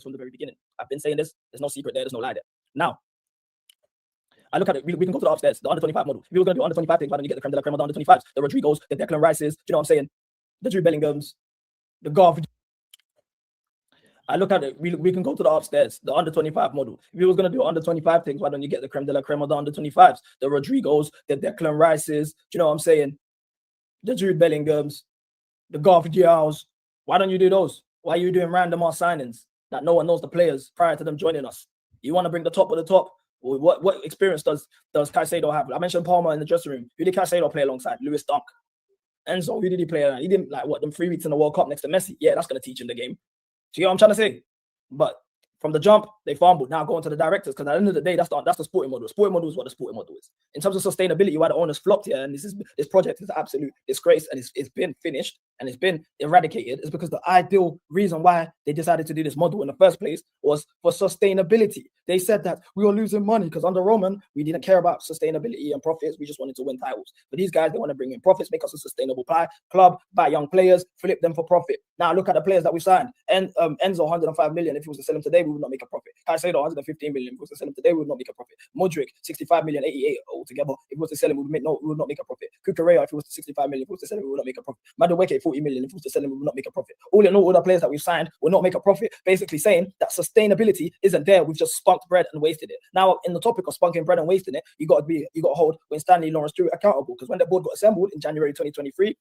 from the very beginning. I've been saying this. There's no secret there. There's no lie there. Now, I look at it. We can go to the upstairs, the under 25 model. If we were going to do under 25 things, why don't you get the creme de la creme of the under 25s? The Rodrigos, the Declan Rices, do you know what I'm saying? The Jude Bellinghams, the Garth. I look at it. We can go to the upstairs, the under 25 model. If you was going to do under 25 things, why don't you get the creme de la creme of the under 25s? The Rodrigos, the Declan Rices, do you know what I'm saying? The Jude Bellinghams, the Garth Giles. Why don't you do those? Why are you doing random ass signings that no one knows the players prior to them joining us? You want to bring the top of the top. What experience does Caicedo have? I mentioned Palmer in the dressing room. Who did Caicedo play alongside? Lewis Dunk. Enzo, who did he play? He didn't them 3 weeks in the World Cup next to Messi. Yeah, that's going to teach him the game. Do you know what I'm trying to say? But from the jump, they fumbled. Now going to the directors, because at the end of the day, that's the sporting model. The sporting model is what the sporting model is. In terms of sustainability, why the owners flopped here, and this project is an absolute disgrace, and it's been finished and it's been eradicated, is because the ideal reason why they decided to do this model in the first place was for sustainability. They said that we were losing money because under Roman, we didn't care about sustainability and profits. We just wanted to win titles. But these guys, they want to bring in profits, make us a sustainable club, buy young players, flip them for profit. Now look at the players that we signed. And Enzo, 105 million. If he was to sell him today, we would not make a profit. Caicedo, 115 million. If he was to sell him today, we would not make a profit. Modric, 65 million, 88 altogether. If he was to sell him, we would not make a profit. Cucurella, if he was to 65 million, if he was to sell him, we would not make a profit. Madueke, 40 million. If he was to sell him, we would not make a profit. All in all the players that we've signed will not make a profit, basically saying that sustainability isn't there. We've just spunked bread and wasted it. Now, in the topic of spunking bread and wasting it, you got to hold when Stanley Lawrence Stewart accountable, because when the board got assembled in January 2023,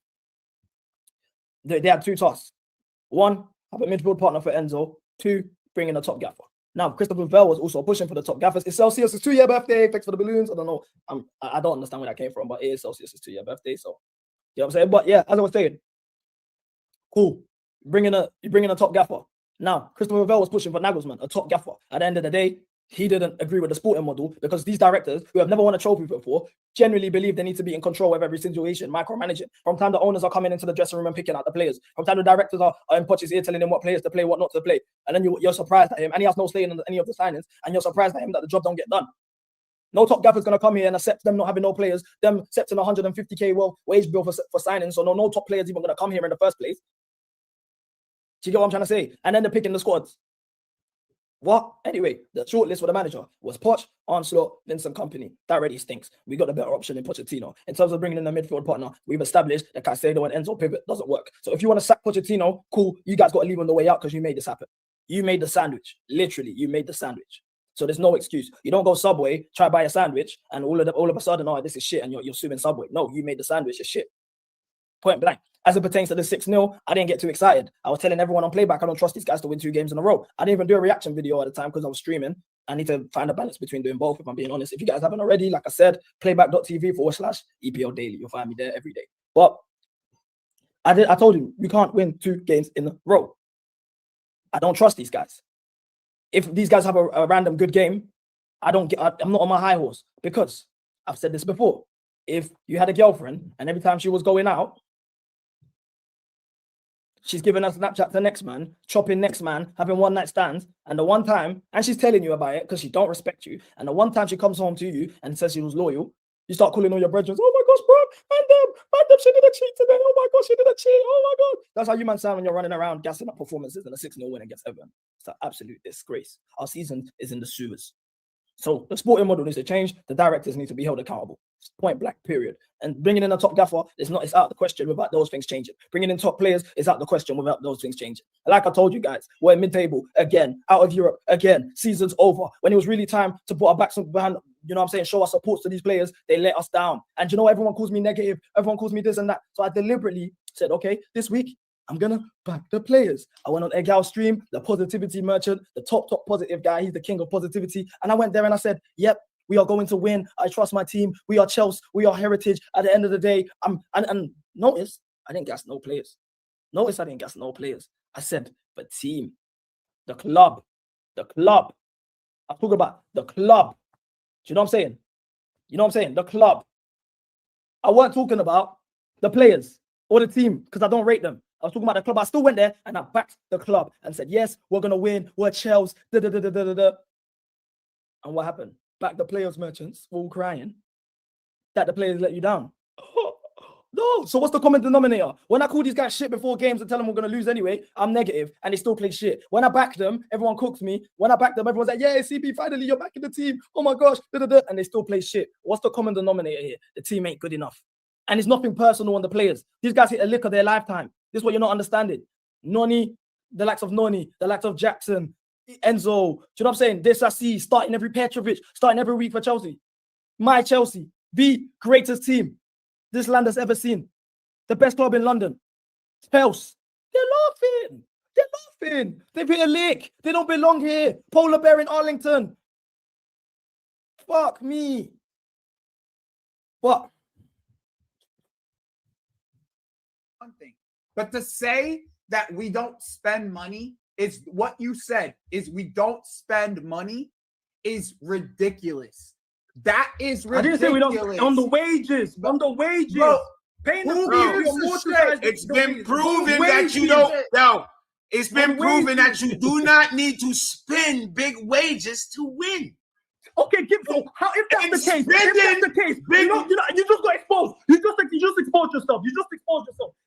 they had 2 tasks. 1, have a midfield partner for Enzo. 2, bring in a top gaffer. Now, Christopher Bell was also pushing for the top gaffers. It's Celsius' 2-year birthday. Thanks for the balloons. I don't know. I don't understand where that came from, but it is Celsius' 2-year birthday. So, you know what I'm saying? But yeah, as I was saying, cool. You bring in a top gaffer. Now, Christopher Bell was pushing for Nagelsmann, a top gaffer. At the end of the day, he didn't agree with the sporting model, because these directors who have never won a trophy before generally believe they need to be in control of every situation, micromanaging. From time the owners are coming into the dressing room and picking out the players. From time the directors are in Poch's ear telling him what players to play, what not to play. And then you're surprised at him, and he has no say in any of the signings, and you're surprised at him that the job don't get done. No top gaffer's going to come here and accept them not having no players, them accepting 150k wage bill for signings, so no top players even going to come here in the first place. Do you get what I'm trying to say? And then they're picking the squads. What? Anyway, the short list for the manager was Poch, Onslaught, Vincent Kompany. That already stinks. We got a better option in Pochettino. In terms of bringing in a midfield partner, we've established that Caicedo and Enzo pivot doesn't work. So if you want to sack Pochettino, cool. You guys got to leave on the way out, because you made this happen. You made the sandwich. Literally, you made the sandwich. So there's no excuse. You don't go Subway, try buy a sandwich, and all of a sudden, oh, this is shit, and you're suing Subway. No, you made the sandwich. It's shit. Point blank. As it pertains to the 6-0, I didn't get too excited. I was telling everyone on playback, I don't trust these guys to win 2 games in a row. I didn't even do a reaction video at the time because I was streaming. I need to find a balance between doing both, if I'm being honest. If you guys haven't already, like I said, playback.tv/EPL Daily. You'll find me there every day. But I told you, we can't win 2 games in a row. I don't trust these guys. If these guys have a random good game, I'm not on my high horse, because I've said this before. If you had a girlfriend and every time she was going out, she's giving us Snapchat to next man, chopping next man, having one-night stands, and the one time, and she's telling you about it because she don't respect you, and the one time she comes home to you and says she was loyal, you start calling all your brethren, oh my gosh, bro, man, she did a cheat today, oh my gosh, she did a cheat, oh my god. That's how you man sound when you're running around gassing up performances and a 6-0 win against Everton. It's an absolute disgrace. Our season is in the sewers. So the sporting model needs to change. The directors need to be held accountable. Point blank, period. And bringing in a top gaffer it's out of the question without those things changing. Bringing in top players is out of the question without those things changing. Like I told you guys, we're in mid-table again, out of Europe again. Season's over. When it was really time to put our backs behind, you know what I'm saying, show our support to these players, they let us down. And you know, everyone calls me negative. Everyone calls me this and that. So I deliberately said, okay, this week, I'm going to back the players. I went on Egal's stream, the positivity merchant, the top positive guy. He's the king of positivity. And I went there and I said, yep, we are going to win. I trust my team. We are Chelsea. We are Heritage. At the end of the day, and notice, I didn't gas no players. Notice I didn't gas no players. I said, the team, the club. I'm talking about the club. Do you know what I'm saying? You know what I'm saying? The club. I weren't talking about the players or the team because I don't rate them. I was talking about the club. I still went there and I backed the club and said, yes, we're going to win. We're Chelsea. And what happened? Back the players, merchants, all crying that the players let you down. No. So what's the common denominator? When I call these guys shit before games and tell them we're going to lose anyway, I'm negative and they still play shit. When I back them, everyone cooks me. When I back them, everyone's like, yeah, CP, finally, you're back in the team. Oh my gosh. And they still play shit. What's the common denominator here? The team ain't good enough. And it's nothing personal on the players. These guys hit a lick of their lifetime. This is what you're not understanding. Noni, the likes of Noni, the likes of Jackson, Enzo. Do you know what I'm saying? This I see starting every Petrovic, starting every week for Chelsea. My Chelsea, the greatest team this land has ever seen. The best club in London. Pels. They're laughing. They're laughing. They've hit a lick. They don't belong here. Polar bear in Arlington. Fuck me. What? One thing. But to say that we don't spend money is what you said, is we don't spend money is ridiculous. That is ridiculous. I didn't say we don't on the wages. On the wages. Bro, paying the it's been proven that you don't. No, it's been proven that you do not need to spend big wages to win. Okay, how if that's the case? You just got exposed. You just exposed yourself.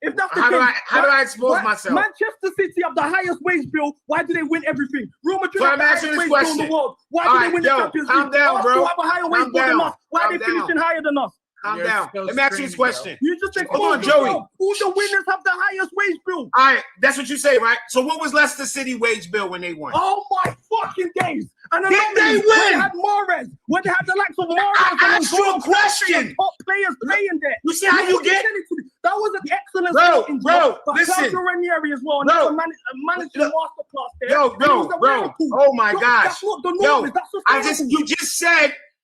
If that's the case, how do I expose myself? Manchester City have the highest wage bill. Why do they win everything? Real Madrid have the highest wage bill in the world. Why do they win the Champions League? Calm down, bro. Have a higher wage bill than us. Why are they finishing higher than us? Calm down. Let me ask you this question. You just exposed yourself. Joey. Who the winners have the highest wage bill? All right, that's what you say, right? So what was Leicester City wage bill when they won? Oh my fucking days! And did they win? When they had Mahrez, when they had the likes of Mahrez, I asked you a question. Top players playing there. You see how you get? That was an excellent bro. Listen, Ranieri as well. And bro, a managing masterclass there. Bro. Oh my gosh. That's not the norm.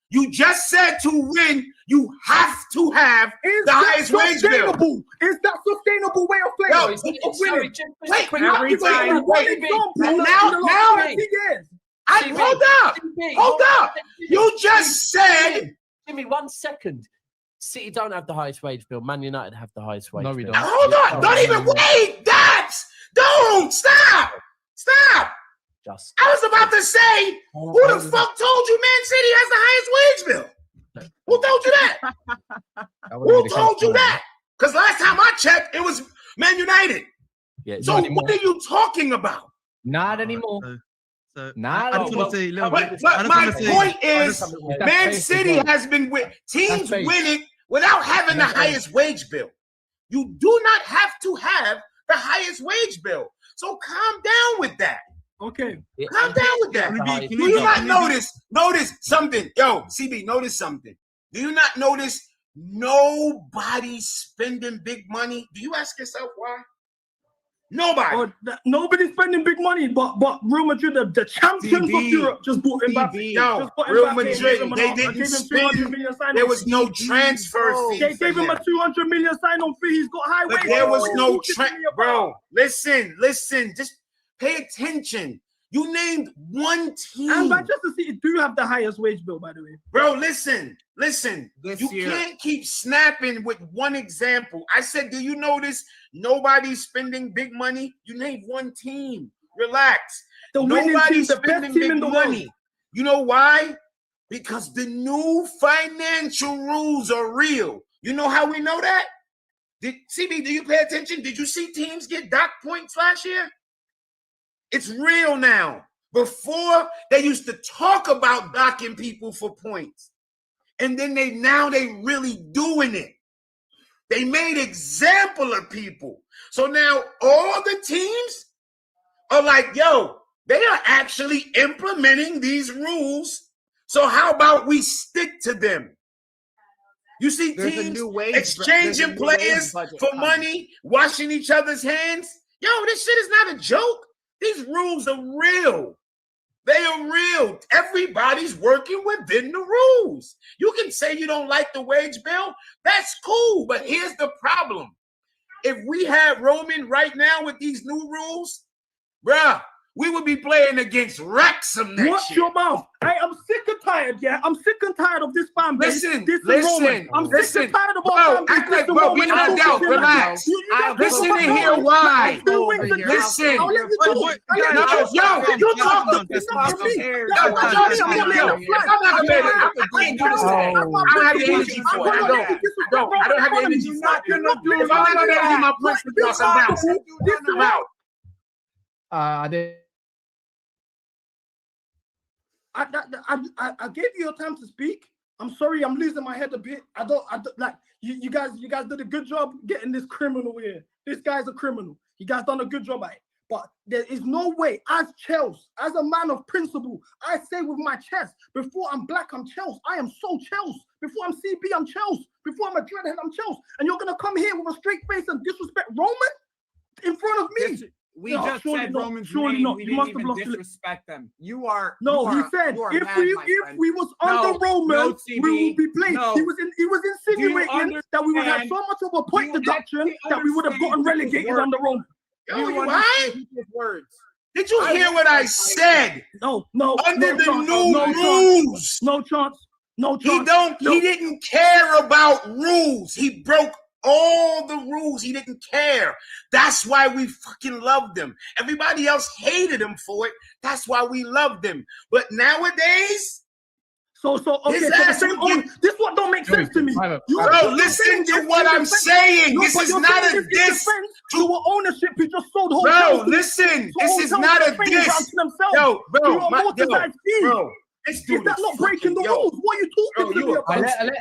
You just said to win, you have to have the highest wage bill. Is that sustainable way of playing? Hold up. You just said. Give me 1 second. City don't have the highest wage bill. Man United have the highest wage bill. We don't. Hold on. Don't even wait. Don't stop. I was about to say, who the fuck told you Man City has the highest wage bill? Who told you that? Who told you that? Because last time I checked, it was Man United. Yeah, so what are you talking about? Not anymore. Not anymore. But my point is, Man City has been teams winning without having the highest wage bill. You do not have to have the highest wage bill. So calm down with that. Okay. Calm down with that. Do you not notice something? Yo, CB, notice something. Do you not notice nobody's spending big money? Do you ask yourself why? Nobody. Nobody's spending big money, but Real Madrid, the champions of Europe, just bought him back. Yo, Real Madrid, they didn't spend. There was no transfer fee. They gave him a 200 million sign-on fee. He's got high wages. There was no bro. Listen. Just pay attention. You named one team. And Manchester City do have the highest wage bill, by the way. Bro, listen. You can't keep snapping with one example. I said, do you notice nobody's spending big money? You named one team. Relax. Nobody's spending big money. You know why? Because the new financial rules are real. You know how we know that? CB, do you pay attention? Did you see teams get dock points last year? It's real now. Before, they used to talk about docking people for points. And then they really doing it. They made example of people. So now all the teams are like, yo, they are actually implementing these rules. So how about we stick to them? You see teams exchanging players for money, washing each other's hands. Yo, this shit is not a joke. These rules are real. They are real. Everybody's working within the rules. You can say you don't like the wage bill. That's cool. But here's the problem. If we had Roman right now with these new rules, bruh, we would be playing against Wrexham next year. Watch your mouth. I'm sick and tired, yeah? I'm sick and tired of this fan base. Listen. I'm sick and tired of our fan base. Bro, we not out. Relax. Listen to hear why. Listen. You talk. need you to say. I don't have the energy for it. I don't have the energy for it. If I'm not gonna be my principles, I'm out. I did. I gave you your time to speak. I'm sorry, I'm losing my head a bit. I don't like you guys did a good job getting this criminal here. This guy's a criminal. You guys done a good job at it. But there is no way, as Chelsea, as a man of principle, I say with my chest, before I'm black, I'm Chelsea. I am so Chelsea. Before I'm CB, I'm Chelsea. Before I'm a dreadhead, I'm Chelsea. And you're gonna come here with a straight face and disrespect Roman in front of me. We just said Roman's name. We didn't even disrespect them. You are. No, he said if we was under Roman, we would be playing. No. He was insinuating that we would have so much of a point deduction that we would have gotten relegated under Roman. Words. Did you hear what I said? No. Under the new rules. No chance. He didn't care about rules. He broke all the rules. He didn't care. That's why we fucking loved him. Everybody else hated him for it. That's why we loved him. But nowadays, okay. This what don't make sense to me. Bro, listen to what I'm saying. This is not a diss to ownership. You just sold whole. Bro, listen. This is not a diss. Yo, bro. Is that not breaking the rules? What are you talking about? Let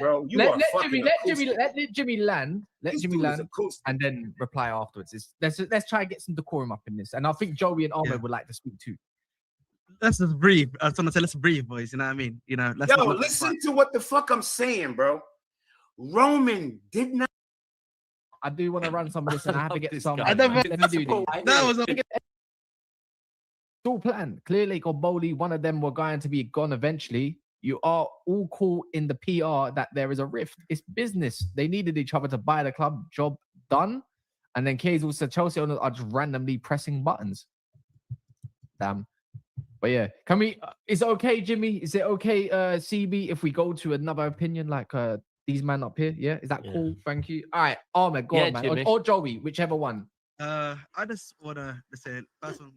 Jimmy land. Let Jimmy land, and then reply afterwards. Let's try and get some decorum up in this. And I think Joey and Ahmed would like to speak too. Let's just breathe. I was trying to say, let's breathe, boys. You know what I mean? You know, listen to what the fuck I'm saying, bro. Roman did not. I do want to run some of this, and I have to get some. Let me do this. That was all planned. Clearly, or Bowley, one of them were going to be gone eventually. You are all cool in the PR that there is a rift. It's business. They needed each other to buy the club. Job done. And then Kays also Chelsea owners are just randomly pressing buttons. Damn. But yeah, can we? Is it okay, Jimmy? Is it okay, CB, if we go to another opinion like these men up here? Yeah, is that cool? Thank you. All right, Ahmed, go on, man, or Joey, whichever one. I just wanna say first one,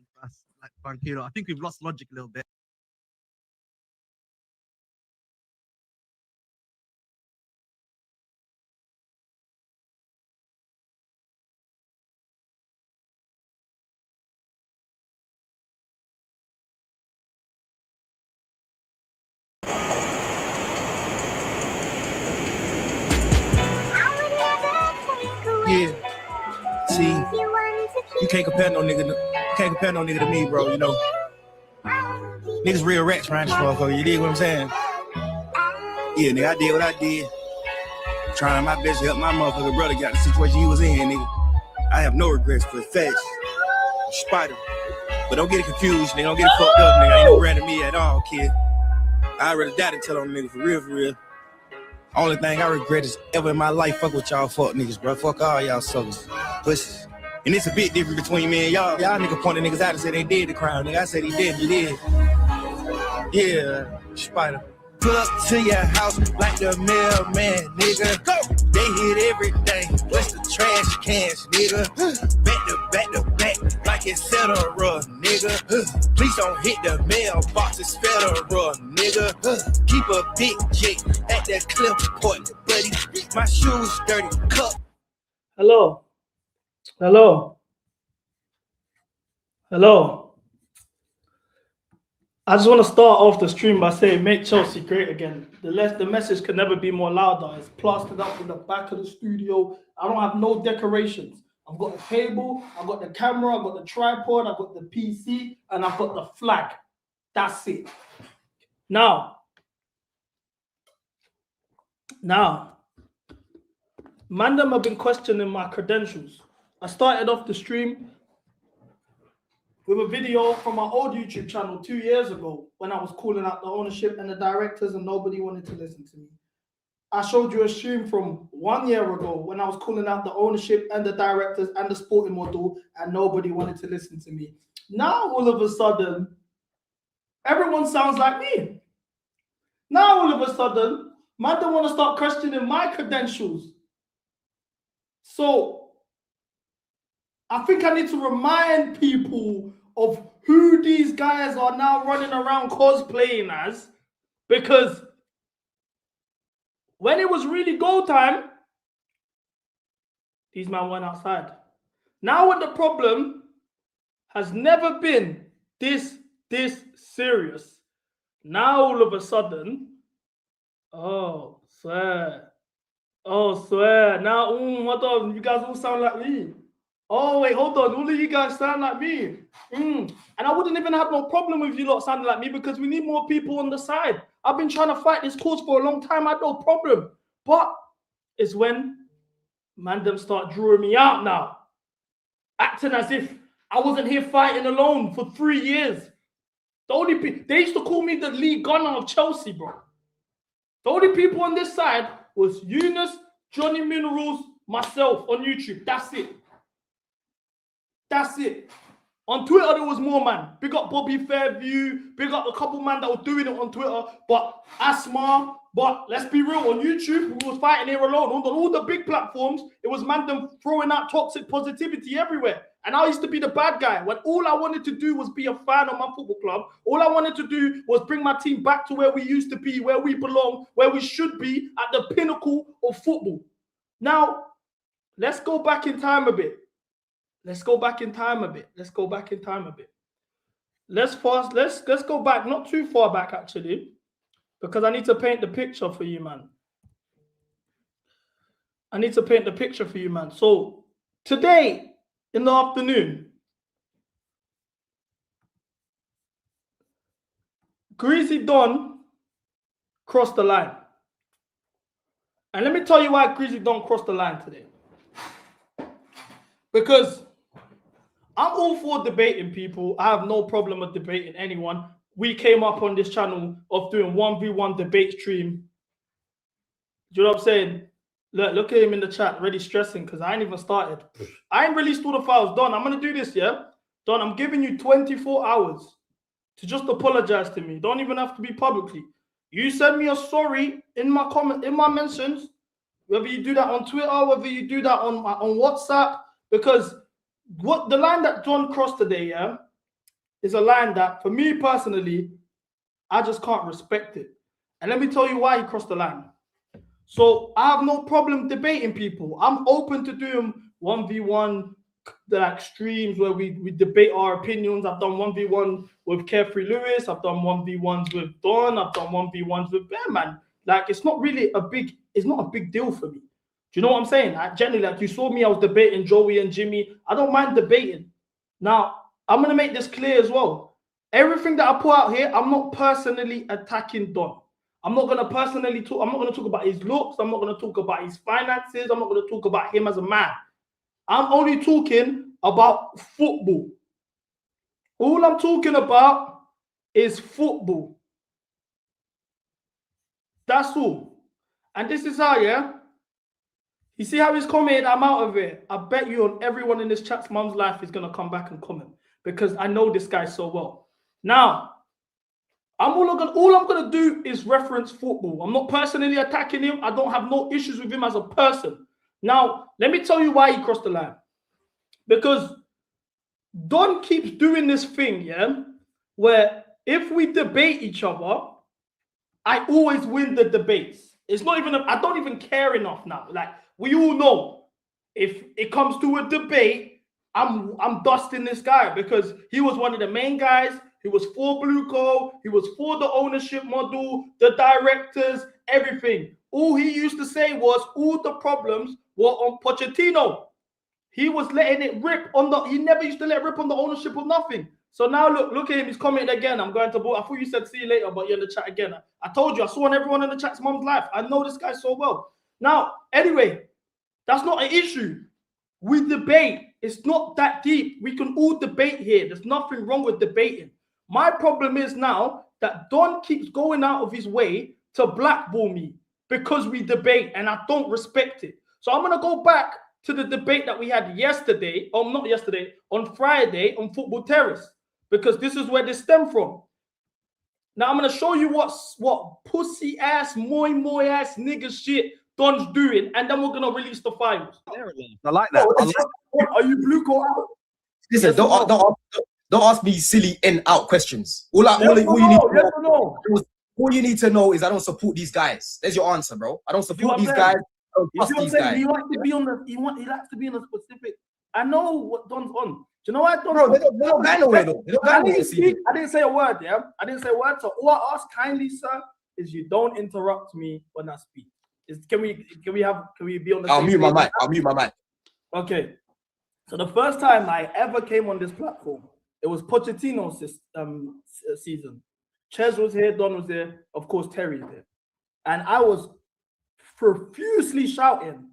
like Banquero. I think we've lost logic a little bit. Yeah. See, you can't compare no nigga. To me, bro. You know, niggas real rats around this motherfucker. You dig what I'm saying? Yeah, nigga, I did what I did. Trying my best to help my motherfucker brother get out the situation he was in, nigga. I have no regrets for facts. Spider. But don't get it confused, nigga. Don't get it fucked up, nigga. Ain't no random me at all, kid. I'd rather die than tell on nigga for real. Only thing I regret is ever in my life fuck with y'all fuck niggas, bro. Fuck all y'all suckers. Pussies. And it's a bit different between me and y'all. Y'all nigga pointed niggas out and said they did the crime, nigga. I said he did, Yeah, Spider. Pull up to your house like the mailman, nigga. Go. They hit everything. What's the trash cans, nigga? Back to back, like it's federal, nigga. Please don't hit the mailbox, it's federal, nigga. Keep a big J at that clip point, buddy. My shoes dirty, cup. Hello. I just want to start off the stream by saying, make Chelsea great again. The message can never be more louder. It's plastered up in the back of the studio. I don't have no decorations. I've got the table, I've got the camera, I've got the tripod, I've got the PC, and I've got the flag. That's it. Now, Mandem have been questioning my credentials. I started off the stream with a video from my old YouTube channel 2 years ago when I was calling out the ownership and the directors and nobody wanted to listen to me. I showed you a stream from 1 year ago when I was calling out the ownership and the directors and the sporting model and nobody wanted to listen to me. Now, all of a sudden, everyone sounds like me. Now, all of a sudden, man don't want to start questioning my credentials. So, I think I need to remind people of who these guys are now running around cosplaying as, because When it was really goal time, these men went outside. Now when the problem has never been this serious, now all of a sudden, oh, swear. Oh, swear. Now, hold on. You guys all sound like me. Oh, wait, hold on. All of you guys sound like me. And I wouldn't even have no problem with you lot sounding like me because we need more people on the side. I've been trying to fight this cause for a long time. I had no problem. But it's when man them start drawing me out now. Acting as if I wasn't here fighting alone for 3 years. The only people, they used to call me the league gunner of Chelsea, bro. The only people on this side was Eunice, Johnny Minerals, myself on YouTube. That's it. That's it. On Twitter, there was more, man. Big up Bobby Fairview. Big up a couple man that were doing it on Twitter. But Asma, but let's be real, on YouTube, we was fighting here alone. On all the big platforms, it was man them throwing out toxic positivity everywhere. And I used to be the bad guy when all I wanted to do was be a fan of my football club. All I wanted to do was bring my team back to where we used to be, where we belong, where we should be at the pinnacle of football. Now, let's go back in time a bit. Let's go back in time a bit. Let's go back in time a bit. Let's go back, not too far back actually, because I need to paint the picture for you, man. I need to paint the picture for you, man. So today in the afternoon, Greasy Don crossed the line. And let me tell you why Greasy Don crossed the line today. Because I'm all for debating people. I have no problem with debating anyone. We came up on this channel of doing 1v1 debate stream. Do you know what I'm saying? Look at him in the chat, already stressing because I ain't even started. I ain't released all the files. Don, I'm going to do this, yeah? Don, I'm giving you 24 hours to just apologize to me. Don't even have to be publicly. You send me a sorry in my comment, in my mentions, whether you do that on Twitter, whether you do that on WhatsApp, because what the line that Don crossed today, yeah, is a line that, for me personally, I just can't respect it. And let me tell you why he crossed the line. So I have no problem debating people. I'm open to doing 1v1 like streams where we debate our opinions. I've done 1v1 with Carefree Lewis. I've done 1v1s with Don. I've done 1v1s with Bear, man. Like, it's not really it's not a big deal for me. Do you know what I'm saying? I generally, like, you saw me, I was debating Joey and Jimmy. I don't mind debating. Now, I'm going to make this clear as well. Everything that I put out here, I'm not personally attacking Don. I'm not going to personally talk. I'm not going to talk about his looks. I'm not going to talk about his finances. I'm not going to talk about him as a man. I'm only talking about football. All I'm talking about is football. That's all. And this is how, yeah? You see how he's commented, I'm out of it. I bet you on everyone in this chat's mum's life is going to come back and comment because I know this guy so well. Now, all I'm going to do is reference football. I'm not personally attacking him. I don't have no issues with him as a person. Now, let me tell you why he crossed the line. Because Don keeps doing this thing, yeah, where if we debate each other, I always win the debates. It's not even, I don't even care enough now. Like, we all know if it comes to a debate, I'm dusting this guy because he was one of the main guys. He was for Blueco. He was for the ownership model, the directors, everything. All he used to say was all the problems were on Pochettino. He was letting it rip on he never used to let it rip on the ownership of nothing. So now look at him. He's commenting again. I'm going to I thought you said see you later, but you're in the chat again. I told you, I saw on everyone in the chat's mum's life. I know this guy so well. Now, anyway, that's not an issue. We debate. It's not that deep. We can all debate here. There's nothing wrong with debating. My problem is now that Don keeps going out of his way to blackball me because we debate and I don't respect it. So I'm going to go back to the debate that we had yesterday, or not yesterday, on Friday on Football Terrace, because this is where this stemmed from. Now I'm going to show you what pussy ass, moi ass nigga shit Don's doing, and then we're going to release the files. I like that. Are you blue call out? Listen, don't ask me silly in out questions. All you need to know. All you need to know is I don't support these guys. There's your answer, bro. I don't support these guys. I don't trust these guys. He likes to be on the. He likes to be in a specific. I know what Don's on. Do you know what Don's Bro, on? they don't go nowhere though. They don't go nowhere. I didn't say a word. Yeah, I didn't say a word. So all I ask kindly, sir, is you don't interrupt me when I speak. Can we be on the? I'll mute my mic. I'll mute my mic. Okay. So the first time I ever came on this platform, it was Pochettino's season. Ches was here, Don was there, of course Terry's there. And I was profusely shouting,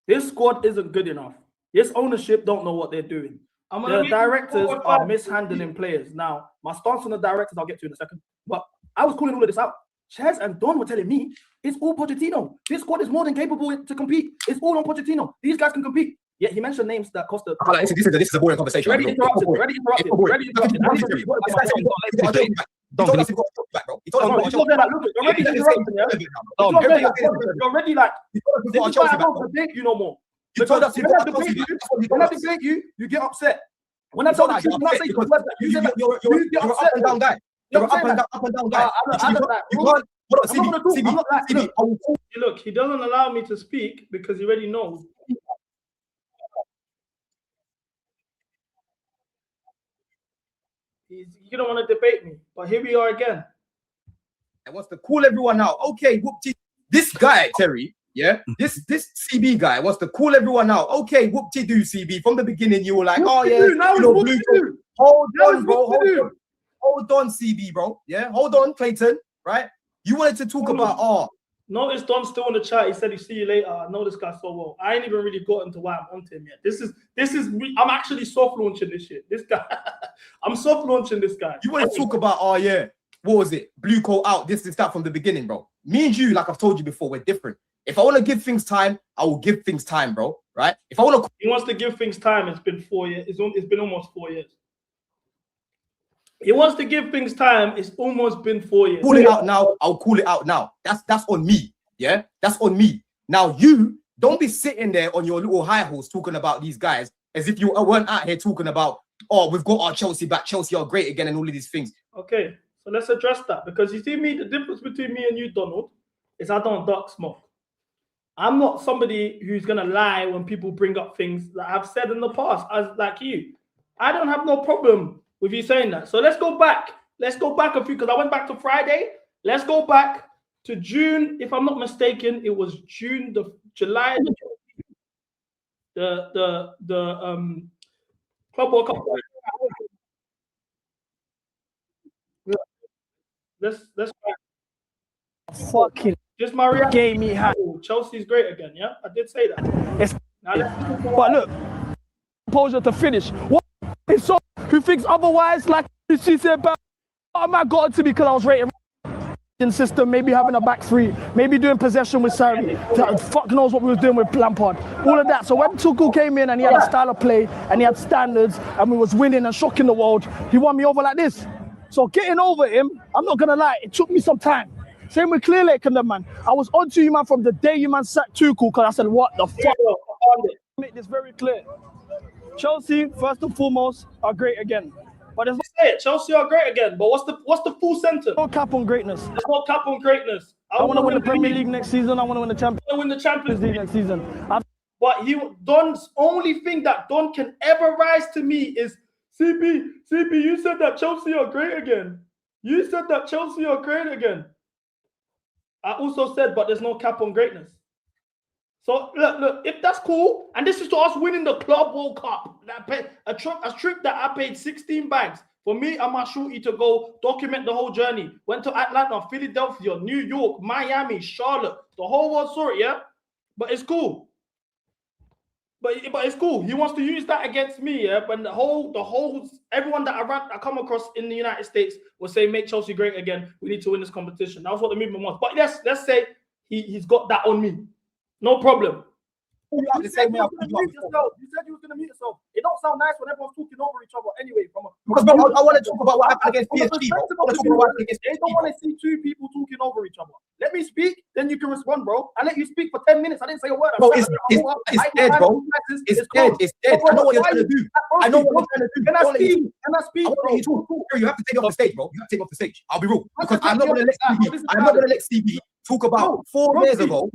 this squad isn't good enough. This ownership don't know what they're doing. The directors are mishandling players. Now, my stance on the directors, I'll get to in a second. But I was calling all of this out. Ches and Don were telling me, it's all Pochettino. This squad is more than capable to compete. It's all on Pochettino. These guys can compete. Yeah, he mentioned names that cost the. This is a boring conversation. Already interrupted. Don't he told us You're already like, this is why I don't debate you no more. When I debate you, you get upset. When I tell the truth, I say you're an up and down guy. You're an up and down guy. Look, he doesn't allow me to speak because he already knows. You don't want to debate me, but here we are again. I wants to call everyone out. Okay, whoop-tee. This guy, Terry, yeah, this CB guy wants to call everyone out. Okay, whoop-tee-doo, CB. From the beginning, you were like, oh yeah, hold on, bro. Hold on, CB, bro. Yeah, hold on, Clayton. Right? You wanted to talk about Notice Don's still in the chat. He said he'll see you later. I know this guy so well. I ain't even really gotten to why I'm onto him yet. This is me. I'm actually soft launching this shit. This guy, I'm soft launching this guy. You want to talk about what was it? Blue coat out, this that from the beginning, bro. Me and you, like I've told you before, we're different. If I want to give things time, I will give things time, bro. Right? If I want to, he wants to give things time. It's been 4 years. It's been almost 4 years. He wants to give things time. It's almost been 4 years. Call it out now. I'll call it out now. That's on me. Yeah, that's on me. Now you don't be sitting there on your little high horse talking about these guys as if you weren't out here talking about, oh, we've got our Chelsea back. Chelsea are great again and all of these things. Okay, so let's address that because you see me, the difference between me and you, Donald, is I don't dark smoke. I'm not somebody who's gonna lie when people bring up things that I've said in the past. As like you, I don't have no problem with you saying that. So let's go back. Let's go back a few because I went back to Friday. Let's go back to June. If I'm not mistaken, it was July. The Club World Cup. Let's fucking just my reaction. game he had. Chelsea's great again. Yeah, I did say that. But look, composure to finish. What is so who thinks otherwise? Like she said, about what am I got it to because I was rating system, maybe having a back three, maybe doing possession with Sarri. Fuck knows what we was doing with Lampard. All of that. So when Tuchel came in and he had a style of play and he had standards and we was winning and shocking the world, he won me over like this. So getting over him, I'm not gonna lie, it took me some time. Same with Clearlake and them, man. I was on to you, man, from the day you man sacked Tuchel because I said, what the fuck? Make this very clear. Chelsea, first and foremost, are great again. But it's not Chelsea are great again. But what's the full sentence? No cap on greatness. There's no cap on greatness. I want to win the Premier League next season. I want to win the Champions League next season. But Don's only thing that Don can ever rise to me is CP, you said that Chelsea are great again. You said that Chelsea are great again. I also said, but there's no cap on greatness. So look, if that's cool, and this is to us winning the Club World Cup, a trip that I paid 16 bags for me and my shorty to go document the whole journey. Went to Atlanta, Philadelphia, New York, Miami, Charlotte. The whole world saw it, yeah. But it's cool. But it's cool. He wants to use that against me, yeah. But the whole everyone that I come across in the United States will say, make Chelsea great again. We need to win this competition. That was what the movement was. But let's say he's got that on me. No problem. you out the same way I called you out before. You said you was gonna mute yourself. It don't sound nice when everyone's talking over each other anyway. Because bro, I want to talk about what happened against PSG. Bro. They don't want to see two people talking over each other. Let me speak, then you can respond, bro. I let you speak for 10 minutes. I didn't say a word. Bro, it's dead, bro. It's dead. It's dead. I know what you're trying to do. I know what you're trying to do. Can I speak? Bro? You have to take off the stage, bro. You have to take off the stage. I'll be rude because I'm not gonna let CB talk about 4 years ago.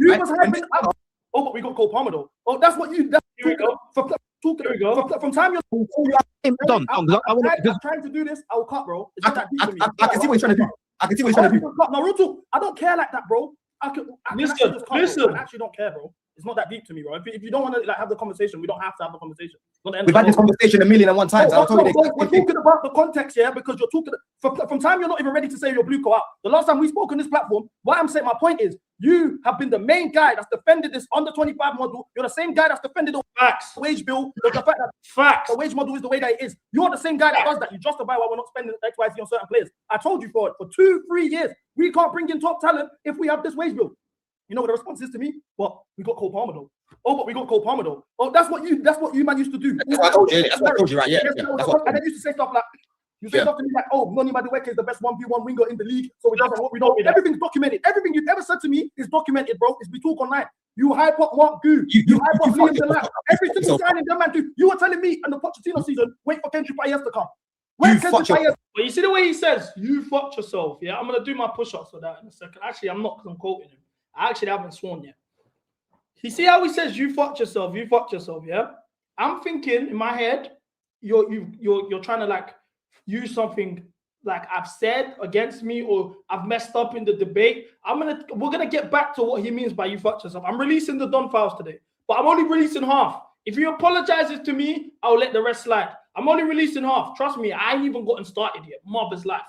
Oh, but we got Cole Palmer though. Oh, that's what you. Here we go. Here we go. From time you're Done. I'm trying to do this. I'll cut, bro. It's not that deep to me. I can see what you're trying to do. I can see what you're trying to do. No, real talk. I don't care like that, bro. Listen. I actually don't care, bro. It's not that deep to me, bro. If you don't want to like have the conversation, we don't have to have the conversation. We've had this conversation 1,000,001 times. We're talking about the context here because you're talking from time you're not even ready to say your blue go out. The last time we spoke on this platform, what I'm saying, my point is, you have been the main guy that's defended this under 25 model. You're the same guy that's defended the wage bill. The fact that the wage model is the way that it is. You're the same guy that does that. You justify why we're not spending XYZ on certain players. I told you for 2-3 years, we can't bring in top talent if we have this wage bill. You know what the response is to me? Well, we got Cole Palmer though. Oh, but we got Cole Palmer though. Oh, that's what you man used to do. That's what I told you. That's what I told you, right? Yeah. And then you used to say stuff like, stuff to me like, oh, Noni Madueke is the best 1v1 winger in the league. So we don't. Everything's documented. Everything you've ever said to me is documented, bro. It's we talk online. You hype up Mark Gu. You hype up Liam Delap. Every single signing them man do. You were telling me in the Pochettino season, wait for Kendrick Payet to come. But you see the way he says, you fucked yourself. Yeah, I'm gonna do my push-ups for that in a second. Actually, I'm not because I'm quoting him. I actually haven't sworn yet. You see how he says you fucked yourself, yeah? I'm thinking in my head, you're trying to like use something like I've said against me or I've messed up in the debate. We're gonna get back to what he means by you fucked yourself. I'm releasing the Don Files today, but I'm only releasing half. If he apologizes to me, I'll let the rest slide. I'm only releasing half. Trust me, I ain't even gotten started yet. Mother's life.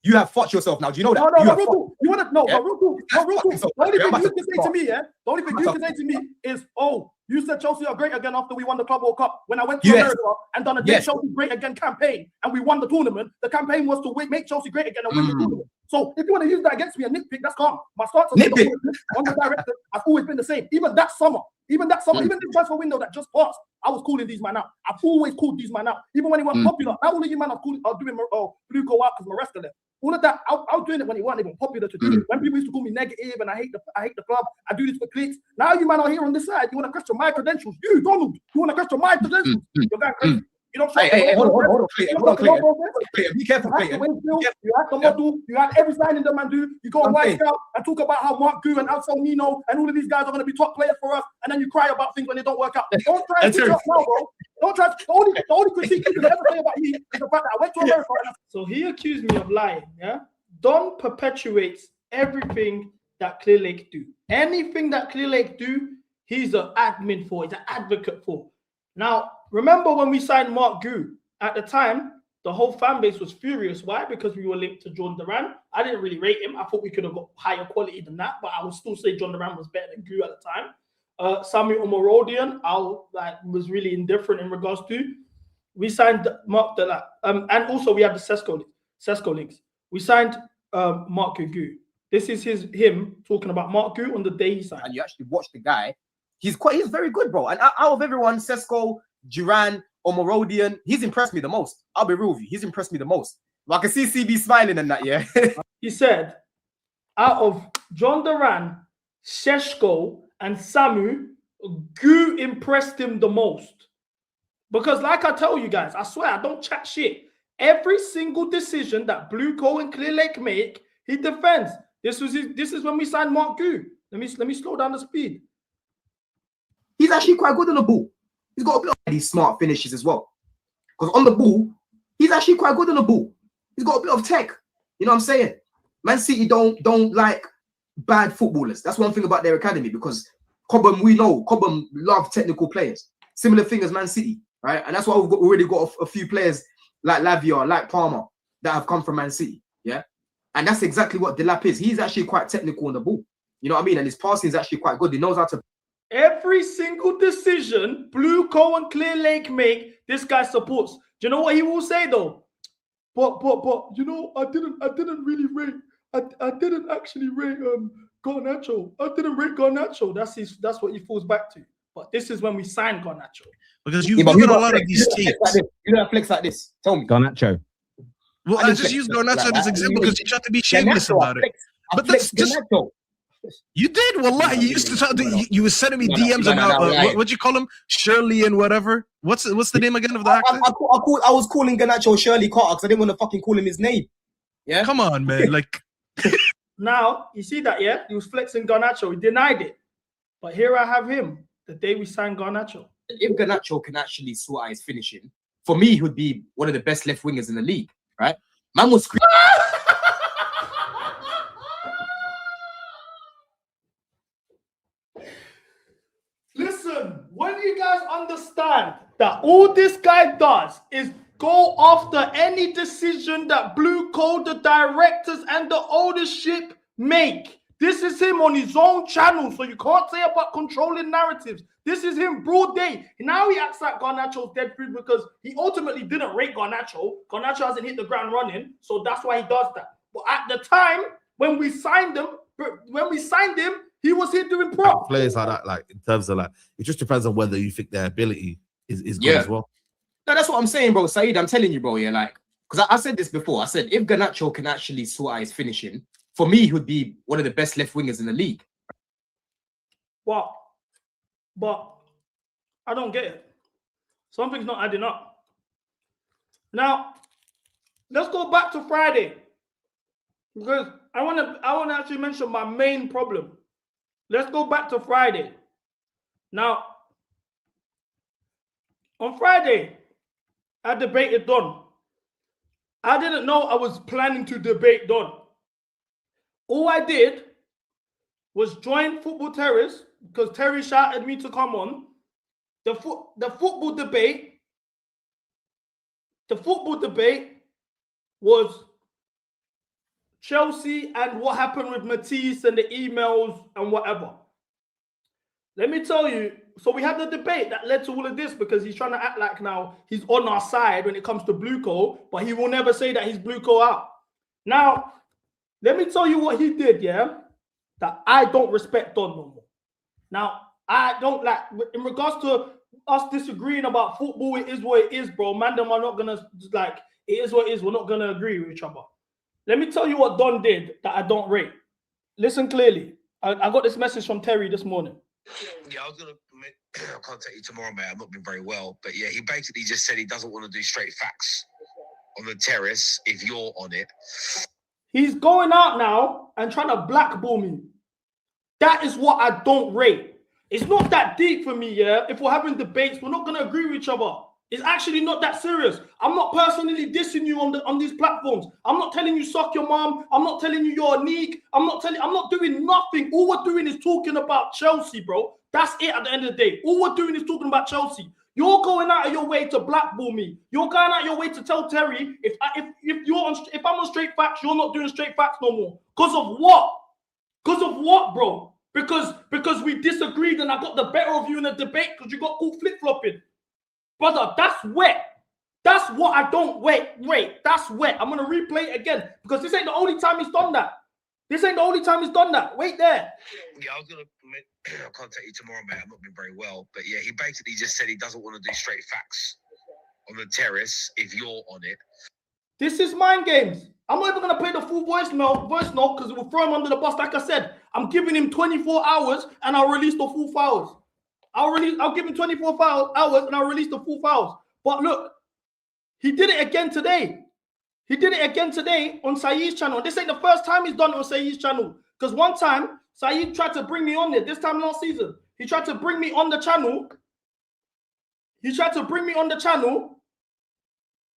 You have fucked yourself now. Do you know that? You want to know? Real cool. The only thing you can say to me, the only thing you can say to me is, oh, you said Chelsea are great again after we won the Club World Cup. When I went to America and done a Chelsea great again campaign and we won the tournament, the campaign was to make Chelsea great again and win the tournament. So if you want to use that against me and nitpick, that's calm. My stance on the director has always been the same. Even this transfer window that just passed, I was calling these man out. I've always called these man out. Even when he wasn't popular, now all of you man are doing blue go out because Maresca left. All of that, I was doing it when he wasn't even popular to do it. When people used to call me negative and I hate the club, I do this for clicks. Now you man are here on this side. You want to question my credentials? You, Donald, you want to question my credentials? You're going crazy. You don't hold on, Clayton. Be careful, Clayton. You have the model, you have every signing the man do. You go on White Scout and talk about how Mark Gu and Alcel Nino and all of these guys are going to be top players for us, and then you cry about things when they don't work out. Don't try to now, bro. Don't try. The only critique you can ever say about me is the fact that I went to America. So he accused me of lying. Yeah, Don perpetuates everything that Clear Lake do. Anything that Clear Lake do, he's an admin for. He's an advocate for. Now, remember when we signed Mark Gu? At the time, the whole fan base was furious. Why? Because we were linked to John Duran. I didn't really rate him. I thought we could have got higher quality than that, but I would still say John Duran was better than Gu at the time. Samuel Omorodian, I was really indifferent in regards to. We signed Mark Delap. And also we had the Sesco links. We signed Mark Gu. This is him talking about Mark Gu on the day he signed. And you actually watch the guy. He's very good, bro. And out of everyone, Sesco, Duran, Omorodian, he's impressed me the most. I'll be real with you. He's impressed me the most. But I can see CB smiling and that, yeah. He said, out of John Duran, Sesco, and Samu, Gu impressed him the most. Because like I tell you guys, I swear, I don't chat shit. Every single decision that Blue Co and Clear Lake make, he defends. This is when we signed Mark Gu. Let me slow down the speed. He's actually quite good on the ball. He's got a bit of these smart finishes as well. Because on the ball, he's actually quite good on the ball. He's got a bit of tech. You know what I'm saying? Man City don't like bad footballers. That's one thing about their academy, because Cobham, we know Cobham love technical players. Similar thing as Man City, right? And that's why we've already got a few players like Lavia, like Palmer, that have come from Man City. Yeah. And that's exactly what Delap is. He's actually quite technical on the ball. You know what I mean? And his passing is actually quite good. He knows how to. Every single decision Blue Co and Clear Lake make, this guy supports. Do you know what he will say though? But you know, I didn't really rate. I didn't actually rate Garnacho. I didn't rate Garnacho. That's what he falls back to. But this is when we signed Garnacho. Because you've got a lot of these teams. You don't flex like this. Tell me. Garnacho. Well, I just used Garnacho as an example because you tried to be shameless about it. But that's just... You did, wallah. You used to try to, you were sending me DMs about what'd you call him, Shirley and whatever. What's the name again of the actor? I was calling Garnacho Shirley Carter because I didn't want to fucking call him his name. Yeah, come on, man. Like now you see that, yeah, he was flexing Garnacho. He denied it, but here I have him the day we signed Garnacho. If Garnacho can actually sort out his finishing, for me, he would be one of the best left wingers in the league. Right? Man was. Listen, when you guys understand that all this guy does is go after any decision that Blue Code, the directors, and the ownership make. This is him on his own channel, so you can't say about controlling narratives. This is him broad day. Now he acts like Garnacho's dead food because he ultimately didn't rate Garnacho. Garnacho hasn't hit the ground running, so that's why he does that. But at the time when we signed him, he was here doing prop. Players like that, like in terms of like, it just depends on whether you think their ability is good as well. No, that's what I'm saying, bro. Saeed, I'm telling you, bro. Yeah, like, because I said this before. I said if Garnacho can actually sort out his finishing, for me, he would be one of the best left wingers in the league. What? But I don't get it. Something's not adding up. Now, let's go back to Friday because I want to actually mention my main problem. Let's go back to Friday. Now, on Friday, I debated Don. I didn't know I was planning to debate Don. All I did was join Football Terrace because Terry shouted me to come on. The football debate was Chelsea and what happened with Matisse and the emails and whatever. Let me tell you, so we had the debate that led to all of this because he's trying to act like now he's on our side when it comes to Blueco, but he will never say that he's Blueco out. Now, let me tell you what he did, yeah? That I don't respect Don no more. Now, I don't like, in regards to us disagreeing about football, it is what it is, bro. Man, them are not going to, like, it is what it is. We're not going to agree with each other. Let me tell you what Don did that I don't rate. Listen clearly. I got this message from Terry this morning. Yeah, I was going to contact you tomorrow, mate. I've not been very well. But yeah, he basically just said he doesn't want to do straight facts on the terrace if you're on it. He's going out now and trying to blackball me. That is what I don't rate. It's not that deep for me, yeah? If we're having debates, we're not going to agree with each other. It's actually not that serious. I'm not personally dissing you on these platforms. I'm not telling you suck your mom. I'm not telling you you're a neek. I'm not doing nothing. All we're doing is talking about Chelsea, bro. That's it at the end of the day. All we're doing is talking about Chelsea. You're going out of your way to blackball me. You're going out of your way to tell Terry if I'm on straight facts, you're not doing straight facts no more. Because of what? Because of what, bro? Because we disagreed and I got the better of you in a debate because you got caught flip-flopping. Brother, that's wet. That's what I don't wait. That's wet. I'm gonna replay it again because this ain't the only time he's done that. Wait there. Yeah, I was gonna contact you tomorrow, mate. I've not been very well, but yeah, he basically just said he doesn't want to do straight facts on the terrace if you're on it. This is mind games. I'm not even gonna play the full voice note because it will throw him under the bus. Like I said, I'm giving him 24 hours and I'll release the full files. I'll give him 24 hours and I'll release the full files. But look, he did it again today. On Saeed's channel. This ain't the first time he's done it on Saeed's channel. Because one time, Saeed tried to bring me on there. This time last season, he tried to bring me on the channel.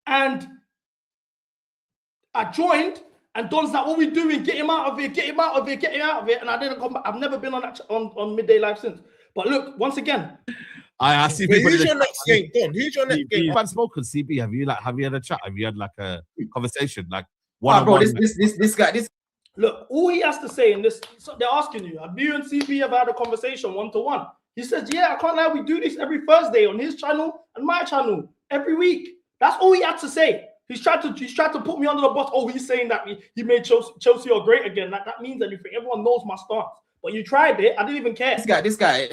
And I joined. And Don's like, what are we doing? Get him out of here. And I didn't come back. I've never been on that on Midday Live since. But look, once again, I see people. Who's your next game, Don? Who's your next game? You've spoken, CB. Have you had a chat? Have you had like a conversation? Like bro, this guy. Look, all he has to say in this, so they're asking you, have you and CB ever had a conversation one-to-one? He says, yeah, I can't lie, we do this every Thursday on his channel and my channel every week. That's all he had to say. He's tried to put me under the bus. Oh, he's saying that he made Chelsea are great again. That means anything. Everyone knows my stance. But you tried it. I didn't even care. This guy,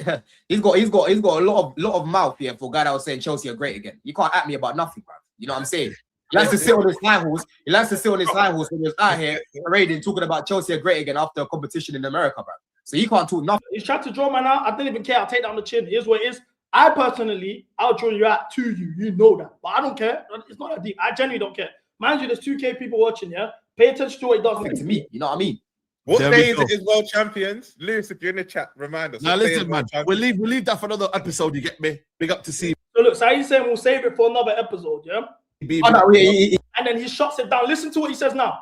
he's got a lot of mouth here for a guy that was saying Chelsea are great again. You can't at me about nothing, bro. You know what I'm saying? He likes to sit on his high horse. He likes to sit on his high horse when he was out here parading, talking about Chelsea are great again after a competition in America, bro. So he can't talk nothing. He's trying to draw man out. I didn't even care. I'll take that on the chin. Here's what it is. I personally, I'll draw you out to you. You know that. But I don't care. It's not that deep. I genuinely don't care. Mind you, there's 2K people watching, yeah? Pay attention to what it does to me. You know what I mean? What day is it is World Champions? Lewis, if you're in the chat, remind us. Now listen, man. We'll leave that for another episode, you get me? Big up to see. So look, so he's saying we'll save it for another episode, yeah? And then he shuts it down. Listen to what he says now.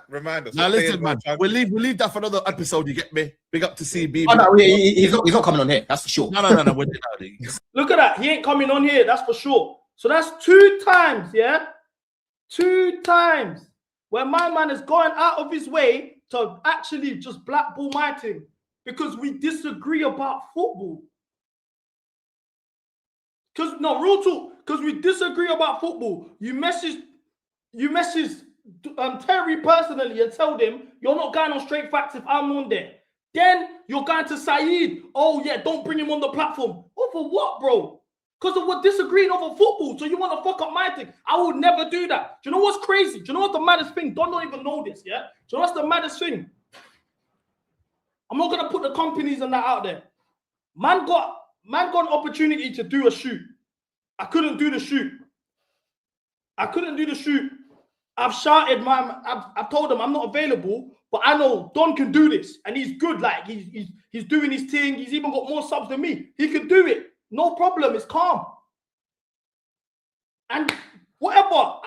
Remind us. Now listen, man. We'll leave that for another episode, you get me? Big up to CB. He's not coming on here, that's for sure. No. Look at that. He ain't coming on here, that's for sure. So that's 2 times, yeah? 2 times where my man is going out of his way to actually just blackball my team because we disagree about football. Because no, real talk, because we disagree about football. You message Terry personally and tell them you're not going on straight facts if I'm on there. Then you're going to Saeed. Oh yeah, don't bring him on the platform. Over what, bro? Because we're disagreeing over football, so you want to fuck up my thing. I would never do that. Do you know what's crazy? Do you know what the maddest thing? Don't even know this, yeah? Do you know what's the maddest thing? I'm not going to put the companies and that out there. Man got an opportunity to do a shoot. I couldn't do the shoot. I've shouted, I've told him I'm not available, but I know Don can do this, and he's good. Like he's doing his thing. He's even got more subs than me. He can do it. No problem. It's calm. And whatever.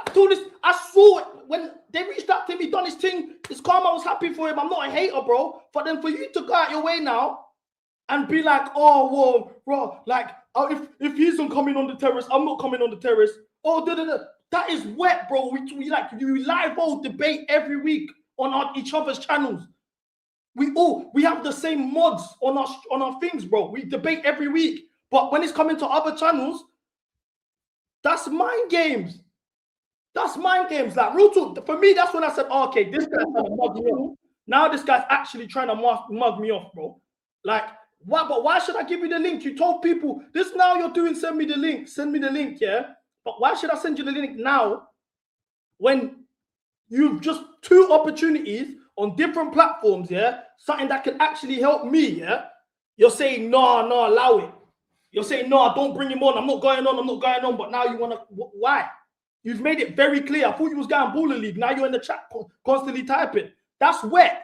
I saw it when they reached out to me, done his thing. It's calm. I was happy for him. I'm not a hater, bro. But then for you to go out your way now and be like, oh, well, bro, like, if he's not coming on the terrace, I'm not coming on the terrace. Oh, that is wet, bro. We live all debate every week on each other's channels. We have the same mods on our things, bro. We debate every week. But when it's coming to other channels, that's mind games. That's mind games. Like, real talk, for me, that's when I said, oh, okay, this guy's trying to mug me off. Now this guy's actually trying to mug me off, bro. Like, why should I give you the link? You told people, this now you're doing, send me the link, yeah? But why should I send you the link now when you've just 2 opportunities on different platforms, yeah? Something that can actually help me, yeah? You're saying, no, allow it. You're saying, no, don't bring him on. I'm not going on. But now you want to, why? You've made it very clear. I thought you was going Baller League. Now you're in the chat constantly typing. That's wet.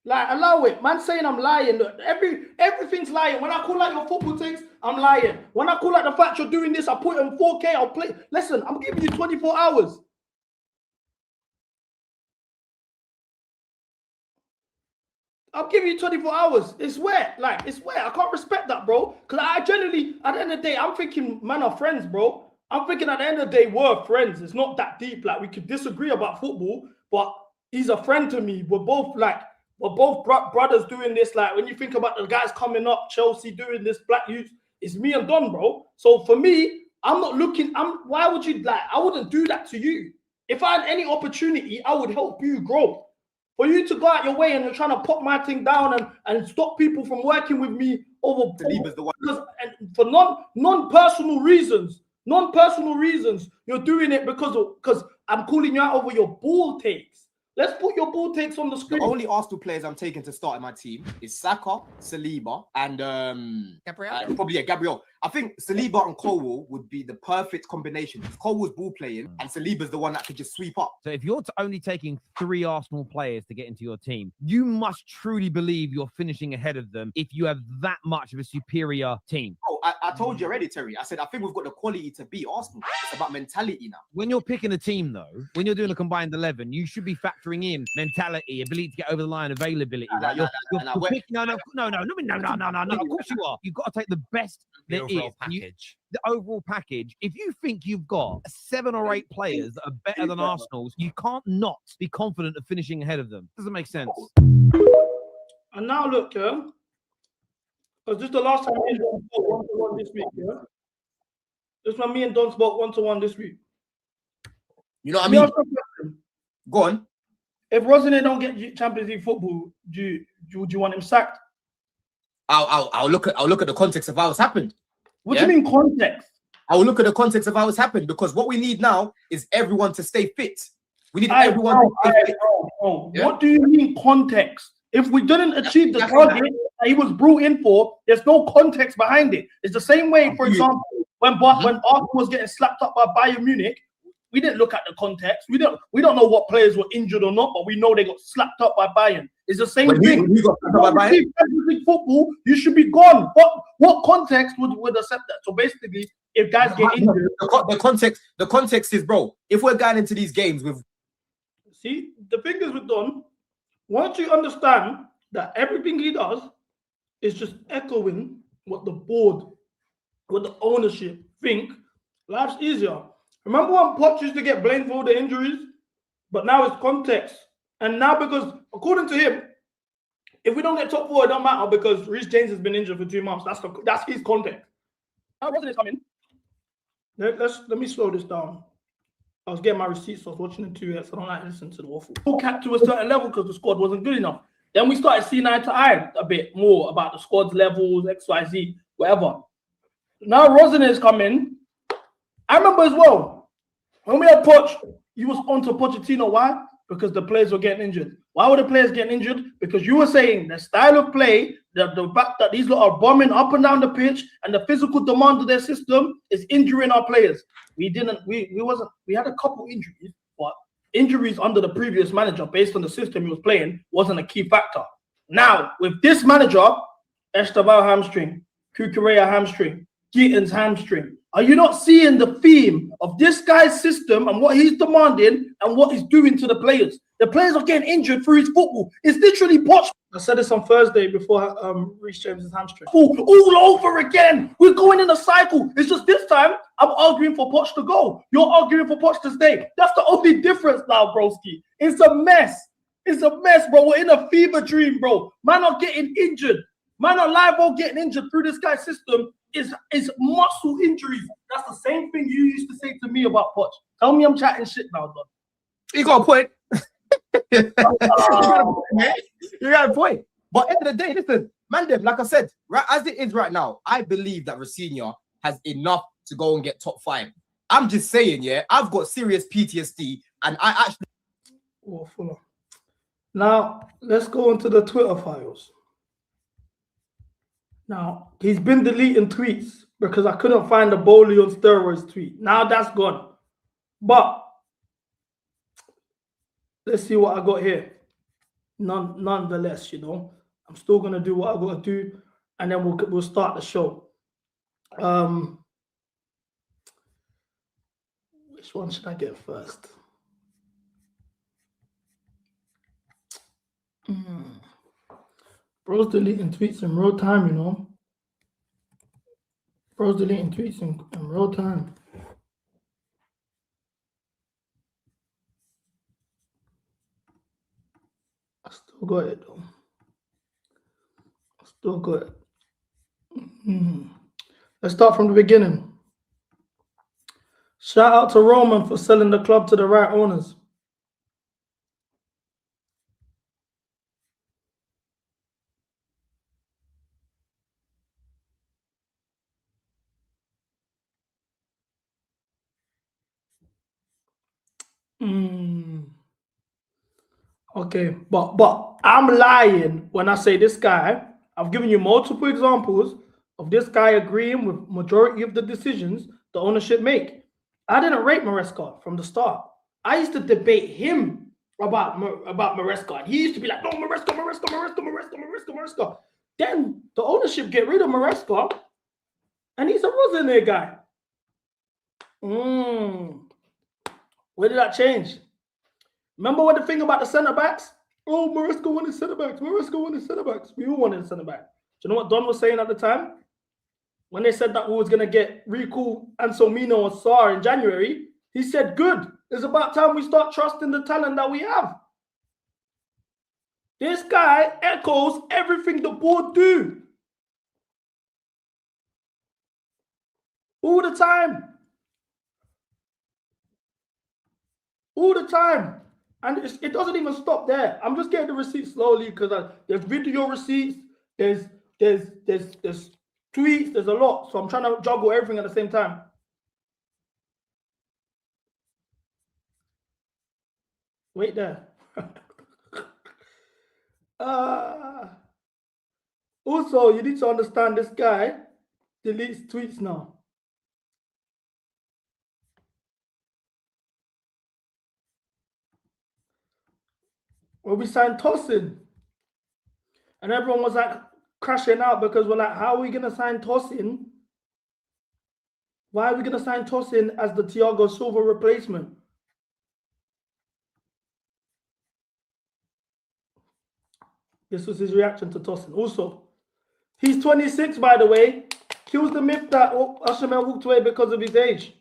Like, allow it. Man saying I'm lying. Everything's lying. When I call out your football takes, I'm lying. When I call out the fact you're doing this, I put it in 4K, I'll play. Listen, I'm giving you 24 hours. I'll give you 24 hours. It's wet. Like, it's wet. I can't respect that, bro. Because I generally, at the end of the day, I'm thinking, man, are friends, bro. I'm thinking at the end of the day, we're friends. It's not that deep. Like, we could disagree about football, but he's a friend to me. We're both brothers doing this. Like, when you think about the guys coming up, Chelsea doing this, Black Youth, it's me and Don, bro. So for me, I'm not looking, why would you, like, I wouldn't do that to you. If I had any opportunity, I would help you grow. For you to go out your way and you're trying to pop my thing down and stop people from working with me over for non-personal reasons, you're doing it because I'm calling you out over your ball takes. Let's put your ball takes on the screen. The only Arsenal players I'm taking to start in my team is Saka, Saliba, and Gabriel. I think Saliba and Colwell would be the perfect combination. Colwell's ball playing and Saliba's the one that could just sweep up. So if you're only taking 3 Arsenal players to get into your team, you must truly believe you're finishing ahead of them if you have that much of a superior team. Oh, I told you already, Terry. I said, I think we've got the quality to beat Arsenal. It's about mentality now. When you're picking a team, though, when you're doing a combined 11, you should be factoring in mentality, ability to get over the line, availability. No. Of course you are. You've got to take the best there is. The overall package. If you think you've got 7 or 8 players that are better than Arsenal's, you can't not be confident of finishing ahead of them. Doesn't make sense. And now look, yeah, because this is the last time me and Don spoke 1-to-1 this week, yeah. This is when me and Don spoke 1-to-1 this week. You know what I mean? Go on. If Rosenior don't get Champions League football, do you want him sacked? I'll look at the context of how it's happened. What do you mean context? I will look at the context of how it's happened, because what we need now is everyone to stay fit. We need everyone to stay fit. Yeah? What do you mean context? If we didn't achieve the target that he was brought in for, there's no context behind it. It's the same way, for example, when Arsenal was getting slapped up by Bayern Munich, we didn't look at the context. We don't know what players were injured or not, but we know they got slapped up by Bayern. It's the same thing. You got slapped up by Bayern? Football, you should be gone. What context would accept that? So basically, if guys get injured, the context is, bro, if we're going into these games with, see, the thing is with Don, once you understand that everything he does is just echoing what the board, what the ownership think, life's easier. Remember when Poch used to get blamed for all the injuries? But now it's context. And now, because according to him, if we don't get top 4, it don't matter because Reece James has been injured for 2 months. That's his context. How wasn't it coming? Let me slow this down. I was getting my receipts, so I was watching the 2X. I don't like listening to the waffle. Full cap to a certain level because the squad wasn't good enough. Then we started seeing eye to eye a bit more about the squad's levels, XYZ, whatever. Now Rosenior is coming. I remember as well, when we had Poch, he was on to Pochettino. Why? Because the players were getting injured. Why were the players getting injured? Because you were saying the style of play, the fact that these lot are bombing up and down the pitch, and the physical demand of their system is injuring our players. We had a couple injuries, but injuries under the previous manager based on the system he was playing wasn't a key factor. Now, with this manager, Esteban hamstring, Kukurea hamstring, Gittins hamstring. Are you not seeing the theme of this guy's system and what he's demanding and what he's doing to the players? The players are getting injured through his football. It's literally Poch. I said this on Thursday before Reece James' hamstring. All over again. We're going in a cycle. It's just this time I'm arguing for Poch to go. You're arguing for Poch to stay. That's the only difference now, broski. It's a mess. It's a mess, bro. We're in a fever dream, bro. Man are getting injured. Man are live all getting injured through this guy's system. Is muscle injuries. That's the same thing you used to say to me about Poch. Tell me I'm chatting shit now, Don. You got a point. You got a point. But at the end of the day, listen, man, like I said, right as it is right now, I believe that Rosenior has enough to go and get top 5. I'm just saying, yeah, I've got serious PTSD, and I actually. Oh, full on. Now let's go into the Twitter files. Now, he's been deleting tweets because I couldn't find the Bowley on steroids tweet. Now that's gone. But let's see what I got here. Nonetheless, you know, I'm still going to do what I got to do, and then we'll start the show. Which one should I get first? Bro's deleting tweets in real time, you know. Bro's deleting tweets in real time. I still got it, though. I still got it. Let's start from the beginning. Shout out to Roman for selling the club to the right owners. Okay, but I'm lying when I say this guy. I've given you multiple examples of this guy agreeing with majority of the decisions the ownership make. I didn't rate Maresca from the start. I used to debate him about Maresca. He used to be like, no, Maresca. Then the ownership get rid of Maresca, and he's a Rosenior guy. Where did that change? Remember what the thing about the centre backs? Oh, Maresca wanted centre backs. Maresca wanted centre backs. We all wanted centre back. Do you know what Don was saying at the time? When they said that we was gonna get recall Enzo or Sarr in January, he said, "Good. It's about time we start trusting the talent that we have." This guy echoes everything the board do all the time. All the time. And it doesn't even stop there. I'm just getting the receipts slowly because there's video receipts, there's tweets, there's a lot. So I'm trying to juggle everything at the same time. Wait there. Also, you need to understand this guy deletes tweets now. Well, we signed Tosin. And everyone was like crashing out because we're like, how are we going to sign Tosin? Why are we going to sign Tosin as the Thiago Silva replacement? This was his reaction to Tosin. Also, he's 26, by the way. Kills the myth that Ashamel walked away because of his age.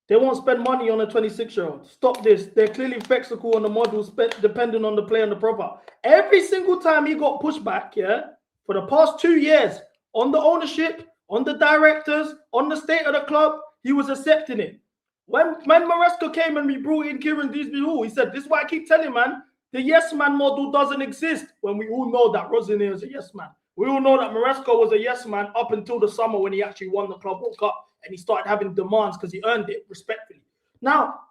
They won't spend money on a 26-year-old. Stop this. They're clearly flexible on the model, depending on the player and the profile. Every single time he got pushback, yeah, for the past 2 years, on the ownership, on the directors, on the state of the club, he was accepting it. When Maresca came and we brought in Kieran Deesby, he said, this is why I keep telling you, man, the yes man model doesn't exist. When we all know that Rosenior is a yes man. We all know that Maresca was a yes man up until the summer when he actually won the Club World Cup and he started having demands because he earned it respectfully. Now,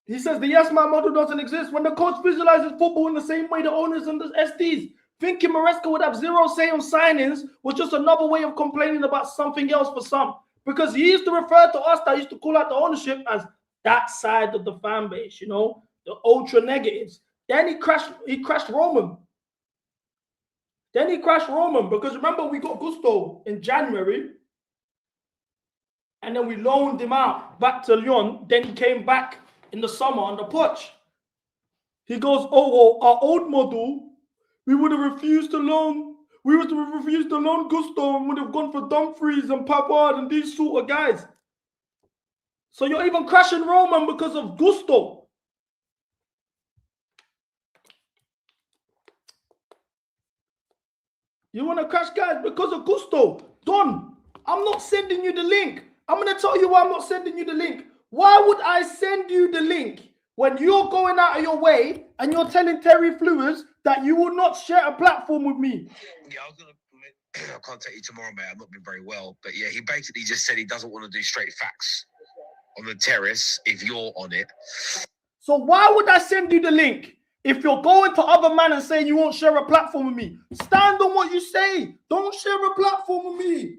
he says the yes man model doesn't exist. When the coach visualizes football in the same way the owners and the SDs, thinking Maresca would have zero say on signings was just another way of complaining about something else for some. Because he used to refer to us that used to call out the ownership as that side of the fan base, you know, the ultra negatives. Then he crashed Roman. Because remember we got Gusto in January and then we loaned him out back to Lyon. Then he came back in the summer on the Poch. He goes, oh, well, our old model, we would have refused to loan. We would have refused to loan Gusto and would have gone for Dumfries and Pavard and these sort of guys. So you're even crashing Roman because of Gusto. You want to crash guys because of Gusto. Don, I'm not sending you the link. I'm going to tell you why I'm not sending you the link. Why would I send you the link when you're going out of your way and you're telling Terry Flewers that you will not share a platform with me? Yeah, I'll contact you tomorrow, mate. I've not been very well. But yeah, he basically just said he doesn't want to do straight facts on the terrace if you're on it. So why would I send you the link? If you're going to other men and saying you won't share a platform with me, stand on what you say. Don't share a platform with me.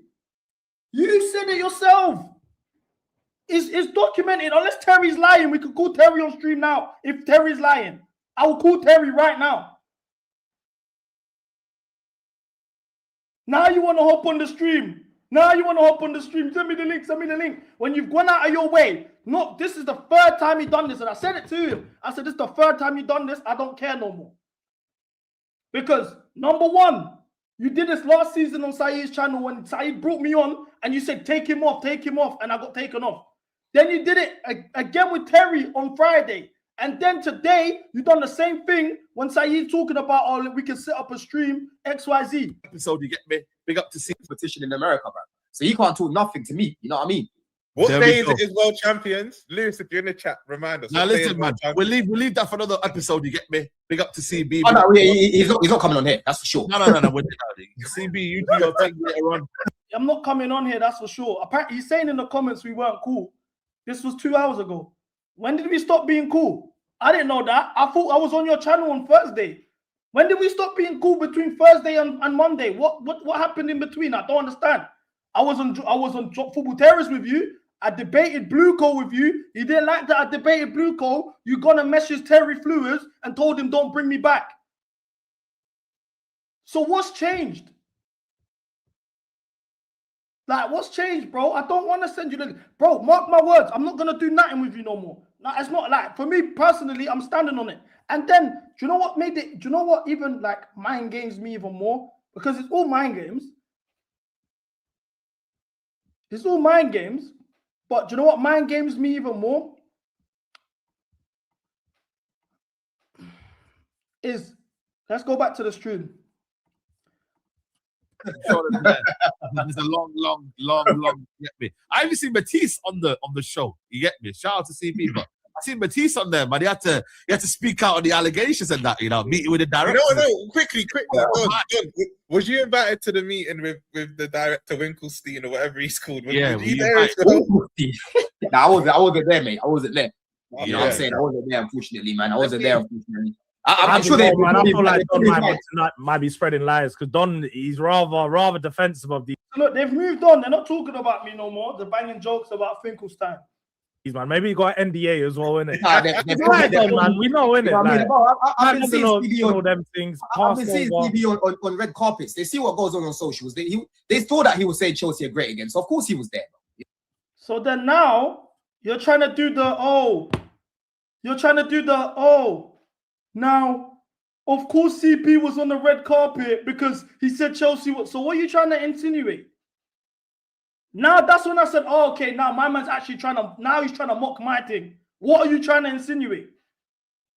You said it yourself. It's documented. Unless Terry's lying, we could call Terry on stream now. If Terry's lying, I will call Terry right now. Now you want to hop on the stream. Send me the link. When you've gone out of your way. No, this is the third time you've done this. And I said it to him. I said, this is the third time you've done this. I don't care no more. Because, number one, you did this last season on Saeed's channel when Saeed brought me on and you said, take him off. And I got taken off. Then you did it again with Terry on Friday. And then today, you've done the same thing when Saeed talking about, oh, we can set up a stream, XYZ. Episode, you get me? Big up to see competition in America, bro. So you can't talk nothing to me. You know what I mean? What day is it is World Champions? Lewis, if you're in the chat, remind us. Now listen, man, we'll leave that for another episode, you get me? Big up to CB. Oh, no, he's not coming on here, that's for sure. No. We're CB, you do your thing later on. I'm not coming on here, that's for sure. Apparently, he's saying in the comments we weren't cool. This was 2 hours ago. When did we stop being cool? I didn't know that. I thought I was on your channel on Thursday. When did we stop being cool between Thursday and Monday? What happened in between? I don't understand. I was on Football Terrace with you. I debated Blue Code with you. You didn't like that I debated Blue Code. You gonna message Terry Flewers and told him don't bring me back. So what's changed? Like, what's changed, bro? I don't want to send you the... Bro, mark my words. I'm not going to do nothing with you no more. No, it's not like... For me, personally, I'm standing on it. And then, do you know what made it... Do you know what even, like, mind games me even more? Because it's all mind games. It's all mind games. But do you know what mind games me even more? Is... Let's go back to the stream. There's a long. You get me? I even see Matisse on the show. You get me? Shout out to CB, but seen Matisse on there, man. He had to speak out on the allegations and that, meeting with the director. No, quickly. John, was you invited to the meeting with the director Winkelstein or whatever he's called? Was you there as well? I wasn't there, mate. I wasn't there. You know what I'm saying? I wasn't there, unfortunately, man. I wasn't there, unfortunately. I'm sure they. Man, I feel like Don might be spreading lies because Don, he's rather defensive of the. Look, they've moved on. They're not talking about me no more. They're banging jokes about Finkelstein. Man, maybe he got an NDA as well, innit? Man, we know, innit? I've been seeing CB on them things. I've been seeing CB on red carpets. They see what goes on socials. They thought that he was saying Chelsea are great again, so of course he was there. So then now you're trying to do the Now, of course, CP was on the red carpet because he said Chelsea. So what are you trying to insinuate? Now that's when I said, oh, okay, now my man's actually he's trying to mock my thing. What are you trying to insinuate?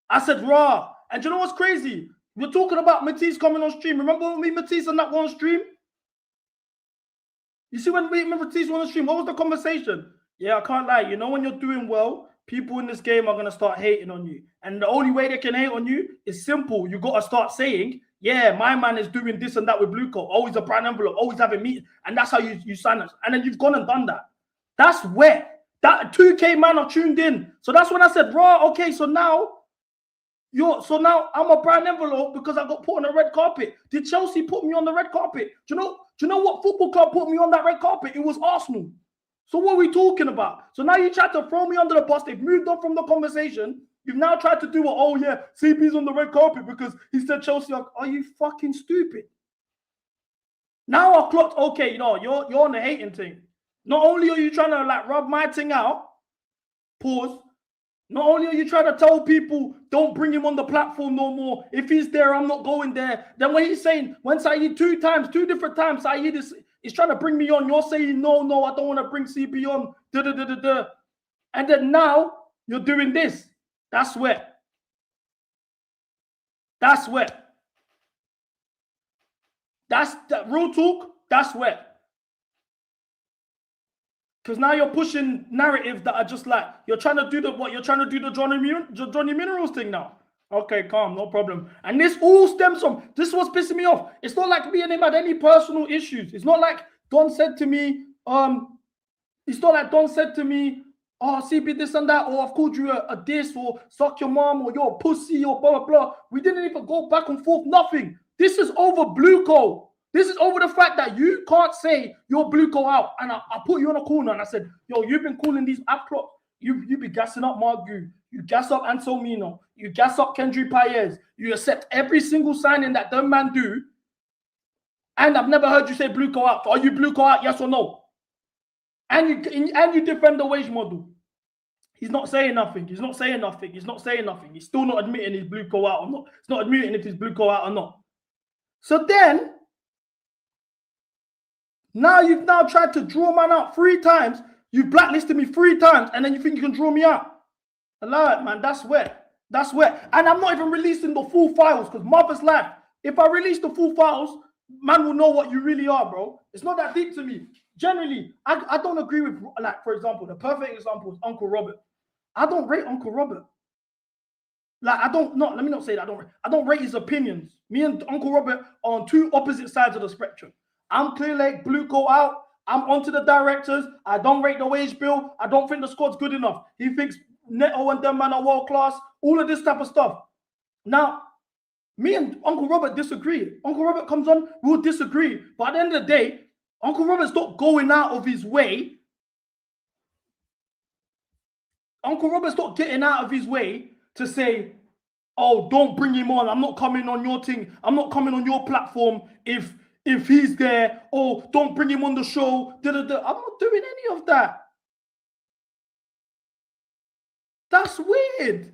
I said, raw. And you know what's crazy? We're talking about Matisse coming on stream. Remember when me, Matisse, and that one stream? You see when me and Matisse were on stream, what was the conversation? Yeah, I can't lie. You know when you're doing well, people in this game are going to start hating on you. And the only way they can hate on you is simple. You got to start saying, yeah, my man is doing this and that with Blue Coat. Always a brand envelope, always having meetings. And that's how you sign us. And then you've gone and done that. That's where that 2K man are tuned in. So that's when I said, bro, okay, so now I'm a brand envelope because I got put on the red carpet. Did Chelsea put me on the red carpet? Do you know what football club put me on that red carpet? It was Arsenal. So what are we talking about? So now you tried to throw me under the bus. They've moved on from the conversation. You've now tried to do what? Oh yeah, CP's on the red carpet because he said Chelsea. Are you fucking stupid? Now I clocked. Okay, you're on the hating thing. Not only are you trying to rub my thing out. Pause. Not only are you trying to tell people don't bring him on the platform no more. If he's there, I'm not going there. Then when he's saying when Saeed two different times, Saeed is trying to bring me on. You're saying no, I don't want to bring CP on. And then now you're doing this. That's where. That's that real talk. That's where. Because now you're pushing narratives that are just you're trying to do the Johnny Minerals thing now. Okay, calm, no problem. And this all stems from this was pissing me off. It's not like me and him had any personal issues. It's not like Don said to me, oh, CP this and that, or I've called you a this, or suck your mom, or you're a pussy, or blah, blah, blah. We didn't even go back and forth, nothing. This is over Blue Co. This is over the fact that you can't say you're Blue Co out. And I put you on a corner and I said, yo, you've been calling these app clocks. You be gassing up Margu. You gas up Anselmino. You gas up Kendry Paez. You accept every single signing that the man do. And I've never heard you say Blue Co out. So are you Blue Co out, yes or no? And you defend the wage model. He's not saying nothing. He's still not admitting he's Blue Co out or not. He's not admitting if he's Blue Co out or not. So then, now you've tried to draw man out 3 times. You've blacklisted me 3 times, and then you think you can draw me out. Allow it, man. That's where. And I'm not even releasing the full files because mother's life. If I release the full files, man will know what you really are, bro. It's not that deep to me. Generally, I don't agree with, for example, the perfect example is Uncle Robert. I don't rate Uncle Robert. Let me not say that. I don't rate his opinions. Me and Uncle Robert are on 2 opposite sides of the spectrum. I'm clear like Blue Co out. I'm onto the directors. I don't rate the wage bill. I don't think the squad's good enough. He thinks Neto and them man are world class. All of this type of stuff. Now, me and Uncle Robert disagree. Uncle Robert comes on, we'll disagree. But at the end of the day, Uncle Robert's not going out of his way. Uncle Robert's not getting out of his way to say, oh, don't bring him on. I'm not coming on your thing. I'm not coming on your platform if he's there. Oh, don't bring him on the show. I'm not doing any of that. That's weird.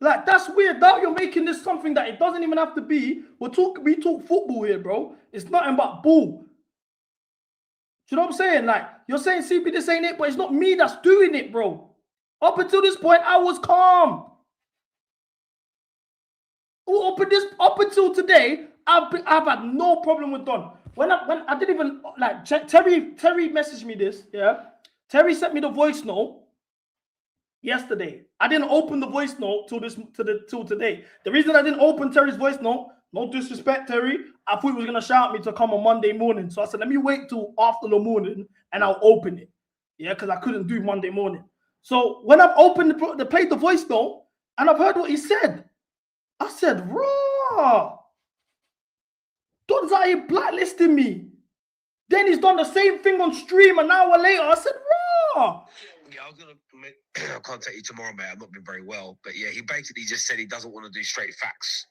That's weird. Now you're making this something that it doesn't even have to be. We talk football here, bro. It's nothing but ball. Do you know what I'm saying? You're saying CP, this ain't it, but it's not me that's doing it, bro. Up until this point, I was calm. Up until today, I've had no problem with Don. When I didn't even Terry messaged me this, yeah. Terry sent me the voice note yesterday. I didn't open the voice note till today. The reason I didn't open Terry's voice note, no disrespect, Terry, I thought he was gonna shout me to come on Monday morning. So I said, let me wait till after the morning and I'll open it. Yeah, because I couldn't do Monday morning. So when I've opened played the voice note and I've heard what he said, I said, raw. Don's out here blacklisting me. Then he's done the same thing on stream an hour later. I said, raw. Yeah, I was gonna contact you tomorrow, mate. I've not been very well, but yeah, he basically just said he doesn't want to do straight facts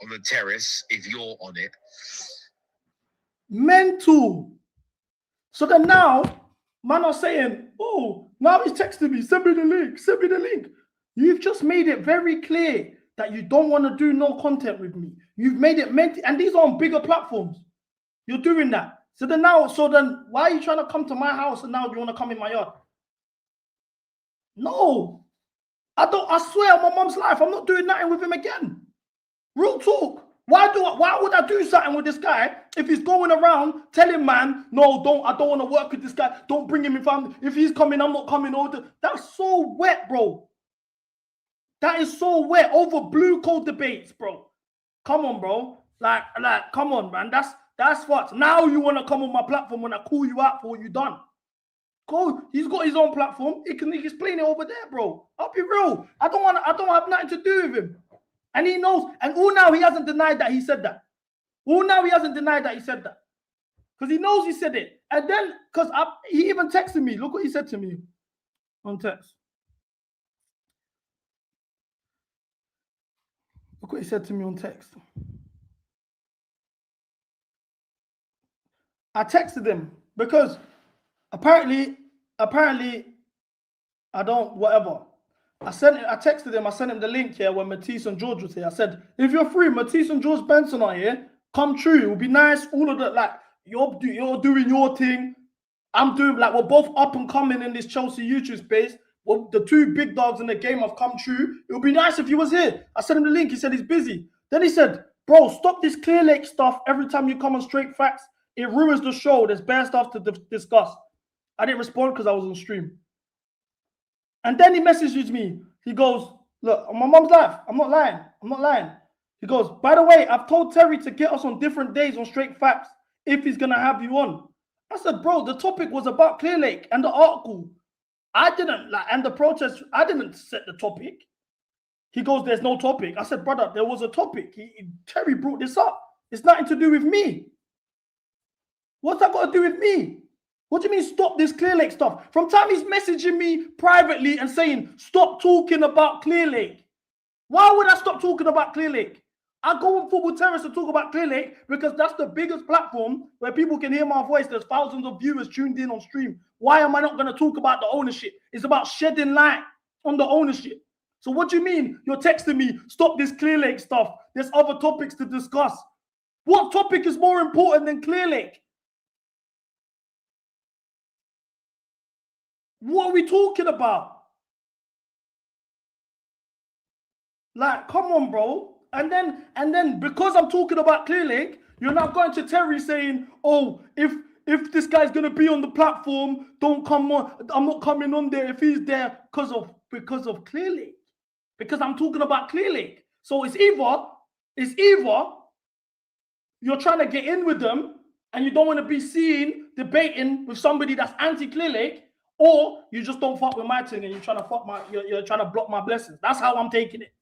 on the terrace if you're on it. Mental. So then now, man are saying, oh, now he's texting me, send me the link, send me the link. You've just made it very clear that you don't want to do no content with me. You've made it mental, and these are on bigger platforms. You're doing that. So then why are you trying to come to my house and now you want to come in my yard? No. I swear on my mom's life, I'm not doing nothing with him again. Real talk. Why would I do something with this guy if he's going around telling man, no, I don't want to work with this guy. Don't bring him in family. If he's coming, I'm not coming. That's so wet, bro. That is so wet over blue code debates, bro. Come on, bro. Like, come on, man. That's what. Now you want to come on my platform when I call you out for what you done. Cool. He's got his own platform. He can explain it over there, bro. I'll be real. I don't have nothing to do with him. And he knows. And now he hasn't denied that he said that. Now he hasn't denied that he said that. Because he knows he said it. And then, he even texted me. Look what he said to me on text. Look what he said to me on text. I texted him because apparently, I don't, whatever. I texted him, I sent him the link here when Matisse and George was here. I said, if you're free, Matisse and George Benson are here, come true. It would be nice. All of that, like, you're doing your thing. I'm doing, like, we're both up and coming in this Chelsea YouTube space. Well, the two big dogs in the game have come true. It would be nice if he was here. I sent him the link. He said he's busy. Then he said, bro, stop this Clear Lake stuff every time you come on Straight Facts. It ruins the show. There's bad stuff to discuss. I didn't respond because I was on stream. And then he messages me. He goes, look, on my mom's life, I'm not lying. He goes, by the way, I've told Terry to get us on different days on Straight Facts if he's going to have you on. I said, bro, the topic was about Clear Lake and the article. And the protest, I didn't set the topic. He goes, there's no topic. I said, brother, there was a topic. Terry brought this up. It's nothing to do with me. What's that got to do with me? What do you mean stop this Clear Lake stuff? From time he's messaging me privately and saying, stop talking about Clear Lake. Why would I stop talking about Clear Lake? I go on Football Terrace to talk about Clear Lake because that's the biggest platform where people can hear my voice. There's thousands of viewers tuned in on stream. Why am I not going to talk about the ownership? It's about shedding light on the ownership. So what do you mean you're texting me, stop this Clear Lake stuff? There's other topics to discuss. What topic is more important than Clear Lake? What are we talking about? Like, come on, bro. And then because I'm talking about Clear Lake, you're not going to Terry saying, oh, if this guy's gonna be on the platform, don't come on. I'm not coming on there if he's there because of Clear Lake. Because I'm talking about Clear Lake. So it's either you're trying to get in with them and you don't want to be seen debating with somebody that's anti-Clear Lake, or you just don't fuck with my thing and you're trying to block my blessings. That's how I'm taking it.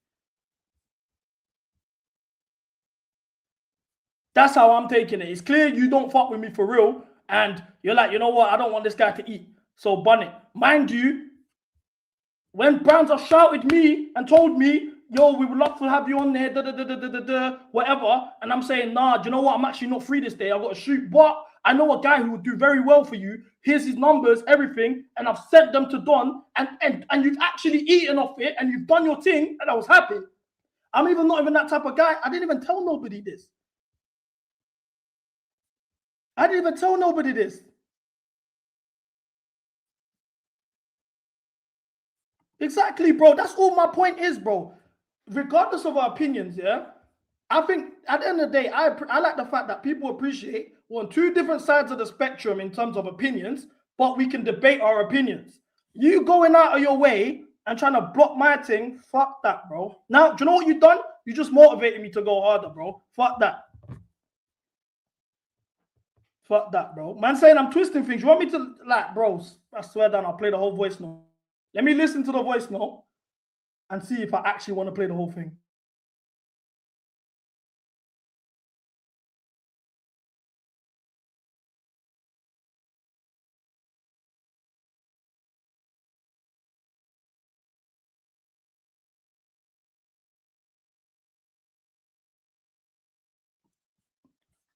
That's how I'm taking it. It's clear you don't fuck with me for real. And you're like, you know what? I don't want this guy to eat. So bun it. Mind you, when Brands have shouted me and told me, yo, we would love to have you on there, whatever. And I'm saying, nah, do you know what? I'm actually not free this day. I've got to shoot. But I know a guy who would do very well for you. Here's his numbers, everything. And I've sent them to Don. And you've actually eaten off it. And you've done your thing. And I was happy. I'm not even that type of guy. I didn't even tell nobody this. Exactly, bro. That's all my point is, bro. Regardless of our opinions, yeah, I think at the end of the day, I like the fact that people appreciate we're on two different sides of the spectrum in terms of opinions, but we can debate our opinions. You going out of your way and trying to block my thing. Fuck that, bro. Now, do you know what you've done? You just motivated me to go harder, bro. Fuck that. Fuck that, bro. Man saying I'm twisting things. You want me to, like, bros, I swear down, I'll play the whole voice note. Let me listen to the voice note and see if I actually want to play the whole thing.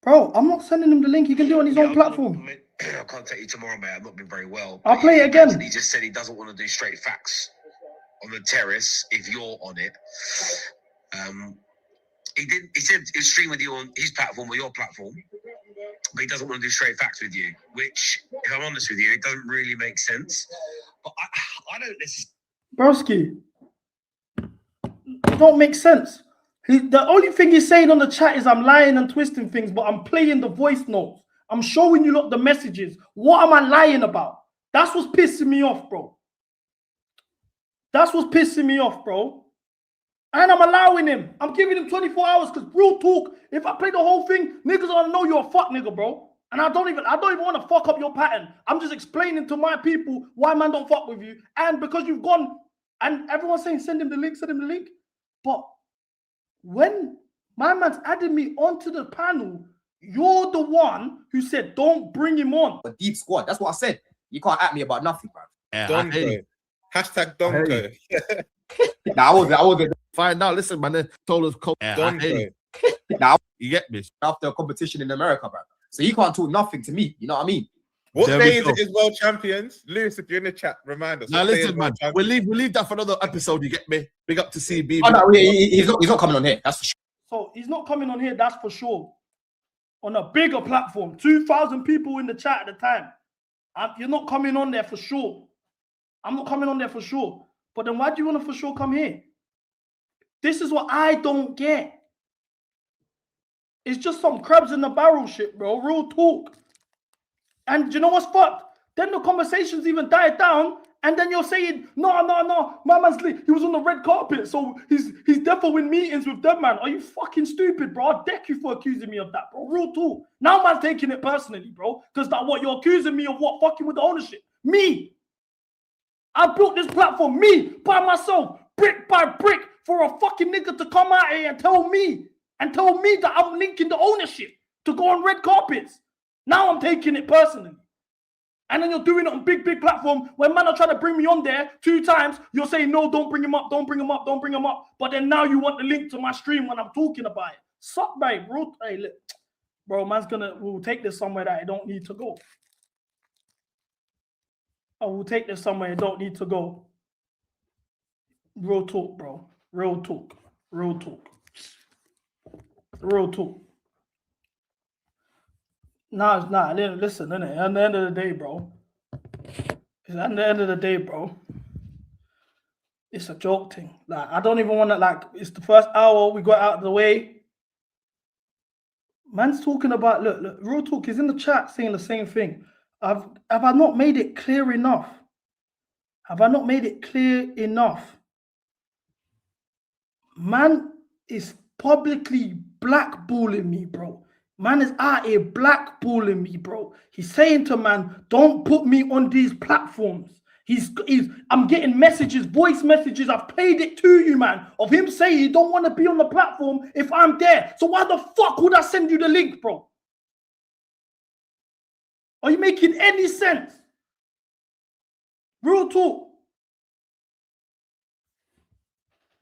Bro, I'm not sending him the link. He can do it on his own platform. I'll contact you tomorrow, mate. I've not been very well. I'll play it again. He just said he doesn't want to do straight facts on the terrace if you're on it. He said he'll stream with you on his platform or your platform, but he doesn't want to do straight facts with you, which, if I'm honest with you, it doesn't really make sense. But I don't listen. Broski, it don't make sense. The only thing he's saying on the chat is I'm lying and twisting things, but I'm playing the voice notes. I'm showing you lot the messages. What am I lying about? That's what's pissing me off, bro. That's what's pissing me off, bro. And I'm allowing him. I'm giving him 24 hours because real talk, if I play the whole thing, niggas are gonna know you're a fuck nigga, bro. And I don't even want to fuck up your pattern. I'm just explaining to my people why man don't fuck with you. And because you've gone, and everyone's saying send him the link, send him the link. But when my man's added me onto the panel, you're the one who said don't bring him on. A deep squad. That's what I said. You can't at me about nothing, bro. Yeah, Donko. Hashtag Donko. Nah, I wasn't. Fine now, listen, man. They told us Donko. Now you get me. After a competition in America, bro. So you can't talk nothing to me. You know what I mean? What day is it is world champions? Lewis, if you're in the chat, remind us. Now listen, man. We'll leave that for another episode. You get me? Big up to CB. Oh no, he's not coming on here. That's for sure. So he's not coming on here. That's for sure. On a bigger platform, 2,000 people in the chat at the time. You're not coming on there for sure. I'm not coming on there for sure. But then why do you want to for sure come here? This is what I don't get. It's just some crabs in the barrel shit, bro. Real talk. And you know what's fucked? Then the conversations even died down, and then you're saying, no, my man's lit. He was on the red carpet, so he's definitely in meetings with them, man. Are you fucking stupid, bro? I'll deck you for accusing me of that, bro. Real talk. Now man's taking it personally, bro. Because that what you're accusing me of what? Fucking with the ownership. Me. I built this platform, me, by myself, brick by brick, for a fucking nigga to come out here and tell me that I'm linking the ownership to go on red carpets. Now I'm taking it personally. And then you're doing it on big platform. When man are trying to bring me on there 2 times, you're saying, no, don't bring him up, don't bring him up, don't bring him up. But then now you want the link to my stream when I'm talking about it. Suck, babe, bro. Hey, look, bro, we'll take this somewhere that I don't need to go. I will take this somewhere I don't need to go. Real talk, bro. Real talk. Real talk. Real talk. Nah, listen, innit? At the end of the day, bro. At the end of the day, bro. It's a joke thing. Like, I don't even want to, like, it's the first hour, we got out of the way. Man's talking about, look, real talk, he's in the chat saying the same thing. Have I not made it clear enough? Have I not made it clear enough? Man is publicly blackballing me, bro. Man is out here blackballing me, bro. He's saying to man, don't put me on these platforms. I'm getting messages, voice messages. I've played it to you, man, of him saying he don't want to be on the platform if I'm there. So why the fuck would I send you the link, bro? Are you making any sense? Real talk.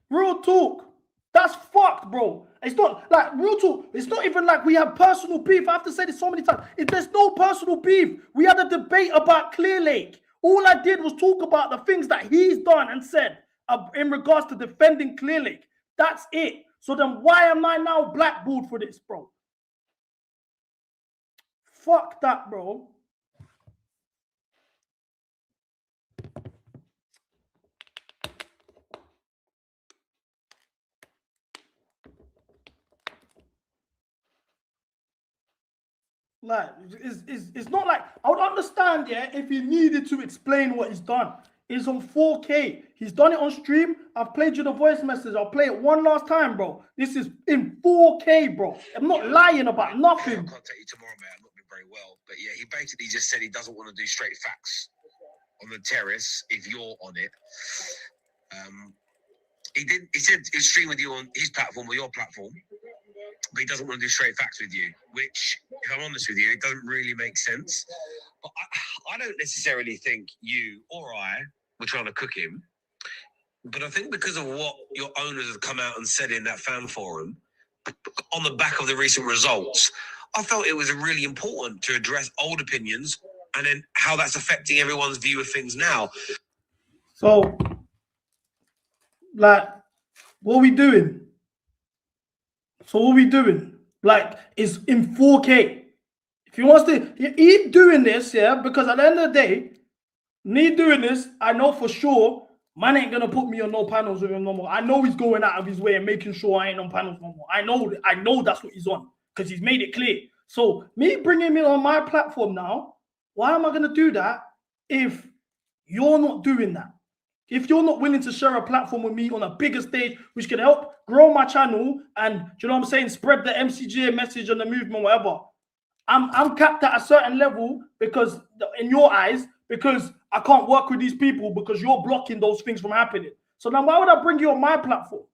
Real talk. That's fucked, bro. It's not like real talk. It's not even like we have personal beef. I have to say this so many times. There's no personal beef. We had a debate about Clear Lake. All I did was talk about the things that he's done and said in regards to defending Clear Lake. That's it. So then why am I now blackballed for this, bro? Fuck that, bro. Like, it's not like I would understand, yeah, if he needed to explain what he's done. is on 4K. He's done it on stream. I've played you the voice message. I'll play it one last time, bro. This is in 4K, bro. I'm not lying about nothing. I'll contact you tomorrow, mate. I'm not been very well. But yeah, he basically just said he doesn't want to do straight facts on the terrace if you're on it. He said he'll stream with you on his platform or your platform, but he doesn't want to do straight facts with you, which, if I'm honest with you, it doesn't really make sense. But I don't necessarily think you or I were trying to cook him. But I think because of what your owners have come out and said in that fan forum, on the back of the recent results, I felt it was really important to address old opinions and then how that's affecting everyone's view of things now. So, like, what are we doing? So what are we doing? Like, it's in 4K. If he wants to, he's doing this, yeah, because at the end of the day, me doing this, I know for sure, man ain't gonna put me on no panels with him no more. I know he's going out of his way and making sure I ain't on panels no more. I know that's what he's on because he's made it clear. So me bringing him on my platform now, why am I gonna do that if you're not doing that? If you're not willing to share a platform with me on a bigger stage, which can help grow my channel and, do you know what I'm saying, spread the MCGA message and the movement, whatever. I'm capped at a certain level because, in your eyes, because I can't work with these people because you're blocking those things from happening. So now why would I bring you on my platform?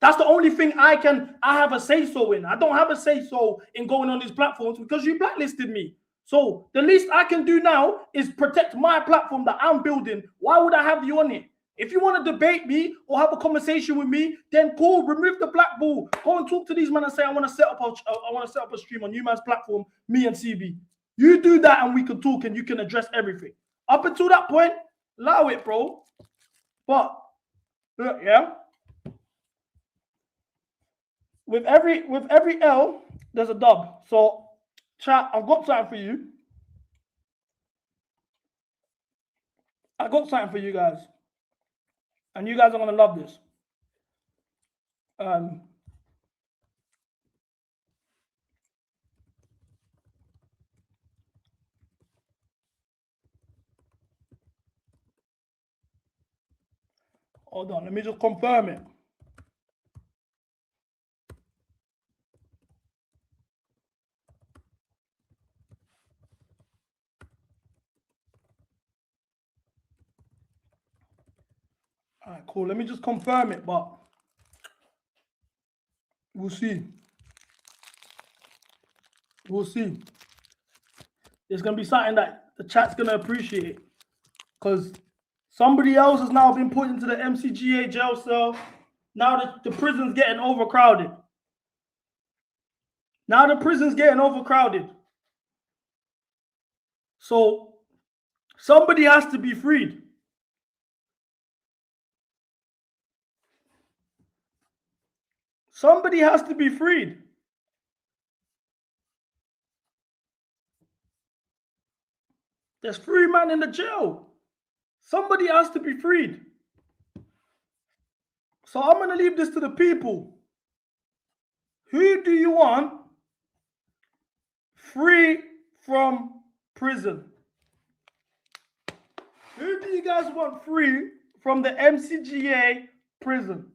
That's the only thing I have a say-so in. I don't have a say-so in going on these platforms because you blacklisted me. So the least I can do now is protect my platform that I'm building. Why would I have you on it? If you want to debate me or have a conversation with me, then cool, remove the black ball. Go and talk to these men and say, I want to set up a stream on you man's platform, me and CB. You do that and we can talk and you can address everything. Up until that point, allow it, bro. But look, yeah. With every L, there's a dub. So chat, I've got something for you. I got something for you guys. And you guys are going to love this. Hold on, let me just confirm it. All right, cool. Let me just confirm it, but we'll see. We'll see. It's going to be something that the chat's going to appreciate because somebody else has now been put into the MCGA jail cell. Now the prison's getting overcrowded. So somebody has to be freed. Somebody has to be freed. There's 3 men in the jail. Somebody has to be freed. So I'm going to leave this to the people. Who do you want free from prison? Who do you guys want free from the MCGA prison?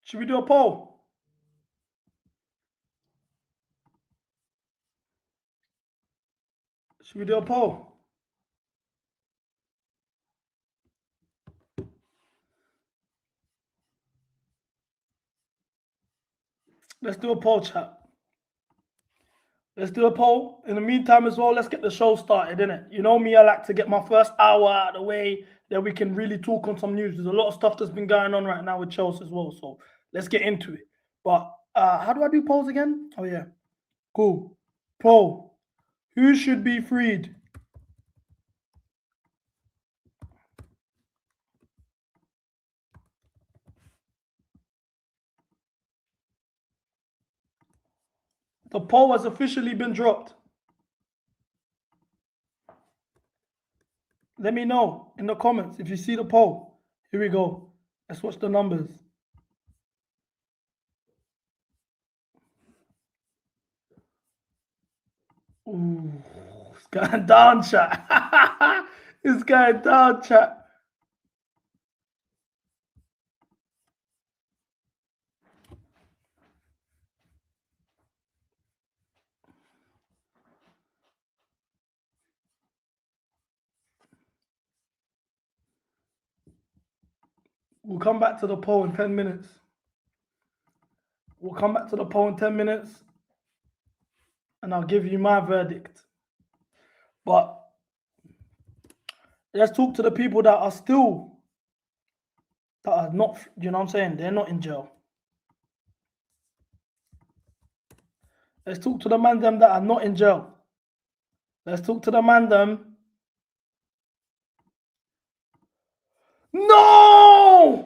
Should we do a poll? Should we do a poll? Let's do a poll, chat. Let's do a poll. In the meantime as well, let's get the show started, innit? You know me, I like to get my first hour out of the way, then we can really talk on some news. There's a lot of stuff that's been going on right now with Chelsea as well, so let's get into it. But how do I do polls again? Oh, yeah. Cool. Poll. Who should be freed? The poll has officially been dropped. Let me know in the comments if you see the poll. Here we go. Let's watch the numbers. Ooh, it's going down, chat. It's going down, chat. We'll come back to the poll in 10 minutes. We'll come back to the poll in 10 minutes and I'll give you my verdict. But let's talk to the people that are still, that are not, you know what I'm saying? They're not in jail. Let's talk to the man them that are not in jail. Let's talk to the man them. No!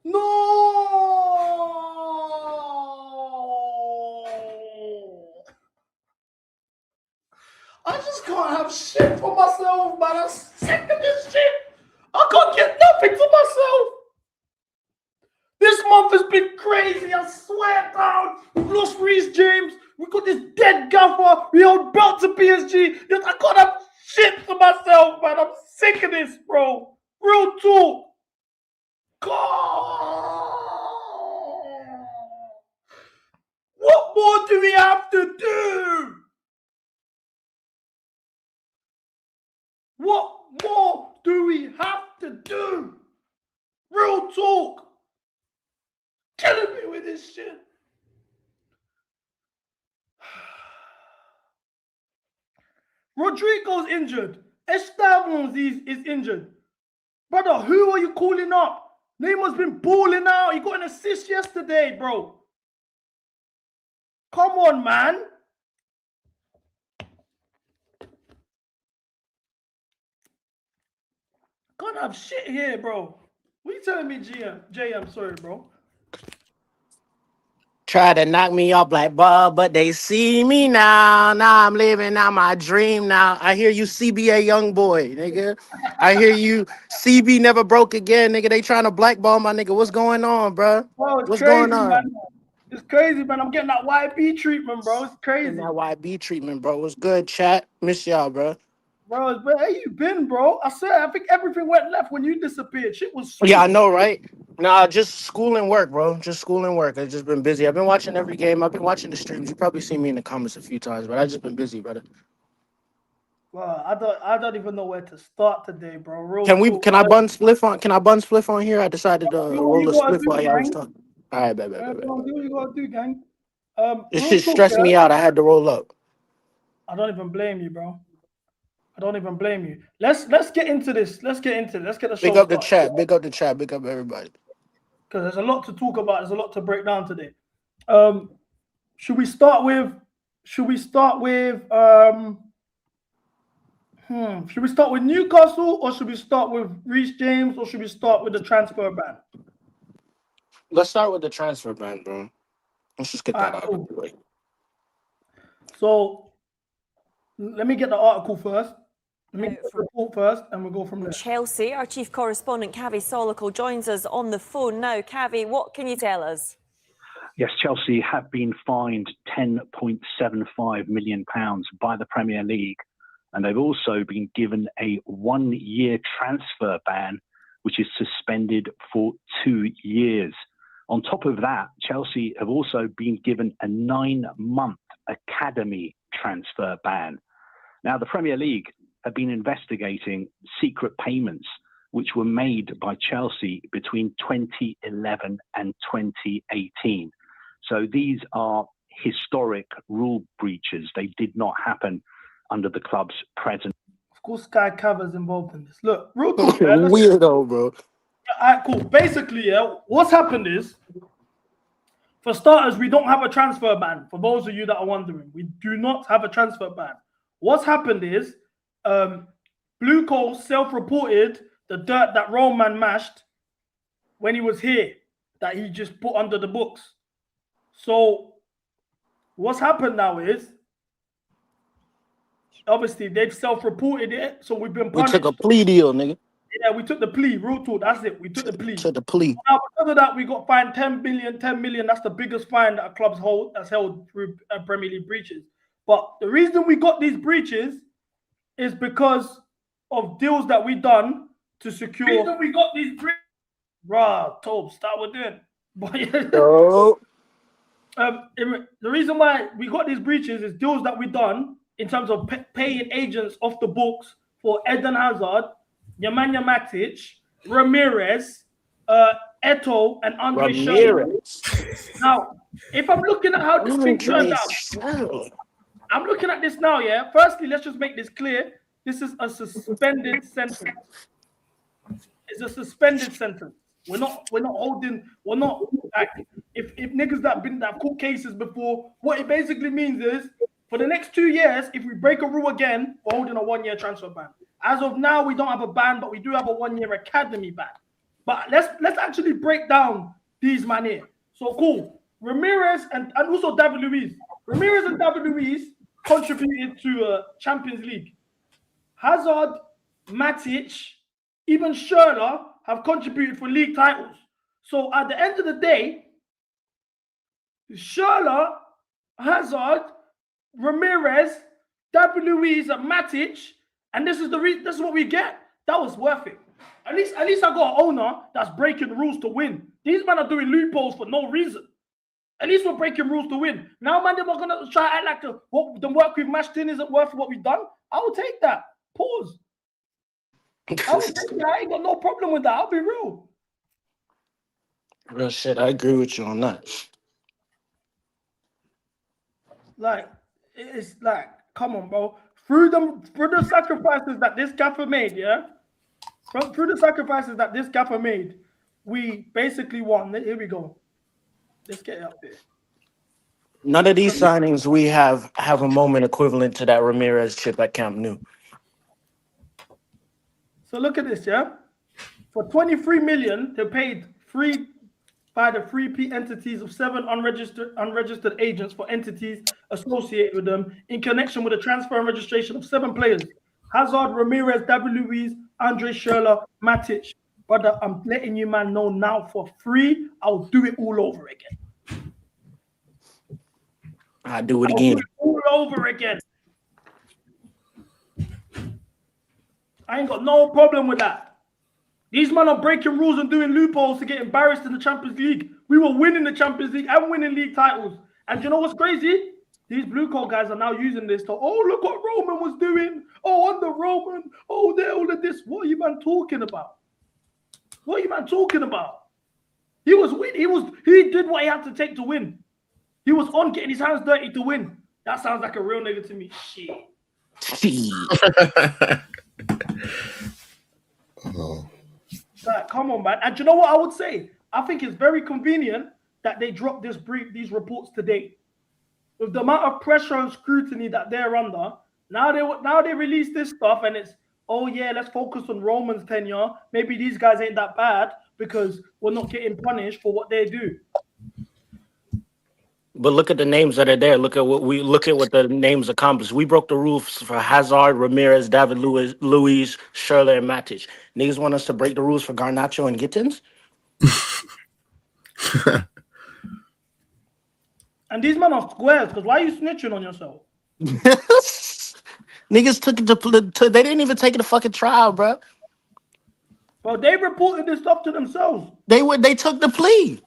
No! I just can't have shit for myself, man. I'm sick of this shit. I can't get nothing for myself. This month has been crazy. I swear down. We've lost Reece James. We got this dead gaffer. We hold belt to PSG. I can't have shit for myself, man. I'm sick of this, bro. Real talk. God. What more do we have to do? What more do we have to do? Real talk. Killing me with this shit. Rodrigo's injured. Esteban's is injured. Brother, who are you calling up? Neymar's been balling out. He got an assist yesterday, bro. Come on, man. Can't have shit here, bro. What are you telling me, JM? Sorry, bro. Try to knock me off like Bob, but they see me now. Now I'm living out my dream now. I hear you, CBA young boy, nigga. I hear you, CB never broke again, nigga. They trying to blackball my nigga. What's going on, bro? What's crazy, going on? Man. It's crazy, man. I'm getting that YB treatment, bro. It's crazy. That YB treatment, bro. What's good, chat? Miss y'all, bro. Bro, where you been, bro? I swear, I think everything went left when you disappeared. Shit was sweet. Yeah, I know, right? Nah, just school and work, bro. Just school and work. I've just been busy. I've been watching every game. I've been watching the streams. You probably seen me in the comments a few times, but I've just been busy, brother. Well, I don't even know where to start today, bro. Real Can I bun spliff on here? I decided to roll a spliff while y'all was talking. All right, bet. Do what you gotta do, gang. This shit stressed me out. I had to roll up. I don't even blame you, bro. I don't even blame you. Let's get into this. Let's get the show. Big up the chat. Big up the chat. Big up everybody. Because there's a lot to talk about. There's a lot to break down today. Should we start with Newcastle, or should we start with Reece James, or should we start with the transfer ban? Let's start with the transfer ban, bro. Let's just get that out of the way. So let me get the article first. Let me get the report first, and we'll go from there. Chelsea, our chief correspondent, Cavi Solical, joins us on the phone now. Cavi, what can you tell us? Yes, Chelsea have been fined £10.75 million by the Premier League, and they've also been given a 1-year transfer ban, which is suspended for 2 years. On top of that, Chelsea have also been given a 9-month academy transfer ban. Now, the Premier League have been investigating secret payments which were made by Chelsea between 2011 and 2018. So these are historic rule breaches. They did not happen under the club's present. Of course, Sky Cavers involved in this. Look, real talk. Weirdo, bro. All right, cool. Basically, what's happened is, for starters, we don't have a transfer ban. For those of you that are wondering, we do not have a transfer ban. What's happened is, Blue Coal self-reported the dirt that Roman mashed when he was here, that he just put under the books. So what's happened now is, obviously they've self-reported it, so we've been punished. We took a plea deal, nigga. Yeah, we took the plea. Real talk. That's it. We took the plea. Took the plea. Now, because of that, we got fined 10 million. 10 million. That's the biggest fine that a club's hold that's held through Premier League breaches. But the reason we got these breaches is because of deals that we done to secure. The reason we got these breaches, bruh, Tobe, start with it. The reason why we got these breaches is deals that we done in terms of paying agents off the books for Eden Hazard, Nemanja Matic, Ramirez, Eto'o, and Andre Ramirez. Now, if I'm looking at how this thing turned out, I'm looking at this now, yeah? Firstly, let's just make this clear. This is a suspended sentence. It's a suspended sentence. We're not like if niggas that have caught cases before, what it basically means is for the next 2 years, if we break a rule again, we're holding a 1 year transfer ban. As of now, we don't have a ban, but we do have a 1 year academy ban. But let's actually break down these man here. So cool. Ramirez and also David Luiz. Ramirez and David Luiz contributed to Champions League. Hazard, Matic, even Schürrle have contributed for league titles. So at the end of the day, Schürrle, Hazard, Ramirez, David Luiz, and Matic, and this is what we get. That was worth it. At least I got an owner that's breaking rules to win. These men are doing loopholes for no reason. At least we're breaking rules to win. Now, man, they're gonna try to act like the work we've matched in isn't worth what we've done. I will take that. Pause. I ain't got no problem with that. I'll be real. Real shit. I agree with you on that. Like, it's like, come on, bro. Through the sacrifices that this gaffer made, yeah? Through the sacrifices that this gaffer made, we basically won. Here we go. Let's get it up there. None of these signings we have a moment equivalent to that Ramirez chip at Camp Nou. So look at this, yeah? For 23 million, they paid by the 3P entities of 7 unregistered agents for entities associated with them in connection with the transfer and registration of 7 players. Hazard, Ramirez, David Luiz, Andre Schürrle, Matic. Brother, I'm letting you man know now for free, I'll do it all over again. I'll do it again. All over again. I ain't got no problem with that. These men are breaking rules and doing loopholes to get embarrassed in the Champions League. We were winning the Champions League and winning league titles. And you know what's crazy? These blue collar guys are now using this to, oh, look what Roman was doing. Oh, under Roman. Oh, they're all of this. What are you man talking about? What are you man talking about? He did what he had to take to win. He was on getting his hands dirty to win. That sounds like a real nigga to me. Shit. Like, come on, man. And you know what I would say? I think it's very convenient that they dropped these reports today. With the amount of pressure and scrutiny that they're under, now they release this stuff and it's, oh yeah, let's focus on Roman's tenure. Maybe these guys ain't that bad because we're not getting punished for what they do. But look at the names that are there. Look at what the names accomplished. We broke the rules for Hazard, Ramirez, David Luiz, Schürrle, and Matic. Niggas want us to break the rules for Garnacho and Gittins? And these men are squares, because why are you snitching on yourself? Niggas took it they didn't even take it to fucking trial, bro. Well, they reported this stuff to themselves. They took the plea.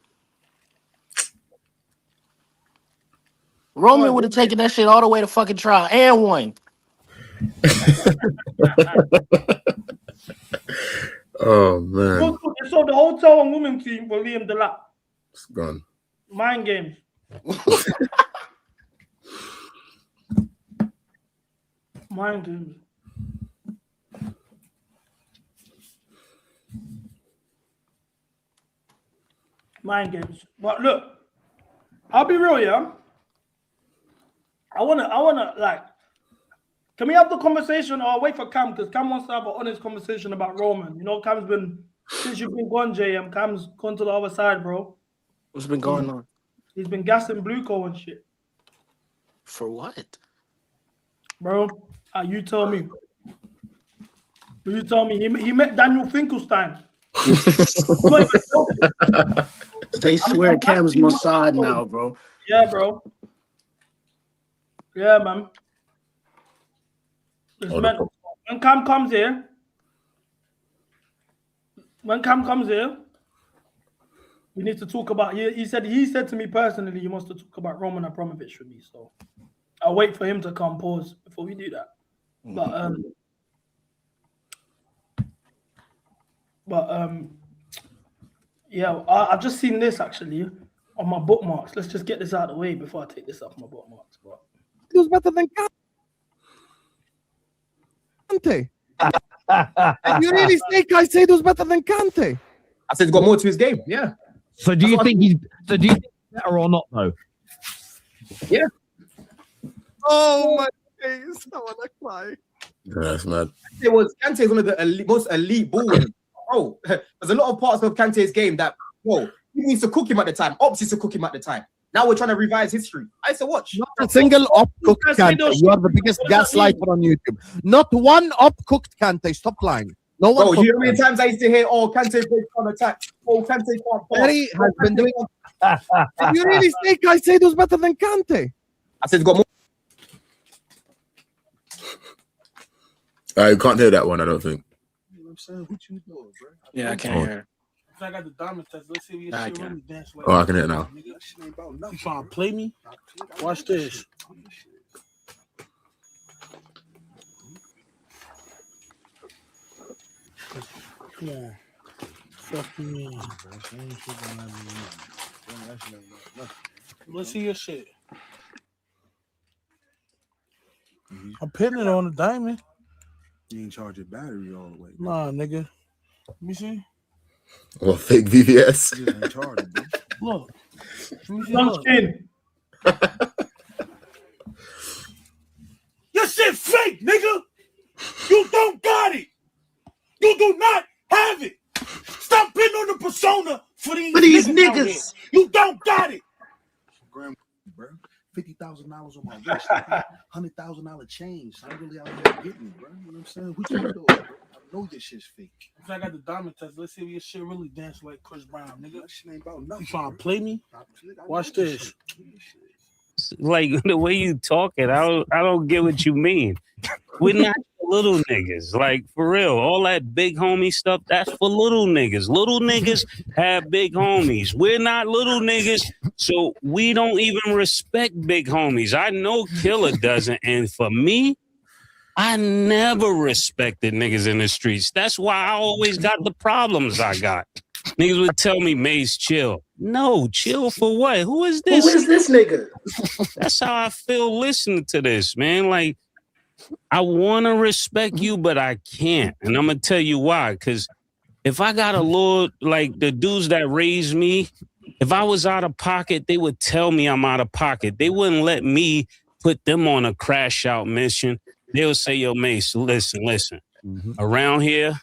Roman would have taken that shit all the way to fucking trial and won. Oh man. So the hotel and women team for Liam Delap. It's gone. Mind games. Mind games. Mind games. But look, I'll be real, yeah. I wanna like, can we have the conversation or wait for Cam? Because Cam wants to have an honest conversation about Roman. You know, Cam's been, since you've been gone, JM, Cam's gone to the other side, bro. What's been going on? He's been gassing Blue Co and shit. For what? Bro, you tell me. You tell me he met Daniel Finkelstein. They swear Cam's Mossad now, bro. Yeah, bro. Yeah, man. When Cam comes here, we need to talk about. He said to me personally, he wants to talk about Roman Abramovich with me. So I'll wait for him to come. Pause before we do that. Yeah, I've just seen this actually on my bookmarks. Let's just get this out of the way before I take this off my bookmarks. But It was better than Kante. You really say Caicedo was better than Kante? I said he's got more to his game. Yeah. So do you think he's better or not though? Yeah. Oh my days! I wanna cry. That's mad. Kante is one of the most elite ballers. Bro, there's a lot of parts of Kante's game that, he needs to cook him at the time. Ops needs to cook him at the time. Now we're trying to revise history. I said, watch. Not a single up-cooked Kante. You are the biggest gaslighter on YouTube. Not one up-cooked Kante. Stop lying. No one. Bro, you know how many times I used to hear, Kante plays on attack. Kante can't pass. Terry has been doing. You really say Caicedo's better than Kante? I said he's got more. I can't hear that one, I don't think. Yeah, I can't hear. I got the diamond test. Let's see if you shit really dance like. Oh, I can hear it now. You trying to play me? Watch this. Come on. Fuck me. Let's see your shit. I'm pinning it on the diamond. You ain't charge your battery all the way. Nah, nigga. Let me see. Well, fake VVS. You ain't charging, bro. Look. Your shit fake, nigga. You don't got it. You do not have it. Stop putting on the persona for these niggas. You don't got it. Bro. $50,000 on my wrist, $100,000 change. So I'm really out here getting, bro. You know what I'm saying? What you doing, bro? I know this shit's fake. I got the diamond test. Let's see if your shit really dance like Chris Brown, nigga. That shit ain't about nothing. You trying to play me? Watch this. Like the way you talking, I don't get what you mean. We're not little niggas, like for real. All that big homie stuff, that's for little niggas. Little niggas have big homies. We're not little niggas, so we don't even respect big homies. I know Killer doesn't, and for me, I never respected niggas in the streets. That's why I always got the problems I got. Niggas would tell me, Mace, chill. No, chill for what? Who is this? Who is this nigga? That's how I feel listening to this, man. Like, I want to respect you, but I can't. And I'm going to tell you why. Because if I got a little, like the dudes that raised me, if I was out of pocket, they would tell me I'm out of pocket. They wouldn't let me put them on a crash out mission. They would say, yo, Mace, listen. Around here,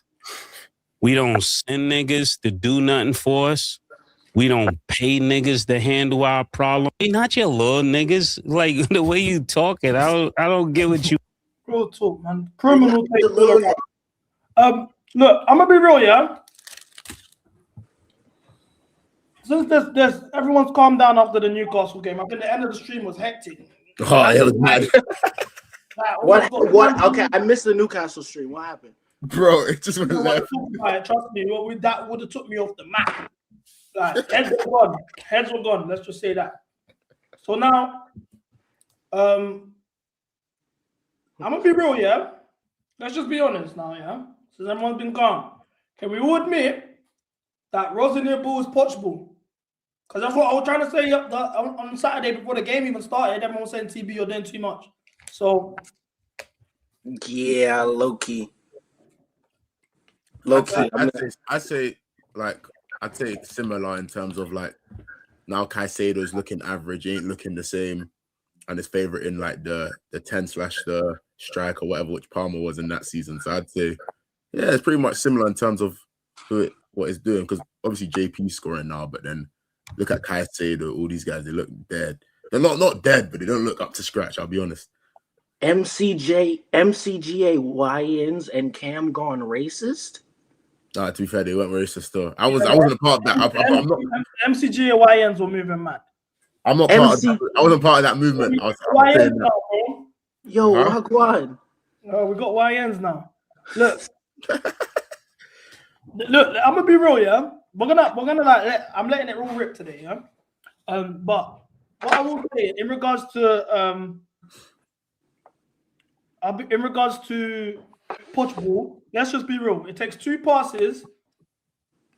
we don't send niggas to do nothing for us. We don't pay niggas to handle our problem. We not your little niggas. Like the way you talking, I don't get what you. Real talk, man. Criminal take. Look, I'm gonna be real, yeah. Since there's everyone's calmed down after the Newcastle game. I think the end of the stream was hectic. Oh, it was mad. What? Okay, I missed the Newcastle stream. What happened? Bro, it just went left. Trust me, that would have took me off the map. Like, heads were gone. Let's just say that. So now, I'm gonna be real, yeah. Let's just be honest now, yeah. Since everyone's been calm, can we all admit that Rosenior ball is PochBall? Because that's what I was trying to say on Saturday before the game even started. Everyone was saying, TB, you're doing too much. So, yeah, low key. I'd say similar in terms of like now Caicedo's looking average, he ain't looking the same, and his favorite in like the 10/ the strike or whatever, which Palmer was in that season. So I'd say, yeah, it's pretty much similar in terms of what it's doing, because obviously JP's scoring now, but then look at Caicedo, all these guys, they look dead. They're not dead, but they don't look up to scratch, I'll be honest. MCGA YNs and Cam gone racist? Nah, to be fair, they weren't racist though. I wasn't a part of that. I'm not. MCG and YNs were moving mad. I'm not part of that. I wasn't part of that movement. I'm YNs saying now, that. bro. Yo, Wagwan. We got YNs now. Look, look. I'm gonna be real, yeah. We're gonna like. I'm letting it all rip today, yeah. But what I will say in regards to PochBall, let's just be real. It takes 2 passes,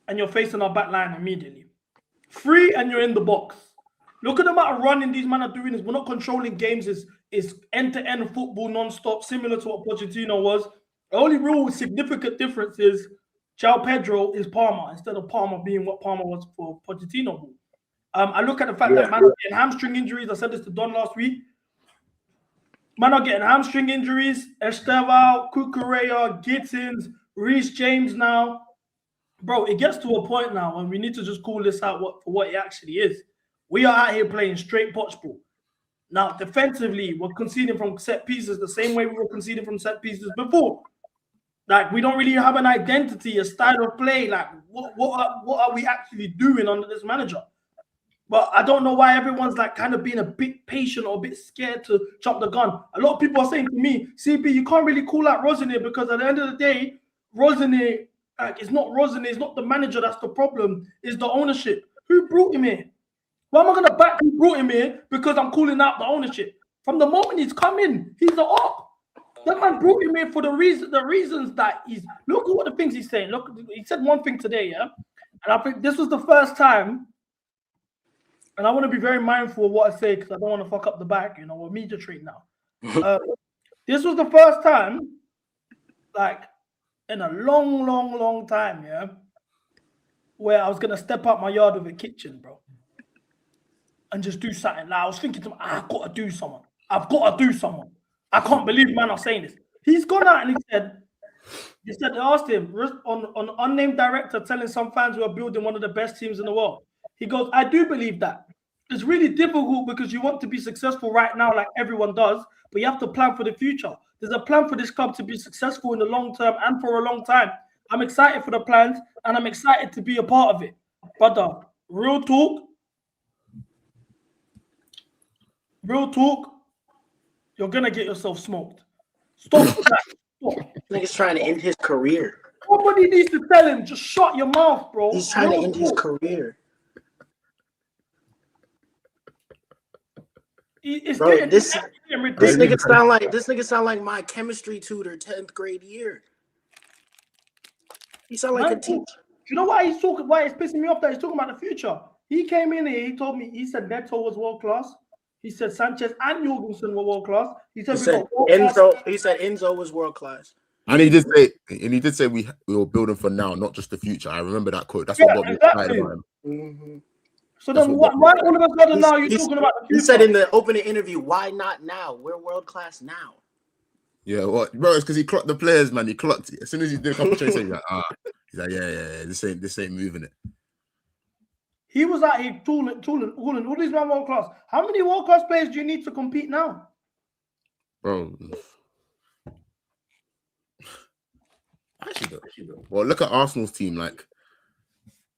and you're facing our back line immediately. 3, and you're in the box. Look at the amount of running these men are doing. We're not controlling games. Is end-to-end football non-stop, similar to what Pochettino was. The only real significant difference is João Pedro is Palmer instead of Palmer being what Palmer was for Pochettino. I look at the fact that man are getting hamstring injuries. I said this to Don last week. Man are getting hamstring injuries. Esteval, Cucurella, Gittins, Reece James now. Bro, it gets to a point now when we need to just call this out for what it actually is. We are out here playing straight PochBall. Now, defensively, we're conceding from set pieces the same way we were conceding from set pieces before. Like, we don't really have an identity, a style of play. Like, what are we actually doing under this manager? But I don't know why everyone's like kind of being a bit patient or a bit scared to chop the gun. A lot of people are saying to me, CP, you can't really call out Rosenior because at the end of the day, Rosenior, like, it's not Rosenior, it's not the manager that's the problem, it's the ownership. Who brought him here? Why am I going to back who brought him here because I'm calling out the ownership? From the moment he's come in, he's the op. That man brought him here for the reasons that he's. Look at what the things he's saying. Look, he said one thing today, yeah? And I think this was the first time, and I want to be very mindful of what I say because I don't want to fuck up the back, you know, we're media trained now. This was the first time, like, in a long time, yeah, where I was going to step out my yard with a kitchen, bro. And just do something. Like, I was thinking to him, I've got to do something. I've got to do something. I can't believe man are saying this. He's gone out and he said they asked him on unnamed director telling some fans who are building one of the best teams in the world. He goes, I do believe that. It's really difficult because you want to be successful right now like everyone does, but you have to plan for the future. There's a plan for this club to be successful in the long term and for a long time. I'm excited for the plans and I'm excited to be a part of it. Brother, real talk, you're going to get yourself smoked. Stop that. Stop. Nigga's trying to end his career. Somebody needs to tell him, just shut your mouth, bro. He's trying to end his career. Bro, this nigga sound like my chemistry tutor 10th grade year. He sound like a teacher. You know why it's pissing me off that he's talking about the future? He came in here, he told me, he said Neto was world class. He said Sanchez and Jorgensen were world class. He said Enzo was world class. And he did say we were building for now, not just the future. I remember that quote. That's what got me excited about him. Mm-hmm. So then why all of a sudden now you're talking about the future? He said in the opening interview, why not now? We're world class now. Yeah, what, bro? It's because he clocked the players, man. He clocked it. As soon as he did a couple chases, he's like, yeah, this ain't moving it. He was out here tooling. All these men world class. How many world class players do you need to compete now? Bro. Actually, well, look at Arsenal's team. Like,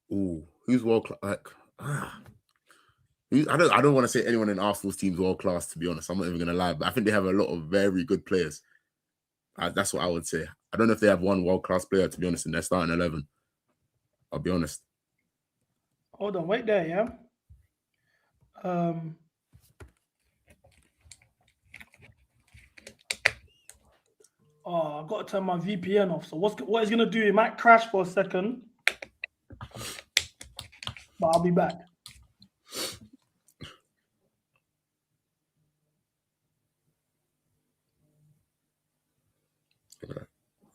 who's world class? Like, I don't want to say anyone in Arsenal's team's world class. To be honest, I'm not even gonna lie, but I think they have a lot of very good players. That's what I would say. I don't know if they have one world class player, to be honest, in their starting 11. I'll be honest. Hold on, wait there, yeah. I've got to turn my VPN off. So what it's gonna do? It might crash for a second, but I'll be back.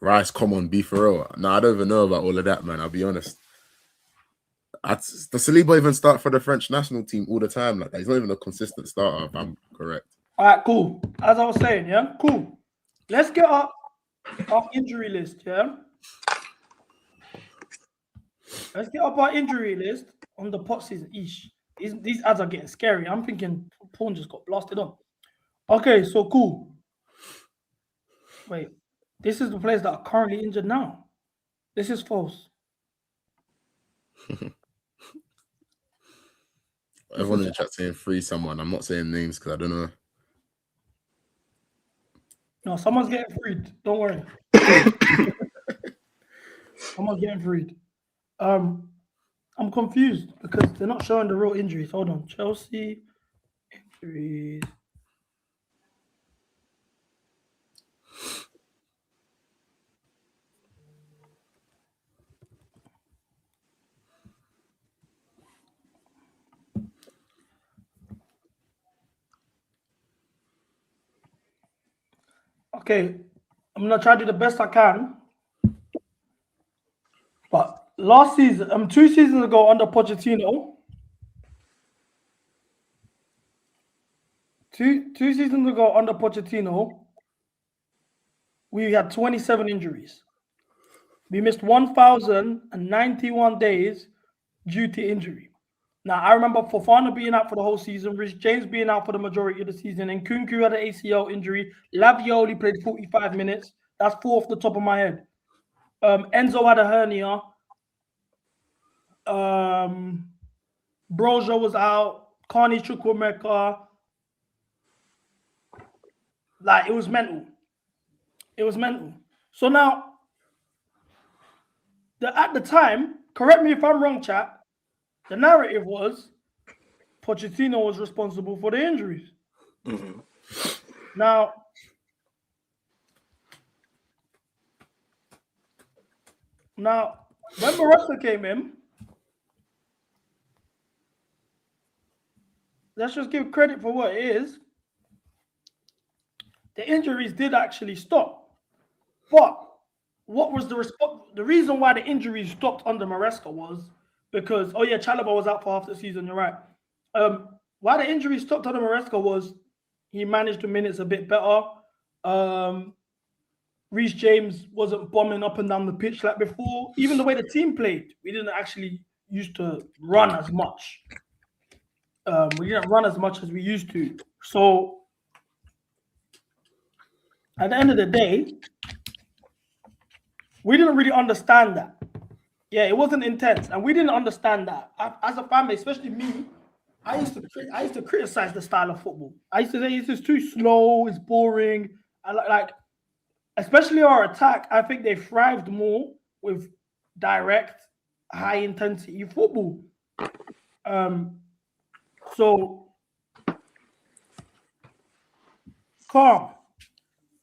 Rice, come on, be for real. No, I don't even know about all of that, man. I'll be honest. Does Saliba even start for the French national team all the time? Like, he's not even a consistent starter, if I'm correct. All right, cool. As I was saying, yeah, cool. Let's get up our injury list, yeah. Let's get up our injury list on the pot season. These ads are getting scary. I'm thinking porn just got blasted on. Okay, so cool. Wait, this is the players that are currently injured now. This is false. Everyone in the chat saying free someone. I'm not saying names because I don't know. No, someone's getting freed. Don't worry. Someone's getting freed. I'm confused because they're not showing the real injuries. Hold on. Chelsea injuries. Okay, I'm gonna try to do the best I can. But last season, 2 seasons ago under Pochettino, two seasons ago under Pochettino, we had 27 injuries. We missed 1,091 days due to injury. Now, I remember Fofana being out for the whole season, Rich James being out for the majority of the season, and Nkunku had an ACL injury. Lavioli played 45 minutes. That's 4 off the top of my head. Enzo had a hernia. Brojo was out. Carney Chukwuemeka. Like, it was mental. It was mental. So now, at the time, correct me if I'm wrong, chat, the narrative was Pochettino was responsible for the injuries. Mm-hmm. Now, when Maresca came in, let's just give credit for what it is. The injuries did actually stop. But what was the reason why the injuries stopped under Maresca was because, Chalobah was out for half the season, you're right. Why the injuries stopped under Maresca was he managed the minutes a bit better. Reece James wasn't bombing up and down the pitch like before. Even the way the team played, we didn't actually used to run as much. We didn't run as much as we used to. So at the end of the day, we didn't really understand that. Yeah, it wasn't intense, and we didn't understand that. As a family, especially me, I used to criticize the style of football. I used to say it's just too slow, it's boring. I like, especially our attack. I think they thrived more with direct, high intensity football. So calm.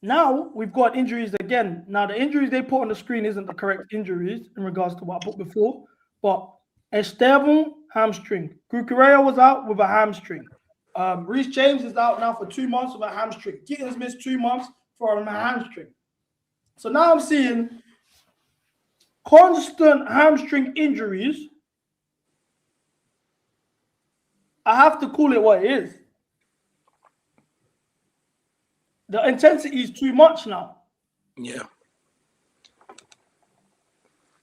Now we've got injuries again. Now the injuries they put on the screen isn't the correct injuries in regards to what I put before. But Esteban, hamstring. Cucurella was out with a hamstring. Reece James is out now for 2 months with a hamstring. Gittins missed 2 months for a hamstring. So now I'm seeing constant hamstring injuries. I have to call it what it is. The intensity is too much now. Yeah.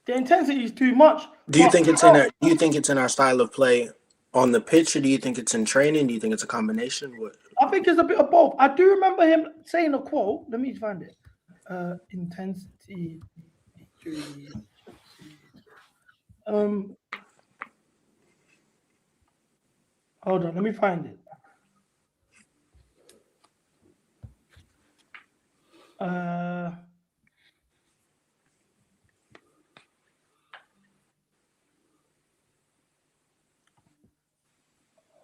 The intensity is too much. Do you think it's in our style of play on the pitch, or do you think it's in training? Do you think it's a combination? What? I think it's a bit of both. I do remember him saying a quote. Let me find it. Intensity. Hold on, let me find it.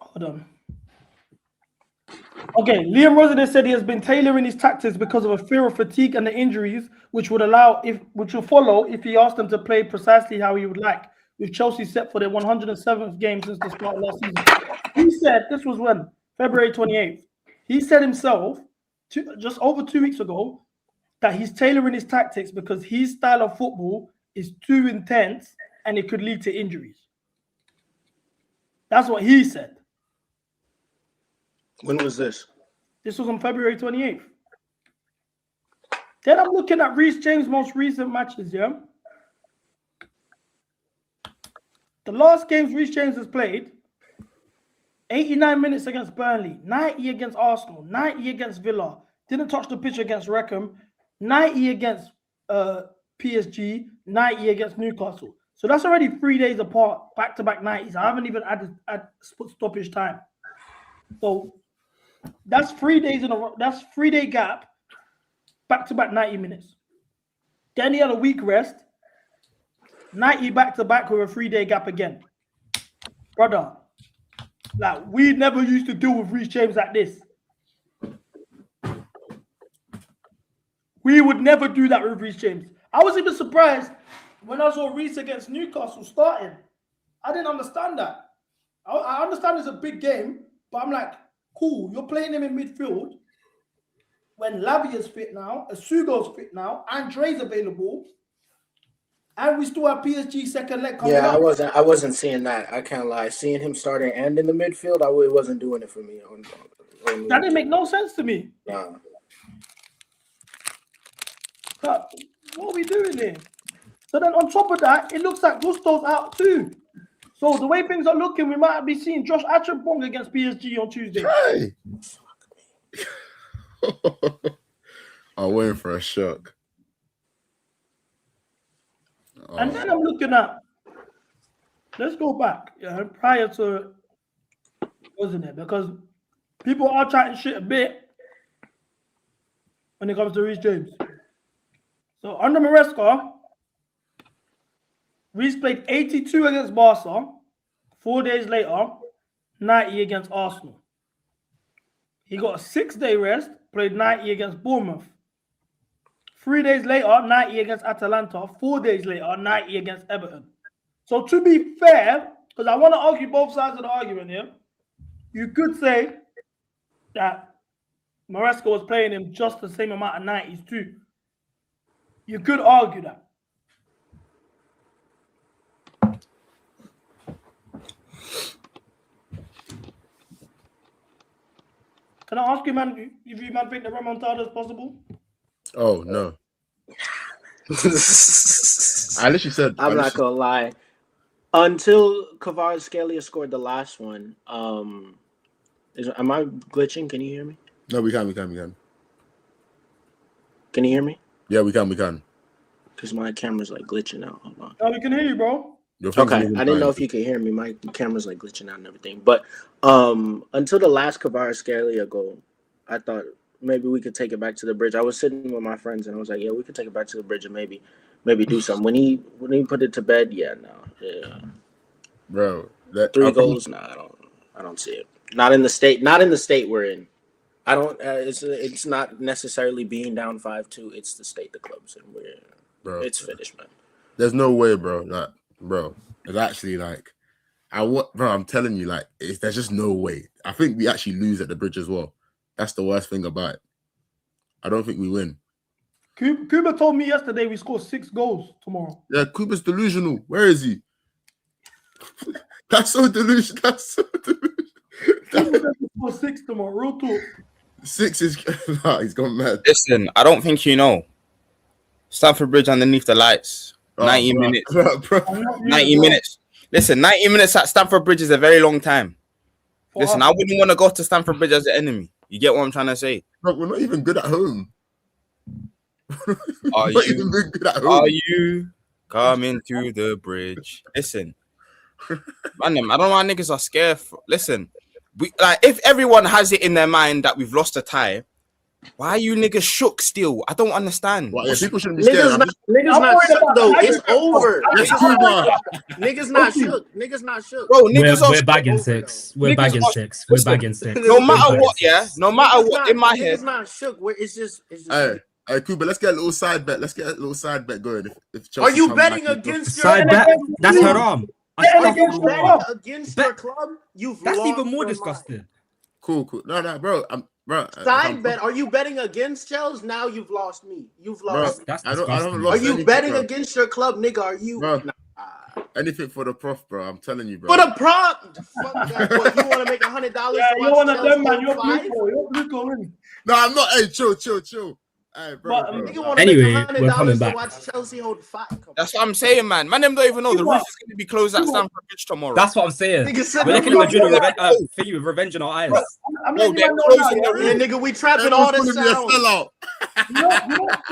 Hold on. Okay, Liam Rosenior said he has been tailoring his tactics because of a fear of fatigue and the injuries, which will follow if he asked them to play precisely how he would like, with Chelsea set for their 107th game since the start of last season. He said, this was when? February 28th. He said himself, just over 2 weeks ago, that he's tailoring his tactics because his style of football is too intense and it could lead to injuries. That's what he said. When was this? This was on February 28th. Then I'm looking at Reece James' most recent matches, yeah? The last games Reece James has played, 89 minutes against Burnley, 90 against Arsenal, 90 against Villa, didn't touch the pitch against Wrexham, 90 against PSG, 90 against Newcastle. So that's already 3 days apart, back-to-back 90s. I haven't even had stoppage time. So that's 3 days in a row. That's 3 day gap, back-to-back 90 minutes. Then he had a week rest, 90 back-to-back with a 3 day gap again. Brother, like, we never used to deal with Reece James like this. We would never do that with Reece James. I was even surprised when I saw Reece against Newcastle starting. I didn't understand that. I understand it's a big game, but I'm like, cool, you're playing him in midfield when Lavia's fit now, Asugo's fit now, Andre's available, and we still have PSG second leg coming up. I wasn't seeing that. I can't lie. Seeing him starting and in the midfield, it wasn't doing it for me. That didn't make no sense to me. Nah. But what are we doing here? So then on top of that, it looks like Gusto's out too. So the way things are looking, we might be seeing Josh Acheampong against PSG on Tuesday. Hey. I'm waiting for a shock. And then I'm looking at, let's go back, prior to, wasn't it? Because people are chatting shit a bit when it comes to Reece James. So under Maresca, Reece played 82 against Barca. 4 days later, 90 against Arsenal. He got a 6 day rest, played 90 against Bournemouth. 3 days later, 90 against Atalanta. 4 days later, 90 against Everton. So to be fair, because I want to argue both sides of the argument here, you could say that Maresca was playing him just the same amount of 90s too. You could argue that. Can I ask you, man, if you think the remontada is possible? Oh, no. I literally said... I'm not going to lie. Until Kvaratskhelia scored the last one, am I glitching? Can you hear me? No, we can. Can you hear me? Yeah, we can. Because my camera's like glitching out. Hold on. Oh, we can hear you, bro. Okay, I didn't know if you could hear me. My camera's like glitching out and everything. But until the last Kvaratskhelia goal, I thought maybe we could take it back to the bridge. I was sitting with my friends and I was like, yeah, we could take it back to the bridge and maybe do something. When he put it to bed, bro. 3 goals, I don't see it. Not in the state we're in. I don't. It's not necessarily being down 5-2. It's the state the club's in. It's finished, man. There's no way, bro. It's actually like, I'm telling you, like, there's just no way. I think we actually lose at the bridge as well. That's the worst thing about it. I don't think we win. Kuba told me yesterday we score 6 goals tomorrow. Yeah, Kuba's delusional. Where is he? That's so delusional. Kuba says we score 6 tomorrow. Real talk. 6 is... Nah, he's gone mad. Listen, I don't think you know. Stamford Bridge underneath the lights. 90 minutes. 90 minutes. Listen, 90 minutes at Stamford Bridge is a very long time. Listen, I wouldn't want to go to Stamford Bridge as the enemy. You get what I'm trying to say? Bro, we're not even good at home. Are you coming to the bridge? Listen, man, I don't know why niggas are scared. Listen, if everyone has it in their mind that we've lost a tie, why are you niggas shook still? I don't understand. Well, yeah, people shouldn't be scared. Niggas not shook though. It's over. Niggas not shook. Niggas not shook. Bro, niggas we're bagging 6. We're bagging 6. We're bagging 6. No matter what, no matter what, in my head. Niggas not shook. It's just. Hey, Kuba, let's get a little side bet. Going. If Chelsea are you betting against your side bet? That's haram. Against your club, that's even more disgusting. Cool. No, bro. Side bet. Are you betting against Chelsea? Now you've lost me. You've lost. That's I don't Are you betting against your club, nigga? Are you? Anything for the prof, bro. I'm telling you, bro. For the prop. Fuck that. What, you want to make $100? Yeah, you want to them, man. You're blue. No, I'm not. Hey, chill. Anyway, we're coming back. That's what I'm saying, man. Man, them don't even know the roof is going to be closed at Stamford Bridge tomorrow. That's what I'm saying. We're looking at Madrid with revenge in our eyes. Nigga, we trapping all this sound.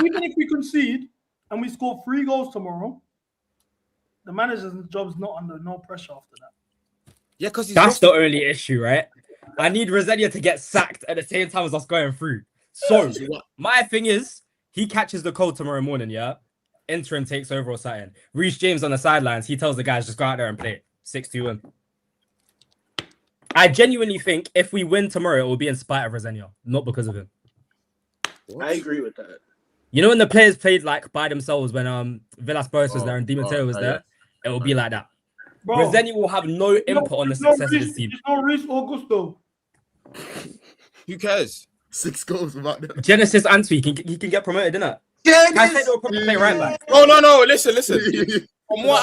Even if we concede and we score 3 goals tomorrow, the manager's job's not under no pressure after that. Yeah, because that's the only issue, right? I need Rosenior to get sacked at the same time as us going through. So my thing is, he catches the cold tomorrow morning, yeah? Interim takes over or something. Reece James on the sidelines, he tells the guys, just go out there and play. 6-2 win. I genuinely think if we win tomorrow, it will be in spite of Rosenior, not because of him. I agree with that. You know when the players played like by themselves when Villas-Boas was there and Di Matteo was there? It will be like that. Rosenior will have no input on the success of this team. It's no Reece Augusto. Who cares? 6 goals without them. Genesis Antwi, he can get promoted, innit? I said they'll probably play right back. No. Listen. From what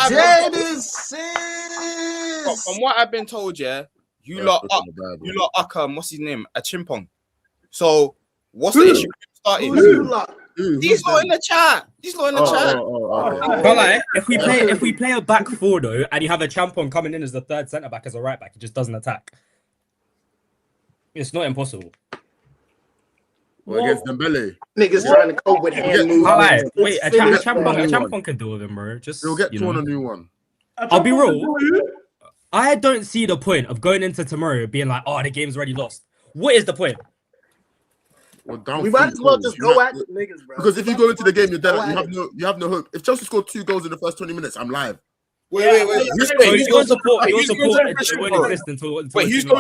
I've been told, yeah, you lot what's his name? A chimpong. So what's the issue starting? These lot in the chat. But like, if we play a back 4 though, and you have a champon coming in as the 3rd centre back as a right back, he just doesn't attack. It's not impossible. Well, against Dembele. Niggas trying to cope with hand movements. Wait, a champon can deal with him, bro. Just he'll get torn a new one. I'll be real. I don't see the point of going into tomorrow being like, oh, the game's already lost. What is the point? Well, we might as well just go at the niggas, bro. Because if you go into the game, you're dead. You have no hope. If Chelsea scored 2 goals in the first 20 minutes, I'm live. Wait. Who's going to support? Who's going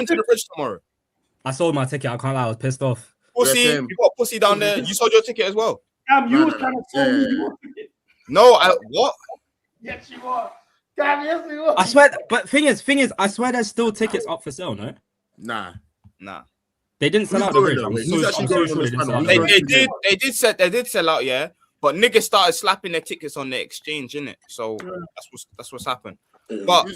to the bridge tomorrow? I sold my ticket. I can't lie. I was pissed off. Pussy, you got pussy down there. You sold your ticket as well. Damn, you was trying to sell me your ticket. No, what? Yes, you are. Damn, yes, you are. I swear, but thing is, I swear there's still tickets up for sale, no? Nah. They didn't sell out the bridge. They did sell out, yeah. But niggas started slapping their tickets on the exchange, innit? So that's what's happened. But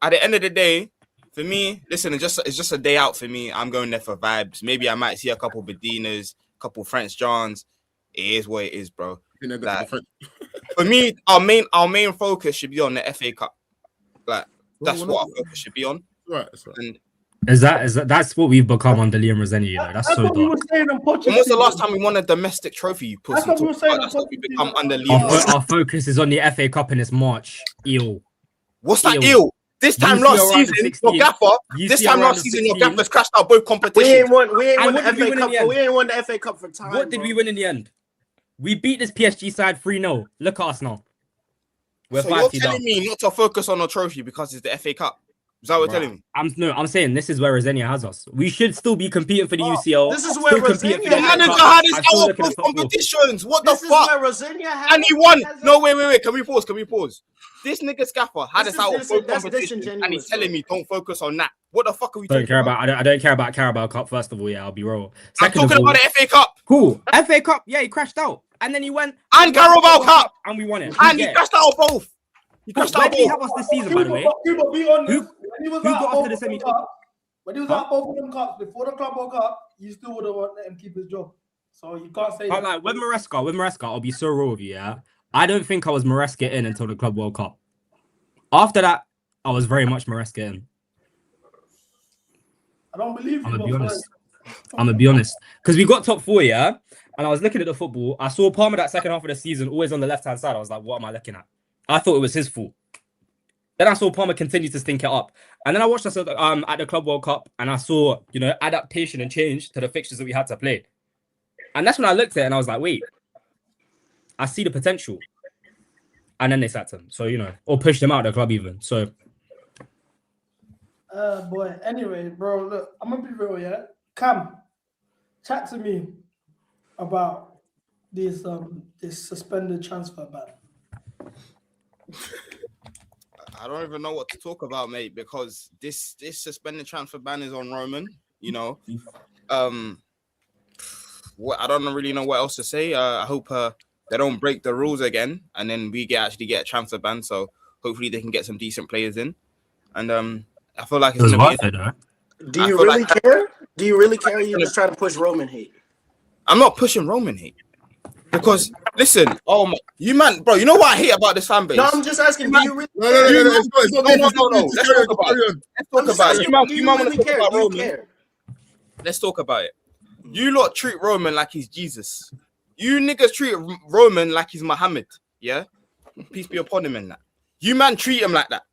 at the end of the day, for me, listen, it's just a day out for me. I'm going there for vibes. Maybe I might see a couple Bedinas, a couple French Johns. It is what it is, bro. Like, for me, our main focus should be on the FA Cup. Like that's what our focus should be on. Right. And that's what we've become under Liam Rosenior, you know. That's so dark. When was the last time we won a domestic trophy? You pussy. That's what we become under Liam. Our focus is on the FA Cup and it's March. Eel. What's that eel? This time last season, your gaffer's crashed out both competitions. We ain't won the FA Cup. We ain't won the FA Cup for time. What did we win in the end? We beat this PSG side 3-0. Look at us now. We're so you're telling me not to focus on a trophy because it's the FA Cup? Is that what you're telling me? I'm saying this is where Rosenior has us. We should still be competing for the UCL. This is where Rosenior the manager had us out of both competitions. What the fuck? And he won. No, wait. Can we pause? This nigga Scaffer had us out of both competitions, and he's telling me don't focus on that. What the fuck are we talking about? I don't care about Carabao Cup. First of all, yeah, I'll be real. I'm talking about the FA Cup. Cool. FA Cup. Yeah, he crashed out, and then he went and Carabao Cup, and we won it. And he crashed out of both. Where did he have us this season, by the way? Who got us to the semi? When he was at both of them cups before the club woke up, you still would have let him keep his job. So you can't say that. Like with Maresca, I'll be so real with you. Yeah, I don't think I was Maresca in until the Club World Cup. After that, I was very much Maresca in. I don't believe you. I'm gonna be honest, because we got top 4, yeah. And I was looking at the football. I saw Palmer that second half of the season always on the left-hand side. I was like, what am I looking at? I thought it was his fault. Then I saw Palmer continue to stink it up. And then I watched us at the Club World Cup and I saw, adaptation and change to the fixtures that we had to play. And that's when I looked at it and I was like, wait, I see the potential. And then they sacked him. So, or pushed him out of the club even. So. Boy. Anyway, bro, look, I'm going to be real, yeah? Cam, chat to me about this suspended transfer ban. I don't even know what to talk about, mate, because this suspended transfer ban is on Roman. I don't really know what else to say. I hope they don't break the rules again, and then we actually get a transfer ban. So hopefully they can get some decent players in. And I feel like it's Do you really care? Do you really care? Or you just trying to push Roman hate? I'm not pushing Roman hate. Because listen, you man, bro, you know what I hate about this fan base? No, I'm just asking. Do you really? No. Let's talk about it. You man want to talk about Roman? Let's talk about it. You lot treat Roman like he's Jesus. You niggas treat Roman like he's Muhammad. Yeah, peace be upon him and that. You man treat him like that.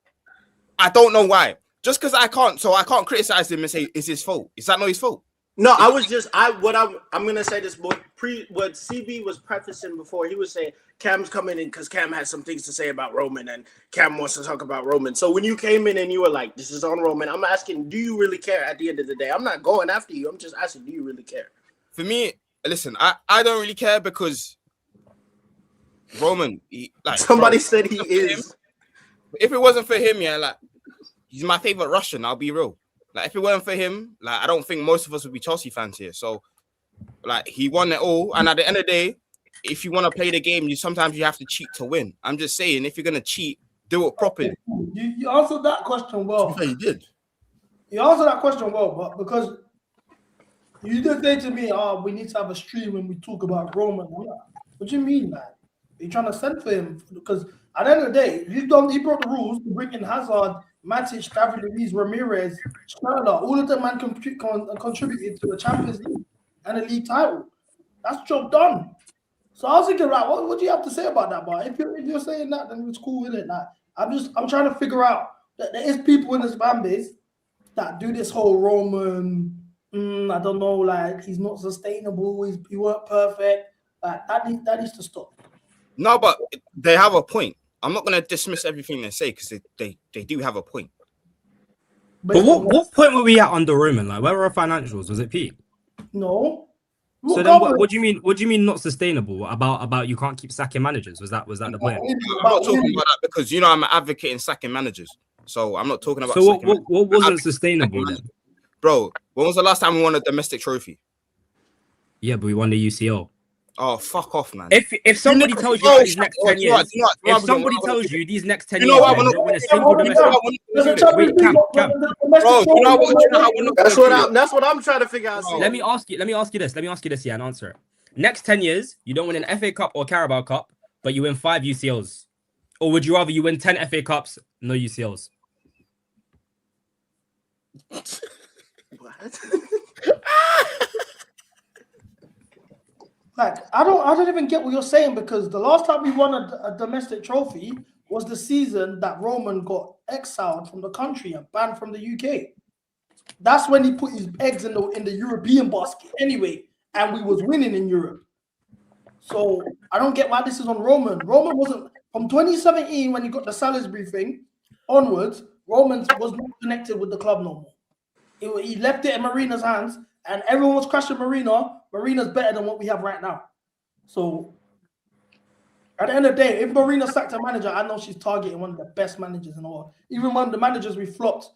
I don't know why. Just because I can't criticize him and say it's his fault. Is that not his fault? No, I'm gonna say this, what CB was prefacing before, he was saying Cam's coming in because Cam has some things to say about Roman and Cam wants to talk about Roman. So when you came in and you were like, this is on Roman, I'm asking, do you really care at the end of the day? I'm not going after you. I'm just asking, do you really care? For me, listen, I don't really care because Roman, somebody said he is. If it wasn't for him, yeah, like he's my favorite Russian, I'll be real. Like, if it weren't for him, like, I don't think most of us would be Chelsea fans here. So, like, he won it all. And at the end of the day, if you want to play the game, sometimes you have to cheat to win. I'm just saying, if you're going to cheat, do it properly. You answered that question well. Yeah, you did. You answered that question well, but because you did say to me, we need to have a stream when we talk about Roman. What do you mean, man? Are you trying to send for him? Because at the end of the day, he broke the rules to bring in Hazard, Matic, David Luiz, Ramirez, Schneider, all of them man contributed to the Champions League and a league title. That's job done. So I was thinking, right, what do you have to say about that? But if you're saying that, then it's cool with it. Like, I'm trying to figure out that there is people in this fan base that do this whole Roman, I don't know, like he's not sustainable, he weren't perfect. Like that needs to stop. No, but they have a point. I'm not going to dismiss everything they say because they do have a point. But what point were we at under Roman? Like, where were our financials? Was it peak? No. So then, what do you mean? What do you mean not sustainable? About you can't keep sacking managers? Was that the point? I'm not talking about that because I'm advocating sacking managers. So I'm not talking about. So what wasn't sustainable then? Bro, when was the last time we won a domestic trophy? Yeah, but we won the UCL. Oh, fuck off, man. If somebody tells you these next 10 years, if somebody tells you these next 10 years, you don't win a single domestic. Wait, Cam. Bro, you know what? That's what I'm trying to figure out. Let me ask you this, yeah, and answer it. Next 10 years, you don't win an FA Cup or Carabao Cup, but you win 5 UCLs. Or would you rather you win 10 FA Cups, no UCLs? What? Like, I don't even get what you're saying because the last time we won a domestic trophy was the season that Roman got exiled from the country and banned from the UK. That's when he put his eggs in the European basket anyway, and we was winning in Europe. So I don't get why this is on Roman. Roman wasn't from 2017 when he got the Salisbury thing onwards. Roman was not connected with the club no more. He left it in Marina's hands. And everyone was crashing Marina. Marina's better than what we have right now. So, at the end of the day, if Marina sacked a manager, I know she's targeting one of the best managers in the world. Even one of the managers we flopped.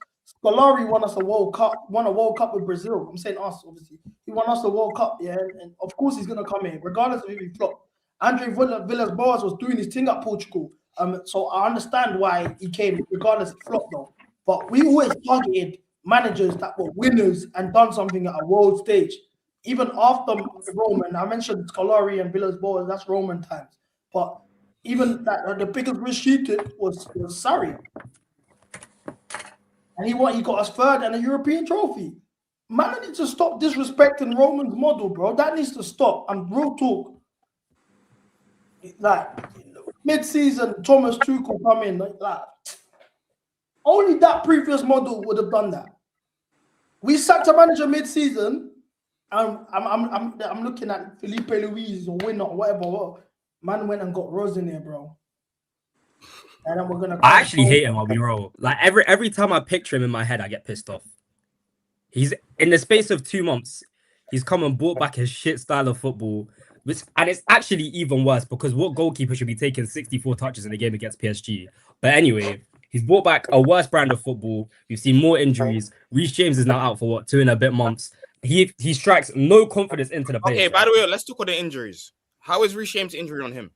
Scolari won us a World Cup with Brazil. I'm saying us, obviously. He won us a World Cup, yeah. And of course he's going to come in, regardless of if he flopped. Andre Villas-Boas was doing his thing at Portugal. So I understand why he came, regardless of flop though. But we always targeted managers that were winners and done something at a world stage. Even after Roman, I mentioned Scolari and Villas-Boas, that's Roman times. But even that, the biggest risk he did was Sarri. And he got us third and a European trophy. Man, I need to stop disrespecting Roman's model, bro. That needs to stop. And real talk. Like, mid-season, Thomas Tuchel come in. Like, only that previous model would have done that. We sacked a manager mid-season, and I'm looking at Felipe Luis or Winner or whatever. Man went and got Rosenior, bro. And then we're gonna. I actually hate him. I'll be real. Like every time I picture him in my head, I get pissed off. He's in the space of 2 months, he's come and brought back his shit style of football, and it's actually even worse because what goalkeeper should be taking 64 touches in a game against PSG? But anyway. He's brought back a worse brand of football. We've seen more injuries. Reece James is now out for 2 and a bit months. He strikes no confidence into the players. Okay, by the way, let's talk about the injuries. How is Reece James' injury on him?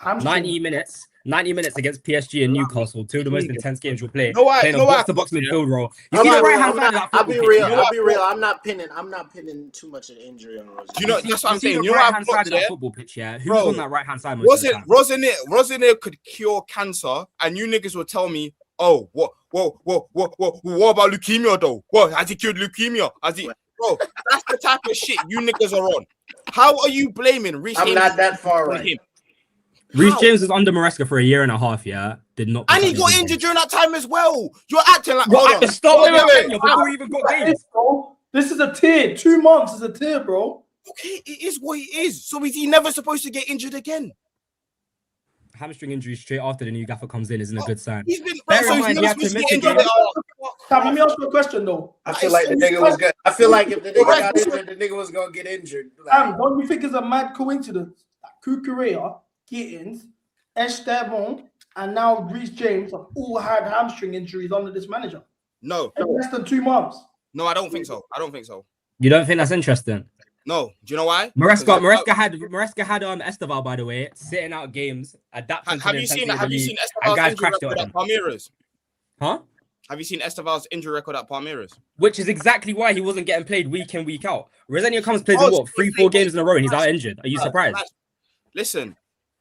90 minutes. 90 minutes against PSG and Newcastle, two of the most intense games you'll play. No, playing a box-to-box midfield role. You see the right-hand side of that I'll football be pitch, real. you know I'll be real. I'm not pinning too much of the injury on Rosenior. You know, that's what I'm saying. The You know what right-hand I've side of that got, football pitch, yeah? Who's on that right-hand side most of the time? Rosenior could cure cancer, and you niggas will tell me, oh, what about leukemia though? What, has he cured leukemia? Bro, that's the type of shit you niggas are on. How are you blaming Reece? I'm not that far right. Reece James was under Maresca for a year and a half, yeah? Did not. And he got injured during that time as well. You're acting like at the start of the before he even got games. This is a tier. 2 months is a tier, bro. Okay, it is what it is. So is he never supposed to get injured again? Hamstring injury straight after the new gaffer comes in isn't a good sign. He's been Bear in mind, he had to miss a game. Let me ask you a question though. I feel like the nigga was good. I feel like if the nigga got injured, the nigga was gonna get injured. Don't you think it's a mad coincidence that Cucurella, Gittins, Esteban, and now Reece James have all had hamstring injuries under this manager? No. In less than 2 months. No, I don't think so. You don't think that's interesting? No. Do you know why? Maresca had Esteval, by the way, sitting out games, adapting. Have you seen Esteval's injury record at Palmeiras? Huh? Have you seen Esteval's injury record at Palmeiras? Which is exactly why he wasn't getting played week in, week out. Rosenior plays in what, 3-4 games in a row and he's out injured. Are you surprised? Listen,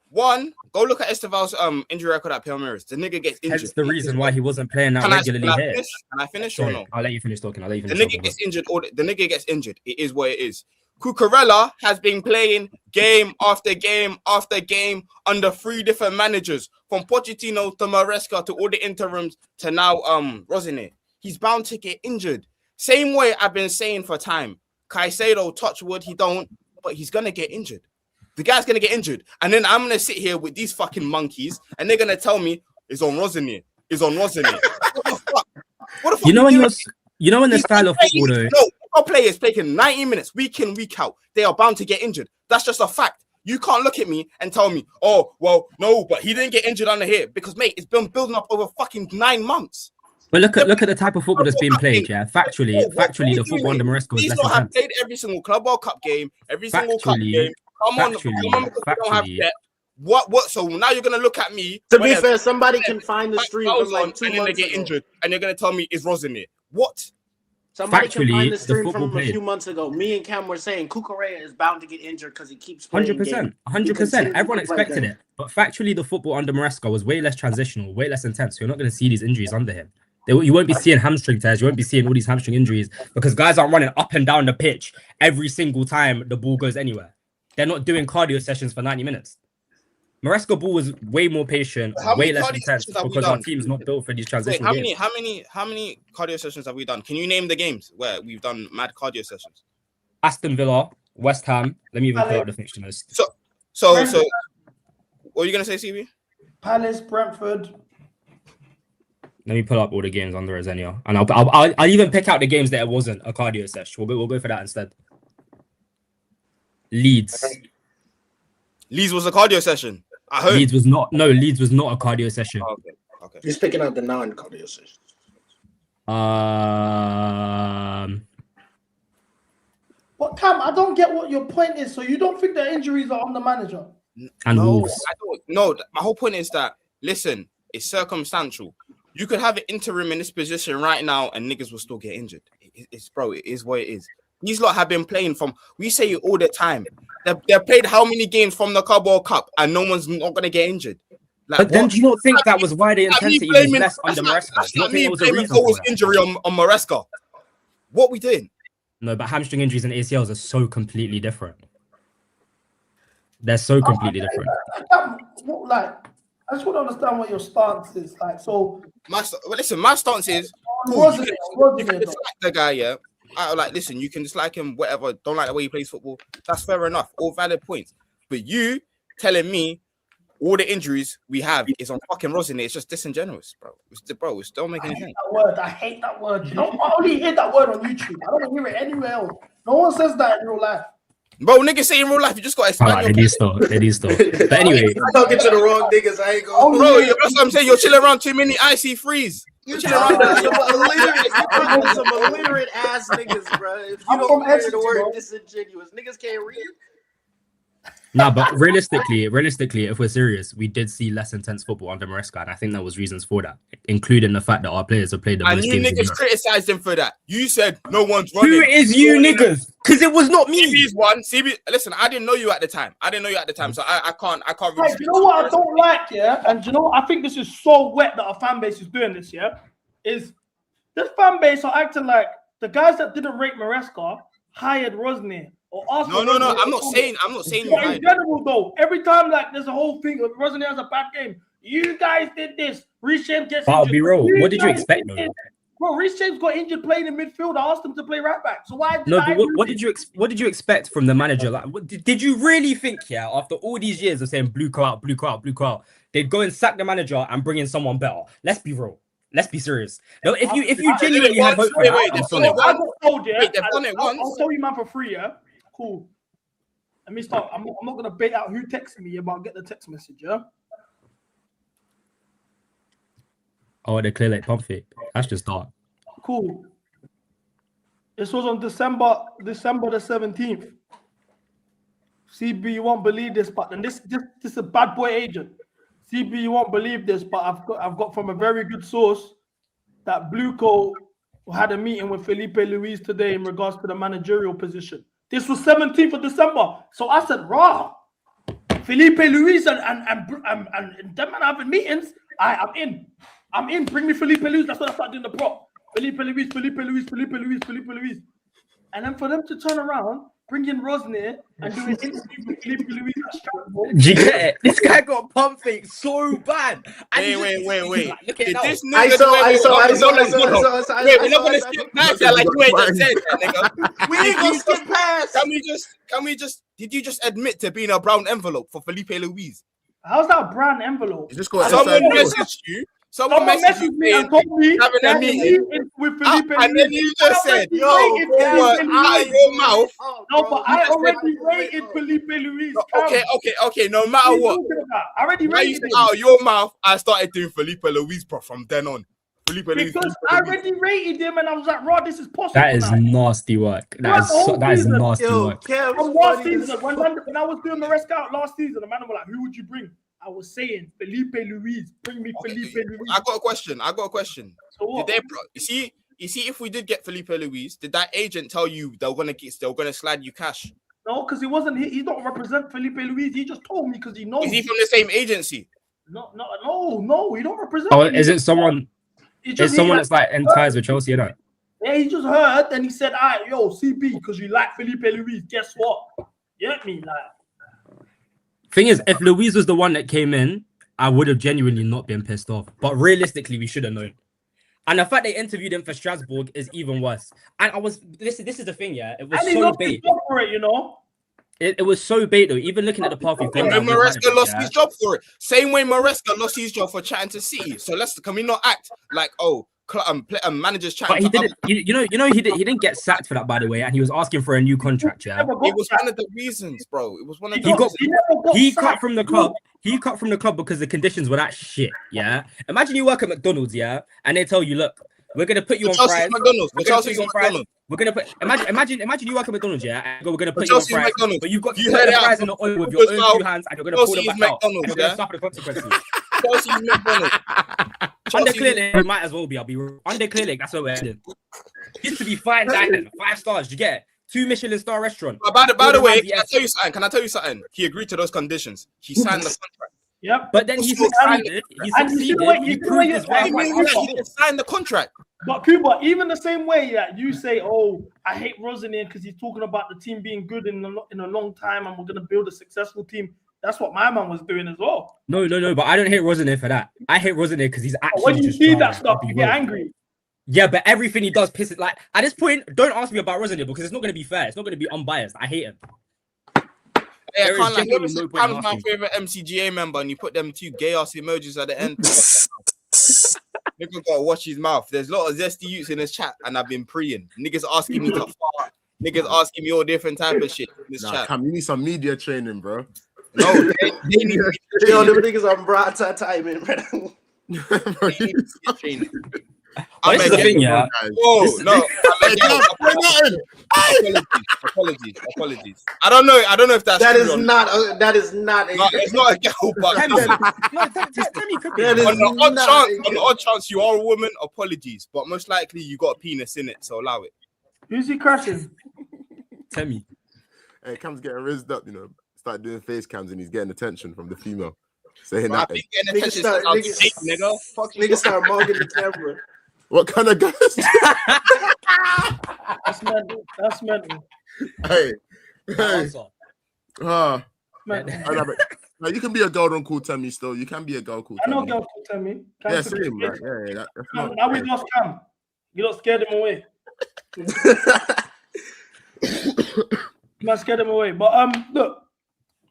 one, go look at Esteval's injury record at Palmeiras. The nigga gets injured. That's the reason why he wasn't playing that regularly here. Can I finish or no? I'll let you finish talking. The nigga gets injured. The nigga gets injured. It is what it is. Cucurella has been playing game after game after game under 3 different managers, from Pochettino to Maresca to all the interims to now Rosenior. He's bound to get injured. Same way I've been saying for time. Caicedo, touch wood, he don't, but he's gonna get injured. The guy's gonna get injured, and then I'm gonna sit here with these fucking monkeys, and they're gonna tell me it's on Rosenior. It's on Rosenior. What the fuck? What the fuck? You know when the style of football though. No, our players playing 90 minutes week in, week out. They are bound to get injured. That's just a fact. You can't look at me and tell me, oh, well, no, but he didn't get injured under here. Because, mate, it's been building up over fucking 9 months. But look at the type of football that's being played, yeah. Factually, the football under Maresca was less have intense. played every single Club World Cup game, every single cup game. Come on, because we don't have depth. What? So now you're gonna look at me. To be fair, somebody can find the stream from like 2 months and then they get injured, and you're gonna tell me it's Rosenior. What? Somebody can find the stream from a few months ago. Me and Cam were saying Cucurella is bound to get injured because he keeps playing. 100%. Everyone expected it. But factually, the football under Maresca was way less transitional, way less intense. So you're not going to see these injuries under him. You won't be seeing hamstring tears. You won't be seeing all these hamstring injuries because guys aren't running up and down the pitch every single time the ball goes anywhere. They're not doing cardio sessions for 90 minutes. Maresca ball was way more patient, way less intense because our team's not built for these transition games. How many cardio sessions have we done? Can you name the games where we've done mad cardio sessions? Aston Villa, West Ham. Let me even pull out the fixture list. So, what are you gonna say, CB? Palace, Brentford. Let me pull up all the games under Rosenior, and I'll even pick out the games that it wasn't a cardio session. We'll go for that instead. Leeds was a cardio session. I heard. Leeds was not a cardio session. Oh, okay. He's picking out the non-cardio sessions. But Cam, I don't get what your point is. So you don't think the injuries are on the manager? And no, I don't. No, my whole point is that listen, it's circumstantial. You could have an interim in this position right now, and niggas will still get injured. It is what it is. These lot have been playing from. We say it all the time. They've played how many games from the Club World Cup, and no one's not gonna get injured. Like, but then do you not think that was why the intensity was less under Maresca? That's not me blaming Cole's injury on Maresca. What we doing? No, but hamstring injuries and ACLs are so completely different. They're so completely different. I just want to understand what your stance is. Like, so my stance is cool, you can dislike the guy, yeah. Listen, you can dislike him, whatever. Don't like the way he plays football. That's fair enough. All valid points. But you telling me all the injuries we have is on fucking Rosenior, it's just disingenuous, bro. It's don't make any sense. I hate that word. You know, I only hear that word on YouTube. I don't hear it anywhere else. No one says that in real life. Bro, niggas say in real life, you just got to expand. They do still. But anyway, I'm talking to the wrong niggas. I ain't going. Bro, that's what I'm saying. You're chilling around too many icy frees. You're chilling around some illiterate ass niggas, bro. If you don't hear the word disingenuous, niggas can't read. No, but realistically, if we're serious, we did see less intense football under Maresca, and I think there was reasons for that, including the fact that our players have played the most And you games. niggas criticized him for that. You said no one's running. Who is you niggas? Because it was not me. CB's one. CB, listen, I didn't know you at the time. So I can't really. Like, you know what I don't like, yeah? And you know, I think this is so wet that our fan base is doing this, yeah? Is this fan base are acting like the guys that didn't rate Maresca hired Rosenior. No. I'm not saying you. In general, though, every time like there's a whole thing of Rosenior has a bad game. You guys did this. Reece James gets I'll injured. be real. What did you expect, though? Bro, Reece James got injured playing in midfield. I asked him to play right back. So why? No, but what did you expect from the manager? Like, did you really think, yeah, after all these years of saying blue coat out, they'd go and sack the manager and bring in someone better? Let's be real. Let's be serious. No, if you genuinely had hope for that, I'm sorry. I got told, yeah. Wait, they've done it once. I'll tell you, man, for free, yeah. Cool. Let me start. I'm not gonna bait out who texted me, but I'll get the text message, yeah. Oh, the Clear Lake Pump Fake. That's just dark. Cool. This was on December the 17th. CB, you won't believe this, but and this is a bad boy agent. CB, you won't believe this, but I've got from a very good source that Blueco had a meeting with Felipe Luis today in regards to the managerial position. This was 17th of December. So I said, raw. Felipe Luis and them man having meetings. I'm in. Bring me Felipe Luis. That's what I started doing the prop. Felipe Luis. And then for them to turn around, bring in Rosenior and do an interview with Felipe Luis. Do you get it? This guy got pump fake so bad. Wait. Like, look at it now. This nigga Wait, we're not gonna skip past that like you ain't just said that, nigga. We ain't gonna skip past. Can we just? Did you just admit to being a brown envelope for Felipe Luis? How's that a brown envelope? Someone messaged you. Someone messaged me and told me having a meeting with Felipe Luis. And then you just said, "Yo, out of your mouth." No, but I already rated Felipe Luis. Okay. No matter what, I already rated him. Out of your mouth, I started doing Felipe Luis, bro. From then on, because I already rated him, and I was like, "Rod, this is possible." That is nasty work. That is nasty work. From last season, when I was doing Maresca out last season, the man was like, "Who would you bring?" I was saying Felipe Luis. Bring me Felipe Luis. I got a question. So what? Did they, you see, if we did get Felipe Luis, did that agent tell you they were gonna slide you cash? No, because he don't represent Felipe Luis. He just told me because he knows. Is he from the same agency? No, he don't represent. Oh, is it someone? It's someone that's like in ties with Chelsea, you know? Yeah, he just heard and he said, "Alright, yo, CB, because you like Felipe Luis. Guess what? You get me, like." Thing is, if Luis was the one that came in, I would have genuinely not been pissed off. But realistically, we should have known. And the fact they interviewed him for Strasbourg is even worse. And this is the thing, yeah. It was so bait. For it, you know. It was so bait though. Even looking at the path we've gone down. Maresca lost his job for it. Same way Maresca lost his job for chatting to City. So can we not act like managers chatting? But he didn't. He didn't get sacked for that, by the way. And he was asking for a new contract. Yeah, it was one of the reasons, bro. It was one of he cut from the club. He cut from the club because the conditions were that shit. Yeah. Imagine you work at McDonald's, yeah, and they tell you, look, we're gonna put you on fries. We're gonna put imagine you work at McDonald's, yeah, and we're gonna put you on fries. But you've got to put the fries in the oil with your own 2 hands, and you're gonna pull them back out. And you're gonna suffer the consequences. Under Clear Lake, it might as well be. I'll be real. Under Clear Lake, that's where we're heading. Used to be fine dining, 5 stars. You get it? 2 Michelin star restaurant. By the way, can I tell you something? He agreed to those conditions. He signed the contract. Yep. But then he succeeded. He proved his right. He didn't sign the contract. But Cuba, even the same way that you say, "Oh, I hate Rosenior because he's talking about the team being good in a long time, and we're gonna build a successful team." That's what my man was doing as well. No. But I don't hate Rosenior for that. I hate Rosenior because he's actually. When you see that stuff, you get angry. Yeah, but everything he does pisses. Like at this point, don't ask me about Rosenior because it's not going to be fair. It's not going to be unbiased. I hate him. Yeah, I'm my favorite MCGA member, and you put them 2 gay ass emojis at the end. Nigga gotta watch his mouth. There's a lot of zesty youths in this chat, and I've been preying. Niggas asking me to fart. Niggas asking me all different type of shit in this chat. You need some media training, bro. No, they need yo, them niggas are bright timing, bro. They need training. But this is the thing, yeah. Whoa, no. Apologies. I don't know if that's That true is or not. That is not. No, it's not a girl, but Tell me quickly. That is on the not. odd chance you are a woman, apologies. But most likely you got a penis in it, so allow it. Who's he crashing? Tell me. Hey, Cam's getting rizzed up, start doing face cams and he's getting attention from the female. Saying Bro, that. I think getting attention is nigga. Fuck, niggas start mugging the camera. What kind of guys? That's mental. That's mental. Hey. Mental. No, you can be a girl, don't call Tammy still. You can be a girl called I know Tammy. girl called Tammy. Yeah, same, right? Yeah, that's not. Now we lost Cam. You lot scared him away. Man scared him away. But look,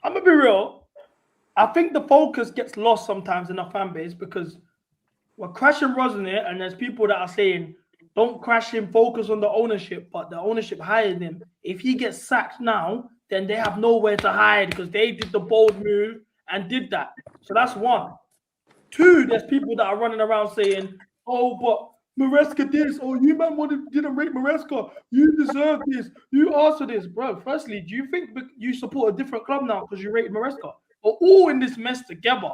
I'm gonna be real. I think the focus gets lost sometimes in our fan base because we're crashing Rosenior, and there's people that are saying, don't crash him, focus on the ownership, but the ownership hired him. If he gets sacked now, then they have nowhere to hide because they did the bold move and did that. So that's one. Two, there's people that are running around saying, oh, but Maresca this, oh, you man didn't rate Maresca, you deserve this, you asked for this. Bro, firstly, do you think you support a different club now because you rated Maresca? We're all in this mess together.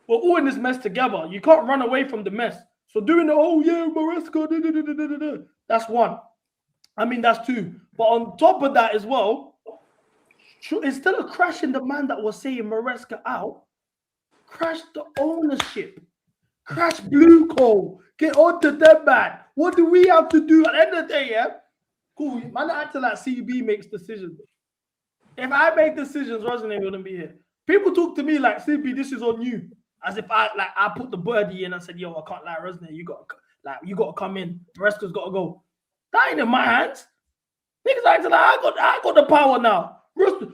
We're all in this mess together. You can't run away from the mess. So doing the, oh yeah, Maresca, that's one. I mean, that's two. But on top of that as well, instead of crashing the man that was saying Maresca out, crash the ownership. Crash Blue Coal. Get on to them, man. What do we have to do at the end of the day, yeah? Cool. Man, acting like CB makes decisions. If I make decisions, Rosenior wouldn't be here. People talk to me like, CB, this is on you. As if I put the birdie in and said, yo, I can't lie, Rosenior, you gotta come in. Maresca's gotta go. That ain't in my hands. Niggas acting like I got the power now.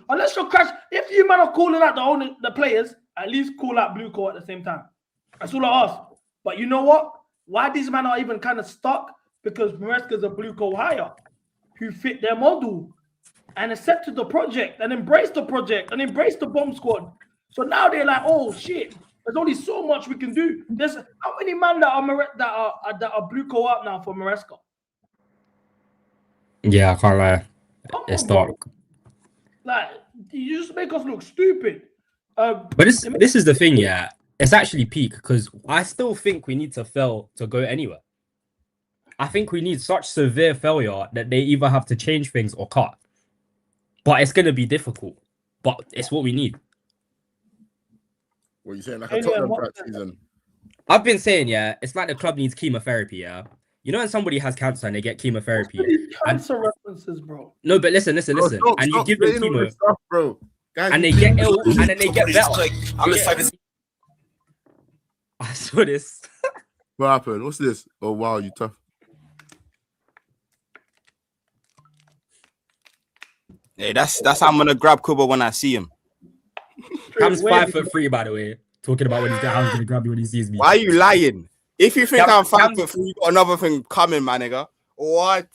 Unless you're crash, if you man are calling out the players, at least call out Blue Coal at the same time. That's all I ask. But you know what? Why these men are even kind of stuck? Because Maresca's a Blue Coal hire who fit their model and accepted the project and embraced the project and embraced the bomb squad. So now they're like, oh shit, there's only so much we can do. There's how many men that are Blue Coal up now for Maresca? Yeah, I can't lie. It's dark. Like, you just make us look stupid. But this is the thing, yeah. It's actually peak because I still think we need to fail to go anywhere. I think we need such severe failure that they either have to change things or cut. But it's going to be difficult. But it's what we need. What are you saying? Like a Tottenham track season? I've been saying, yeah, it's like the club needs chemotherapy, yeah? You know when somebody has cancer and they get chemotherapy? Cancer references, bro. No, but listen. Stop, and you give them chemo. Stuff, bro. Guys, and they get ill and then they get better. I'm excited. I saw this. What happened? What's this? Oh, wow, you tough. Hey, that's how I'm gonna grab Kuba when I see him. Cam's 5'3", by the way. Talking about when he's gonna grab you when he sees me. Why are you lying? If you think I'm 5'3", you got another thing coming, my nigga. What?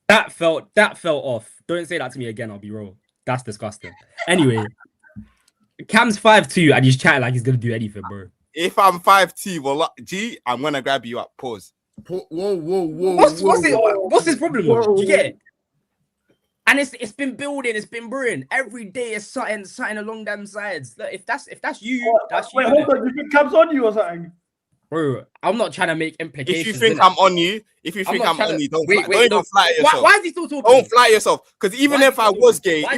That felt off. Don't say that to me again. I'll be real. That's disgusting. Anyway, Cam's 5'2", and he's chatting like he's gonna do anything, bro. If I'm 5'2", well, G, I'm gonna grab you up. Pause. Whoa. What's his problem? Do you get it? And it's been building, it's been brewing. Every day is something along them sides. Look, if that's you, that's you. Wait, hold on. You think Cam's on you or something? Bro, I'm not trying to make implications. If you think I'm on you, don't flatter yourself. Why is he still talking? Don't flatter yourself. Because even if I was gay, I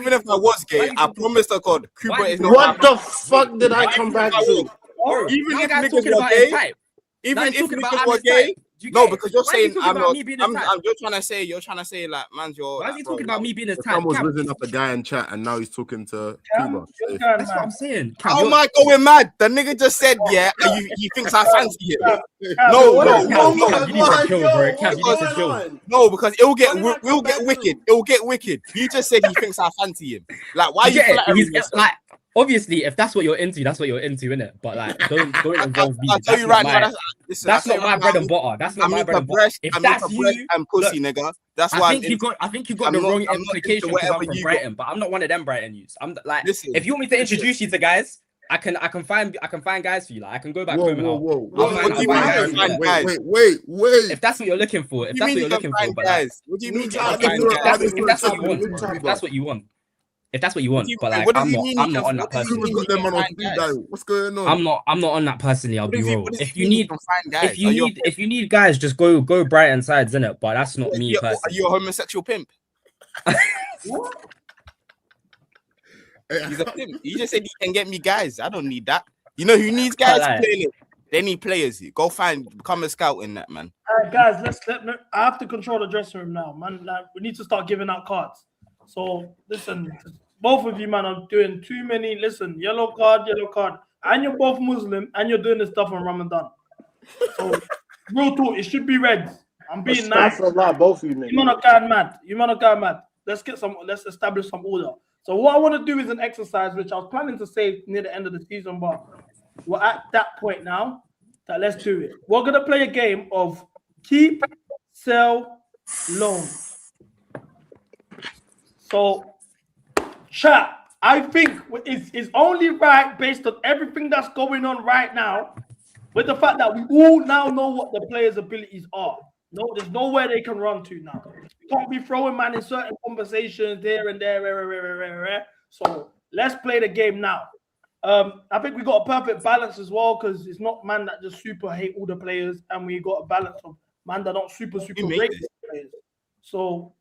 promise to God, Cuba is not. What the fuck did I come back to? Even if niggas were gay, no, because you're saying I'm not. You're trying to say like, man's your. Why is he talking about me being a type? Cam was rizzing up a guy in chat, and now he's talking to Cuba. That's what I'm saying. How am I going mad? The nigga just said, yeah, he thinks I fancy him. No. No, because we'll get wicked. It will get wicked. You just said he thinks I fancy him. Like, why are you flattering yourself? Obviously, if that's what you're into, that's what you're into, innit? But like, don't involve me. I'll tell you right now, that's not my bread and butter. That's not my bread and butter. If that's you, and pussy, nigga. That's why I think you got the wrong implication because I'm from Brighton, but I'm not one of them Brighton youths. I'm like, if you want me to introduce you to guys, I can find guys for you. Like I can go back Whoa, home and whoa. I'll find guys. Wait. If that's what you're looking for, if that's what you're looking for, but guys? What do you mean? if that's what you want, if that's what you want. If that's what you want, but like I'm not on that personally. What's going on? I'm not on that personally. I'll be real. If you need guys, just go Brighton sides, innit? But that's not me personally. Are you a homosexual pimp? He's a pimp. He just said he can get me guys. I don't need that. You know who needs guys? They need players. Go become a scout in that, man. All right, guys, I have to control the dressing room now, man. Like, we need to start giving out cards. So listen, both of you, man, are doing too many. Listen, yellow card, and you're both Muslim, and you're doing this stuff on Ramadan. So real talk, it should be red. I'm being nice. That's a lot, both of you, niggas. You man are mad. Let's establish some order. So what I want to do is an exercise, which I was planning to say near the end of the season, but we're at that point now. That let's do it. We're gonna play a game of keep, sell, loan. So, chat, I think it's only right based on everything that's going on right now, with the fact that we all now know what the players' abilities are. No, there's nowhere they can run to now. We can't be throwing man in certain conversations there and there. So let's play the game now. I think we got a perfect balance as well, because it's not man that just super hate all the players, and we got a balance of man that don't super rate the players. So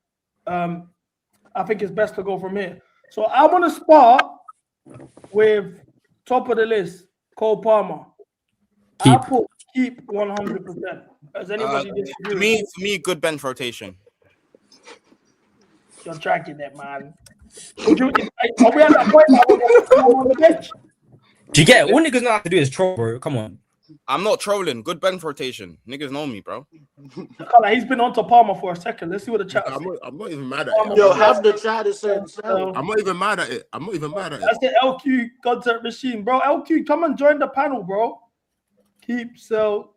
I think it's best to go from here. So I want to start with top of the list, Cole Palmer. I put keep 100%. Has anybody disagree? For me, good bench rotation. You're tracking that, man. Are we at that point now on the bench? Do you get it? All niggas know how to do is troll, bro. Come on. I'm not trolling. Good bench rotation. Niggas know me, bro. He's been on to Palmer for a second. Let's see what the chat. I'm not even mad at it. Yo, have the chat is saying. I'm not even mad at it. That's the LQ concert machine, bro. LQ, come and join the panel, bro. Keep, sell.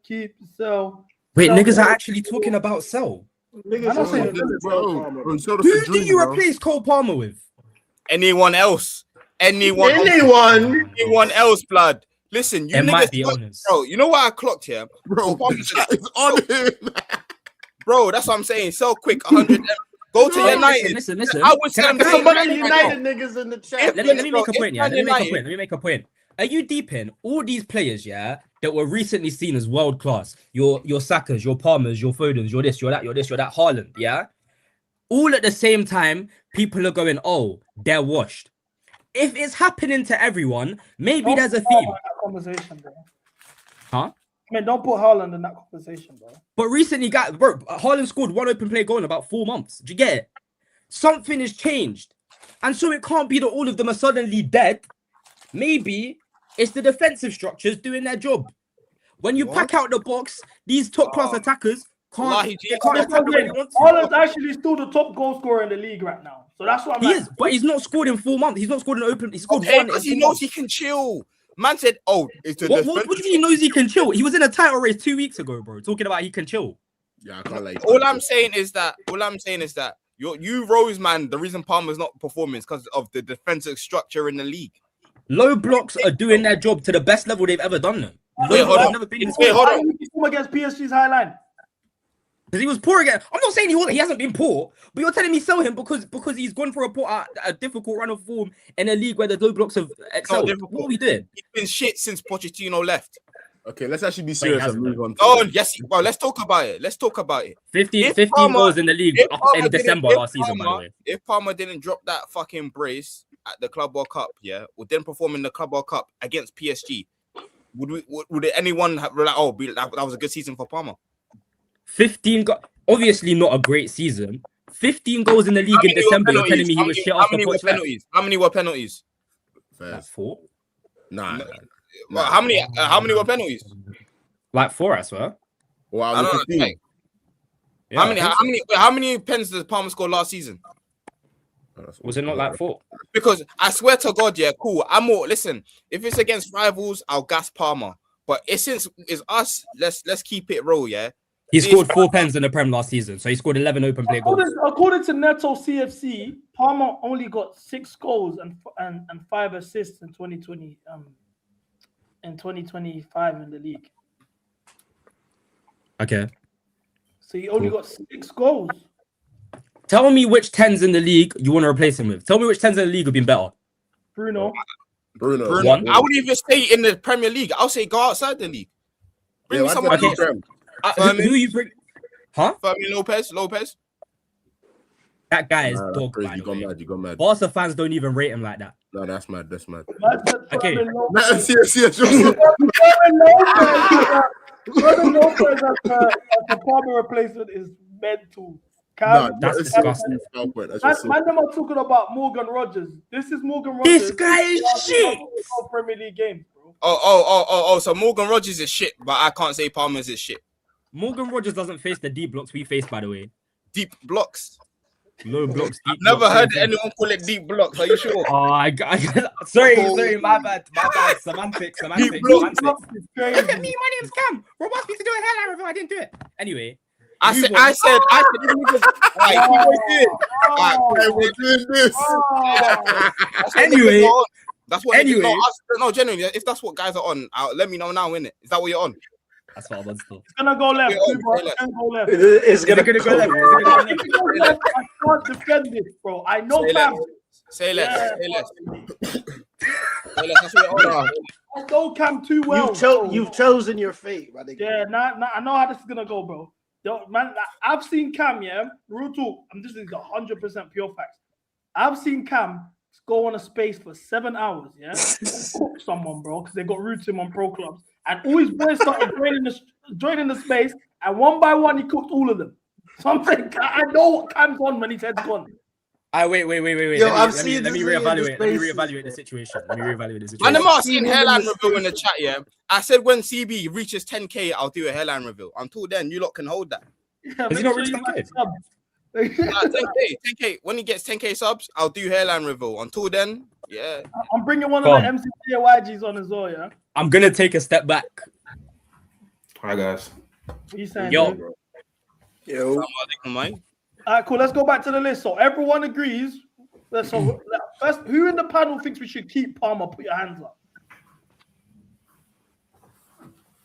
Wait, niggas are actually talking about sell. Who do you replace Cole Palmer with? Anyone else? Anyone else, blood. Listen, you niggas, bro. You know what I clocked here, bro? It's on him, bro. That's what I'm saying. Sell quick, 100. Go to United. Listen. I would say United niggas in the chat. Let me make a point. Yeah. Let me make a point. Are you deep in all these players, yeah, that were recently seen as world class? Your Sakas, your Palmers, your Fodens, you're this, you're that, Haaland, yeah? All at the same time, people are going, oh, they're washed. If it's happening to everyone, maybe there's a theme. Conversation, bro. Huh? I mean, don't put Haaland in that conversation, bro. But recently, Haaland scored one open play goal in about 4 months. Do you get it? Something has changed. And so it can't be that all of them are suddenly dead. Maybe it's the defensive structures doing their job. When you pack out the box, these top-class attackers can't attack the way they want to. Haaland's actually still the top goal scorer in the league right now. So that's what I'm He is, but he's not scored in 4 months. He's not scored in open. He scored one because he knows he can chill. Man said, "Oh, it's the what do he knows he can chill?" He was in a title race 2 weeks ago, bro. Talking about he can chill. Yeah, I can't like. All I'm saying is that you Rose, man. The reason Palmer's not performing is because of the defensive structure in the league. Low blocks are doing their job to the best level they've ever done them. Hold on. Why did he perform against PSG's high line? Because he was poor again. I'm not saying he hasn't been poor, but you're telling me sell him because he's gone for a difficult run of form in a league where the low blocks have excelled. What are we doing? He's been shit since Pochettino left. Okay, let's actually be serious and move on. Oh, yes. Well, let's talk about it. 15 goals in the league in December last season, by the way. If Palmer didn't drop that fucking brace at the Club World Cup, yeah, or didn't perform in the Club World Cup against PSG, would anyone have like, that was a good season for Palmer? 15 obviously not a great season. 15 goals in the league in December. You're telling me he was shit after Poch left? How many were penalties? Like 4. Nah. Well, how many were penalties? Like 4, I swear. Wow, I don't know. Yeah, how many pens did Palmer score last season? Was it not like 4? Because I swear to God, yeah, cool. Listen, if it's against rivals, I'll gas Palmer. But since it's us, let's keep it real, yeah. He scored 4 pens in the Prem last season, so he scored 11 open play goals. According to Neto CFC, Palmer only got 6 goals and 5 assists in 2020 in 2025 in the league. Okay. So he only got 6 goals. Tell me which 10s in the league you want to replace him with. Tell me which 10s in the league have been better. Bruno. One. I wouldn't even stay in the Premier League. I'll say go outside the league. Bring me someone else. Who you bring? Huh? Fermin Lopez. That guy is dog. Crazy. You got mad. Barca fans don't even rate him like that. No, that's mad. Okay. Fermin Lopez as a Palmer replacement is mental. That's disgusting. Man, them are talking about Morgan Rogers. This is Morgan Rogers. This guy is shit. Premier League games, bro. Oh. So Morgan Rogers is shit, but I can't say Palmer's is shit. Morgan Rogers doesn't face the deep blocks we face, by the way. Deep blocks. Low blocks. I've never heard anyone call it deep blocks. Are you sure? Oh, sorry, my bad. Semantics. Deep blocks. Me, my name's Cam. Rob asked me to do a hairline review. I didn't do it. Anyway. I said, we're doing this. Anyway. That's what. Anyway. No, genuinely, if that's what guys are on, let me know now, innit? Is that what you're on? That's what I'm on still. It's gonna go left. It's gonna go left. I can't defend this, bro. I know Cam. Say less. I know Cam too well. You've chosen your fate, my nigga. Yeah, I know how this is gonna go, bro. Yo, man, I've seen Cam, yeah. Real talk. This is 100% pure facts. I've seen Cam go on a space for 7 hours, yeah. Cook someone, bro, because they got roots him on pro clubs. And all his boys started joining the space, and one by one, he cooked all of them. So I'm saying, I know what Cam's on when his head's gone. Wait. Yo, let me reevaluate the situation. And I'm asking hairline reveal in the chat, yeah. I said when CB reaches 10K, I'll do a hairline reveal. Until then, you lot can hold that. Yeah, Has he not reached 10K? 10K. When he gets 10K subs, I'll do hairline reveal. Until then, yeah. I'm bringing one of the MCJYGs on as well, yeah. I'm gonna take a step back. Hi guys. What you saying? Yo. Yo. All right, cool. Let's go back to the list. So everyone agrees. So first, who in the panel thinks we should keep Palmer? Put your hands up.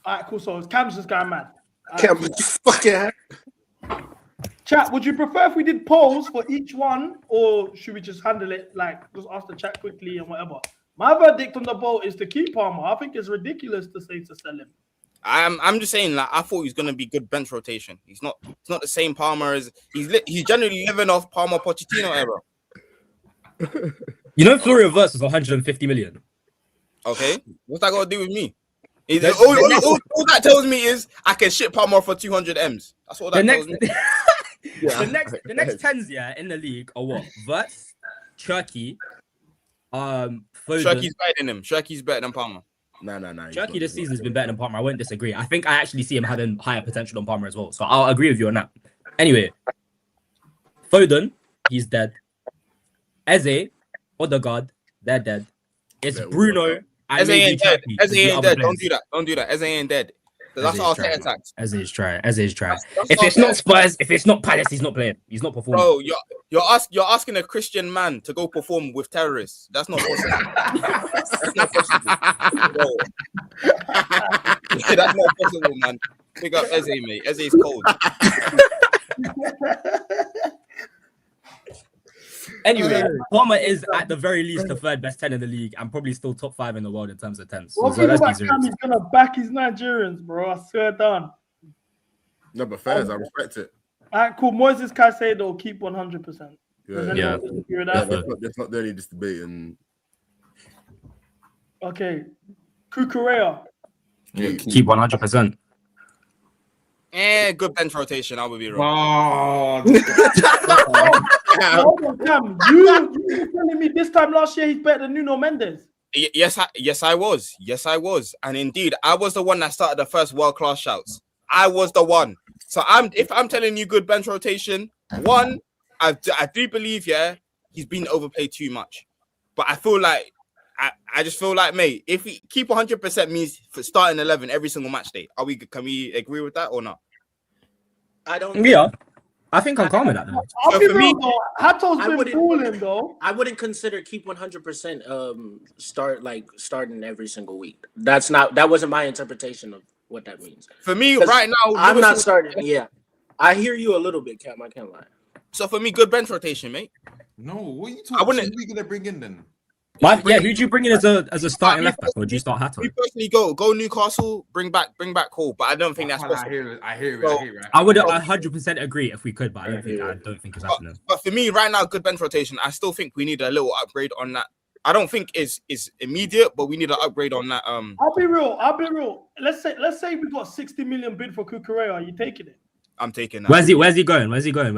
All right, cool. So Cam's just going mad. Cam, fucking. Chat, would you prefer if we did polls for each one, or should we just handle it like just ask the chat quickly and whatever? My verdict on the vote is to keep Palmer. I think it's ridiculous to say to sell him. I'm just saying, like, I thought he was gonna be good bench rotation. He's not the same Palmer as he's generally living off Palmer Pochettino era. You know, Florian Wirtz was 150 million. Okay, what's that got to do with me? All that tells me is I can ship Palmer for 200 M's. That's all that tells me. The next 10s, in the league are what? Wirtz, Cherky, Foden. Cherky's better than him. Cherky's better than Palmer. No. Cherky this season has been better than Palmer. I won't disagree. I think I actually see him having higher potential than Palmer as well. So I'll agree with you on that. Anyway, Foden, he's dead. Eze, Odegaard, they're dead. It's Bruno. Eze ain't dead. Eze ain't dead. Don't do that. Eze ain't dead. That's our attacks. Eze is try. If it's not Spurs, if it's not Palace, he's not playing. He's not performing. Bro, you're asking a Christian man to go perform with terrorists. That's not possible. That's not possible. Bro. That's not possible, man. Pick up Eze, mate. Eze's cold. Anyway, Palmer is at the very least the third best 10 in the league and probably still top 5 in the world in terms of 10s. What about Cam? He's gonna back his Nigerians, bro. I swear down. No, but fairs, I respect it. All right, cool. Moises Caicedo keep 100%. Yeah. That's not the only this debate. And okay, Kukurea. Keep 100%. Good bench rotation. I would be wrong. Hold on, Cam. You were telling me this time last year he's better than Nuno Mendes. Yes, I was. And indeed, I was the one that started the first world-class shouts. I was the one. So if I'm telling you good bench rotation, one, I do believe, he's been overplayed too much. But I feel like I just feel like, mate, if we keep 100% means for starting 11 every single match day, can we agree with that or not? I don't. Yeah. I think I'm calm with that. Though. I'll be real though. Hato's been fooling though. I wouldn't consider keep 100% starting every single week. That wasn't my interpretation of what that means. For me, right now, I'm not starting. Yeah, I hear you a little bit, Cam. I can't lie. So for me, good bench rotation, mate. No, what are you talking? Who are you gonna bring in then? Who'd you bring in as a starting left back, or would you start Hato? We personally go Newcastle, bring back Hall, but I don't think that's possible. I hear it. I would 100% agree if we could, but I don't think it's happening. But for me, right now, good bench rotation. I still think we need a little upgrade on that. I don't think is immediate, but we need an upgrade on that. I'll be real. Let's say we got 60 million bid for Cucurella. Are you taking it? I'm taking that. Where's he going? Where's he going?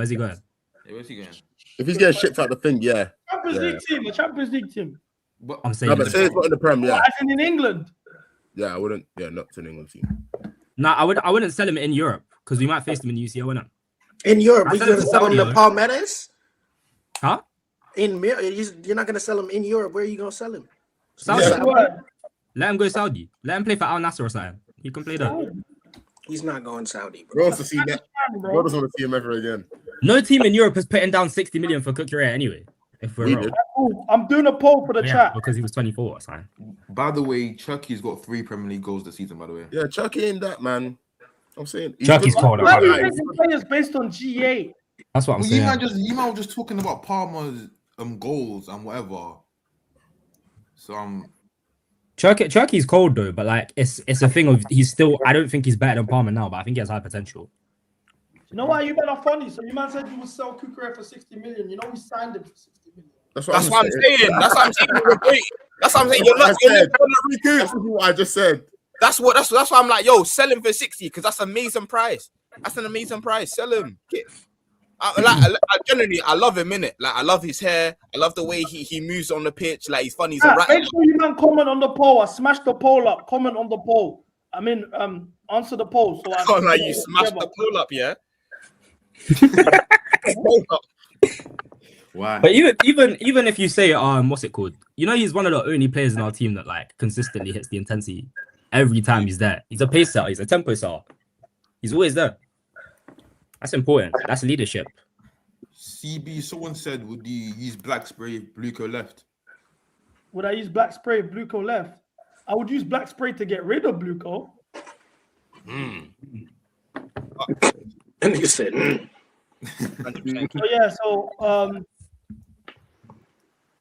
If he's getting shipped out the thing, yeah. Champions League team. I'm saying. No, but say it's not in the Prem, yeah. As in England. Yeah, I wouldn't. Yeah, not to an England team. Nah, I wouldn't sell him in Europe because we might face him in UCL, wouldn't it? In Europe, we're gonna sell him to Palmeiras. Huh? You're not gonna sell him in Europe. Where are you gonna sell him? Saudi. Let him go Saudi. Let him play for Al Nassr or something. He can play there. He's not going Saudi, bro. Bro doesn't want to see him ever again. No team in Europe is putting down 60 million for Cucurella anyway. If we're real. I'm doing a poll for the chat because he was 24 or something. By the way, Chucky's got 3 Premier League goals this season. By the way, yeah, Chucky ain't that man. I'm saying Chucky's cold. Players based on GA. That's what I'm saying. You might just talking about Palmer's goals and whatever. So Chucky's cold though, but like it's a thing of he's still. I don't think he's better than Palmer now, but I think he has high potential. You know why you better funny? So you man said you would sell Cucurella for 60 million. You know we signed him for 60 million. That's what I'm saying. That's what I'm saying. That's what I'm saying. You're not recoup. That's what I just said. That's why I'm like, yo, sell him for 60 because that's an amazing price. That's an amazing price. Sell him. I generally, I love him, innit? Like, I love his hair. I love the way he moves on the pitch. Like, he's funny. He's a rat. Make sure you man comment on the poll. I smashed the poll up. Comment on the poll. I mean, answer the poll. So like you smashed the poll up, yeah. Wow. But even if you say what's it called? You know, he's one of the only players in our team that like consistently hits the intensity every time he's there. He's a pace setter. He's a tempo setter. He's always there. That's important. That's leadership. CB, someone said, would you use black spray if Bluco left? Would I use black spray if Bluco left? I would use black spray to get rid of Bluco. And you said,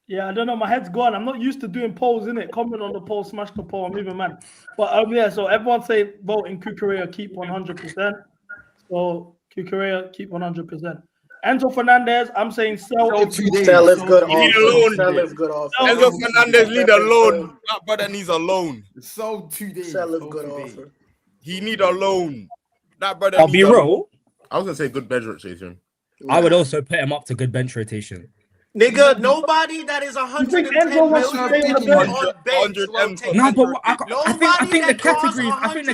yeah, I don't know. My head's gone. I'm not used to doing polls, innit? Comment on the poll, smash the poll. I'm even mad. But so everyone say vote in Cucurella, keep 100%. So Cucurella, keep 100%. Enzo Fernandez, I'm saying sell. Sell is good. You need a loan. Sell is good. Offer. Enzo Fernandez need a loan. That brother needs a loan. Sold 2 days. Sell is good offer. He need a loan. That brother. I'll be real. I was gonna say good bench rotation. I would also put him up to good bench rotation. Nigga, nobody that is 110 million on bench. No, but I think the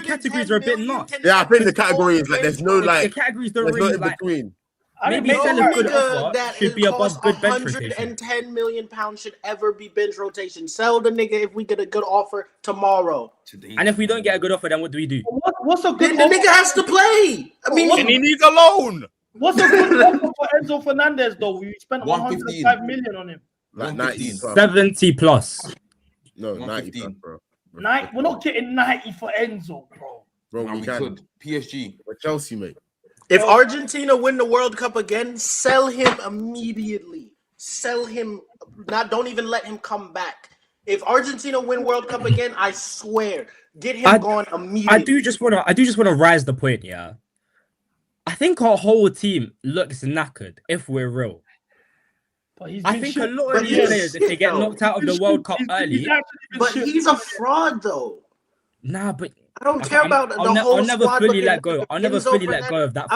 categories are a bit nuts. Yeah, I think the category is like there's no like the categories don't there's no really in like between. Maybe selling good offer should be above good bench rotation. 110 million pounds should ever be bench rotation. Sell the nigga if we get a good offer tomorrow. And if we don't get a good offer, then what do we do? What's a good the nigga has to play. I mean, and he needs a loan. What's a good offer for Enzo Fernandez though? We spent 105 million on him. Like 90 70 plus. No, 90 plus, bro. We're not getting 90 for Enzo, bro. Bro, we can. PSG. But Chelsea, mate. If Argentina win the World Cup again, sell him immediately. Sell him. Don't even let him come back. If Argentina win World Cup again, I swear, get him gone immediately. I do just want to rise the point, yeah. I think our whole team looks knackered, if we're real. I think a lot of these players, if they get knocked out of the World Cup early... But he's a fraud, though. Nah, but... I don't care about the whole I'll never fully let go. I'll never fully let go of that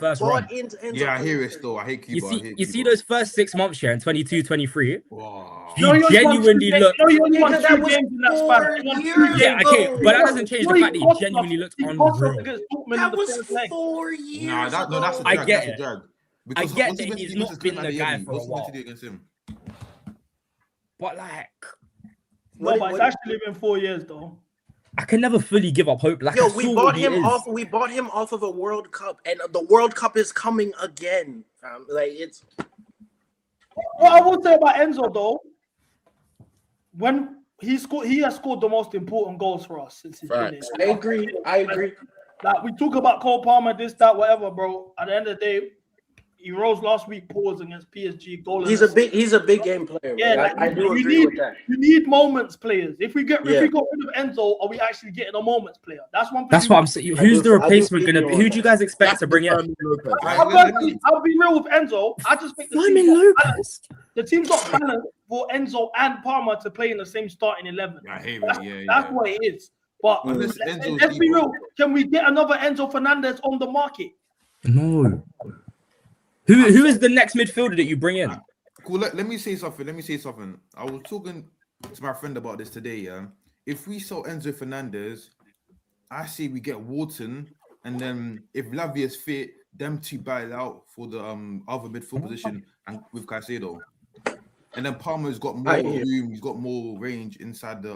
first run. Yeah, I hear it still. I hate Cuba. You see those first 6 months here in 22, 23? He genuinely looked... Yeah, okay, but that doesn't change the fact that he genuinely looks unreal. That was 4 years Nah, that's a drag. I get it. I get that he's not been the guy for a while. What's he against him? But like... No, but it's actually been 4 years though. I can never fully give up hope. Like, Yo, I we saw bought what he him is. off. We bought him off of a World Cup, and the World Cup is coming again. Like it's. What I will say about Enzo though, when he has scored the most important goals for us since he's been here. I agree. Like we talk about Cole Palmer, this, that, whatever, bro. At the end of the day, he rose last week, pause against PSG. Goal. He's a big game player. Yeah, like, I do agree need, with that. You need moments players. If we got rid of Enzo, are we actually getting a moments player? That's one thing. That's what I'm saying. Who's the replacement going to be? Who do you guys expect to bring in? I'll be real with Enzo. I just think the team's got balance for Enzo and Palmer to play in the same starting 11. That's what it is. But let's be real. Can we get another Enzo Fernandez on the market? No. Who is the next midfielder that you bring in? Cool. Let me say something. I was talking to my friend about this today. Yeah. If we sell Enzo Fernandez, I say we get Wharton, and then if Lavia is fit, them two battle out for the other midfield position and with Caicedo. And then Palmer's got more room. He's got more range inside the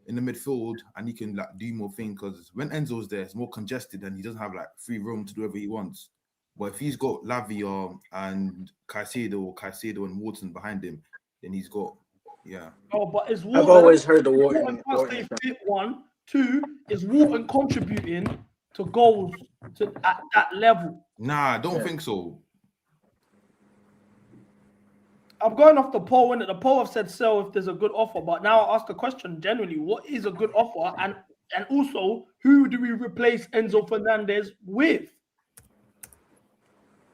in the midfield, and he can like do more things because when Enzo's there, it's more congested and he doesn't have like free room to do whatever he wants. But if he's got Lavia and Caicedo and Wharton behind him, then he's got Oh, but is Wharton? I've always heard the Wharton. Stay fit, 1, 2, is Wharton contributing to goals at that level? Nah, I don't think so. I'm going off the poll, and the poll have said sell if there's a good offer. But now I ask the question generally: what is a good offer, and also who do we replace Enzo Fernandez with?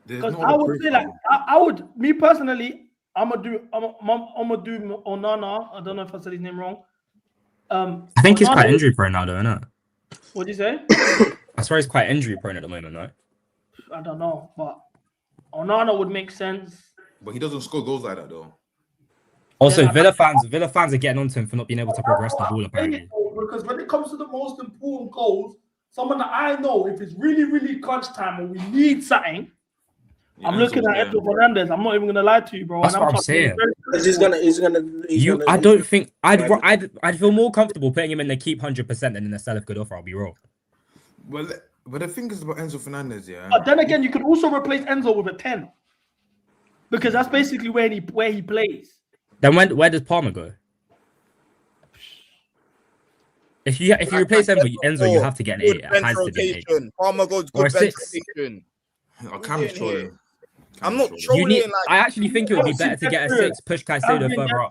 Because I would say, like, I would, me personally, I'm gonna do Onana. I don't know if I said his name wrong. I think he's quite injury prone now, though, isn't it? What did you say? I swear he's quite injury prone at the moment, though. I don't know, but Onana would make sense. But he doesn't score goals like that, though. Also, Villa fans are getting onto him for not being able to progress the ball, apparently. Because when it comes to the most important goals, someone that I know, if it's really, really crunch time or we need something, I'm looking at Enzo Fernandez. I'm not even gonna lie to you, bro. That's what I'm saying. I don't think I'd feel more comfortable putting him in the keep 100% than in the sell if good offer. I'll be real. Well, but the thing is about Enzo Fernandez, But then again, you could also replace Enzo with a 10, because that's basically where he plays. Then where does Palmer go? If you replace Enzo, you have to get an 8. It has to be an 8. Palmer goes good bench rotation. Cam's trolling. I'm not trolling. I actually think it would be better to get a 6, push Caicedo further up.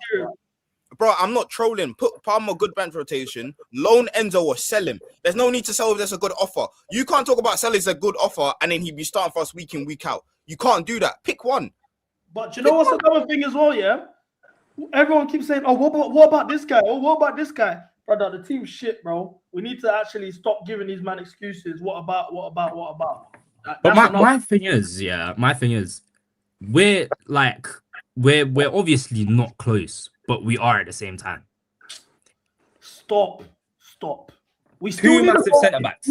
Bro, I'm not trolling. Put Palmer good bench rotation, loan Enzo or sell him. There's no need to sell if there's a good offer. You can't talk about selling as a good offer and then he'd be starting for us week in, week out. You can't do that. Pick one. But you know what's another thing as well, yeah? Everyone keeps saying, oh, what about this guy? Oh, what about this guy? Brother, the team's shit, bro. We need to actually stop giving these man excuses. What about? But my thing is, we're obviously not close, but we are at the same time. Stop. We still need massive centre backs.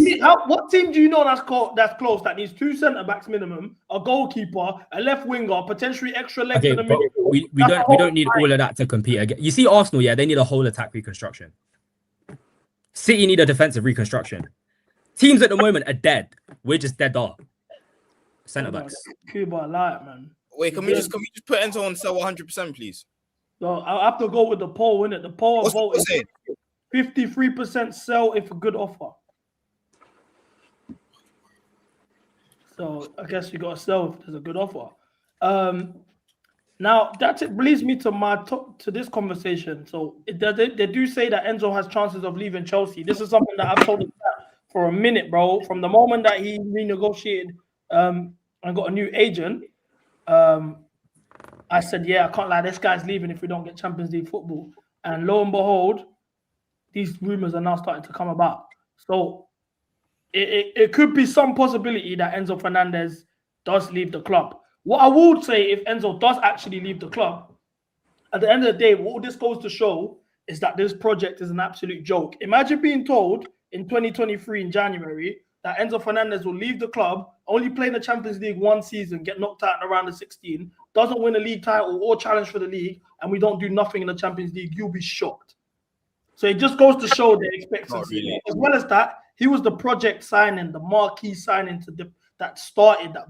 What team do you know that's close? That needs 2 centre backs minimum, a goalkeeper, a left winger, potentially extra legs in the middle. We don't need all of that to compete again. You see, Arsenal, they need a whole attack reconstruction. City need a defensive reconstruction. Teams at the moment are dead. We're just dead off. Centre backs. Cuba, light, man. Wait, can we just put Enzo on sell 100%, please? So I have to go with the poll, innit? The poll vote is 53% sell if a good offer. So I guess you got to sell if there's a good offer. Now that leads me to this conversation. So they do say that Enzo has chances of leaving Chelsea. This is something that I've told him for a minute, bro. From the moment that he renegotiated and got a new agent, I said, I can't lie, this guy's leaving if we don't get Champions League football. And lo and behold, these rumors are now starting to come about. So it could be some possibility that Enzo Fernandez does leave the club. What I would say, if Enzo does actually leave the club, at the end of the day, what this goes to show is that this project is an absolute joke. Imagine being told in 2023 in January that Enzo Fernandez will leave the club, only play in the Champions League 1 season, get knocked out in around the 16, doesn't win a league title or challenge for the league, and we don't do nothing in the Champions League. You'll be shocked. So it just goes to show the expectancy. really. As well as that, he was the project signing, the marquee signing that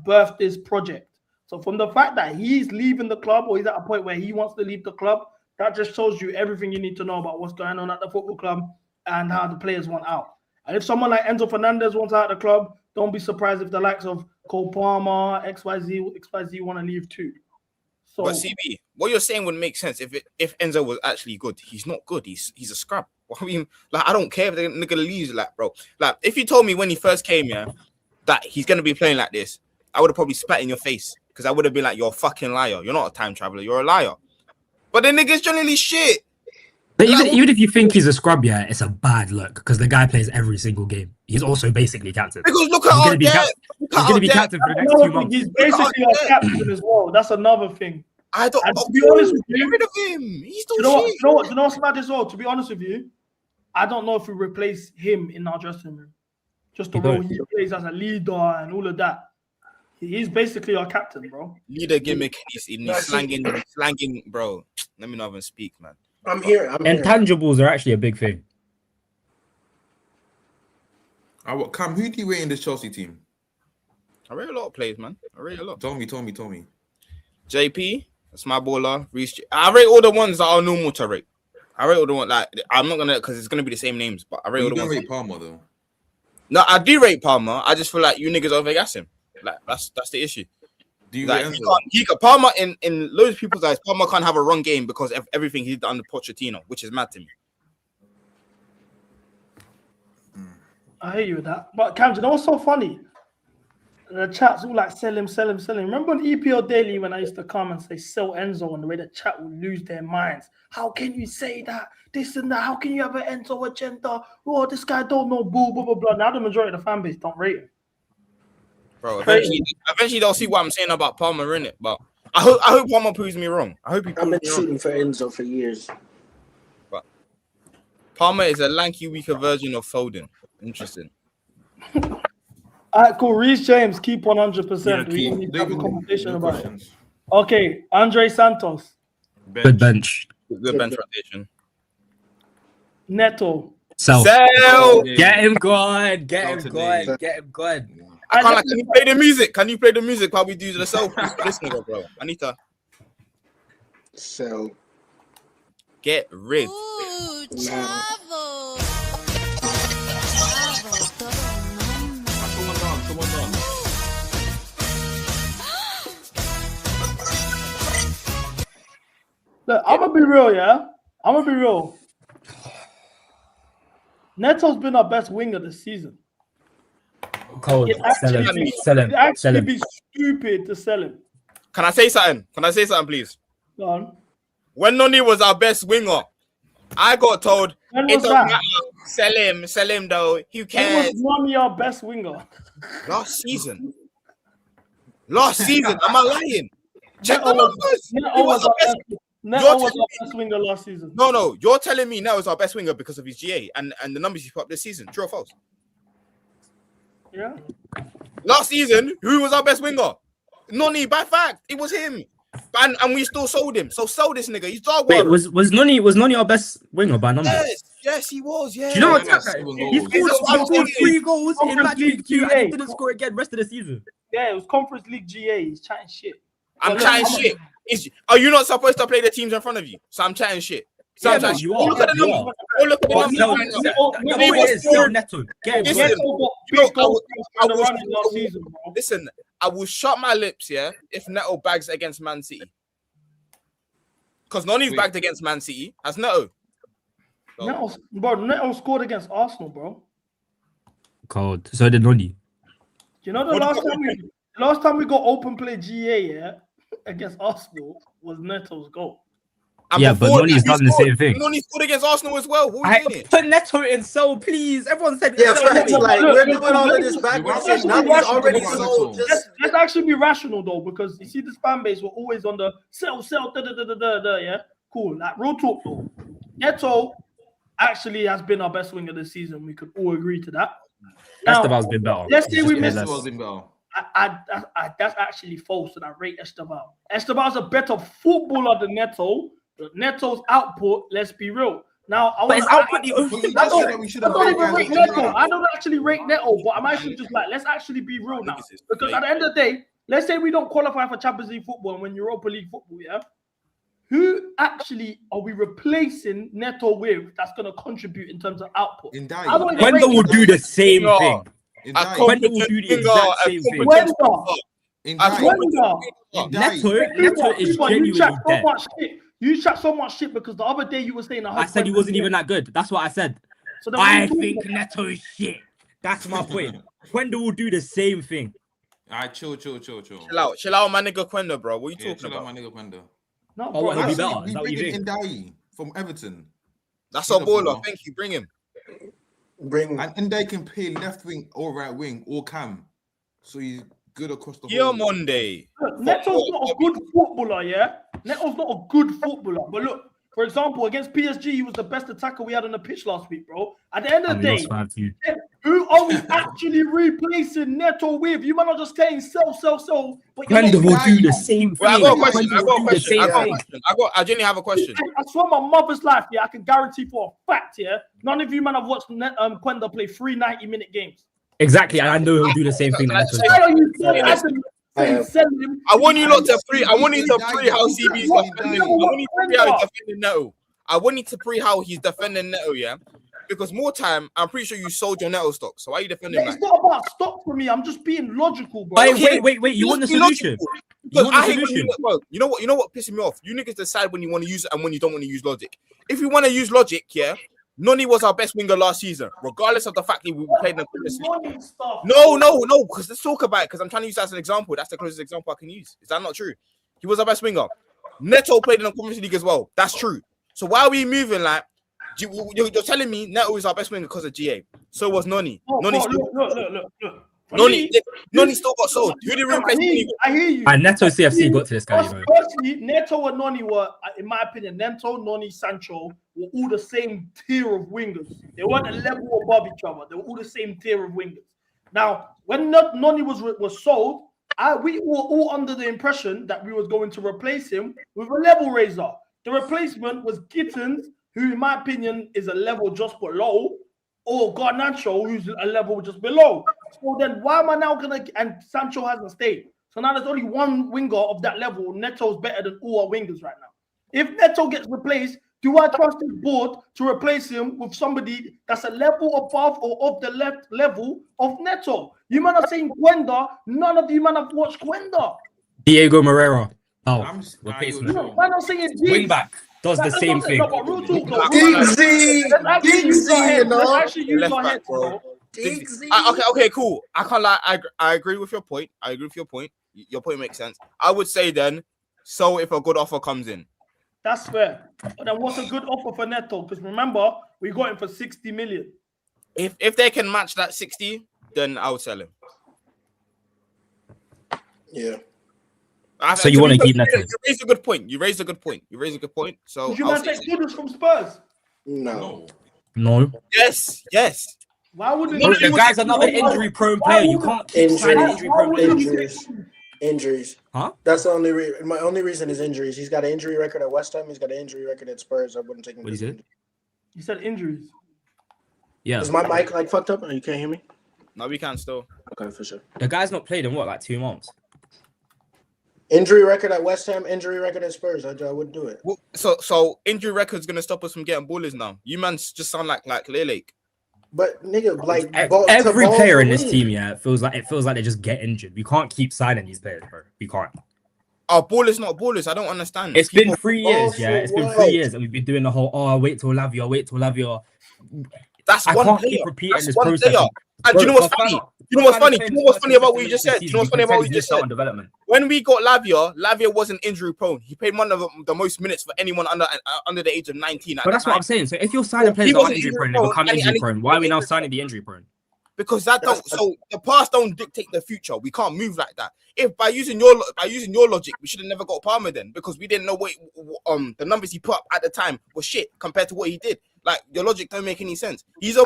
birthed this project. So from the fact that he's leaving the club, or he's at a point where he wants to leave the club, that just shows you everything you need to know about what's going on at the football club and how the players want out. And if someone like Enzo Fernandez wants out of the club, don't be surprised if the likes of Cole Palmer, XYZ want to leave too. So, but CB, what you're saying would make sense if Enzo was actually good. He's not good. He's a scrub. I mean, like, I don't care if they're gonna lose, like, bro. Like, if you told me when he first came here that he's gonna be playing like this, I would have probably spat in your face because I would have been like, "You're a fucking liar. You're not a time traveler. You're a liar." But the nigga's generally shit. But even if you think he's a scrub, yeah, it's a bad look because the guy plays every single game. He's also basically captain. Because look at our depth. He's going to be captain for the next 2 months. He's basically our captain as well. That's another thing. I don't. To be honest with you, get rid of him. He's still shit. You know what's mad as well? To be honest with you, I don't know if we replace him in our dressing room. Just the role he plays as a leader and all of that. He's basically our captain, bro. Leader gimmick. He's slanging, bro. Let me not even speak, man. I'm here. Intangibles are actually a big thing. Cam, who do you rate in this Chelsea team? I rate a lot of players, man. I rate a lot. Tell me. JP, that's my baller. Reece. I rate all the ones that are normal to rate. I rate all the ones like I'm not gonna because it's gonna be the same names, but I rate all the ones. You don't rate Palmer though. No, I do rate Palmer. I just feel like you niggas overgas him. Like that's the issue. Do you like he can Palmer in loads of people's eyes? Palmer can't have a wrong game because of everything he did under Pochettino, which is mad to me. I hear you with that. But Cam, you know what's so funny? The chat's all like sell him. Remember on EPL Daily when I used to come and say sell Enzo and the way the chat would lose their minds? How can you say that? This and that. How can you have an Enzo agenda? Oh, this guy don't know, boo, blah, blah, blah. Now the majority of the fan base don't rate him. Bro, eventually they'll see what I'm saying about Palmer in it. But I hope Palmer proves me wrong. I hope he proves I've been me wrong. shooting for Enzo for years. But Palmer is a lanky, weaker version of Foden. Interesting. All right, cool. Reece James, keep 100%. We need to have a conversation about it. Okay, Andre Santos. Good bench. Good bench rotation. Neto. Sell. Get him good. Get him good. I can't like. Can you play the music? Can you play the music while we do the selfies for this nigga, bro? I need to sell. Get rid. Ooh, Chavo. Someone done. Look, I'm gonna be real, yeah. I'm gonna be real. Neto's been our best winger this season. Cold. Sell him. It'd actually be stupid to sell him. Can I say something? Please? Go on. When Noni was our best winger, I got told When it was don't that? matter. Sell him though. Who When cares? was Nani our best winger? Last season. Am I lying? Check the numbers. Neto was our best winger last season. No. You're telling me now is our best winger because of his GA and the numbers he put up this season. True or false? Yeah. Last season, who was our best winger? Noni, by fact, it was him. And we still sold him. So sell this nigga. He's dog Wait, one. was Noni our best winger by numbers? Yes, he was. Yeah. Do you know what? He scored 3 goals in match week 2 and he didn't score again rest of the season. Yeah, it was Conference League GA. He's chatting shit. I'm chatting shit. Are you not supposed to play the teams in front of you? So I'm chatting shit. So Yeah, I'm chatting shit. you are. Look at the numbers. Look at the numbers. Listen, I will shut my lips, yeah, if Neto bags against Man City. Because Noni's bagged against Man City. Has Neto? Neto scored against Arsenal, bro. Cold. So did Noni. You know the last time we got open play GA, against Arsenal was Neto's goal. And yeah, but Noni's done the same thing. Noni scored against Arsenal as well. What are you doing? Put Neto in so please. Everyone said we're doing all of this back. Nothing's already sold. Let's actually be rational though, because you see this fan base were always on the sell, yeah. Cool. Like real talk though. Neto actually has been our best winger this season. We could all agree to that. Esteban's been better. Let's say we missed. That's actually false, and I rate Esteban. Esteban's a better footballer than Neto. But Neto's output, let's be real, Now, I don't actually rate Neto, but I'm actually just like, let's actually be real now. Because at the end of the day, let's say we don't qualify for Champions League football and when Europa League football, yeah? Who actually are we replacing Neto with that's going to contribute in terms of output? Wendell will do the same thing. Wendell will do the exact same thing. Neto is genuinely dead. You chat so much shit because the other day you were saying I said he wasn't even that good. That's what I said. So I think Neto is shit. That's my point. Wendell will do the same thing. All right, chill. Chill out, my nigga Quenda, bro. What are you talking about? My nigga Quenda. No, bro. He'll be better. Is that what you think? Ndai from Everton. That's our baller. Thank you. Bring him. And Ndai can play left wing or right wing or cam. So he's good across the whole. Monday. Neto's not a good footballer, yeah? Neto's not a good footballer. But look, for example, against PSG, he was the best attacker we had on the pitch last week, bro. At the end of the day, who are we actually replacing Neto with? You might not just saying sell. But Wendell will do the same thing. I got a question. I genuinely have a question. I swear my mother's life, yeah, I can guarantee for a fact, yeah, none of you man have watched Quenda play 3 90-minute games. Exactly, and I know he'll do the same thing. I want you lot to pre. I want you to pre how CB's defending. I want you to pre how he's defending Neto. I want you to pre how he's defending Neto. Yeah, because more time, I'm pretty sure you sold your Neto stock. So why are you defending? It's not about stock for me. I'm just being logical, bro. Wait. You want the solution? Because I hate when bro. You know what pisses me off? You niggas decide when you want to use it and when you don't want to use logic. If you want to use logic, yeah. Noni was our best winger last season, regardless of the fact that we played in the No, because let's talk about it, because I'm trying to use that as an example. That's the closest example I can use. Is that not true? He was our best winger. Neto played in the Conference League as well. That's true. So why are we moving like, you're telling me Neto is our best winger because of GA? So was Noni. Look. Noni still got sold. Who did we replace? I hear you. And Neto CFC got to this guy. Firstly, Neto and Noni were, in my opinion, Neto, Noni, Sancho were all the same tier of wingers. They weren't a level above each other. They were all the same tier of wingers. Now, when Noni was sold, we were all under the impression that we was going to replace him with a level raiser. The replacement was Gittins, who, in my opinion, is a level just below, or Garnacho, who's a level just below. So then why am I now going to... And Sancho hasn't stayed. So now there's only one winger of that level. Neto's better than all our wingers right now. If Neto gets replaced, do I trust his board to replace him with somebody that's a level above or of the left level of Neto? You man are saying Quenda. None of you man have watched Quenda. Diego Moreira. Man are saying wing back. Does the same thing. Okay, cool. I can't lie. I agree with your point. Your point makes sense. I would say then, so if a good offer comes in. That's fair. But then what's a good offer for Neto? Because remember, we got him for 60 million. If they can match that 60, then I would sell him. Yeah. So you want to keep Neto? You raised a good point. So would you want to take Kudus from Spurs? No. Yes. Why wouldn't the guy's another injury-prone player? You can't keep signing injury-prone players. Injuries. Huh? That's the only reason. My only reason is injuries. He's got an injury record at West Ham. He's got an injury record at Spurs. I wouldn't take him. What he said? You said injuries. Yeah. Is my mic like fucked up? You can't hear me? No, we can still. Okay, for sure. The guy's not played in what, like 2 months? Injury record at West Ham, injury record at Spurs. I wouldn't do it. Well, so injury record's gonna stop us from getting ballers now. You man just sound like Lele. But nigga, like every player in this team, yeah, it feels like they just get injured. We can't keep signing these players, bro. We can't. Our ballers not ballers. I don't understand. It's been 3 years, yeah. It's been 3 years, and we've been doing the whole wait till Lavia. That's I one can't player. keep repeating That's this one process. player. And do you know what's funny? Do you know what's funny about what you just said? Do you know what's funny about what you just said? When we got Lavia wasn't injury prone. He played one of the most minutes for anyone under the age of 19. But that's what I'm saying. So if you're signing players that are injury prone, they become injury prone. Why are we now signing the injury prone? Because so the past don't dictate the future. We can't move like that. If by using your logic, we should have never got Palmer then, because we didn't know what the numbers he put up at the time were shit compared to what he did. Like, your logic don't make any sense. He's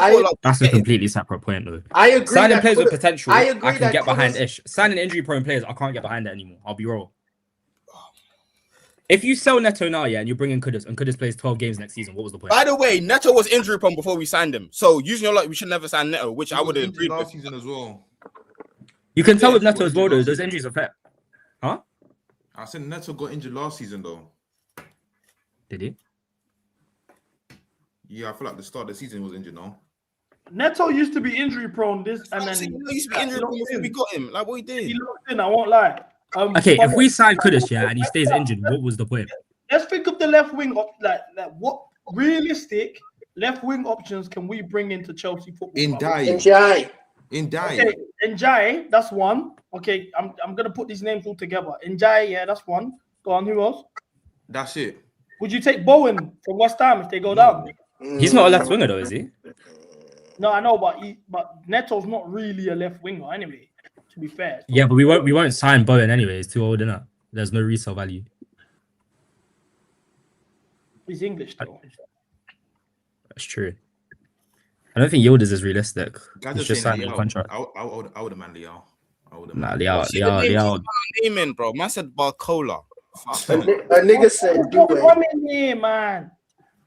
That's a completely separate point, though. I agree. Signing players with potential, I can get behind ish. Signing injury prone players, I can't get behind it anymore. I'll be real. If you sell Neto now, yeah, and you bring in Kudus, and Kudus plays 12 games next season, what was the point? By the way, Neto was injury prone before we signed him. So using your luck, we should never sign Neto, which I would have agreed last with. season as well. You can tell with Neto as well, though, those injuries are fair. Huh? I said Neto got injured last season, though. Did he? Yeah, I feel like the start of the season was injured now. Neto used to be injury prone. He used to be injury prone before we got him. Like what he did. He locked in. I won't lie. Okay, if we sign Kudus, yeah, and he stays injured, what was the point? Let's think of the left wing. Like what realistic left wing options can we bring into Chelsea football? Njai. Okay, Njai, that's one. Okay, I'm gonna put these names all together. Njai, yeah, that's one. Go on, who else? That's it. Would you take Bowen from West Ham if they go down? He's not a left winger though, is he? No, I know, but Neto's not really a left winger anyway. To be fair. Yeah, but we won't sign Bowen anyway. He's too old, innit? There's no resale value. He's English though. That's true. I don't think Yildiz is realistic. Guys He's are just saying signed a Liao. contract. I would have man Liao. Nah, Liao. Name, bro. Man said Barcola. A nigga said do it. Come in here, man.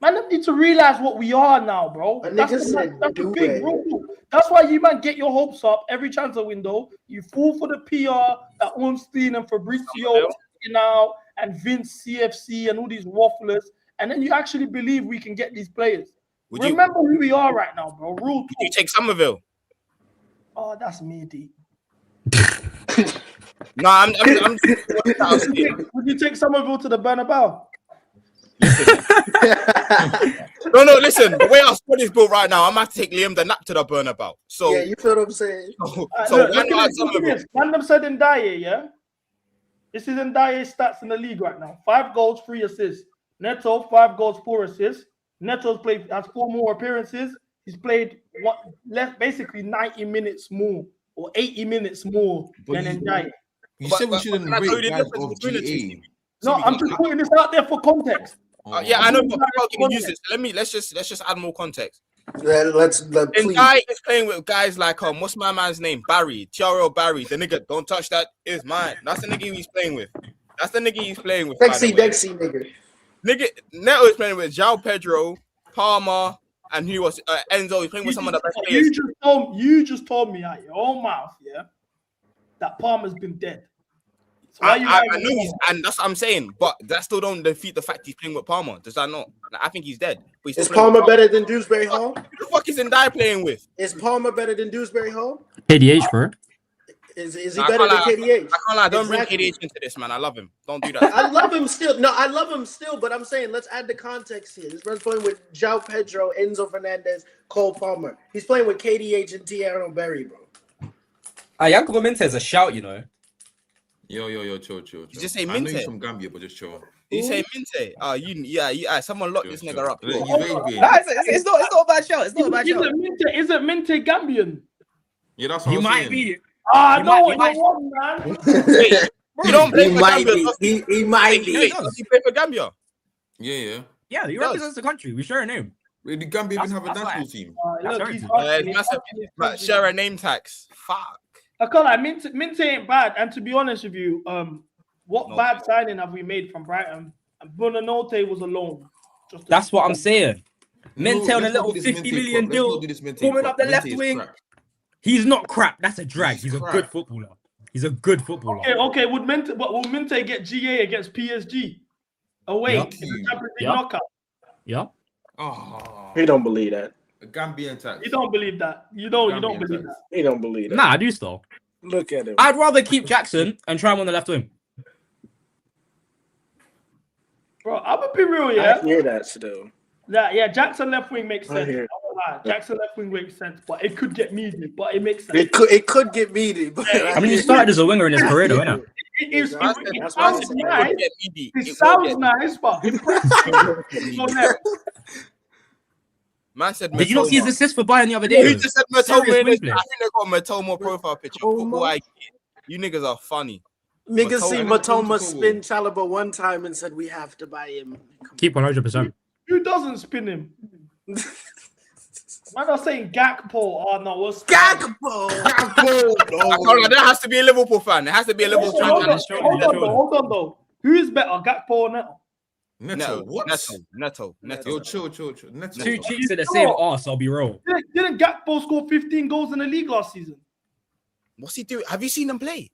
Man, I need to realize what we are now, bro. That's the big rule. That's why you man get your hopes up every transfer window. You fall for the PR that Ornstein and Fabrizio now and Vince CFC and all these wafflers, and then you actually believe we can get these players. Remember who we are right now, bro. Rule. You take Somerville. Oh, that's me, D. No, I'm Would you take Somerville to the Bernabeu? No, listen. The way our squad is built right now, I'm gonna have to take Liam the Nap to the Bernabeu. So yeah, you feel what I'm saying? Random said Ndiaye, yeah? This is Ndiaye's stats in the league right now. 5 goals, 3 assists. Neto, 5 goals, 4 assists. Neto's has 4 more appearances. He's played basically 90 minutes more or 80 minutes more than Ndiaye. You said we shouldn't rate guys off GA. No, I'm just putting this out there for context. Yeah, I know, but people are going to use this. Let's just add more context. Let's and guy is playing with guys like what's my man's name? Barry, TRL Barry. The nigga, don't touch that, is mine. That's the nigga he's playing with. Dexy nigga. Nigga, Neto is playing with João Pedro, Palmer, and he was Enzo. He's playing with some of the best players. You just told me out your own mouth, yeah, that Palmer's been dead. So I know he's, and that's what I'm saying, but that still don't defeat the fact he's playing with Palmer. Does that not? I think he's dead. But Is Palmer better than Dewsbury Hall? Who the fuck is Ndiaye playing with? Is Palmer better than Dewsbury Hall? KDH, bro. Is he better than KDH? I can't lie. Don't bring KDH into this, man. I love him. Don't do that. I love him still. No, I love him still, but I'm saying let's add the context here. This man's playing with João Pedro, Enzo Fernandez, Cole Palmer. He's playing with KDH and Tierno Berry, bro. Yankuba Minte is a shout, you know. Yo, chill. You just say I know Minte. he's from Gambia, but just chill. You say Minte. Someone lock this nigga up. It's not a bad shout. It's not a bad shout. Isn't Minte Gambian? Yeah, that's what He I'm might saying. be. I know what you want, man. You don't play for Gambia. He might be. Does he play for Gambia? Yeah. Yeah, he represents the country. We share a name. Wait, did Gambia even have a national team? Share a name tax. Fuck. I can't lie, Minte ain't bad. And to be honest with you, what bad signing have we made from Brighton? And Bonanote was a loan. That's what I'm saying. Minte on a little 50 million deal, forming up the left wing. He's not crap. That's a drag. He's a good footballer. He's a good footballer. Okay. Will Minte get GA against PSG away in the Champions League knockout? Yeah. Oh, He don't believe that. a Gambian tax. You don't believe that. You don't believe that. He don't believe that. Nah, I do still. Look at him. I'd rather keep Jackson and try him on the left wing. Bro, I'm gonna be real, yeah. I hear that still. Yeah, Jackson left wing makes I sense. hear it. Jackson left wing makes sense, but it could get meaty. But it makes sense. It could get meaty, but I mean, he started as a winger in his career, though, innit? It sounds nice. It sounds nice, but Man said Did you not see his assist for Bayern the other day? Who just said Matoma? Serious I wing think play. they got Matoma profile picture. Football IQ. You niggas are funny. niggas see Matoma spin Chalobah one time and said we have to buy him. Keep 100%. Who doesn't spin him? Man, I'm saying Gakpo. Oh no, what's Gakpo? No, that has to be a Liverpool fan. It has to be a Liverpool fan. Hold on though. Who is better, Gakpo or Neto? Neto, what? Neto. Yo, chill. Neto. Two cheeks of the same arse, I'll be real. Didn't Gakpo score 15 goals in the league last season? What's he doing? Have you seen him play?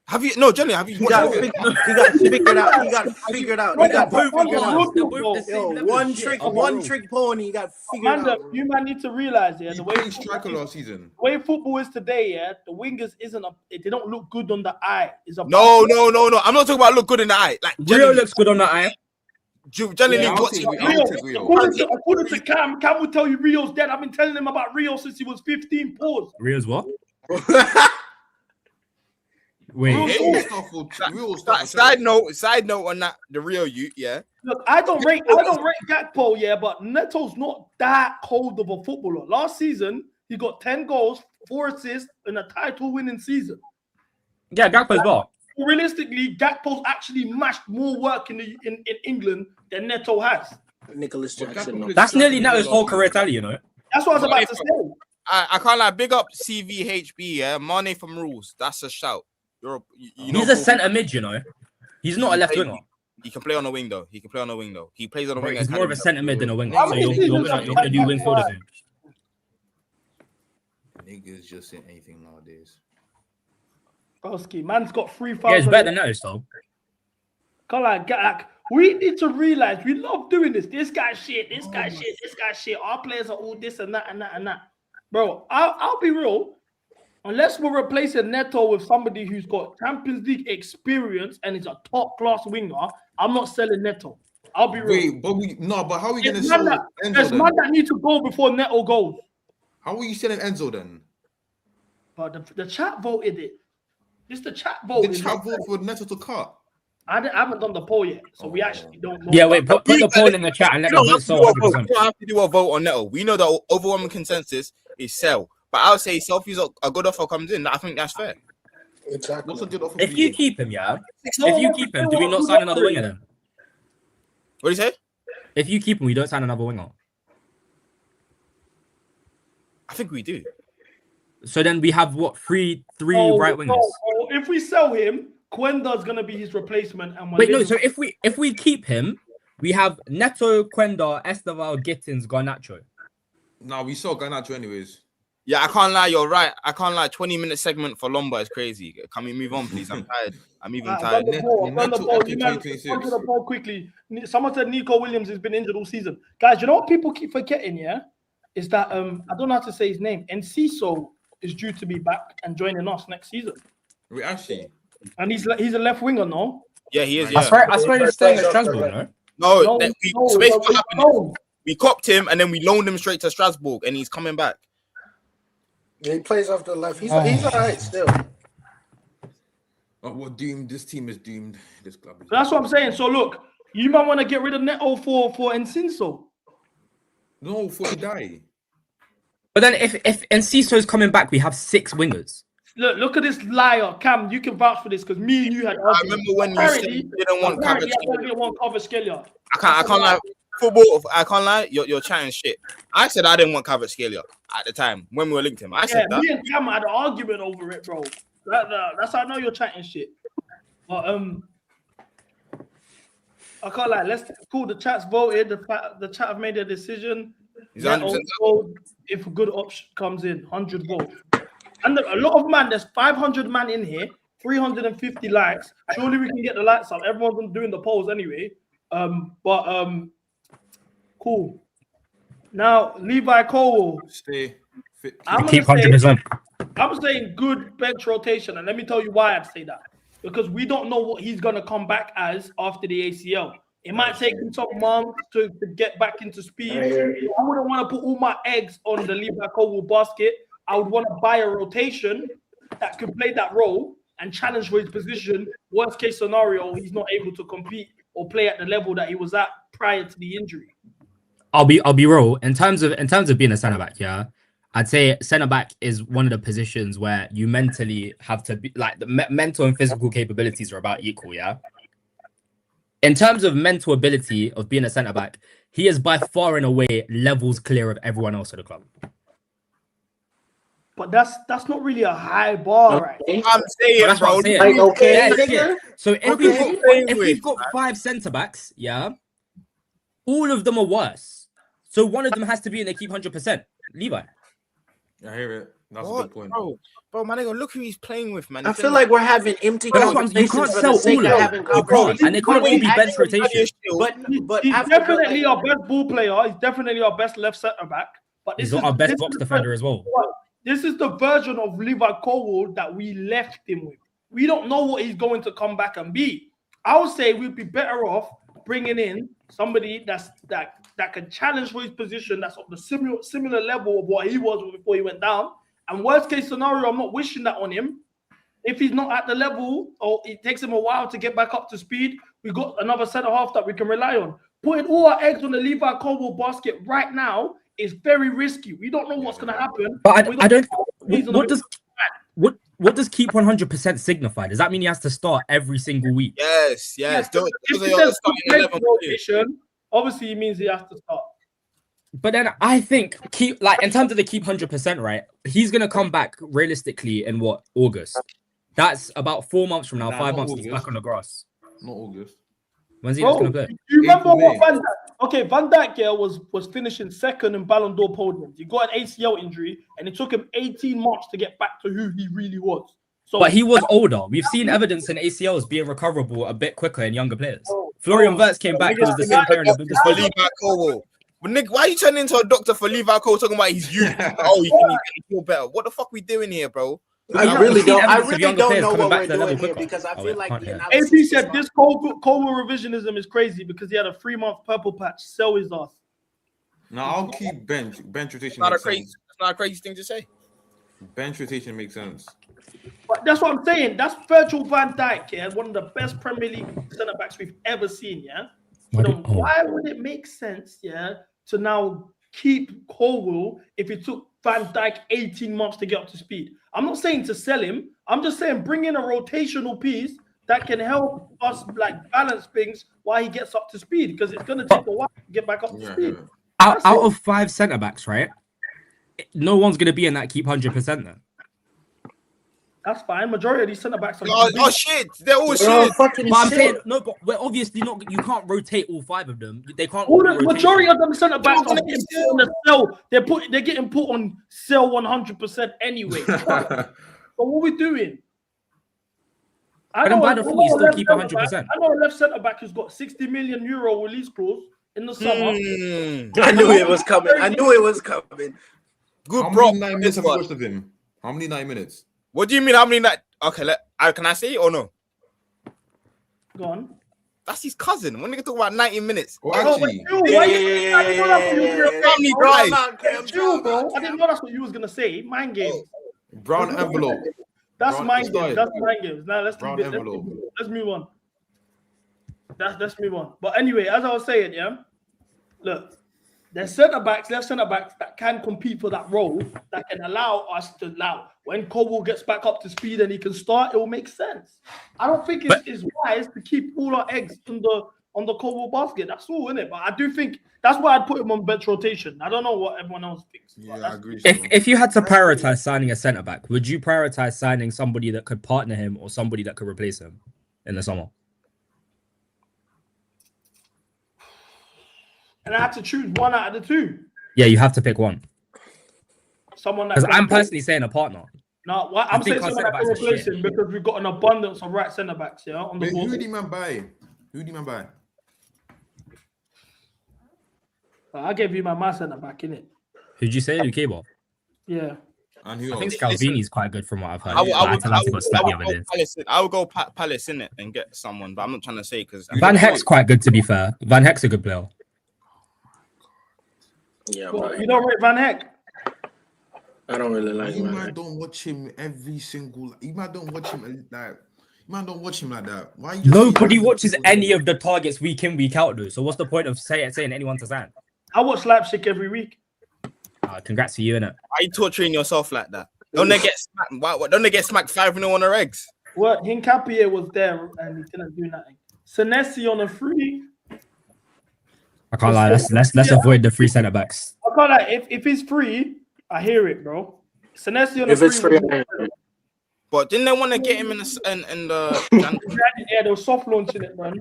Have you? No, Johnny. Have you? He got figured out. He got figured out. One trick pony. He got figured out. You might need to realize, yeah, the way striker last season. The way football is today, yeah, the wingers they don't look good on the eye. No. I'm not talking about look good in the eye. Like Rio looks good on the eye. Generally, according to Cam will tell you Rio's dead. I've been telling him about Rio since he was 15. Pause. Rio's what? Wait. Side note on that, the Rio youth, yeah. Look, I don't rate Gakpo, yeah, but Neto's not that cold of a footballer. Last season, he got 10 goals, 4 assists in a title-winning season. Yeah, Gakpo's well. Realistically, Gakpo's actually mashed more work in England than Neto has. Nicholas Jackson. That's nearly Neto's whole career tally, you know. That's what I was about to say. I can't lie. Big up CVHB, yeah. Mane from Rules. That's a shout. He's a centre mid, you know. He's not a left winger. He can play on the wing though. He plays on the wing. He's more of a centre mid than a winger. So you're gonna do wing forward. Niggas just saying anything nowadays. Broski, man's got 3,000. Yeah, it's better than Neto, though. Like, we need to realize we love doing this. This guy shit. This guy shit. Our players are all this and that and that and that. Bro, I'll be real. Unless we're replacing Neto with somebody who's got Champions League experience and is a top class winger, I'm not selling Neto. I'll be real. But how are we gonna sell Enzo? There's man that need to go before Neto goes. How are you selling Enzo then? But the chat voted it. It's the chat vote. The chat vote for Neto to cut. I haven't done the poll yet, so we actually don't know. Yeah, wait, put the poll in the chat and let them vote. We don't have to do a vote on Neto. We know the overwhelming consensus is sell. But I would say selfies a good offer comes in. I think that's fair. Exactly. What's a good offer? If you keep him, yeah. If you keep him, do we not sign another winger then? What do you say? If you keep him, we don't sign another winger. I think we do. So then we have what three right wingers. If we sell him, Quenda's gonna be his replacement. And wait, no. So if we keep him, we have Neto, Quenda, Esteval, Gittins, Garnacho. No, we saw Garnacho anyways. Yeah, I can't lie. You're right. I can't lie. 20-minute segment for Lombard is crazy. Can we move on, please? I'm tired. I'm even tired. The poll quickly. Someone said Nico Williams has been injured all season. Guys, you know what people keep forgetting? Yeah, is that I don't know how to say his name. Enciso is due to be back and joining us next season. We actually. And he's a left winger, no? Yeah, he is. Yeah. I swear he's staying at Strasbourg, no? We copped him and then we loaned him straight to Strasbourg, and he's coming back. Yeah, he plays off the left. He's all right still. What doomed? This team is doomed. This club is. That's what I'm saying. So look, you might want to get rid of Neto for Enciso. No, for the guy. But then if Enciso is coming back, we have 6 wingers. Look at this liar, Cam. You can vouch for this because me and you had. I remember when you said you didn't want Kvaratskhelia. I can't lie. Football, I can't lie. You're chatting shit. I said I didn't want Kvaratskhelia at the time when we were linked to him. I said that. Me and Cam had an argument over it, bro. That's how I know you're chatting shit. But I can't lie. Let's cool. The chat's voted. The chat have made a decision. If a good option comes in, 100 votes. And a lot of man, there's 500 man in here, 350 likes. Surely we can get the likes up. Everyone's doing the polls anyway. Cool. Now, Levi Cole. Stay fit. Keep 100%. I'm saying good bench rotation. And let me tell you why I'd say that. Because we don't know what he's going to come back as after the ACL. It might take him some months to get back into speed. I wouldn't want to put all my eggs on the Levi Cole basket. I would want to buy a rotation that could play that role and challenge for his position. Worst case scenario, he's not able to compete or play at the level that he was at prior to the injury. I'll be real. In terms of being a centre back, yeah, I'd say centre back is one of the positions where you mentally have to be like the mental and physical capabilities are about equal, yeah. In terms of mental ability of being a centre back, he is by far and away levels clear of everyone else at the club. but that's not really a high bar, right? I'm saying, bro. Like, okay, yeah, nigga. So if Okay. we've got 5 centre backs, yeah, all of them are worse. So one of them has to be in the keep 100%. Levi. I hear it. That's a What, good point. bro, my nigga, look who he's playing with, man. I feel like we're having empty conversations for the sake of having conversations. And they can't all be bench rotation. But he's after definitely our best ball player. He's definitely our best left centre back. But He's not our best box defender as well. This is the version of Levi Colwill that we left him with. We don't know what he's going to come back and be. I would say we'd be better off bringing in somebody that can challenge for his position, that's of the similar level of what he was before he went down. And worst case scenario, I'm not wishing that on him. If he's not at the level or it takes him a while to get back up to speed, we got another centre half that we can rely on. Putting all our eggs on the Levi Colwill basket right now is very risky. We don't know what's going to happen. But I don't. What does keep 100% signify? Does that mean he has to start every single week? Yes. Those If are he your says starting bench 11 rotation, obviously it means he has to start. But then I think in terms of the keep 100%, right? He's gonna come back realistically in what, August? That's about 4 months from now. 5 months he's back on the grass. Not August. When's he gonna play? Do you remember what Van Dijk? Okay, Van Dijk was finishing second in Ballon d'Or podiums. He got an ACL injury, and it took him 18 months to get back to who he really was. So, but he was older. We've seen evidence in ACLs being recoverable a bit quicker in younger players. Florian Wirtz came back. He was the same player in the Bundesliga. But Nick, why are you turning into a doctor for Levi Cole talking about his youth? Oh, he can feel better. What the fuck we doing here, bro? I really don't know what we're doing here because I feel like the analysis AP said this Colwill revisionism is crazy because he had a 3-month purple patch. Sell his ass. No, I'll keep bench rotation. It's not a crazy thing to say. Bench rotation makes sense. But that's what I'm saying. That's Virgil van Dijk, yeah, one of the best Premier League centre backs we've ever seen, yeah. So then why would it make sense, yeah, to now keep Colwill if it took Van Dijk 18 months to get up to speed? I'm not saying to sell him. I'm just saying bring in a rotational piece that can help us like balance things while he gets up to speed because it's going to take a while to get back up to speed. Out of 5 centre backs, right? No one's going to be in that keep 100% then. That's fine. Majority of these centre backs are. Oh shit! They're all shit. But I'm saying no, but we're obviously not. You can't rotate all 5 of them. They can't. All the majority of them centre backs are getting put on the sell. They're getting put on sell 100% anyway. So what we doing? I know a left centre back who's got 60 million euro release clause in the summer. I knew it was coming. Good, How bro. many 9 minutes have you watched of him? How many 9 minutes? What do you mean? How many night? Okay, can I say it or no? Go on. That's his cousin. When nigga talk about 90 minutes. Oh, actually. Bro. I didn't know that's what you was gonna say. Mind games. Brown envelope. That's mind games. That's mind games. Now let's move on. Let's move on. But anyway, as I was saying, yeah, look. There's centre backs, left centre backs that can compete for that role, that can allow us to when Colwill gets back up to speed and he can start, it will make sense. I don't think it's wise to keep all our eggs on the Colwill basket. That's all, isn't it? But I do think that's why I'd put him on bench rotation. I don't know what everyone else thinks. Yeah, I agree. If you had to prioritize signing a centre back, would you prioritize signing somebody that could partner him or somebody that could replace him in the summer? And I have to choose one out of the 2. Yeah, you have to pick one. Someone that. Because I'm personally saying a partner. No, I'm saying someone that can replace him because we've got an abundance of right centre backs. Yeah, on the board. Who do you man buy? I gave you my centre back, innit? Who'd you say, Lukeba? Yeah. And who I think Scalvini's quite good from what I've heard. I would go Palace in it and get someone, but I'm not trying to say because Van Heck's quite good, to be fair. Van Heck's a good player. Yeah, well, you don't rate Van Heck? I don't really like you. Van Man, Heck. don't watch him every single. You man don't watch him like. Man, don't watch him like that. Why? Nobody watches any of the targets week in, week out, though. So what's the point of saying anyone to sign? I watch Leipzig every week. Congrats to you, innit? Why are you torturing yourself like that? Don't they get smacked? Why don't they get smacked 5-0 on their eggs? Well, Hincapié was there and he didn't do nothing. Senesi on a free. I can't lie. Let's avoid the free centre backs. I can't lie. If he's free, I hear it, bro. Senesi on If a it's free. free, But didn't they want to get him in the Yeah, they were soft launching it, man.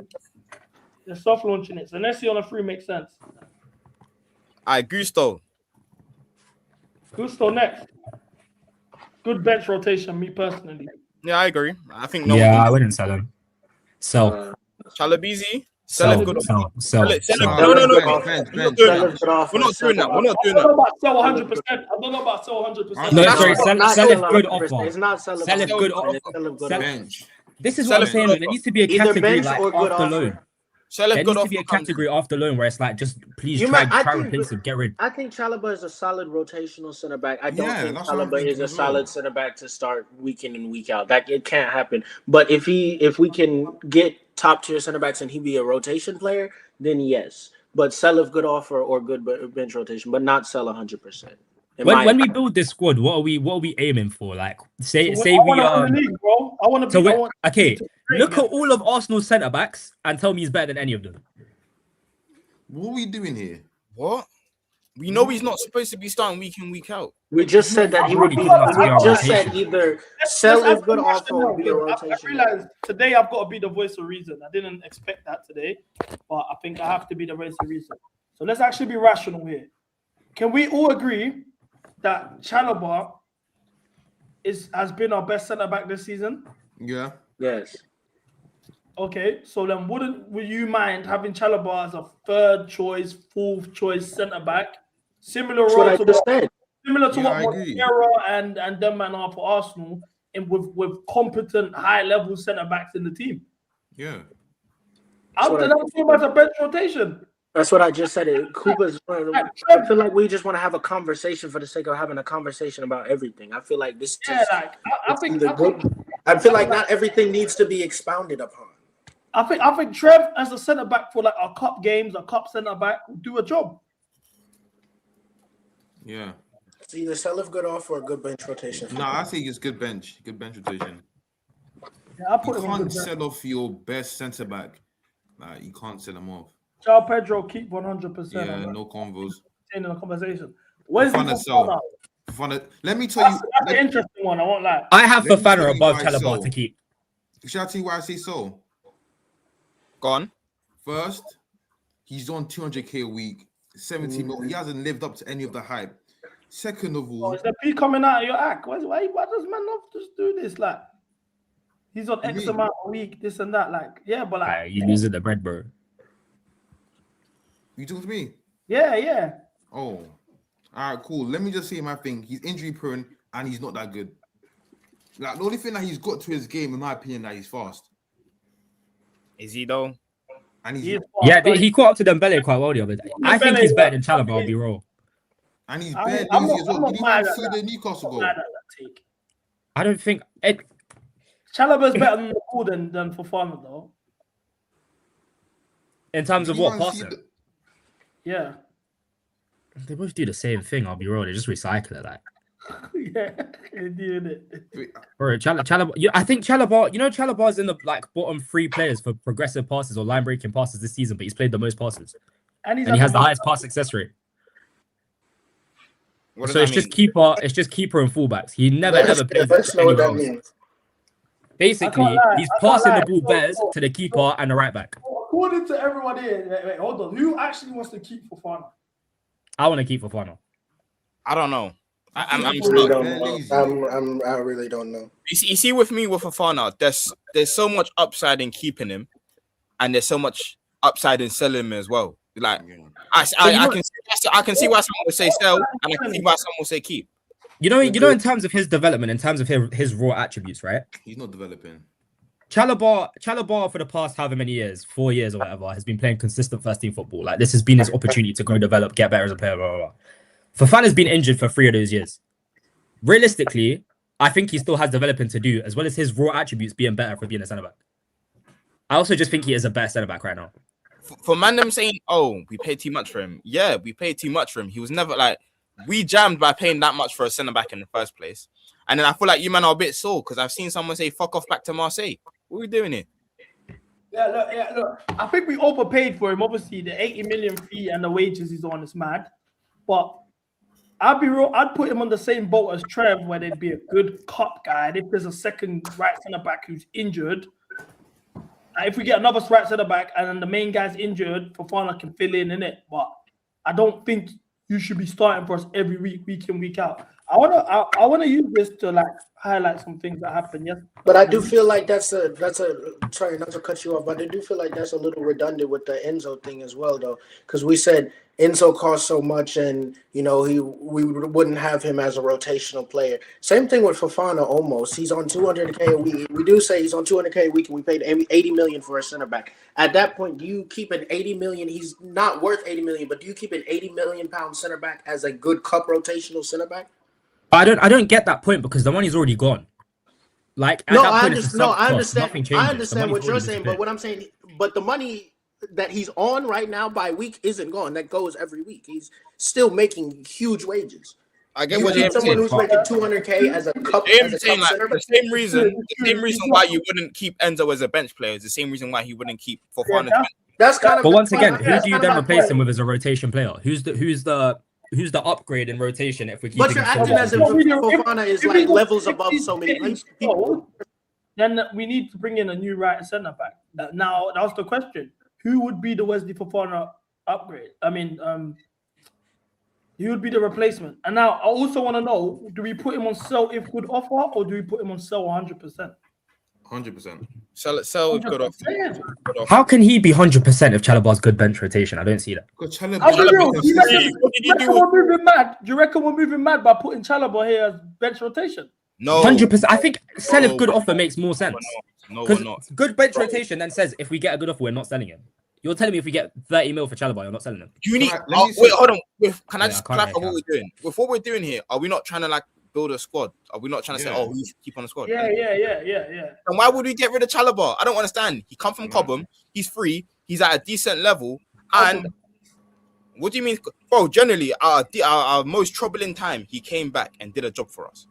They're soft launching it. Senesi on a free makes sense. Gusto. Gusto next. Good bench rotation, me personally. Yeah, I agree. I think I wouldn't sell him. Sell. Chalabizi. Sell. Sell. Sell. No. We're not doing that. We're not doing that. I don't know about sell 100%. I don't know about sell 100%. No, sorry. Sell if good 100%. offer. It's not sell if Sell if good 100%, offer. it's sell if good Sell- offer. This is what I'm saying. There needs to be a Either category bench like or good after offer. loan. Sell There if needs good to be a offer. category after loan where it's like just please You try might- I try think- replace him, get rid. I think Chalobah is a solid rotational center back. I don't think that's what I'm Chalobah is thinking a as well. solid center back to start week in and week out. That it can't happen. But if we can get top tier center backs and he be a rotation player, then yes. But sell if good offer or good bench rotation, but not sell 100%. When we build this squad, what are we aiming for? Like say So we I want to league, bro. I want to so be. we're- okay, look at all of Arsenal's centre backs and tell me he's better than any of them. What are we doing here? What? We know he's not supposed to be starting week in, week out. We just said that he would be. We just said either sell if good offer or be a I rotation. realized today I've got to be the voice of reason. I didn't expect that today, but I think I have to be the voice of reason. So let's actually be rational here. Can we all agree that Chalobah has been our best centre back this season? Yeah. Yes. Okay, so then would you mind having Chalobah as a third choice, fourth choice centre back? Similar That's what I to just said. Similar to Yeah, I what agree. Montero and them man are for Arsenal, and with competent high level centre backs in the team. Yeah. I'm talking about a bench rotation. That's what I just said. Cooper's. I feel like we just want to have a conversation for the sake of having a conversation about everything. I feel like this. I feel like not everything needs to be expounded upon. I think Trev as a centre back for like our cup games, a cup centre back will do a job. Yeah. It's either sell if good offer or a good bench rotation. No, I think it's good bench rotation. Yeah, I put You him on can't good bench. sell off your best centre back. Like, you can't sell them off. João Pedro keep 100%. Yeah, no convos. In the conversation. Where's the Fofana Fofana? sell. Fofana. Let me tell you. That's an interesting one. I won't lie. I have Let me tell Fofana you above why Chalobah so. to keep. Shall I tell you why I say so? Go on. First, he's on 200k a week, 17 mil. He hasn't lived up to any of the hype. Second of all, Is the P coming out of your act? Why does man not just do this? Like, he's on X amount a week, this and that. Like, yeah, but like, You losing the bread, bro. you talk to me. yeah. Oh, all right, cool. Let me just say my thing. He's injury prone and he's not that good. Like, the only thing that he's got to his game, in my opinion, that he's fast. Is he though? And he's He caught up to Dembele quite well the other day. I think he's better than Chalobah, I'll be real. And he's bare lazy as well. Did you not see the Newcastle goal? I don't think it. Chalobah's better than the ball than Fofana though. In terms of You what can't see passing, Yeah. they both do the same thing. I'll be real. They just recycle it, like. Yeah, they're doing it. Bro, Chalobah. I think Chalobah. You know, Chalobah's in the bottom 3 players for progressive passes or line breaking passes this season, but he's played the most passes, and he has the highest pass success rate. So it's just keeper. It's just keeper and fullbacks. He never ever plays anywhere else. Basically, he's passing the ball better to the keeper and the right back. According to everyone here, wait, hold on. Who actually wants to keep Fofana? I want to keep Fofana. I don't know. I really don't know. You see, with me with Fofana, there's so much upside in keeping him, and there's so much upside in selling him as well. Like I can see why someone would say sell, and I can see why someone would say keep. You know, in terms of his development, in terms of his raw attributes, right? He's not developing. Chalobah for the past however many years, 4 years or whatever, has been playing consistent first team football. Like, this has been his opportunity to go develop, get better as a player, blah, blah, blah. Fofana's been injured for 3 of those years. Realistically, I think he still has developing to do, as well as his raw attributes being better for being a centre back. I also just think he is a better centre back right now. For man them saying, oh, we paid too much for him. Yeah, we paid too much for him. He was never like, we jammed by paying that much for a centre back in the first place. And then I feel like you man are a bit sore because I've seen someone say, fuck off back to Marseille. What are we doing here? Yeah, look. I think we overpaid for him. Obviously, the 80 million fee and the wages he's on is mad. But I'd be real. I'd put him on the same boat as Trev, where they'd be a good cup guy. And if there's a second right centre back who's injured, if we get another right centre back and then the main guy's injured, Fofana can fill in it. But I don't think you should be starting for us every week in, week out. I wanna use this to like highlight some things that happened. Yes, but I do feel like that's a sorry not to cut you off, but I do feel like that's a little redundant with the Enzo thing as well, though, because we said Enzo cost so much, and we wouldn't have him as a rotational player. Same thing with Fofana. Almost, he's on 200K a week. We do say he's on 200K a week, and we paid 80 million for a center back. At that point, do you keep an 80 million? He's not worth 80 million, but do you keep an 80 million pound center back as a good cup rotational center back? I don't get that point because the money's already gone. Like I understand what you're saying, but what I'm saying, but the money that he's on right now by week isn't gone. That goes every week. He's still making huge wages. I get what you're saying. Someone who's making 200K as a cup. The same reason why you wouldn't keep Enzo as a bench player is the same reason why he wouldn't keep Fofana. That's kind of. But once again, who do you then replace him with as a rotation player? Who's the upgrade in rotation if we're keeping? But you're acting as if Fofana is like levels above so many people. Then we need to bring in a new right centre back. Now that was the question: who would be the Wesley Fofana upgrade? I mean, he would be the replacement. And now I also want to know: do we put him on sell if good offer, or do we put him on sell 100%? 100%. Sell if good offer. How can he be 100% if Chalobah's good bench rotation? I don't see that. Do you reckon we're moving mad by putting Chalobah here as bench rotation? No, 100%. I think sell if good offer makes more sense. No, we're not. Good bench rotation then says if we get a good offer, we're not selling him. You're telling me if we get 30 mil for Chalobah, you're not selling him. Do you need? Wait, hold on. Can I just clarify what we're doing? With what we're doing here, are we not trying to like build a squad? Are we not trying to say, oh, we should keep on the squad? Yeah. And why would we get rid of Chalobah? I don't understand. He come from Cobham. He's free. He's at a decent level. And what do you mean, bro? Generally, our most troubling time, he came back and did a job for us.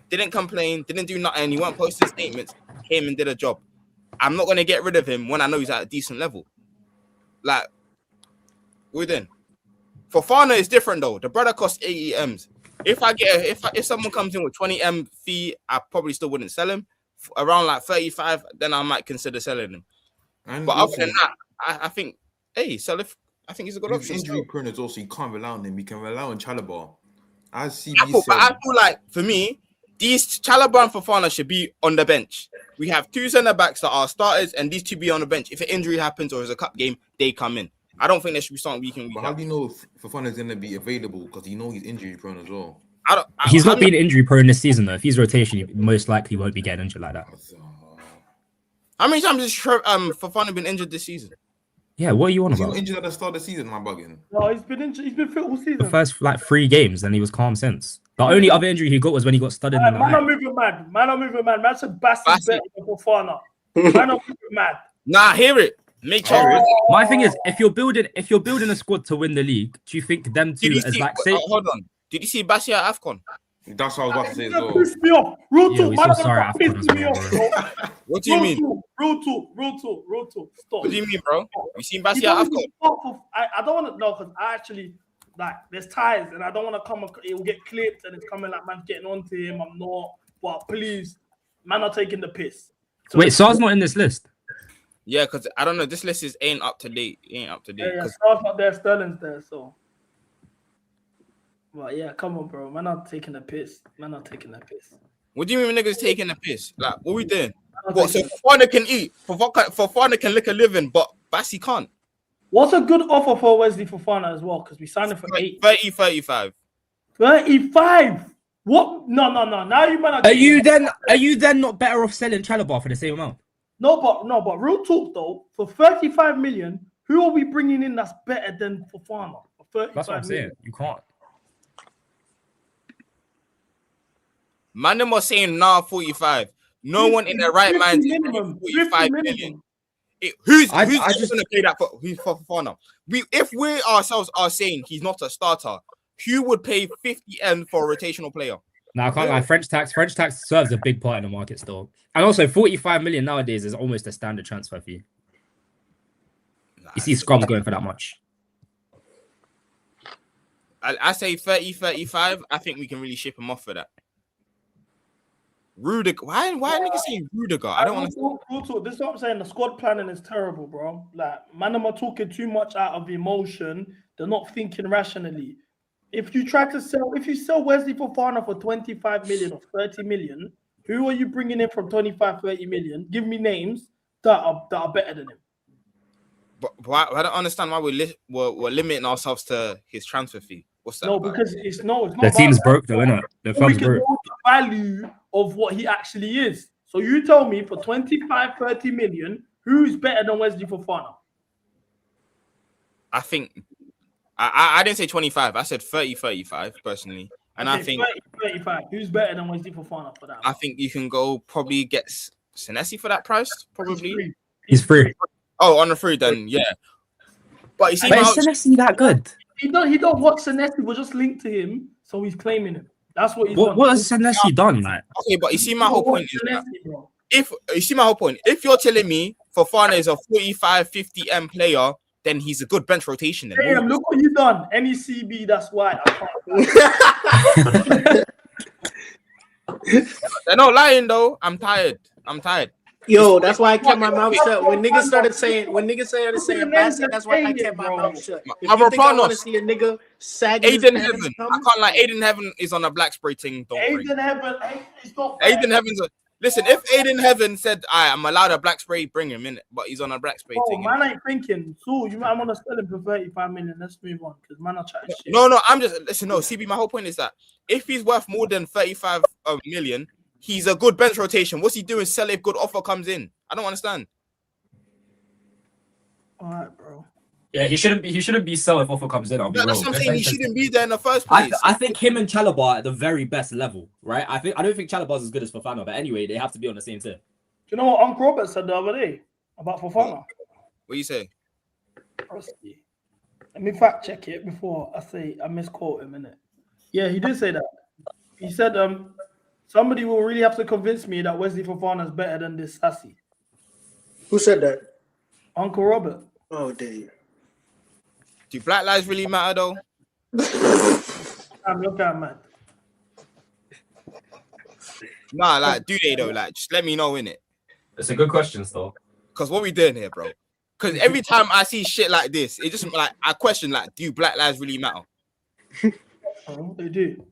Didn't complain. Didn't do nothing. He weren't posting statements. Came and did a job. I'm not gonna get rid of him when I know he's at a decent level. Like, we're then. Fofana is different though. The brother costs 80 M's. If someone comes in with 20 M fee, I probably still wouldn't sell him. Around like 35, then I might consider selling him. But other than that, I think, sell if I think he's a good option. Injury prone is also you can't rely on him. You can rely on Chalobah. I feel like for me, these Chalobah and Fofana should be on the bench. We have two centre backs that are starters, and these two be on the bench. If an injury happens or there's a cup game, they come in. I don't think they should be starting week in week out. How do you know if Fofana is going to be available? Because you know he's injury prone as well. He's not been injury prone this season though. If he's rotation, he most likely won't be getting injured like that. How many times has Fofana been injured this season? Yeah, what are you on about? He was injured at the start of the season, am I bugging? No, he's been injured. He's been fit all season. The first 3 games, and he was calm since. The only other injury he got was when he got studded in the Man, I'm moving mad. Man said Bassey's better than Fofana. Man, I'm moving mad. Nah, hear it. Make sure. My thing is, if you're building a squad to win the league, do you think them two as like say? Hold on. Did you see Bassey at AFCON? That's what I was about to say as well. Piss me off. Real talk. We saw sorry AFCON as well, bro. What do you mean? Real talk. Stop. What do you mean, bro? You seen Bassey at AFCON? I don't want to know because I actually like there's ties and I don't want to come. It will get clipped and it's coming like man getting onto him. I'm not. But please, man, are taking the piss. So wait, Sar's not in this list. Yeah, because I don't know. This list ain't up to date. Yeah, Sar's not there. Sterling's there. So. Well, yeah, come on, bro. Man, not taking the piss. What do you mean niggas taking the piss? Like, what we doing? What? So Fofana can eat. Fofana can lick a living, but Bassey can't. What's a good offer for Wesley Fofana as well? Because we signed him for 35. 35? What? No. Now you man are you then not better off selling Chalobah for the same amount? No, but real talk though, for 35 million, who are we bringing in that's better than Fofana? That's what I'm saying. You can't. Man, them was saying 45. No one in their right mind is 45 million. Who's going to pay that for Fofana? If we ourselves are saying he's not a starter, who would pay 50 M for a rotational player? No, I can't lie. French tax serves a big part in the market still. And also 45 million nowadays is almost a standard transfer fee. You see scrums going for that much. I say 30, 35. I think we can really ship him off for that. Rudiger. Why are niggas saying Rudiger? I don't want to. This is what I'm saying. The squad planning is terrible, bro. Like, man, are talking too much out of emotion. They're not thinking rationally. If you sell Wesley Fofana for 25 million or 30 million, who are you bringing in from 25, 30 million? Give me names that are better than him. But I don't understand why we're limiting ourselves to his transfer fee. What's that? No, about? because it's not. The team's broke though, innit? The club's we can broke. know the value of what he actually is. So you tell me for 25, 30 million, who's better than Wesley Fofana? I think I didn't say 25. I said 30, 35 personally. And Okay, I think 30, 35. Who's better than Wesley Fofana for that? I think you can go probably get Senesi for that price. Probably. He's free. Oh, on the free then, yeah. But you see, But is Senesi that good? He don't watch Senesi. We're just linked to him, so he's claiming him. That's what he's done. What has Senesi done, like? Okay, but you see, my whole point is that if you're telling me Fofana is a 45, 50 M player, then he's a good bench rotation. Then Damn, look what you done. Any CB, that's why. I can't. They're not lying though. I'm tired. Yo, that's why I kept my mouth shut. When niggas started saying Bassett, that's why I kept my mouth shut. If you think I want to see a nigga sagging Aiden Heaven. I can't lie. Aiden Heaven is on a black spray thing. Aiden Heaven, it's not. Aiden Heaven's listen. If Aiden Heaven said, "I'm allowed a black spray," bring him in. But he's on a black spray thing. Man ain't thinking. So you might want to sell him for 35 million. Let's move on because man, I chat shit. No. I'm just listen. No, CB. My whole point is that if he's worth more than 35 million. He's a good bench rotation. What's he doing? Sell if good offer comes in. I don't understand. All right, bro. Yeah, he shouldn't be selling if offer comes in. That's what I'm saying. He shouldn't be there in the first place. I think him and Chalobah are at the very best level, right? I don't think Chalobah's as good as Fofana, but anyway, they have to be on the same tier. Do you know what Uncle Robert said the other day about Fofana? What you say? Let me fact check it before I misquote him, innit? Yeah, he did say that. He said, somebody will really have to convince me that Wesley Fofana is better than this Sassy. Who said that? Uncle Robert. Oh, damn. Do black lives really matter, though? I'm looking at mad. Nah, like, do they, though? Like, just let me know, innit? It's a good question, still. Because what we doing here, bro? Because every time I see shit like this, it just, like, I question, like, do black lives really matter? Oh, they do.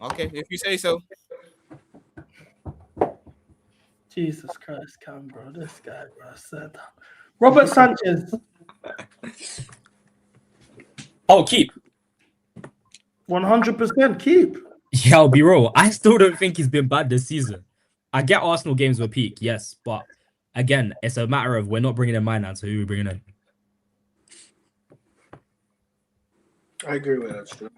Okay, if you say so. Jesus Christ, Cam, bro. This guy, bro. Said that. Robert Sanchez. Oh, keep. 100% keep. Yeah, I'll be real. I still don't think he's been bad this season. I get Arsenal games were peak, yes, but again, it's a matter of we're not bringing in Mainan, so who are we bringing in? I agree with that. True.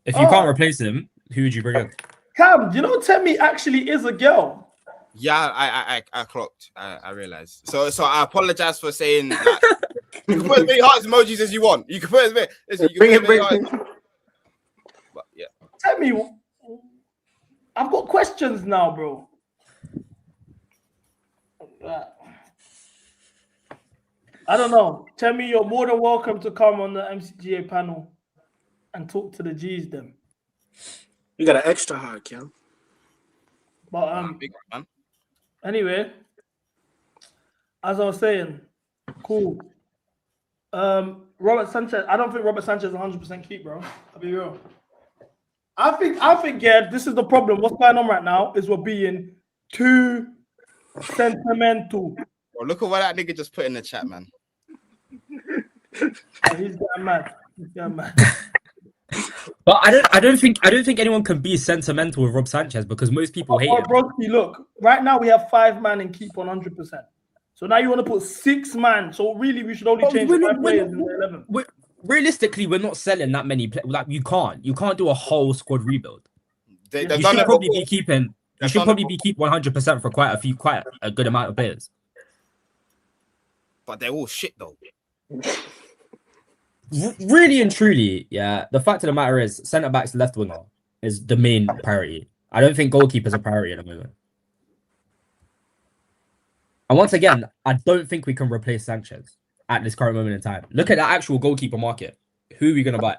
If you can't replace him, who would you bring in? Cam, do you know Temi actually is a girl? Yeah, I clocked. I realized. So I apologize for saying that. You can put as many hearts emojis as you want. You can put as many. Listen, you can put as many hearts. But yeah. Temi, I've got questions now, bro. I don't know. Temi, you're more than welcome to come on the MCGA panel and talk to the G's them. You got an extra hard, Kel. But anyway, as I was saying, cool. Robert Sanchez. I don't think Robert Sanchez is 100% keep, bro. I'll be real. I think, yeah, this is the problem. What's going on right now is we're being too sentimental. Bro, look at what that nigga just put in the chat, man. He's getting mad. But I don't think anyone can be sentimental with Rob Sanchez because most people hate him. Broski, look, right now we have 5 man and keep 100%. So now you want to put 6 man. So really, we should only change 5 players in the 11. Realistically, we're not selling that many. Like you can't do a whole squad rebuild. You should probably be keeping 100% for quite a good amount of players. But they're all shit though. Really and truly, yeah. The fact of the matter is, centre backs, left winger is the main priority. I don't think goalkeeper's a priority at the moment. And once again, I don't think we can replace Sanchez at this current moment in time. Look at the actual goalkeeper market. Who are we gonna buy?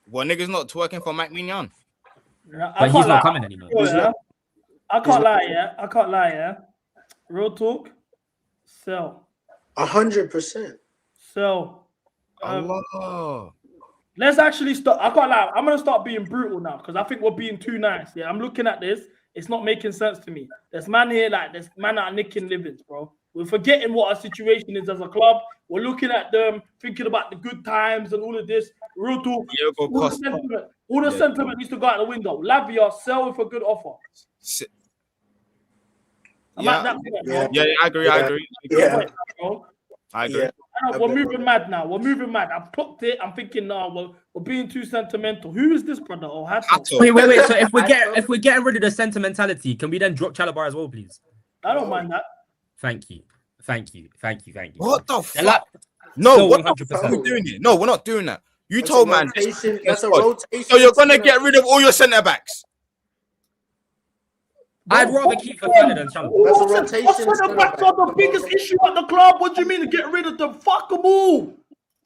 Well, niggas not twerking for Mike Mignon. But he's not coming anymore. I can't lie, yeah. Real talk. Sell. 100%. Sell. Allah. Let's actually start. I can't lie. I'm gonna start being brutal now because I think we're being too nice. Yeah, I'm looking at this. It's not making sense to me. There's man here there's man that are nicking livings, bro. We're forgetting what our situation is as a club. We're looking at them, thinking about the good times and all of this. Real talk. All the sentiment needs to go out the window. Lavia, sell with a good offer. I agree. I agree. We're moving mad now. I've clocked it. I'm thinking now we're being too sentimental. Who is this brother? Oh, wait. So if we're getting rid of the sentimentality, can we then drop Chalabar as well, please? I don't mind that. Thank you. What the fuck? No, what the fuck are we doing here? No, we're not doing that. You told man. That's a rotation. So you're gonna get rid of all your centre backs. I'd rather keep Fafana than Chalabar. That's a rotation. Centre backs are the biggest issue at the club. What do you mean to get rid of them? Fuck them all.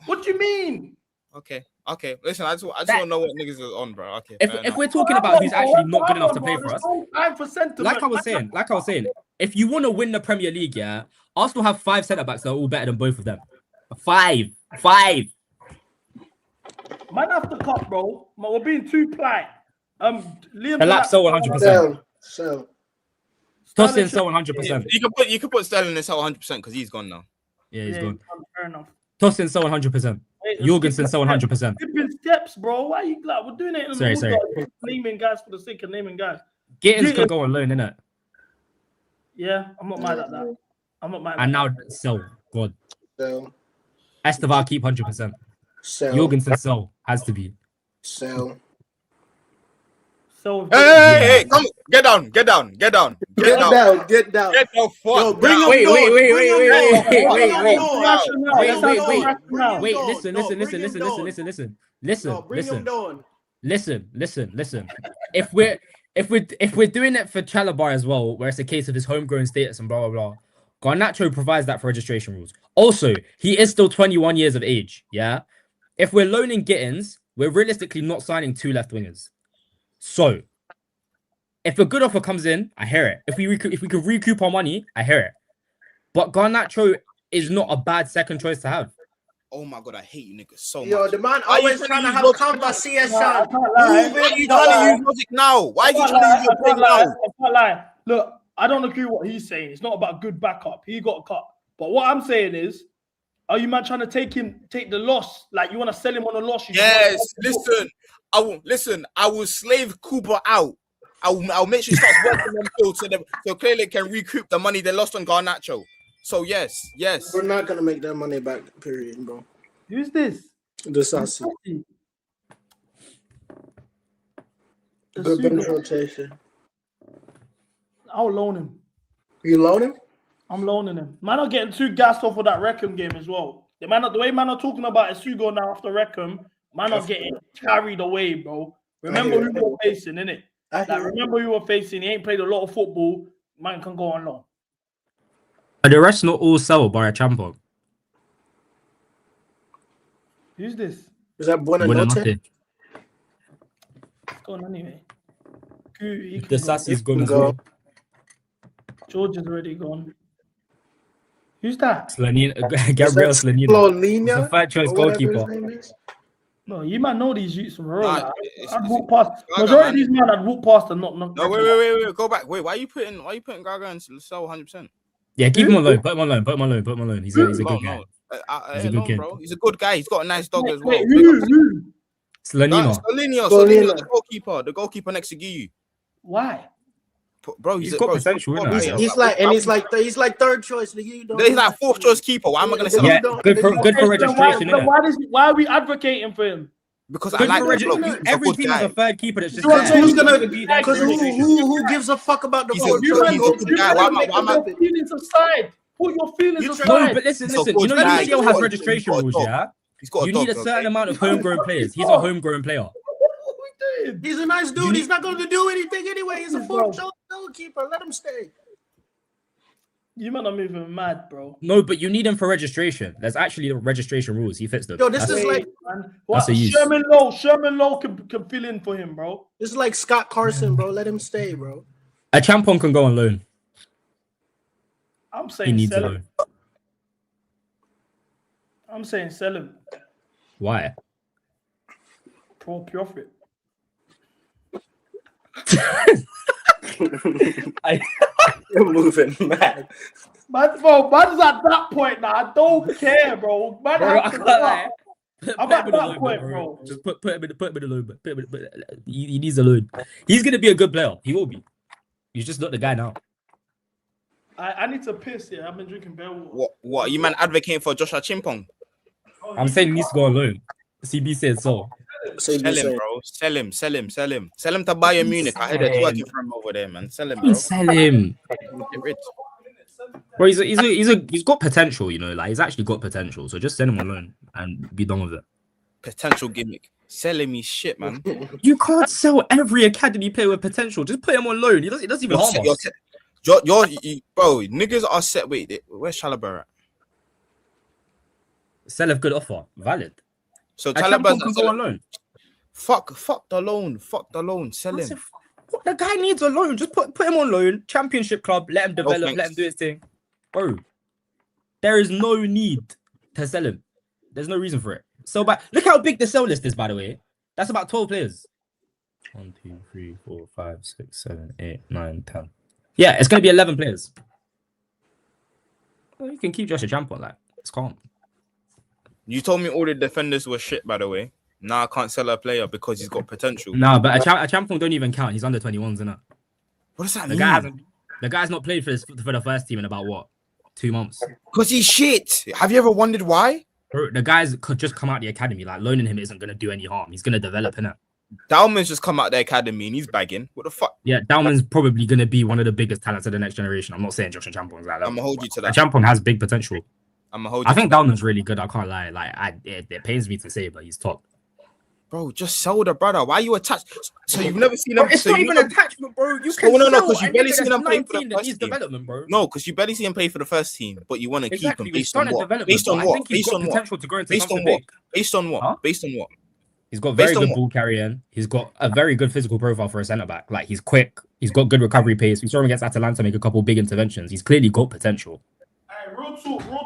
What do you mean? Okay. Listen, I just want to know what niggas are on, bro. Okay. If we're talking about who's actually not good enough to play for us, time for sentiment. like I was saying, if you want to win the Premier League, yeah, Arsenal have 5 centre backs that are all better than both of them. 5. Man after cup, bro. We're being too polite. Liam. Delap sell 100%. Sell. Tosin sell 100%. You can put Sterling in sell 100% because he's gone now. Yeah, he's gone. Fair enough. Tosin sell 100%. Jorgensen sell 100%. Dipping steps, bro. Why you like? We're doing it. Sorry. Naming guys for the sake of naming guys. Gittins can go on loan, innit? Yeah, I'm not mad at that. And now sell. God. Sell. Estevar keep 100%. Sell. Jorgensen sell has to be. Sell. Hey, come get down. Get down. Get the fuck. Yo, bring him wait. Listen. If we're doing it for Chalabar as well, where it's a case of his homegrown status and blah blah blah, Garnacho provides that for registration rules. Also, he is still 21 years of age. Yeah. If we're loaning Gittins, we're realistically not signing 2 left wingers. So, if a good offer comes in, I hear it. If we could recoup our money, I hear it. But Garnacho is not a bad second choice to have. Oh my god, I hate you niggas so much. Yo, the man always trying to have conversation. Why are you trying to use logic now? Why are you trying to use your brain now? I can't lie. Look, I don't agree with what he's saying. It's not about good backup. He got a cut. But what I'm saying is, are you man trying to take the loss? Like you want to sell him on a loss? Yes, listen. I will slave Cooper out. I'll make sure he starts working on field so clearly can recoup the money they lost on Garnacho. So yes. We're not gonna make that money back, period, bro. Who's this? The Sassy. Good bench rotation. I'll loan him. You loan him? I'm loaning him. Man are getting too gassed off of that Wreckham game as well. The way man are talking about Isugo now after Wreckham, man are getting carried away, bro. Remember who we were facing, innit? Remember who we were facing. He ain't played a lot of football. Man can go on loan. Are the rest not all sell by a Champo? Who's this? Is that Buonanotte? It's gone anyway. The Sassy's gone as well. George is already gone. Who's that? Gabriel Slanina. He's a third choice goalkeeper. No, you might know these youths from I'd walk past. Majority of these men I'd walk past and not. No, wait. Go back. Wait, why are you putting Gaga and sell 100%? Yeah, keep him on loan. Put him on loan. He's a good guy. He's a good kid. Bro. He's a good guy. He's got a nice dog as well. Who? Slanina, the goalkeeper next to Giyu. Why? Bro, he's got potential. He's like third choice. He's like fourth choice keeper. Why am I gonna say? Yeah, good for registration. Why are we advocating for him? Because I like every team has a third keeper that's just who gives a fuck about the feelings aside. Put your feelings aside. No, but listen. You know UCL has registration rules, yeah? You need a certain amount of homegrown players. He's a homegrown player. He's a nice dude. He's not going to do anything anyway. He's a fourth choice goalkeeper. Let him stay. You man are moving mad, bro. No, but you need him for registration. There's actually registration rules. He fits them. Yo, this is like what a use. Sherman Lowe can fill in for him, bro. This is like Scott Carson, bro. Let him stay, bro. A Champon can go on loan. I'm He saying needs a sell him. loan. I'm saying sell him. Why? For profit. You're moving mad. Man's at that point now. I don't care, bro. Man, Bro, I can't lie. I'm at that point, bro. Just put him in the loan. He needs a loan. He's gonna be a good player. He will be. He's just not the guy now. I need to piss. Yeah, I've been drinking beer water. What? You man advocating for Joshua Chimpong? I'm saying he needs to go on loan. CB said so. Sell him, bro. Sell him. Sell him to Bayern Munich. I heard it's working for him over there, man. Sell him, bro. Sell him. Get rich. Bro, he's got potential, you know, like he's actually got potential. So just send him on loan and be done with it. Potential gimmick. Selling me shit, man. You can't sell every academy player with potential. Just put him on loan. He doesn't even harm us. Bro, niggas are set. Wait, where's Chalobah at? Sell a good offer. Valid. So Chalobah can go on loan. Fuck the loan. Fuck the loan. Sell him. The guy needs a loan. Just put him on loan. Championship club. Let him develop. thanks. Let him do his thing. Bro, there is no need to sell him. There's no reason for it. So, but look how big the sell list is, by the way. That's about 12 players. 1, 2, 3, 4, 5, 6, 7, 8, 9, 10. Yeah, it's going to be 11 players. Well, you can keep Joshua Champon, like, it's calm. You told me all the defenders were shit, by the way. Now I can't sell a player because he's got potential. No, but a Champon don't even count. He's under 21s, isn't it? What does that mean? The guy's not played for the first team in about, what, 2 months? Because he's shit. Have you ever wondered why? Bro, the guys could just come out the academy. Like, loaning him isn't going to do any harm. He's going to develop, innit? Dalman's just come out the academy and he's bagging. What the fuck? Yeah, Dalman's probably going to be one of the biggest talents of the next generation. I'm not saying Joshua Champon's like that. I'm going to hold you to that. Champon has big potential. I'm going to hold you I think Dalman's really good. I can't lie. Like, it pains me to say, but he's top. Bro, just sell the brother. Why are you attached? So you've never seen him. Bro, it's not even attachment, bro. You can no, sell because you barely a seen him play for the 19 that first needs team. development, bro. No, because you barely see him play for the first team, but you want to keep him based on what? Based on I what? think he's Based got on what? potential to grow into Based on something what? big. Based on what? Huh? Based on what? He's got very Based on good what? ball carrying. He's got a very good physical profile for a centre back. Like, he's quick. He's got good recovery pace. We saw him against Atalanta make a couple big interventions. He's clearly got potential. Hey, real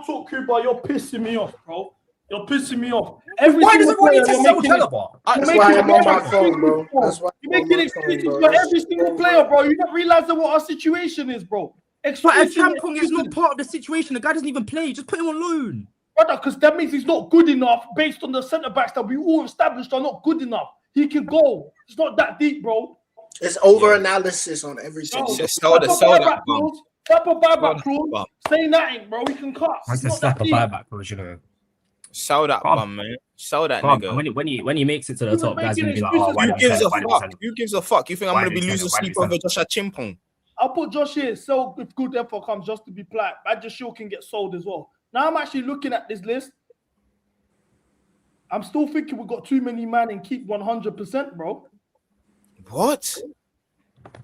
talk, Cuba. You're pissing me off, bro. You're pissing me off. Why does everyone need to sell Chalobah? That's why I'm on my phone, bro. That's why You're making excuses for every single player, bro. You don't realize what our situation is, bro. But a Champong is not part of the situation. The guy doesn't even play. Just put him on loan. Brother, because that means he's not good enough based on the centre backs that we all established are not good enough. He can go. It's not that deep, bro. It's over analysis on everything. Sell that bum. Slap a buyback clause. Saying that ain't, bro. We can cut. I said slap a buyback clause, you know. Sell that bum, man. Sell that nigga. When he makes it to the top, guys gonna be like, oh, why Who didn't you gives sell a it? fuck? Who gives a fuck? You think I'm Why gonna be didn't you losing sell it? sleep Why over Joshua Chimpong? I'll put Josh here. So if good effort comes just to be polite, Badger Shield can get sold as well. Now I'm actually looking at this list. I'm still thinking we've got too many man and keep 100%, bro. What?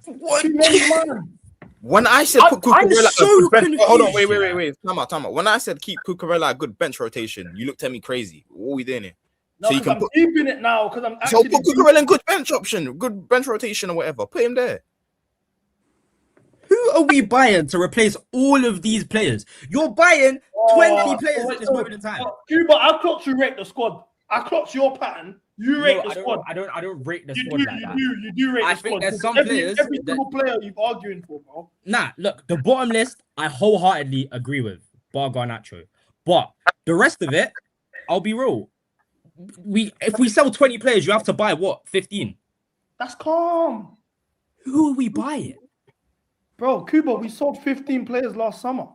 Too many man. When I said put Cucurella so a good bench, confused, hold on, wait. Time out. When I said keep Cucurella a good bench rotation, you looked at me crazy. What are we doing here? No, So you can I'm put keeping it now because I'm so actually. put Cucurella in good bench option, good bench rotation or whatever. Put him there. Who are we buying to replace all of these players? You're buying 20 players at this moment in time. Cuba, I clocked you rate the squad. I clocked your pattern. You rate the squad. I don't rate the You squad do, like that. you do rate I the think squad. there's some every players single player you've arguing for, bro. Nah, look, the bottom list, I wholeheartedly agree with bar Garnacho. But the rest of it, I'll be real. If we sell 20 players, you have to buy what? 15? That's calm. Who are we buying? Bro, Cuba, we sold 15 players last summer.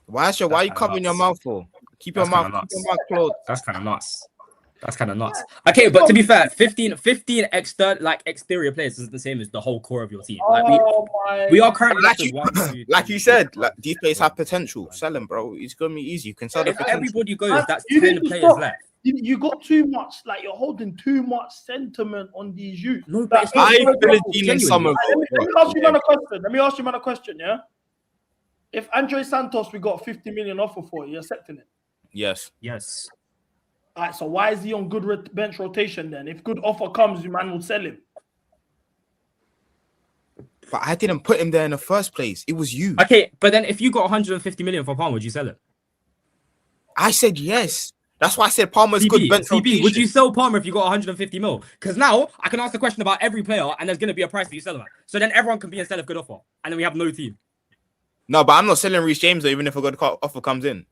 Why are you covering your mouth for? Keep your mouth closed. That's kind of nuts. That's kind of nuts. Okay, but to be fair, 15 exterior players isn't the same as the whole core of your team. We are currently like you said, like these players have potential. Sell them, bro. It's gonna be easy. You can sell them. If everybody goes, that's You need 10 to players stop. left. You got too much, like you're holding too much sentiment on these youth. No, but I feel a team in summer. Let me ask you man a question. Yeah. If Andre Santos we got 50 million offer for, you accepting it? Yes. Yes. All right. So why is he on good bench rotation then? If good offer comes, you man will sell him. But I didn't put him there in the first place. It was you. Okay, but then if you got 150 million for Palmer, would you sell it? I said yes. That's why I said Palmer's good bench rotation. Would you sell Palmer if you got 150 mil? Because now I can ask the question about every player, and there's going to be a price that you sell them at. So then everyone can be instead of good offer, and then we have no team. No, but I'm not selling Reece James though, even if a good offer comes in.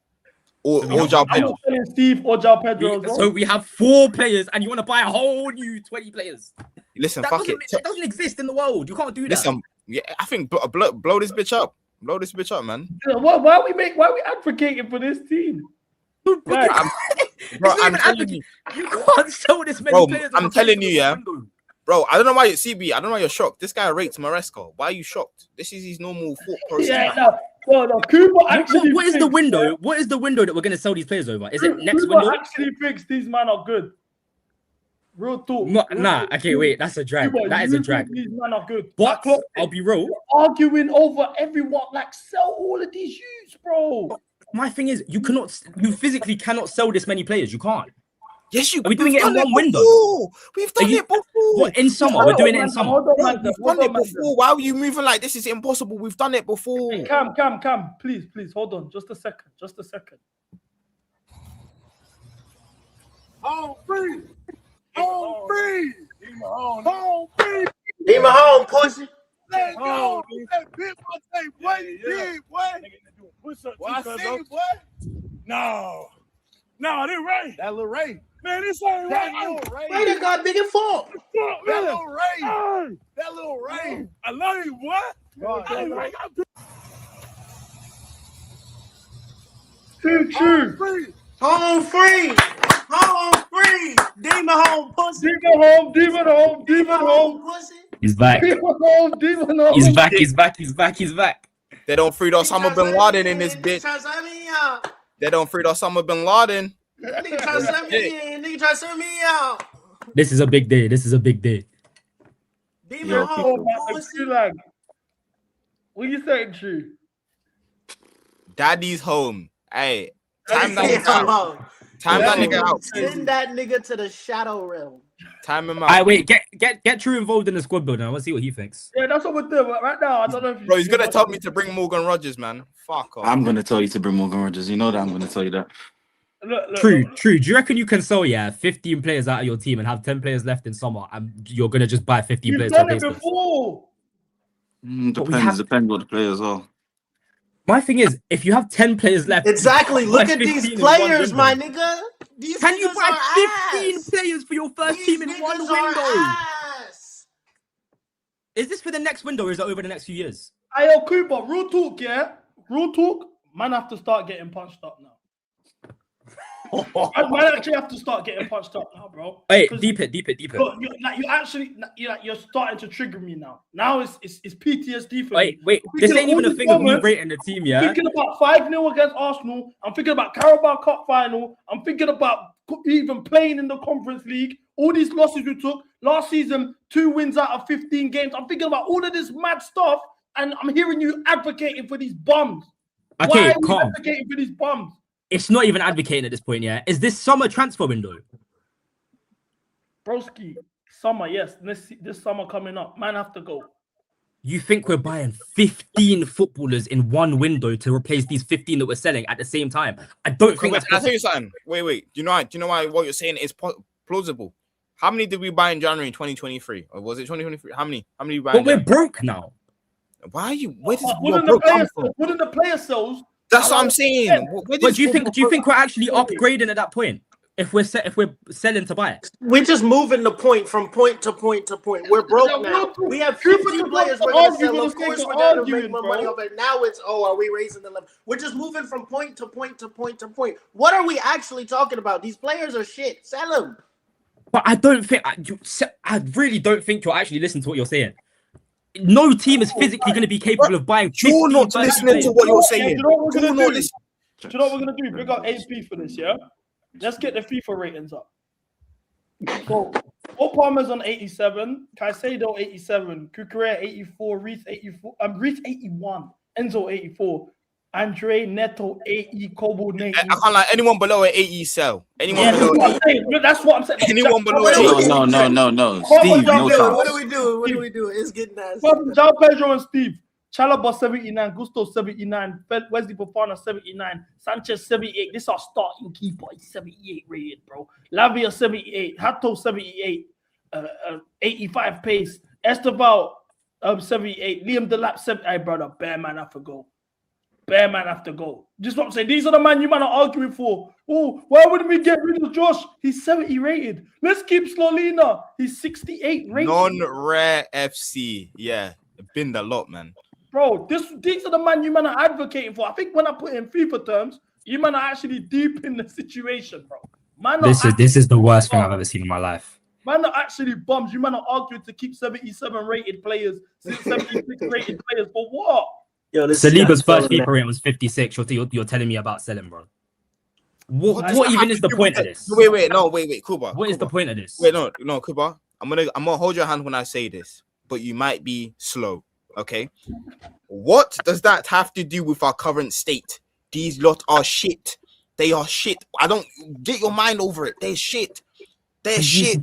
Or João I'm not selling Steve or João Pedro as well. So we have 4 players, and you want to buy a whole new 20 players. Listen, That fuck it. doesn't exist in the world. You can't do that. Listen, yeah, I think blow this bitch up. Blow this bitch up, man. Why are we advocating for this team? Bro, I'm telling you. You can't sell this many players. I'm telling you, yeah. Bro, I don't know why you're CB. I don't know why you're shocked. This guy rates Maresca. Why are you shocked? This is his normal thought process. Yeah, no. Cooper actually. What is the window? What is the window that we're going to sell these players over? Is it next Cooper window? actually thinks these men are good. Real talk. Nah. Okay, wait. That's a drag. Cooper, That is a drag. These men are good. But I'll be real. You're arguing over everyone. Like, sell all of these youths, bro. My thing is, you physically cannot sell this many players. You can't. Yes, you. Are we doing it in one window? We've done it before. What, in summer? We're doing it in summer. We've done it before. Why are you moving like this? Is impossible. We've done it before. Hey, Cam, please, hold on, just a second. Home free. Leave me home, pussy. Let's go. That bitch must say what he did, boy. Well, I see it, boy. No, this Ray. That little Ray. Man, this ain't right. Ray that got big and full. That little Ray. That little Ray. I love you, boy. True. Home free. Demon home, pussy. Demon home. Pussy. He's back. Demon home. He's back. They don't free Osama bin Laden in this bitch. They don't free Osama bin Laden. Nigga try to send me out. This is a big day. Demon home, pussy. What you saying, True? Daddy's home. Hey, time that nigga out. Time that nigga out. Send that nigga to the shadow realm. Time him out. Alright, wait. Get True involved in the squad building. I want to see what he thinks. Yeah, that's what we're doing right now. I don't know if Bro, he's gonna tell me to bring Morgan Rogers, man. Fuck off. I'm gonna tell you to bring Morgan Rogers. You know that I'm gonna tell you that. Look. True. Do you reckon you can sell 15 players out of your team and have 10 players left in summer, and you're gonna just buy 15 You've players? done it before. Depends what the players are. My thing is, if you have 10 players left, exactly. Look at these players, my nigga. Can you buy 15 players for your first team in one window? Is this for the next window, or is it over the next few years? Yo, Cooper, real talk, yeah? Real talk, man have to start getting punched up now. Man actually have to start getting punched up now, bro. Hey, deep it. You're starting to trigger me now. Now it's PTSD for me. Wait. This ain't even a thing of me rating the team, yeah? I'm thinking about 5-0 against Arsenal. I'm thinking about Carabao Cup final. I'm thinking about even playing in the Conference League. All these losses we took last season, 2 wins out of 15 games. I'm thinking about all of this mad stuff, and I'm hearing you advocating for these bums. Okay, why are you calm. advocating for these bums? It's not even advocating at this point, yeah? Is this summer transfer window? Broski, summer, yes. This summer coming up. Man have to go. You think we're buying 15 footballers in one window to replace these 15 that we're selling at the same time? I don't think that's I'll tell you something. Wait. Do you know why what you're saying is plausible? How many did we buy in January 2023? Or was it 2023? How many did we buy? But we're broke now. Why are you? Where does Wouldn't the player sales? That's what I'm saying. But do you think we're actually upgrading at that point? if we're selling to buy. We're just moving the point from point to point to point. We're broke now. We have 15 players we're going to sell. Of course, we're going to make more money off it. Now it's, are we raising the level? We're just moving from point to point to point to point. What are we actually talking about? These players are shit. Sell them. But I don't think I really don't think you're actually listening to what you're saying. No team is physically going to be capable of buying. You're not listening to what you're saying. Do you know what we're going to do? Do you know what we're going to do? Bring up AP for this, yeah? Let's get the FIFA ratings up. So, Palmer's on 87, Caicedo 87, Cucurella 84, Reece 84, Reece 81, Enzo 84, Andre Neto 80, Kobo 80. I can't like anyone below an 80 sell. Anyone below that's what I'm saying. Anyone below No. Steve, no chance. What are we doing? It's getting nasty. João Pedro and Steve. Chalaba 79, Gusto 79, Wesley Fofana 79, Sanchez 78. This is our starting keeper. He's 78 rated, bro. Lavia 78, Hato 78, 85 pace. Esteval 78, Liam Delap 70. Hey, brother, bear man have to go. Bear man have to go. Just what I'm saying. These are the man you man are arguing for. Oh, why wouldn't we get rid of Josh? He's 70 rated. Let's keep Slolina. He's 68 rated. non-rare FC. Yeah, been the lot, man. Bro, these are the man you man are advocating for. I think when I put in FIFA terms, you man are actually deep in the situation, bro. Man, this is the worst thing I've ever seen in my life. Man are actually bums. You man are arguing to keep 77 rated players, 76 rated players for what? Saliba's first FIFA rating was 56. You're telling me about selling, bro. What even is the point of this? Wait, Kuba. What is the point of this? Wait, no, Kuba. I'm gonna hold your hand when I say this, but you might be slow. Okay, what does that have to do with our current state? These lot are shit. They are shit. I don't get your mind over it. They're shit. They're shit.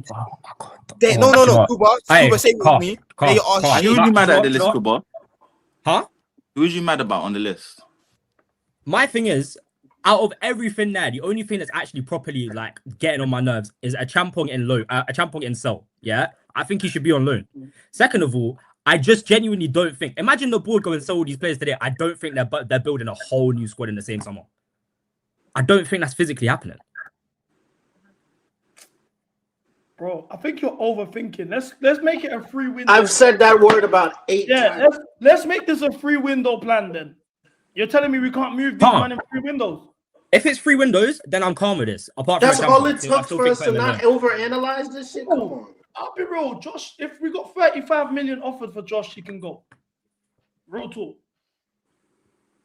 No. Kuba, say with me. They are shit. Who are you mad at the list, Kuba? Huh? Who are you mad about on the list? My thing is, out of everything there, the only thing that's actually properly like getting on my nerves is a Champong in low, a Champong in sell. Yeah, I think he should be on loan. Second of all, I just genuinely don't think. Imagine the board going and sell all these players today. I don't think they're building a whole new squad in the same summer. I don't think that's physically happening. Bro, I think you're overthinking. Let's make it a free window. I've said that word about 8 times. Let's make this a free window plan then. You're telling me we can't move these man in free windows? If it's free windows, then I'm calm with this. That's all it took for us to not overanalyze this shit. Come on. I'll be real, Josh. If we got 35 million offered for Josh, he can go. Real talk.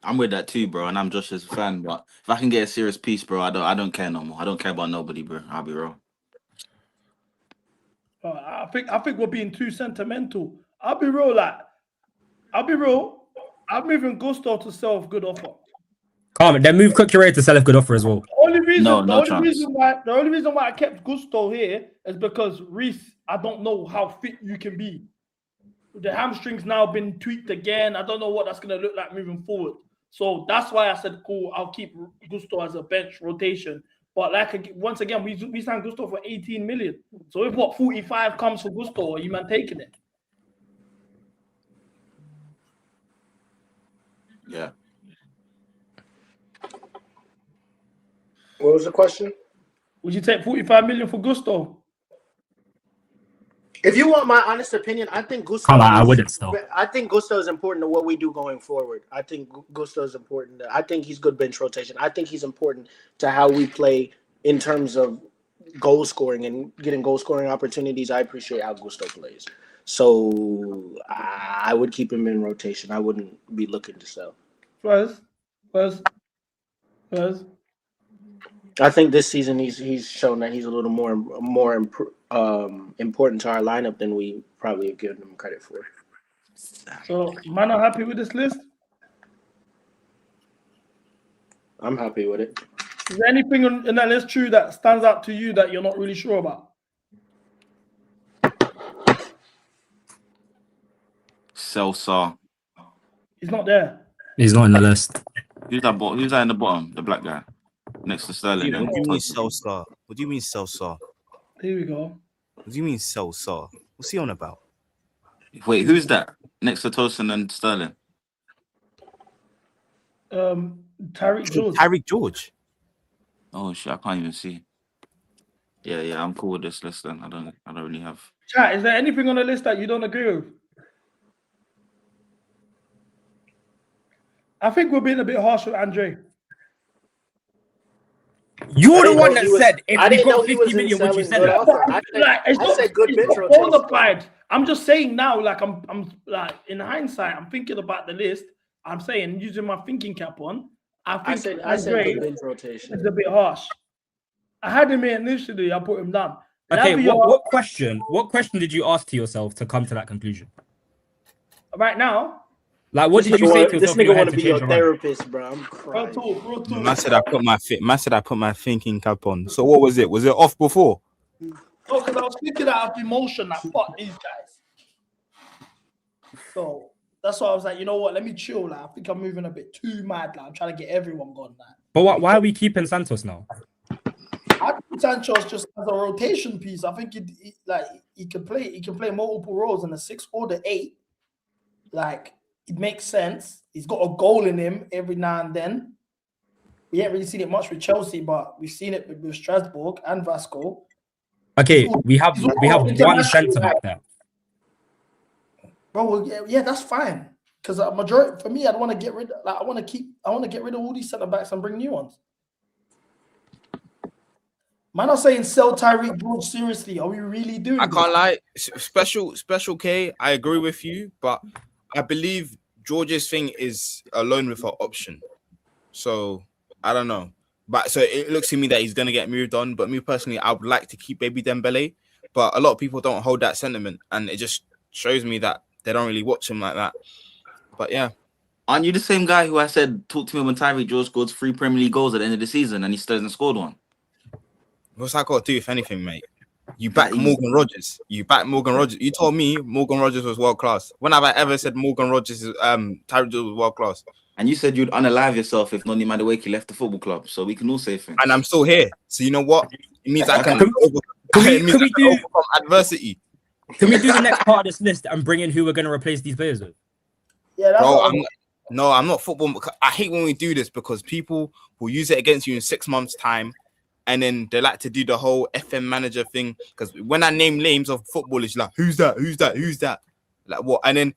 I'm with that too, bro, and I'm Josh's fan. But if I can get a serious piece, bro, I don't care no more. I don't care about nobody, bro. I'll be real. I think we're being too sentimental. I'll be real. I'm moving Gusto to sell a good offer. Calm. Then move Cucurella to sell a good offer as well. The only reason why I kept Gusto here is because Reece, I don't know how fit you can be. The hamstring's now been tweaked again. I don't know what that's going to look like moving forward. So that's why I said, cool, I'll keep Gusto as a bench rotation. But once again, we signed Gusto for 18 million. So if 45 comes for Gusto, are you man taking it? Yeah. What was the question? Would you take 45 million for Gusto? If you want my honest opinion, I think Gusto. I wouldn't still. I think Gusto is important to what we do going forward. I think Gusto is important. I think he's good bench rotation. I think he's important to how we play in terms of goal scoring and getting goal scoring opportunities. I appreciate how Gusto plays. So I would keep him in rotation. I wouldn't be looking to sell. First. I think this season he's shown that he's a little more important to our lineup than we probably have given him credit for. So, man, I'm happy with this list. I'm happy with it. Is there anything in that list true that stands out to you that you're not really sure about? Celsa. He's not there. He's not in the list. Who's that in the bottom? The black guy next to Sterling. What do you mean Celsa? What do you mean Celsa? Here we go. What do you mean Celsa? What's he on about? Wait, who's that next to Tosin and Sterling? Tyreek George. Tyreek George. Oh shit, I can't even see. Yeah, I'm cool with this list then. I don't really have. Chat, is there anything on the list that you don't agree with? I think we're being a bit harsh with Andre. You're the one that said if I we didn't know got he 50 wasn't million, would you selling sell good it? offer. I said good bench It's rotation. not bona fide. I'm just saying now, like I'm like in hindsight, I'm thinking about the list. I'm saying using my thinking cap on. I said good bench rotation. It's a bit harsh. I had him here initially. I put him down. Okay, Lavia, what question did you ask to yourself to come to that conclusion? right now? Like, what did you say to yourself? This in your nigga head want to to be change your your mind? therapist, bro. I'm crying. Man said I put my thinking cap on. So what was it? Was it off before? No, because I was thinking out of emotion. I fuck these guys. So that's why I was like, you know what? Let me chill. Like, I think I'm moving a bit too mad. Like, I'm trying to get everyone gone. Like. But why are we keeping Santos now? I think Sancho's just as a rotation piece. I think he can play. He can play multiple roles in the 6 or the 8. Like, it makes sense. He's got a goal in him every now and then. We haven't really seen it much with Chelsea, but we've seen it with Strasbourg and Vasco. Okay, we have one centre back there. Bro, well, yeah, that's fine. Because a majority for me, I want to get rid. Like, I want to get rid of all these centre backs and bring new ones. Man, I'm saying sell Tyreek Broad seriously. Are we really doing? I can't lie. Special K. I agree with you, but I believe George's thing is a loan with an option. So I don't know. But so it looks to me that he's gonna get moved on. But me personally, I would like to keep Baby Dembele. But a lot of people don't hold that sentiment, and it just shows me that they don't really watch him like that. But yeah. Aren't you the same guy who I said talk to me when Tyreek George scores 3 Premier League goals at the end of the season and he still hasn't scored one? What's that got to do with anything, mate? You back Morgan Rogers. You told me Morgan Rogers was world class. When have I ever said Morgan Rogers Tyreek George was world class? And you said you'd unalive yourself if Noni Madueke left the football club. So we can all say things. And I'm still here. So you know what? It means I can overcome adversity. Can we do the next part of this list and bring in who we're going to replace these players with? Yeah, that's I'm not football. I hate when we do this because people will use it against you in 6 months' time. And then they like to do the whole FM manager thing. Because when I name names of footballers, like, who's that? Who's that? Who's that? Like, what? And then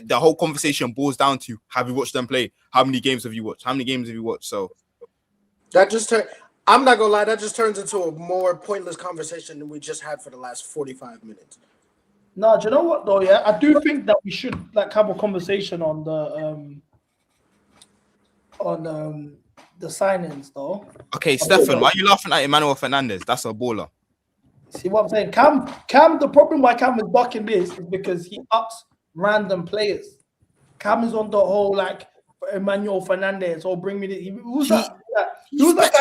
the whole conversation boils down to, have you watched them play? How many games have you watched? How many games have you watched? So that just I'm not going to lie. That just turns into a more pointless conversation than we just had for the last 45 minutes. No, do you know what, though? Yeah, I do think that we should have a conversation on the signings, though. Okay, Stefan, why are you laughing at Emmanuel Fernandez? That's a baller. See what I'm saying? Cam, the problem why Cam is bucking this is because he ups random players. Cam is on the whole, like, Emmanuel Fernandez, or bring me the... Who's that guy? Who's that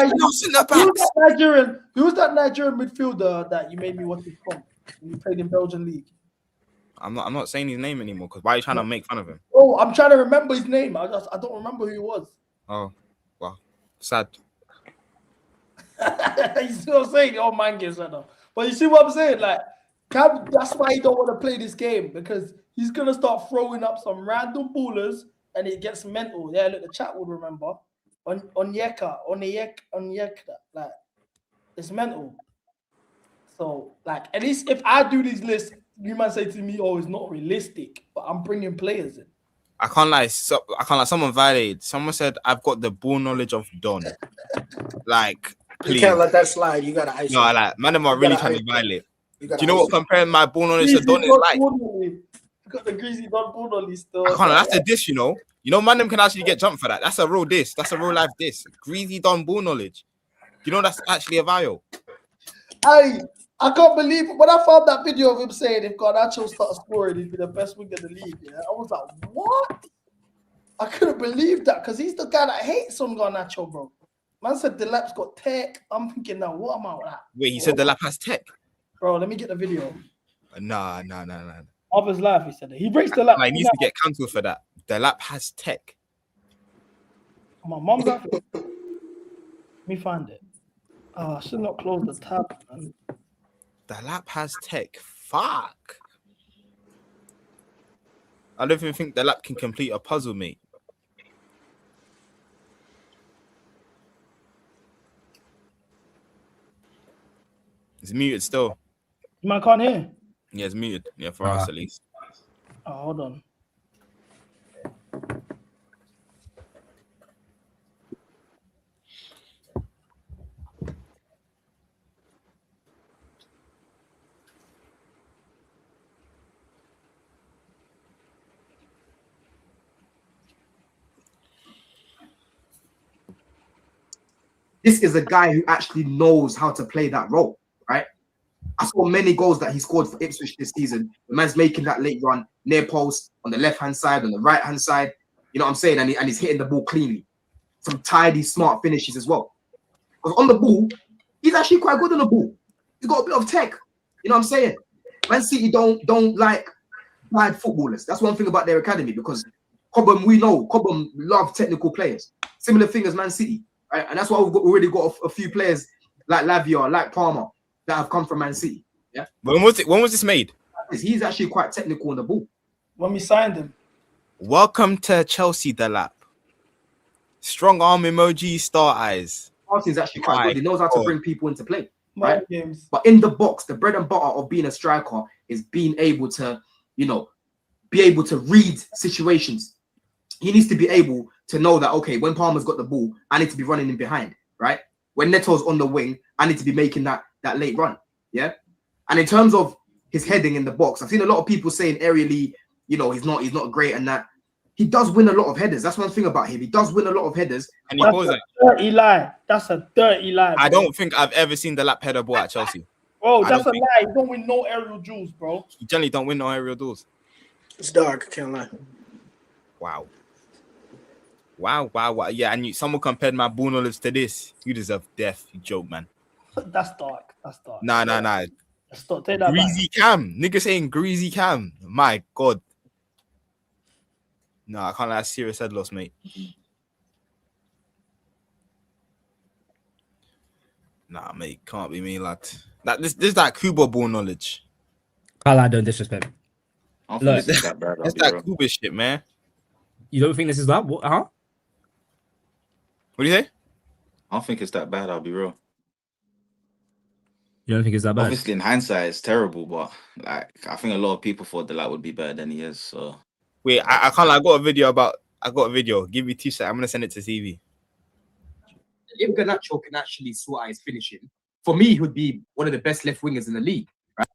Nigerian midfielder that you made me watch it from when you played in Belgian League? I'm not saying his name anymore, because why are you trying to make fun of him? Oh, I'm trying to remember his name. I don't remember who he was. Oh, wow. Sad. You see what I'm saying? Oh, man gets that now. But you see what I'm saying? Like, Cam, that's why he don't want to play this game, because he's going to start throwing up some random ballers and it gets mental. Yeah, look, the chat would remember. Onyeka, like, it's mental. So, like, at least if I do these lists, you might say to me, oh, it's not realistic, but I'm bringing players in. I can't lie. Someone violated. Someone said, I've got the ball knowledge of Don. Like, please. You can't let that slide. You got to isolate. No, like, man, am I really trying to violate? Do you know what comparing my ball knowledge to Don is like? You got the greasy Don ball knowledge still. I can't. That's a diss, you know. You know, man, them can actually get jumped for that. That's a real diss. That's a real life diss. Greasy Don ball knowledge. You know, that's actually a vial. I can't believe when I found that video of him saying if Garnacho starts scoring, he'd be the best winger in the league. Yeah, I was like, what? I couldn't believe that because he's the guy that hates on Garnacho, bro. Man said the lap's got tech. I'm thinking now, what am I with that? Wait, he said the lap has tech. Bro, let me get the video. Nah. Of his life, he said that. He breaks the lap. He needs to get cancelled for that. The lap has tech. My mom's got it. Let me find it. I should not close the tab, man. The lap has tech. Fuck. I don't even think the lap can complete a puzzle, mate. It's muted still. Man can't hear. Yeah, it's muted. Yeah, for us at least. Oh, hold on. This is a guy who actually knows how to play that role, right? I saw many goals that he scored for Ipswich this season. The man's making that late run near post on the left-hand side, on the right-hand side. You know what I'm saying? And he's hitting the ball cleanly. Some tidy, smart finishes as well. Because on the ball, he's actually quite good on the ball. He's got a bit of tech. You know what I'm saying? Man City don't like bad footballers. That's one thing about their academy, because Cobham, we know Cobham love technical players. Similar thing as Man City. Right? And that's why we've already got a few players like Lavia, like Palmer, that have come from Man City. Yeah. When was this made? He's actually quite technical on the ball. When we signed him. Welcome to Chelsea, the lap. Strong arm emoji, star eyes. Martin's actually quite good. He knows how to bring people into play. Right? Games. But in the box, the bread and butter of being a striker is being able to, be able to read situations. He needs to be able to know that, okay, when Palmer's got the ball, I need to be running in behind, right? When Neto's on the wing, I need to be making that late run, yeah? And in terms of his heading in the box, I've seen a lot of people saying aerially, he's not great and that. He does win a lot of headers. That's one thing about him. He does win a lot of headers. And he pulls it. Dirty lie. That's a dirty lie. I don't think I've ever seen the lap header ball at Chelsea. Bro, that's a lie. You don't win no aerial duels, bro. You generally don't win no aerial duels. It's dark, I can't lie. Wow. Yeah, and someone compared my ball knowledge to this. You deserve death, you joke, man. That's dark. Nah. Stop. Take that Greasy back. Cam. Nigga saying greasy Cam. My God. No, I can't lie. Serious head loss, mate. Nah, mate. Can't be me, lad. This is that Kuba ball knowledge. I don't disrespect. Look, it's that Kuba shit, man. You don't think this is that? What? Huh? What do you say? I don't think it's that bad. I'll be real. You don't think it's that bad? Obviously, in hindsight, it's terrible, but I think a lot of people thought the lap would be better than he is. So wait, I can't. I got a video. Give me 2 seconds. I'm gonna send it to TV. If Garnacho can actually sort out his finishing, for me, he would be one of the best left wingers in the league. Right?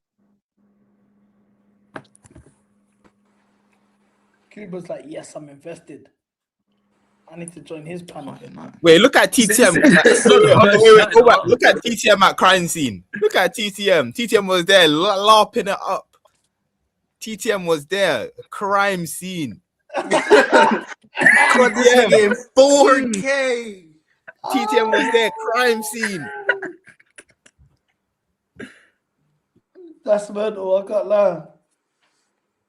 Cuba's like, yes, I'm invested. I need to join his panel. Wait, look at TTM. Wait, go back. Look at TTM at crime scene. Look at TTM. TTM was there, larping it up. TTM was there, crime scene. TTM 4K. TTM was there, crime scene. That's mental. I can't lie.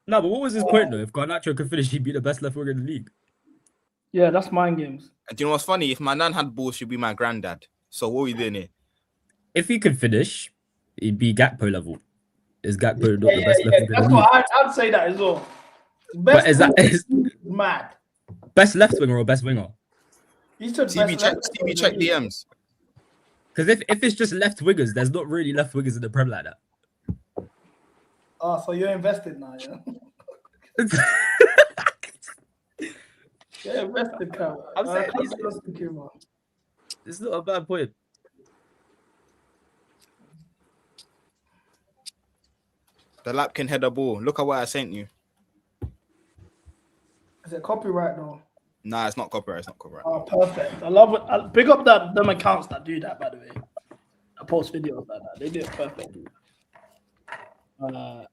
No, but what was his point though? If Garnacho could finish, he'd be the best left winger in the league. Yeah, that's mind games. And do you know what's funny? If my nan had balls, she'd be my granddad. So what are we doing here? If he could finish, he'd be Gakpo level. Is Gakpo not the best left winger in That's the league? what I'd say that as well. But is that mad? Best left winger or best winger? You said TV check DMs. Because if it's just left wingers, there's not really left wingers in the Prem like that. Oh, so you're invested now, yeah? You're invested, Cam. I'm saying it's not a bad point. The lap can head a ball. Look at what I sent you. Is it copyright though? Nah, it's not copyright. It's not copyright. Oh, perfect. I love it. I pick up them accounts that do that, by the way. I post videos like that. They do it perfectly. Are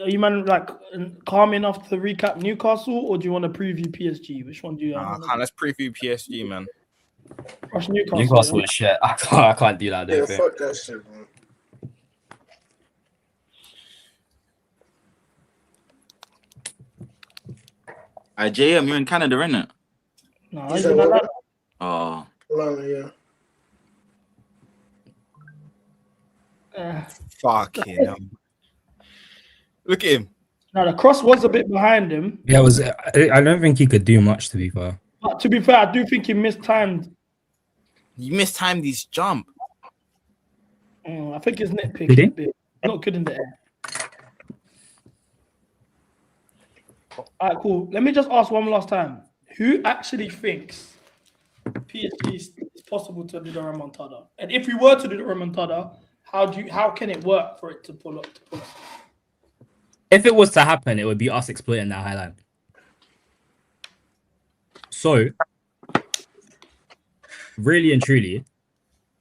you man like calm enough to recap Newcastle, or do you want to preview PSG? Which one do you? Let's preview PSG, man. Rush Newcastle. Newcastle is shit. I can't do that. Yeah, fuck that shit, man. JM, you're in Canada, innit? No, he's in Atlanta. Oh. Atlanta, yeah. Fucking hell. Look at him. Now the cross was a bit behind him. Yeah, I don't think he could do much, to be fair. But to be fair, I do think he mistimed He mistimed his jump. I think his nitpick. Not good in the air. All right, cool. Let me just ask one last time. Who actually thinks PSG is possible to do the remontada? And if we were to do the remontada, how can it work for it to pull up? If it was to happen, it would be us exploiting that high line. So, really and truly,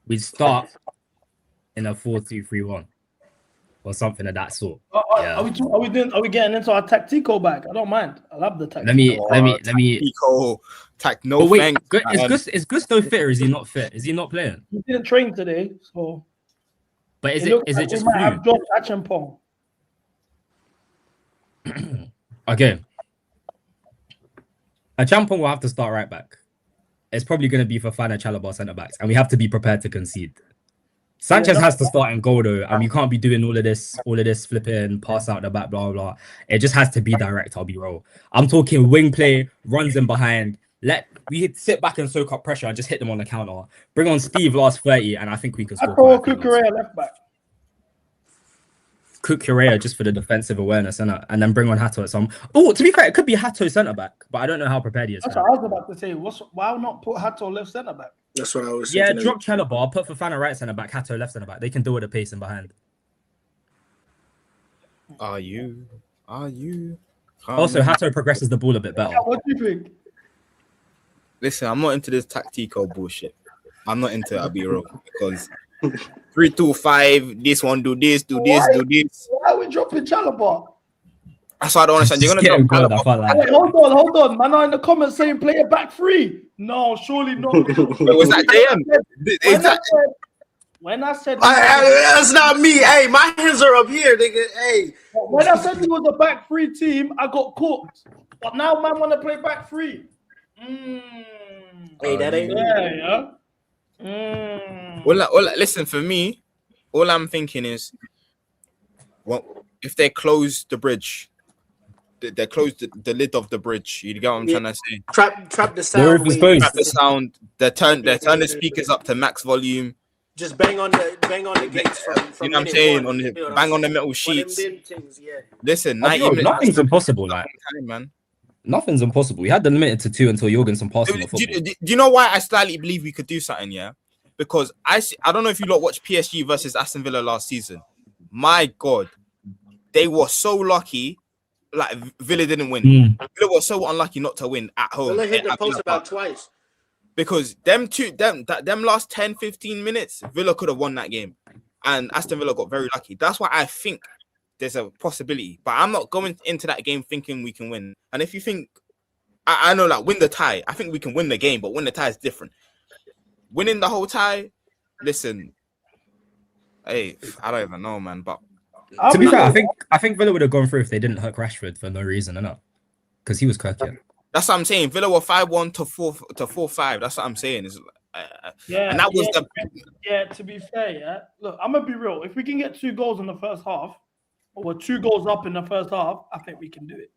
we'd start in a 4-2-3-1 or something of that sort. Yeah. Are we getting into our tactical bag? I don't mind. I love the tactical. Let me. No, but wait, thanks, is Gusto fit or is he not fit? Is he not playing? He didn't train today, so. But is it just we might have Josh Achampong. Okay. Achampong will have to start right back. It's probably going to be for Fana Chalobah centre backs, and we have to be prepared to concede. Sanchez has to start in goal though, and we can't be doing all of this flipping pass out the back, blah blah. It just has to be direct. I'll be real. I'm talking wing play, runs in behind. We sit back and soak up pressure and just hit them on the counter. Bring on Steve last 30, and I think we can score. Kukurea left back. Kukurea just for the defensive awareness, and then bring on Hato at some. Oh, to be fair, it could be Hato centre back, but I don't know how prepared he is. That's what I was about to say. Why not put Hato left centre back? That's what I was thinking. Yeah, drop Chalobah, put Fofana right centre back, Hato left centre back. They can do with the pace in behind. Are you? Also, Hato progresses the ball a bit better. What do you think? Listen, I'm not into this tactical bullshit. I'm not into it, I'll be real. Because 3-2-5, this one do this, do this. Why are we dropping Chalobah? That's why I don't understand. You're gonna drop Chalobah. Wait, hold on. Man are in the comments saying play it back free. No, surely not. Was that JM? When I said that's not me. Hey, my hands are up here, nigga. Hey. When I said we was a back three team, I got cooked. But now man want to play back three. Hey, that ain't Well, listen, for me, all I'm thinking is, well, if they close the bridge, they close the lid of the bridge. You get what I'm trying to say? Trap the sound. Trap the sound. They turn the speakers up to max volume. Just bang on the gates from you know what I'm saying? Bang on the metal sheets. Listen, 90 minutes. Nothing's impossible, like. Man. Nothing's impossible. We had them limited to 2 until Jorgensen passed on the football. Do you know why I slightly believe we could do something? Yeah, because I don't know if you lot watched PSG versus Aston Villa last season. My God, they were so lucky. Like Villa didn't win. Villa was so unlucky not to win at home. Villa hit the post about twice. Because them last 10-15 minutes, Villa could have won that game, and Aston Villa got very lucky. That's why I think there's a possibility, but I'm not going into that game thinking we can win. And if you think, I know, like, win the tie, I think we can win the game, but win the tie is different. Winning the whole tie, listen, hey, I don't even know, man. But to be fair, I think Villa would have gone through if they didn't hook Rashford for no reason, enough, because he was cracking. That's what I'm saying. Villa were 5-1 to 4-5. That's what I'm saying. Is and that was to be fair, look, I'm gonna be real. If we can get 2 goals in the first half, or we're 2 goals up in the first half, I think we can do it.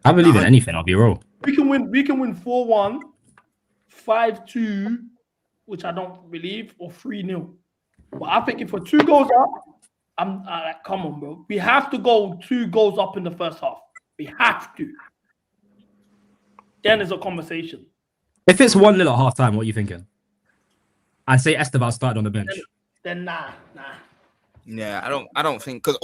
I believe in anything. I'll be real. We can win 4-1, 5-2, which I don't believe, or 3-0. But I think if we're 2 goals up, I'm like, come on, bro. We have to go 2 goals up in the first half. We have to. Then there's a conversation. If it's 1-0 at half time, what are you thinking? I'd say Esteban started on the bench. Then nah. Yeah, I don't think because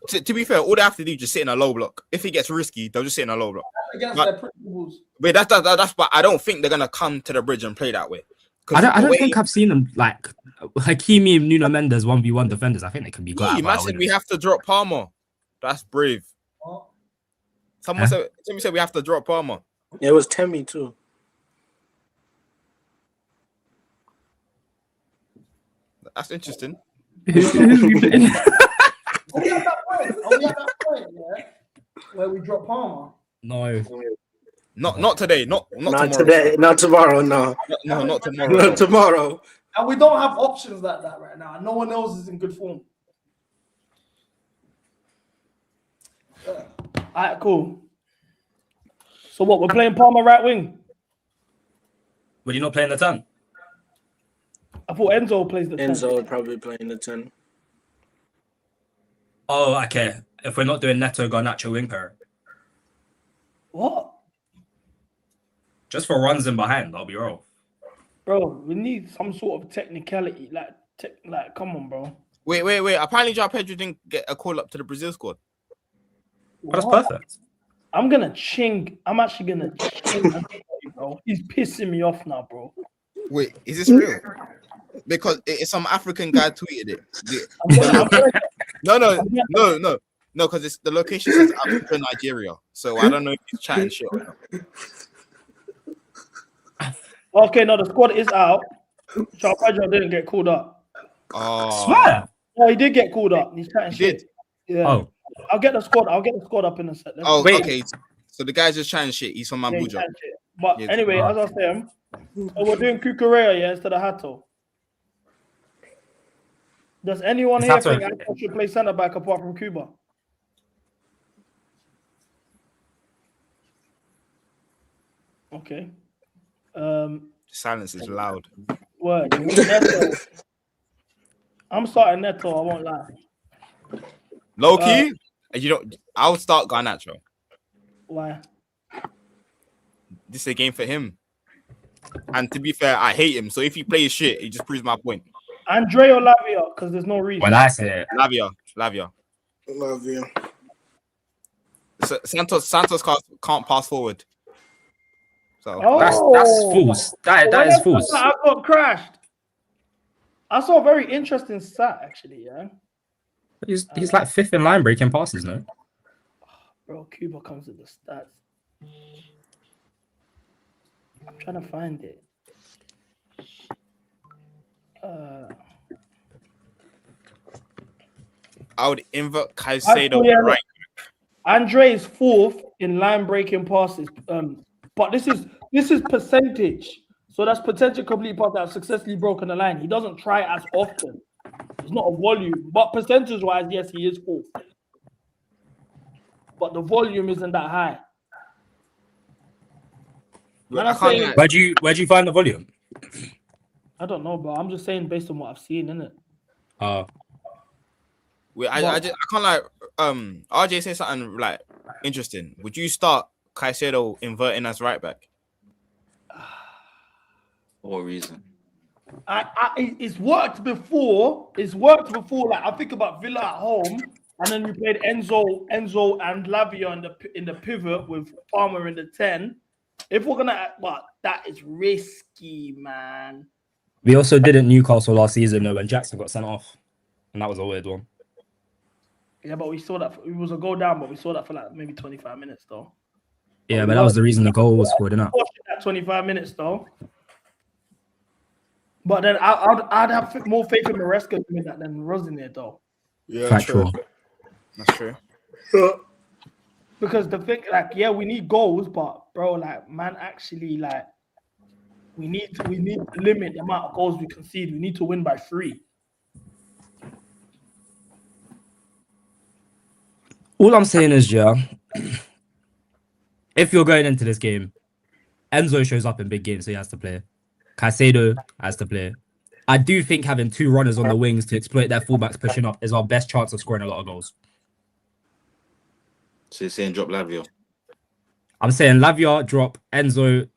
to be fair, all they have to do is just sit in a low block. If it gets risky, they'll just sit in a low block. Against their principles. But that's but I don't think they're gonna come to the bridge and play that way. I don't think I've seen them like Hakimi and Nuno Mendes 1v1 defenders. I think they can be good. Man said we have to drop Palmer. That's brave. Someone said we have to drop Palmer. It was Temi too. That's interesting. Are we at that point, yeah? Where we drop Palmer? No. Not today. Not tomorrow. Today. Not tomorrow. No. No, not tomorrow. Not tomorrow. And we don't have options like that right now. No one else is in good form. All right, cool. So what? We're playing Palmer right wing. But you're not playing the 10? thought Enzo plays the 10. Enzo would probably play in the 10. Oh, okay. If we're not doing Neto Garnacho wing pair, What? just for runs in behind, I'll be real. Bro, we need some sort of technicality. Like, come on, bro. Wait. Apparently, João Pedro didn't get a call up to the Brazil squad. That's perfect. I'm actually gonna ching, bro. He's pissing me off now, bro. Wait, is this real? Because it's some African guy tweeted it. No, because it's the location says Africa, Nigeria. So I don't know if he's chatting shit. Okay, no, the squad is out. João Pedro didn't get called up. Oh, swear. No, he did get called up. He's chatting shit. Yeah. Oh. I'll get the squad up in a sec. Oh, wait. Okay. So the guy's just chatting shit. He's from Abuja. Yeah, but anyway, as I was saying, so we're doing Cucurella, instead of Hato. Does anyone here think Hato should play centre back apart from Cuba? Okay. Silence is loud. Word. Neto. I'm starting Neto. I won't lie. Low key, I'll start Garnacho. Why? This is a game for him. And to be fair, I hate him. So if he plays shit, it just proves my point. Andre or Lavia? Because there's no reason. When I say it, Lavia. So Santos can't pass forward. So that's false. That is false. I got crashed. I saw a very interesting stat actually. Yeah. He's like fifth in line breaking passes, no? Bro, Cuba comes with the stats. I'm trying to find it. I would invert Caicedo right. Andre is fourth in line breaking passes. But this is percentage. So that's potential complete pass that have successfully broken the line. He doesn't try as often. It's not a volume, but percentage-wise, yes, he is fourth. But the volume isn't that high. Where'd you find the volume? I don't know, bro. I'm just saying based on what I've seen, innit? Wait, I can't like RJ say something like interesting. Would you start Caicedo inverting as right back? For what reason? It's worked before. Like I think about Villa at home, and then we played Enzo and Lavia in the pivot with Palmer in the 10. If we're gonna, but that is risky, man. We also did it Newcastle last season though when Jackson got sent off, and that was a weird one. Yeah, but we saw that it was a goal down, but we saw that for like maybe 25 minutes though. Yeah, but that was the reason the goal was scored, innit? That 25 minutes though. But then I'd have more faith in Maresca doing that than Rosenior though. Yeah, factual. That's true. Because the thing, like, yeah, we need goals, but bro, like, man, actually, like, we need to limit the amount of goals we concede. We need to win by 3. All I'm saying is, yeah, if you're going into this game, Enzo shows up in big games, so he has to play. Caicedo has to play. I do think having 2 runners on the wings to exploit their fullbacks pushing up is our best chance of scoring a lot of goals. So you're saying drop Lavia? I'm saying Lavia, drop Enzo,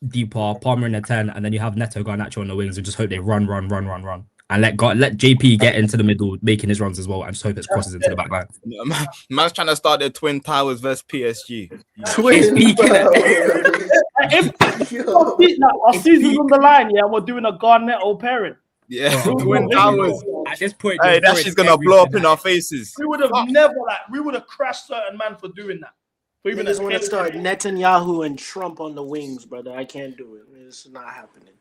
deeper, Palmer in the 10, and then you have Neto Garnacho on the wings and just hope they run. And let JP get into the middle, making his runs as well, and just hope it crosses into the back line. Man's trying to start their Twin Towers versus PSG. Our season's on the line, yeah, we're doing a Garnetto pairing. Yeah, Twin Towers. At this point, hey, that shit's gonna blow up in our faces. We would have crashed certain man for doing that. For even want to start Netanyahu and Trump on the wings, brother. I can't do it. It's not happening.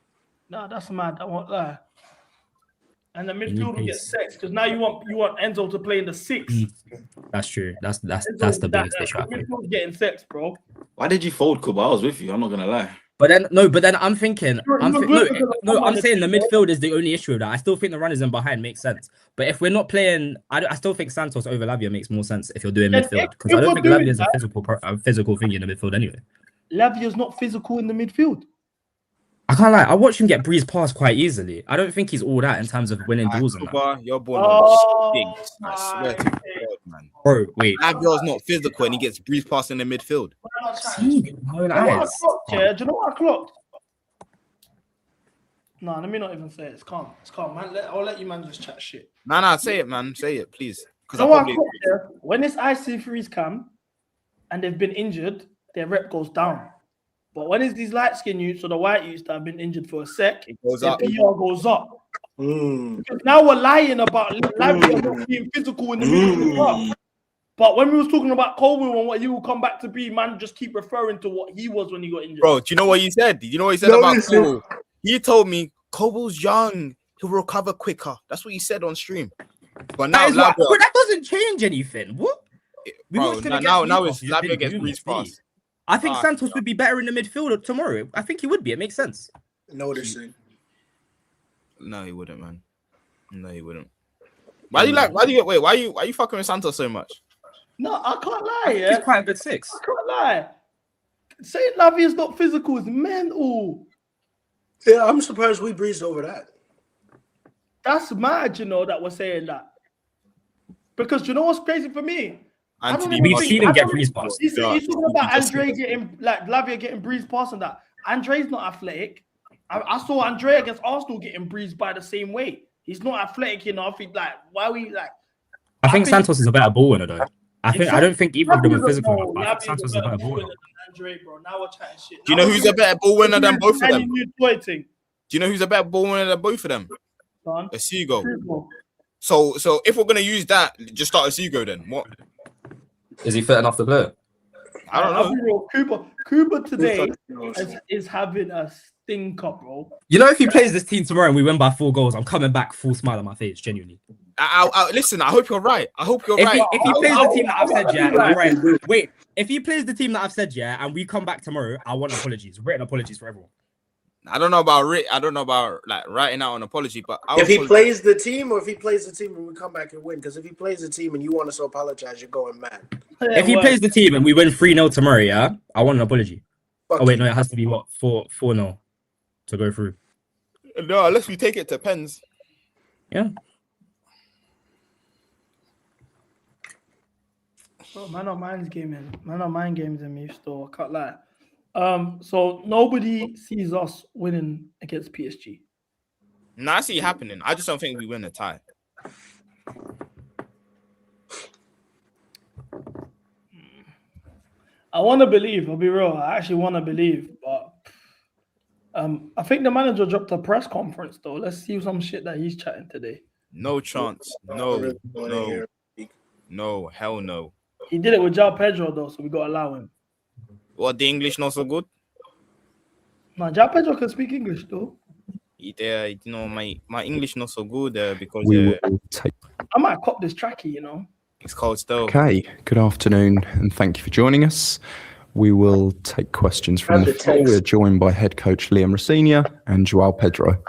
No, that's mad. I won't lie. And the midfield will get sex because now you want Enzo to play in the 6. That's true. That's the biggest issue. The midfield's getting sex, bro. Why did you fold Kuba? I was with you. I'm not gonna lie. But then I'm thinking, I'm saying the midfield is the only issue with that. I still think the runners in behind makes sense. But if we're not playing, I still think Santos over Lavia makes more sense if you're doing midfield because I don't think Lavia is a physical thing in the midfield anyway. Lavia's not physical in the midfield. I can't lie. I watched him get breezed past quite easily. I don't think he's all that in terms of winning duels and that. Kuba, you're born on stinks. I swear to God, man. Bro, wait. That girl's not physical and he gets breezed past in the midfield. See, my own Do you know what I eyes. clocked, yeah? Do you know what I clocked? No, let me not even say it. It's calm. It's calm, man. I'll let you man just chat shit. Nah, say it, man. Say it, please. You know what I clocked, yeah? When this IC3s come and they've been injured, their rep goes down. But when it's these light skin youths or the white youths that have been injured for a sec, it goes their up. PR goes up. Because now we're lying about Lavia not being physical in the middle of the club. But when we was talking about Colwell and what he will come back to be, man, just keep referring to what he was when he got injured. Bro, do you know what he said? Do you know what he said about Colwell? He told me Colwell's young. He'll recover quicker. That's what he said on stream. But now, But that doesn't change anything. What? Bro, now it's Lavia gets breezed past. I think Santos would be better in the midfield tomorrow. I think he would be. It makes sense. Noticing. No, he wouldn't, man. No, he wouldn't. Why are you fucking with Santos so much? No, I can't lie. Yeah, he's quite a good six. I can't lie. Saying Lavia's not physical is mental. Yeah, I'm surprised we breezed over that. That's mad, you know, that we're saying that. Because you know what's crazy for me? We've seen him get breezed past. He's talking about Andre getting, like, Lavia getting breezed past and that. Andre's not athletic. I saw Andre against Arsenal getting breezed by the same way. He's not athletic enough. He's like, why we like? I think Santos is a better ball winner, though. I don't think either of them are physical enough. But I think Santos is a better ball winner. Andre, bro. Now we're chatting shit. Do you know who's a better ball winner than both of them? Do you know who's a better ball winner than both of them? A Seagull. So if we're gonna use that, just start a Seagull then. What? Is he fit enough to play? I don't know. Cooper today is having a stinker, bro. You know, if he plays this team tomorrow and we win by 4 goals, I'm coming back full smile on my face, genuinely. Listen, I hope you're right. I hope you're right. If he plays the team that I've said, yeah, wait. If he plays the team that I've said, yeah, and we come back tomorrow, I want apologies, written apologies for everyone. I don't know about like writing out an apology, but if he plays the team or if he plays the team and we come back and win, because if he plays the team and you want us to apologize, you're going mad. If he plays the team and we win 3-0 tomorrow, yeah, I want an apology. Oh wait, no, it has to be what 4-0 to go through. No, unless we take it to pens. Yeah. Bro, man, not mind gaming. Man, not mind games in me still. I can't lie. So nobody sees us winning against PSG. No, I see it happening. I just don't think we win a tie. I want to believe. I'll be real. I actually want to believe, but I think the manager dropped a press conference though. Let's see some shit that he's chatting today. No chance. No, hell no. He did it with João Pedro though, so we got to allow him. What, the English not so good? No, João Pedro can speak English though. Yeah, you know, my English not so good because I might cop this trackie, you know. It's cold still. Okay, good afternoon and thank you for joining us. We will take questions from the floor. We're joined by head coach Liam Rosenior and João Pedro.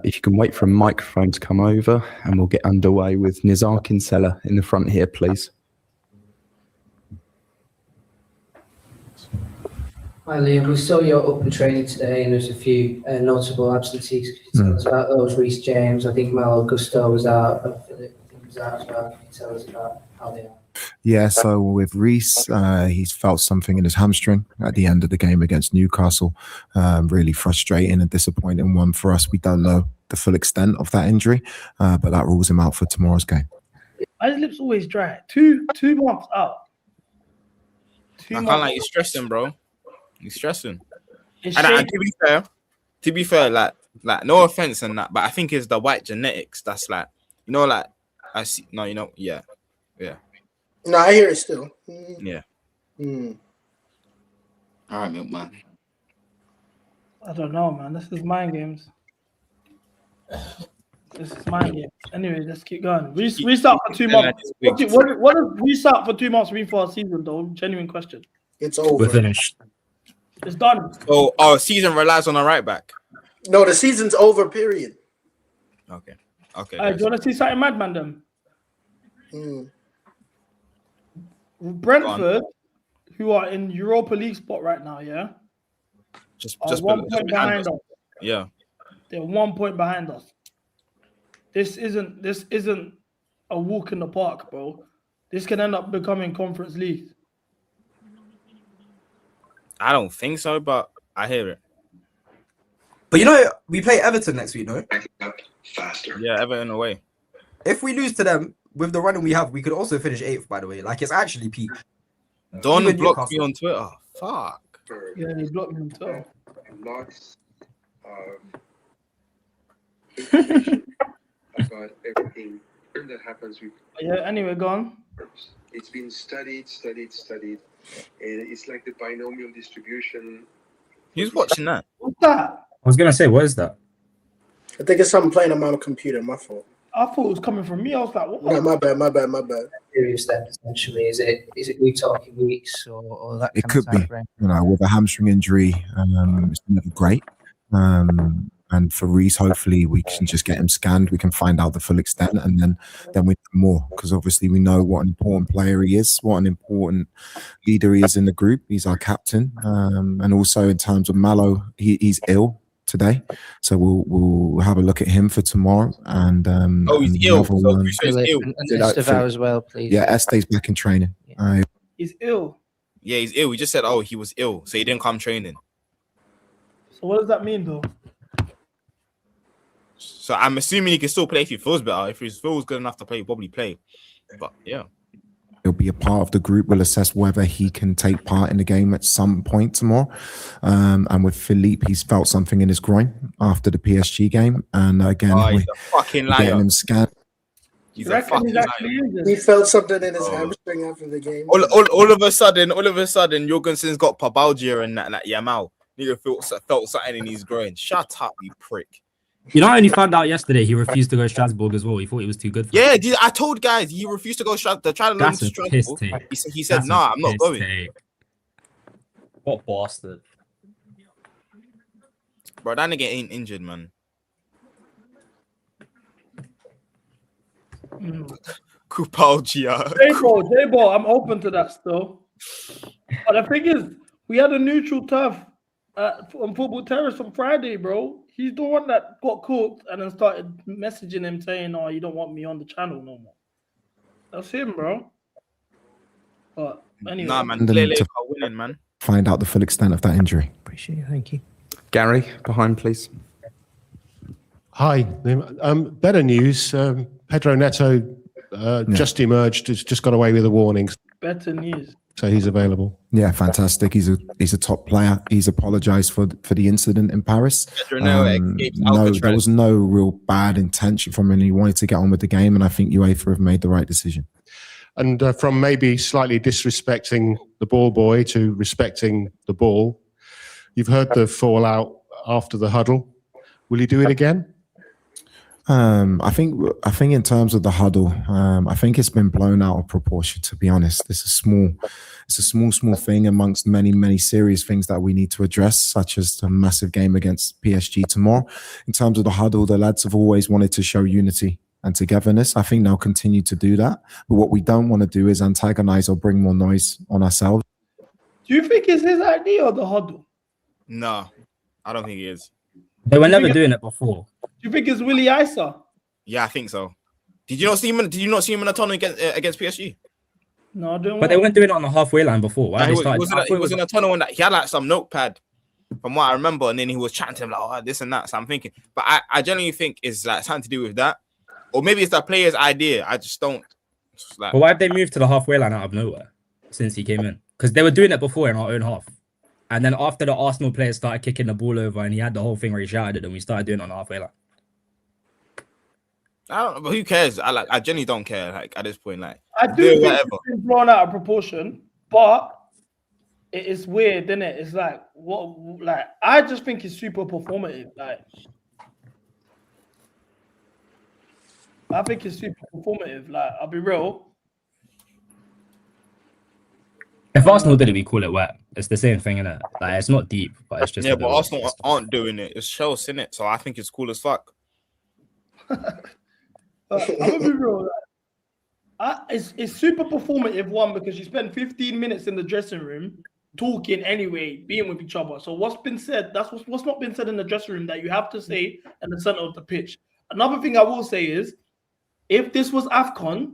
If you can wait for a microphone to come over and we'll get underway with Nizar Kinsella in the front here, please. Hi Liam, we saw you up in training today and there's a few notable absentees. Can you tell us about those? Reece James, I think Malo Gusto was out, Philip was out as well. Can you tell us about how they are? Yeah, so with Reece, he's felt something in his hamstring at the end of the game against Newcastle. Really frustrating and disappointing one for us. We don't know the full extent of that injury, but that rules him out for tomorrow's game. His lips always dry. Two months out. I can't like he's stressing, bro. He's stressing. It's and to be fair, like no offense and that, but I think it's the white genetics that's like, you know, like I see. No, you know, yeah. No, I hear it still. Yeah. All right, man. I don't know, man. This is mind games. Anyway, let's keep going. Restart for 2 months. What does restart for 2 months mean for our season, though? Genuine question. It's over. We're finished. It's done. So our season relies on a right back. No, the season's over, period. Okay. Do you want to see something mad, man? Brentford, who are in Europa League spot right now, yeah? Just 1 point behind us. Yeah. They're 1 point behind us. This isn't a walk in the park, bro. This can end up becoming Conference League. I don't think so, but I hear it. But you know, we play Everton next week, no? Faster. Yeah, Everton away. If we lose to them with the running we have, we could also finish 8th, by the way. Like, it's actually peak. Don Even blocked me Newcastle. on Twitter. Fuck. Yeah, he blocked me on Twitter. Lots about everything that happens with. Yeah, anyway, go on. It's been studied, and it's like the binomial distribution. Who's watching that? What's that? I was gonna say, what is that? I think it's something playing on my computer. My fault. I thought it was coming from me. I was like, what? No, my bad. Serious then, potentially. Is it we talking weeks or that It kind could of be, time frame? you know, with a hamstring injury, it's never great. And for Reece, hopefully we can just get him scanned. We can find out the full extent, and then we know more, because obviously we know what an important player he is, what an important leader he is in the group. He's our captain, and also in terms of Mallow, he's ill today, so we'll have a look at him for tomorrow. And he's ill. So Philip, ill. And Estevao as well, please. Yeah, Este's back in training. He's ill. Yeah, he's ill. He just said, he was ill, so he didn't come training. So what does that mean, though? So I'm assuming he can still play if he feels better. If he feels good enough to play, he'll probably play. But yeah. He'll be a part of the group. We'll assess whether he can take part in the game at some point tomorrow. And with Philippe, he's felt something in his groin after the PSG game. And again, he's a fucking liar. Getting him scanned. He's a fucking liar. He felt something in his hamstring after the game. All of a sudden, Jorgensen's got pubalgia and that Yamal. Nigga felt something in his groin. Shut up, you prick. You know, I only found out yesterday he refused to go to Strasbourg as well. He thought it was too good for him. Yeah, I told guys he refused to go to try to learn to Strasbourg. He said, "Nah, I'm not going." What bastard, bro! That nigga ain't injured, man. Kupalgia. J-Ball, I'm open to that still. But the thing is, we had a neutral turf on Football Terrace on Friday, bro. He's the one that got cooked and then started messaging him saying, "Oh, you don't want me on the channel no more." That's him, bro. But anyway, nah, man, Lele are winning, man. Find out the full extent of that injury. Appreciate it. Thank you. Gary, behind, please. Hi. Better news. Pedro Neto just emerged. Has just got away with the warnings. better news. So he's available. Yeah, fantastic. He's a top player. He's apologized for the incident in Paris. There was no real bad intention from him. He wanted to get on with the game, and I think UEFA have made the right decision. And from maybe slightly disrespecting the ball boy to respecting the ball, you've heard the fallout after the huddle. Will he do it again? I think in terms of the huddle, I think it's been blown out of proportion, to be honest. It's a small thing amongst many serious things that we need to address, such as the massive game against PSG tomorrow. In terms of the huddle, the lads have always wanted to show unity and togetherness. I think they'll continue to do that. But what we don't want to do is antagonize or bring more noise on ourselves. Do you think it's his idea or the huddle? No, I don't think it is. They were never doing it before. Do you think it's Willie Isa? Yeah, I think so. Did you not see him in the tunnel against PSG? No, I don't. But they weren't doing it on the halfway line before. Why He was in a tunnel and that he had like some notepad, from what I remember, and then he was chatting to him like, "Oh, this and that." So I'm thinking, but I genuinely think it's like something to do with that, or maybe it's the player's idea. I just don't. But why have they moved to the halfway line out of nowhere since he came in? Because they were doing it before in our own half. And then after the Arsenal players started kicking the ball over and he had the whole thing where he shouted at them, we started doing it on the halfway line. I don't know, but who cares? I genuinely don't care. Like at this point, like I do think it's been blown out of proportion, but it is weird, isn't it? It's like what? Like I just think it's super performative. Like I think it's super performative. Like I'll be real. If Arsenal did it, we call it wet. It's the same thing, innit? Like it's not deep, but it's just but Arsenal aren't doing it. It's Chelsea, innit? So I think it's cool as fuck. I'm gonna be real. Like, it's super performative, one, because you spend 15 minutes in the dressing room talking anyway, being with each other. So what's been said, that's what's not been said in the dressing room that you have to say in the center of the pitch. Another thing I will say is, if this was AFCON,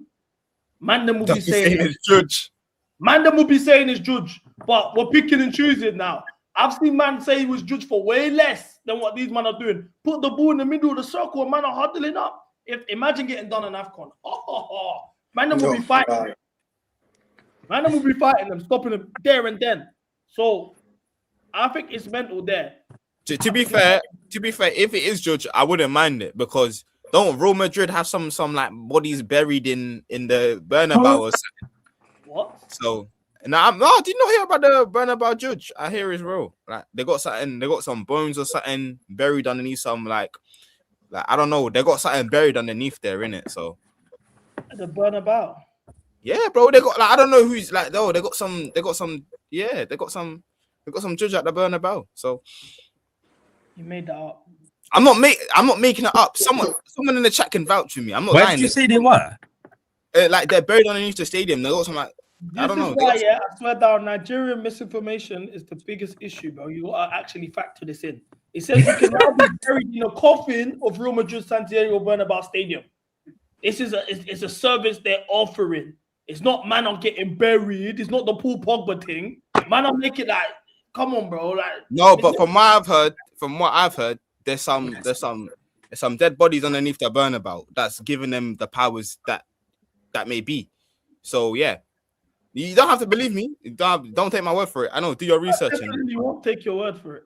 Mandem will be saying it's Judge. Mandem will be saying it's Judge, but we're picking and choosing now. I've seen man say he was Judge for way less than what these men are doing. Put the ball in the middle of the circle and man are huddling up. Imagine getting done in AFCON. Mandem will be fighting. Mandem will be fighting them, stopping them there and then. So I think it's mental there. To be fair, if it is Judge, I wouldn't mind it because don't Real Madrid have some like bodies buried in the Bernabeu or something? What? So now I did not hear about the Bernabeu Judge. I hear it's real. Like they got some bones or something buried underneath some like I don't know. They got something buried underneath there, innit? So the Bernabeu. Yeah, bro. They got like I don't know who's like though. They got some judge at the Bernabeu. So you made that up. I'm not making it up. Someone in the chat can vouch for me. I'm not Where lying. did you say they were? Like they're buried underneath the stadium. They got some like I don't know. Why, I swear down, Nigerian misinformation is the biggest issue, bro. You gotta actually factor this in. It says you can now be buried in a coffin of Real Madrid Santiago Bernabeu Stadium. This is it's a service they're offering. It's not man on getting buried. It's not the Paul Pogba thing. Man on make it like, come on, bro. Like no, but from what I've heard, there's some dead bodies underneath the Bernabeu that's giving them the powers that may be. So yeah, you don't have to believe me. Don't take my word for it. I know. Do your research. You won't take your word for it.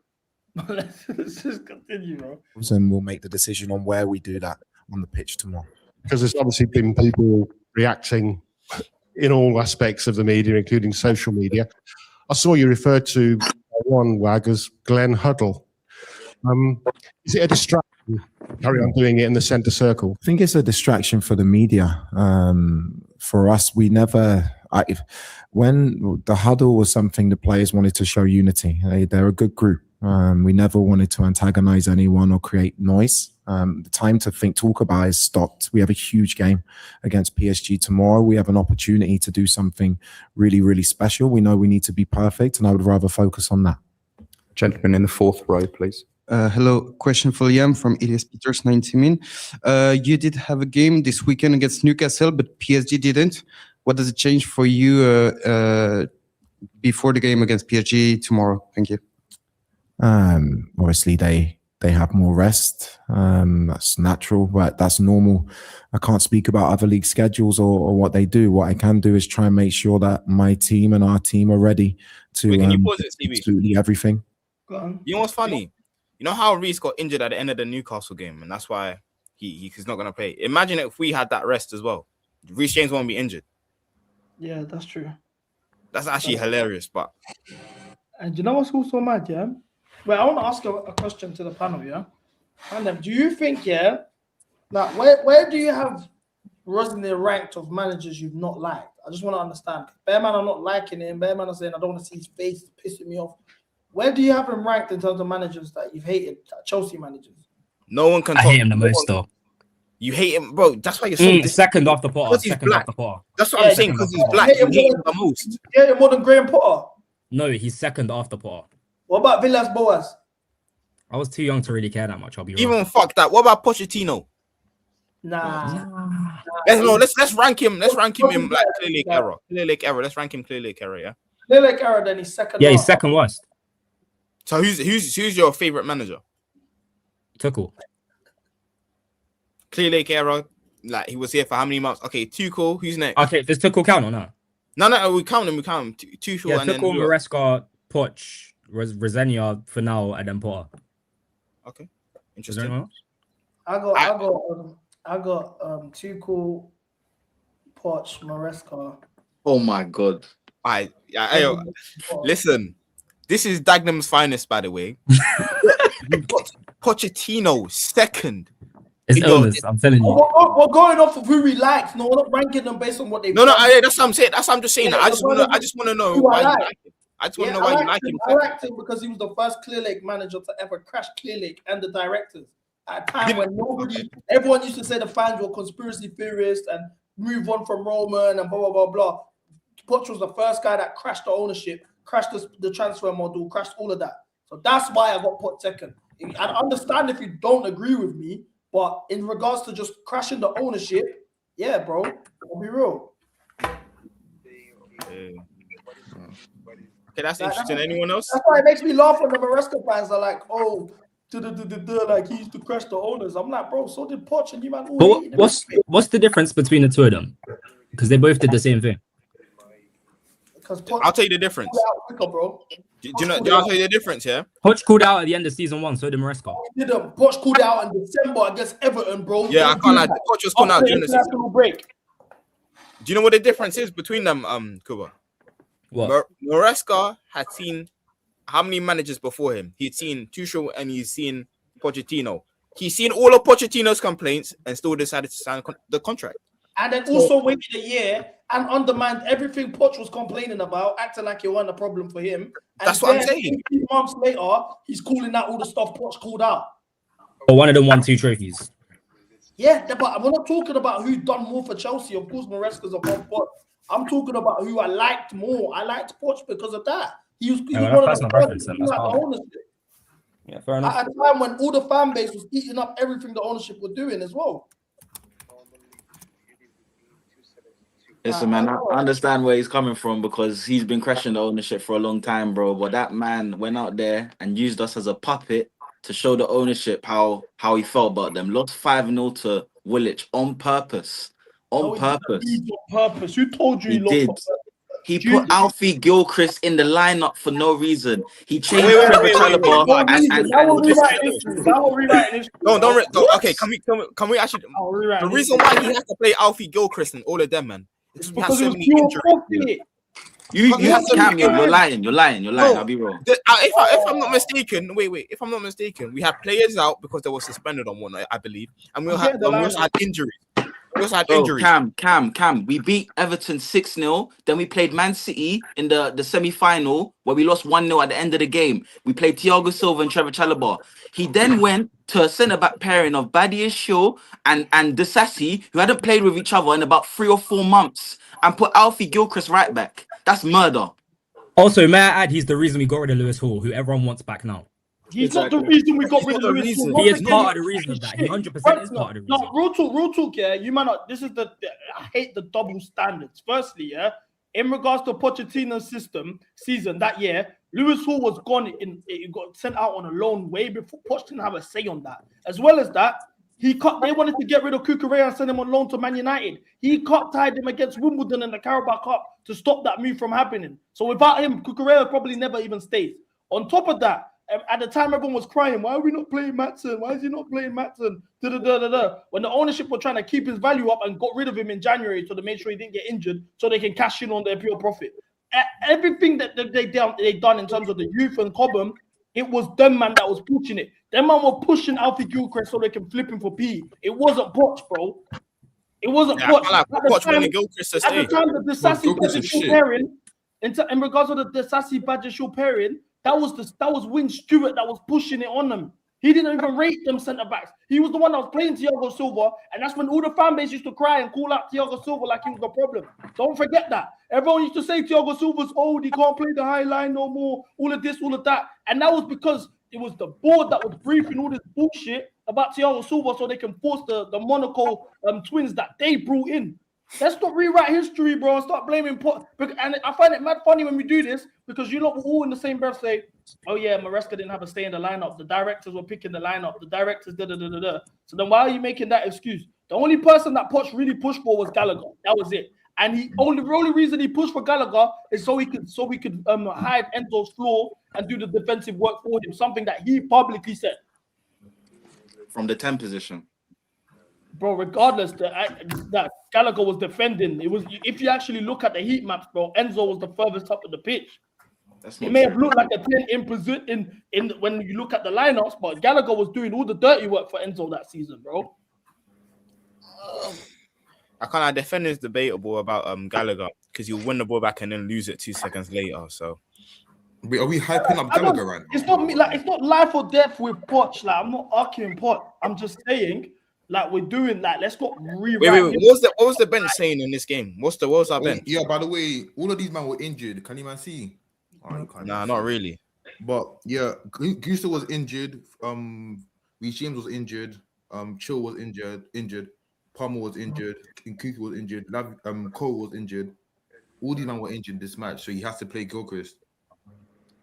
Let's just continue, bro. And we'll make the decision on where we do that on the pitch tomorrow. Because there's obviously been people reacting in all aspects of the media, including social media. I saw you referred to one WAG as Glenn Huddle. Is it a distraction? Carry on doing it in the centre circle. I think it's a distraction for the media. For us, we never. When the huddle was something the players wanted to show unity. They're a good group. We never wanted to antagonize anyone or create noise. The time to talk about is stopped. We have a huge game against PSG tomorrow. We have an opportunity to do something really, really special. We know we need to be perfect, and I would rather focus on that. Gentleman in the fourth row, please. Hello, question for Liam from Elias Peters 90 Min. You did have a game this weekend against Newcastle, but PSG didn't. What does it change for you before the game against PSG tomorrow? Thank you. Obviously, they have more rest. That's natural, but that's normal. I can't speak about other league schedules or what they do. What I can do is try and make sure that my team and our team are ready to Wait, can you pause it, Stevie? absolutely everything. You know what's funny? You know how Reece got injured at the end of the Newcastle game, and that's why he's not going to play. Imagine if we had that rest as well. Reece James won't be injured. Yeah, that's true. That's actually hilarious. But and you know what's also mad, yeah? Well, I want to ask a question to the panel, yeah? And do you think, yeah, now where do you have Rosenior ranked of managers you've not liked? I just want to understand. Bearman are not liking him. Bearman are saying I don't want to see his face, it's pissing me off. Where do you have him ranked in terms of managers that you've hated, Chelsea managers? no one can. I hate him the most, though. You hate him, bro. That's why you're so second after Potter. Because he's Second black. after Potter. That's what I'm saying. Because he's black, you hate him the most. Yeah, more than Graham Potter. No, he's second after Potter. What about Villas Boas? I was too young to really care that much. I'll be Even wrong. fuck that. What about Pochettino? Nah. Let's rank him. Let's rank him in like Clear Lake era. Clear Lake era. Let's rank him Clear Lake era. Yeah. Clear Lake era. Then he's second. Yeah, he's second worst. So who's your favorite manager? Tuchel. Clear Lake era. Like he was here for how many months? Okay, Tuchel. Who's next? Okay, does Tuchel count or not? No, we count him. Tuchel Yeah, and Tuchel, then Maresca, Poch, Rosenior for now, and then Potter. Okay, interesting. I got Tuchel, Poch, Maresca. Oh my god! Listen, this is Dagenham's finest, by the way. You've got Pochettino second. It's illness, I'm telling you. We're going off of who we like. No, we're not ranking them based on what they've No, done. that's what I'm saying. That's what I'm just saying. Yeah, I just want to know who why I you like. like him. I just want to know why you like him. I liked him because he was the first Clear Lake manager to ever crash Clear Lake and the directors at a time when everyone used to say the fans were conspiracy theorists and move on from Roman and blah blah blah blah. Poch was the first guy that crashed the ownership crashed the transfer model, crashed all of that. So that's why I got put second. I understand if you don't agree with me, but in regards to just crashing the ownership, yeah, bro, I'll be real. Okay, that's interesting. Anyone else? That's why it makes me laugh when the Maresca fans are like, oh, like he used to crash the owners. I'm like, bro, so did Poch and you man. But what's the difference between the two of them? Because they both did the same thing. I'll tell you the difference. Quicker, bro. Do you know? I'll tell you the difference. Yeah. Poch called out at the end of season 1, so did Maresca. He didn't. Poch called out in December against Everton, bro. Yeah, I can't lie. Poch was called out during the season. Break. Do you know what the difference is between them, Kuba? What? Maresca had seen how many managers before him? He'd seen Tuchel and he's seen Pochettino. He's seen all of Pochettino's complaints and still decided to sign the contract. And then also waited a year and undermined everything Poch was complaining about, acting like it wasn't a problem for him. And that's what I'm saying. 18 months later, he's calling out all the stuff Poch called out. But one of them won 2 trophies. Yeah, but we're not talking about who done more for Chelsea. Of course, Maresca's above Poch. I'm talking about who I liked more. I liked Poch because of that. He was one of the first people at the ownership. Yeah, fair enough. At a time when all the fan base was eating up everything the ownership were doing as well. Listen, man, I understand where he's coming from because he's been crashing the ownership for a long time, bro. But that man went out there and used us as a puppet to show the ownership how he felt about them. Lost 5-0 to Woolwich on purpose. On purpose. On purpose. Who told you he did? He put Alfie Gilchrist in the lineup for no reason. He changed Trevor Chalobah Don't. Okay, can we actually? The reason why he has to play Alfie Gilchrist and all of them, man, is because he has so many injuries. You have Cam, you're lying. I'll be wrong. If I'm not mistaken, wait. If I'm not mistaken, we had players out because they were suspended on one, I believe, and we also had injuries. We also had injuries. Cam. We beat Everton 6-0. Then we played Man City in the semi-final where we lost 1-0 at the end of the game. We played Thiago Silva and Trevor Chalobah. He then went to a centre-back pairing of Badiashile Shaw and Disasi, who hadn't played with each other in about 3 or 4 months, and put Alfie Gilchrist right back. That's murder. Also, may I add, he's the reason we got rid of Lewis Hall, who everyone wants back now. He's not the reason we got rid of Lewis Hall. He is part of the reason of that. He 100% is part of the reason. No, real talk, yeah. You might not. This is I hate the double standards. Firstly, yeah, in regards to Pochettino's season that year, Lewis Hall was gone. It got sent out on a loan way before Poch didn't have a say on that. As well as that, they wanted to get rid of Cucurella and send him on loan to Man United. He cup-tied him against Wimbledon in the Carabao Cup to stop that move from happening. So without him, Cucurella probably never even stays. On top of that, at the time, everyone was crying, why are we not playing Maatsen? Why is he not playing Maatsen? When the ownership were trying to keep his value up and got rid of him in January so they made sure he didn't get injured so they can cash in on their pure profit. Everything that they done in terms of the youth and Cobham, it was them, man, that was pushing it. Them man were pushing Alfie Gilchrist so they can flip him for P. It wasn't Poch, bro. It wasn't Poch. At the time, the Disasi Badger pairing, in regards to the Disasi Badger pairing, that was Win Stewart that was pushing it on them. He didn't even rate them centre backs. He was the one that was playing Thiago Silva, and that's when all the fan base used to cry and call out Thiago Silva like he was the problem. Don't forget that. Everyone used to say Thiago Silva's old, he can't play the high line no more, all of this, all of that. And that was because it was the board that was briefing all this bullshit about Thiago Silva so they can force the Monaco twins that they brought in. Let's not rewrite history, bro, and start blaming Poch. And I find it mad funny when we do this because you lot will all in the same breath say, oh yeah, Maresca didn't have a stay in the lineup. The directors were picking the lineup. The directors da-da-da-da-da. So then why are you making that excuse? The only person that Poch really pushed for was Gallagher. That was it. And the only reason he pushed for Gallagher is so we could hide Enzo's flaw and do the defensive work for him, something that he publicly said. From the 10 position. Bro, regardless, that Gallagher was defending. It was, if you actually look at the heat maps, bro, Enzo was the furthest up of the pitch. It may have looked like a 10 in position in when you look at the lineups, but Gallagher was doing all the dirty work for Enzo that season, bro. I can't defend is debatable about Gallagher because he'll win the ball back and then lose it 2 seconds later. So are we hyping up Gallagher right now? It's not me, like it's not life or death with Poch. Like I'm not arguing Poch. I'm just saying, like we're doing that. Let's not rewrite. Wait. What was the bench saying in this game? What was our bench? Yeah, by the way, all of these men were injured. Can you man see? Nah, not really. But yeah, Gusto was injured. Reece James was injured. Chill was injured. Palmer was injured. Nkuku was injured. Cole was injured. All these men were injured this match, so he has to play Gilchrist.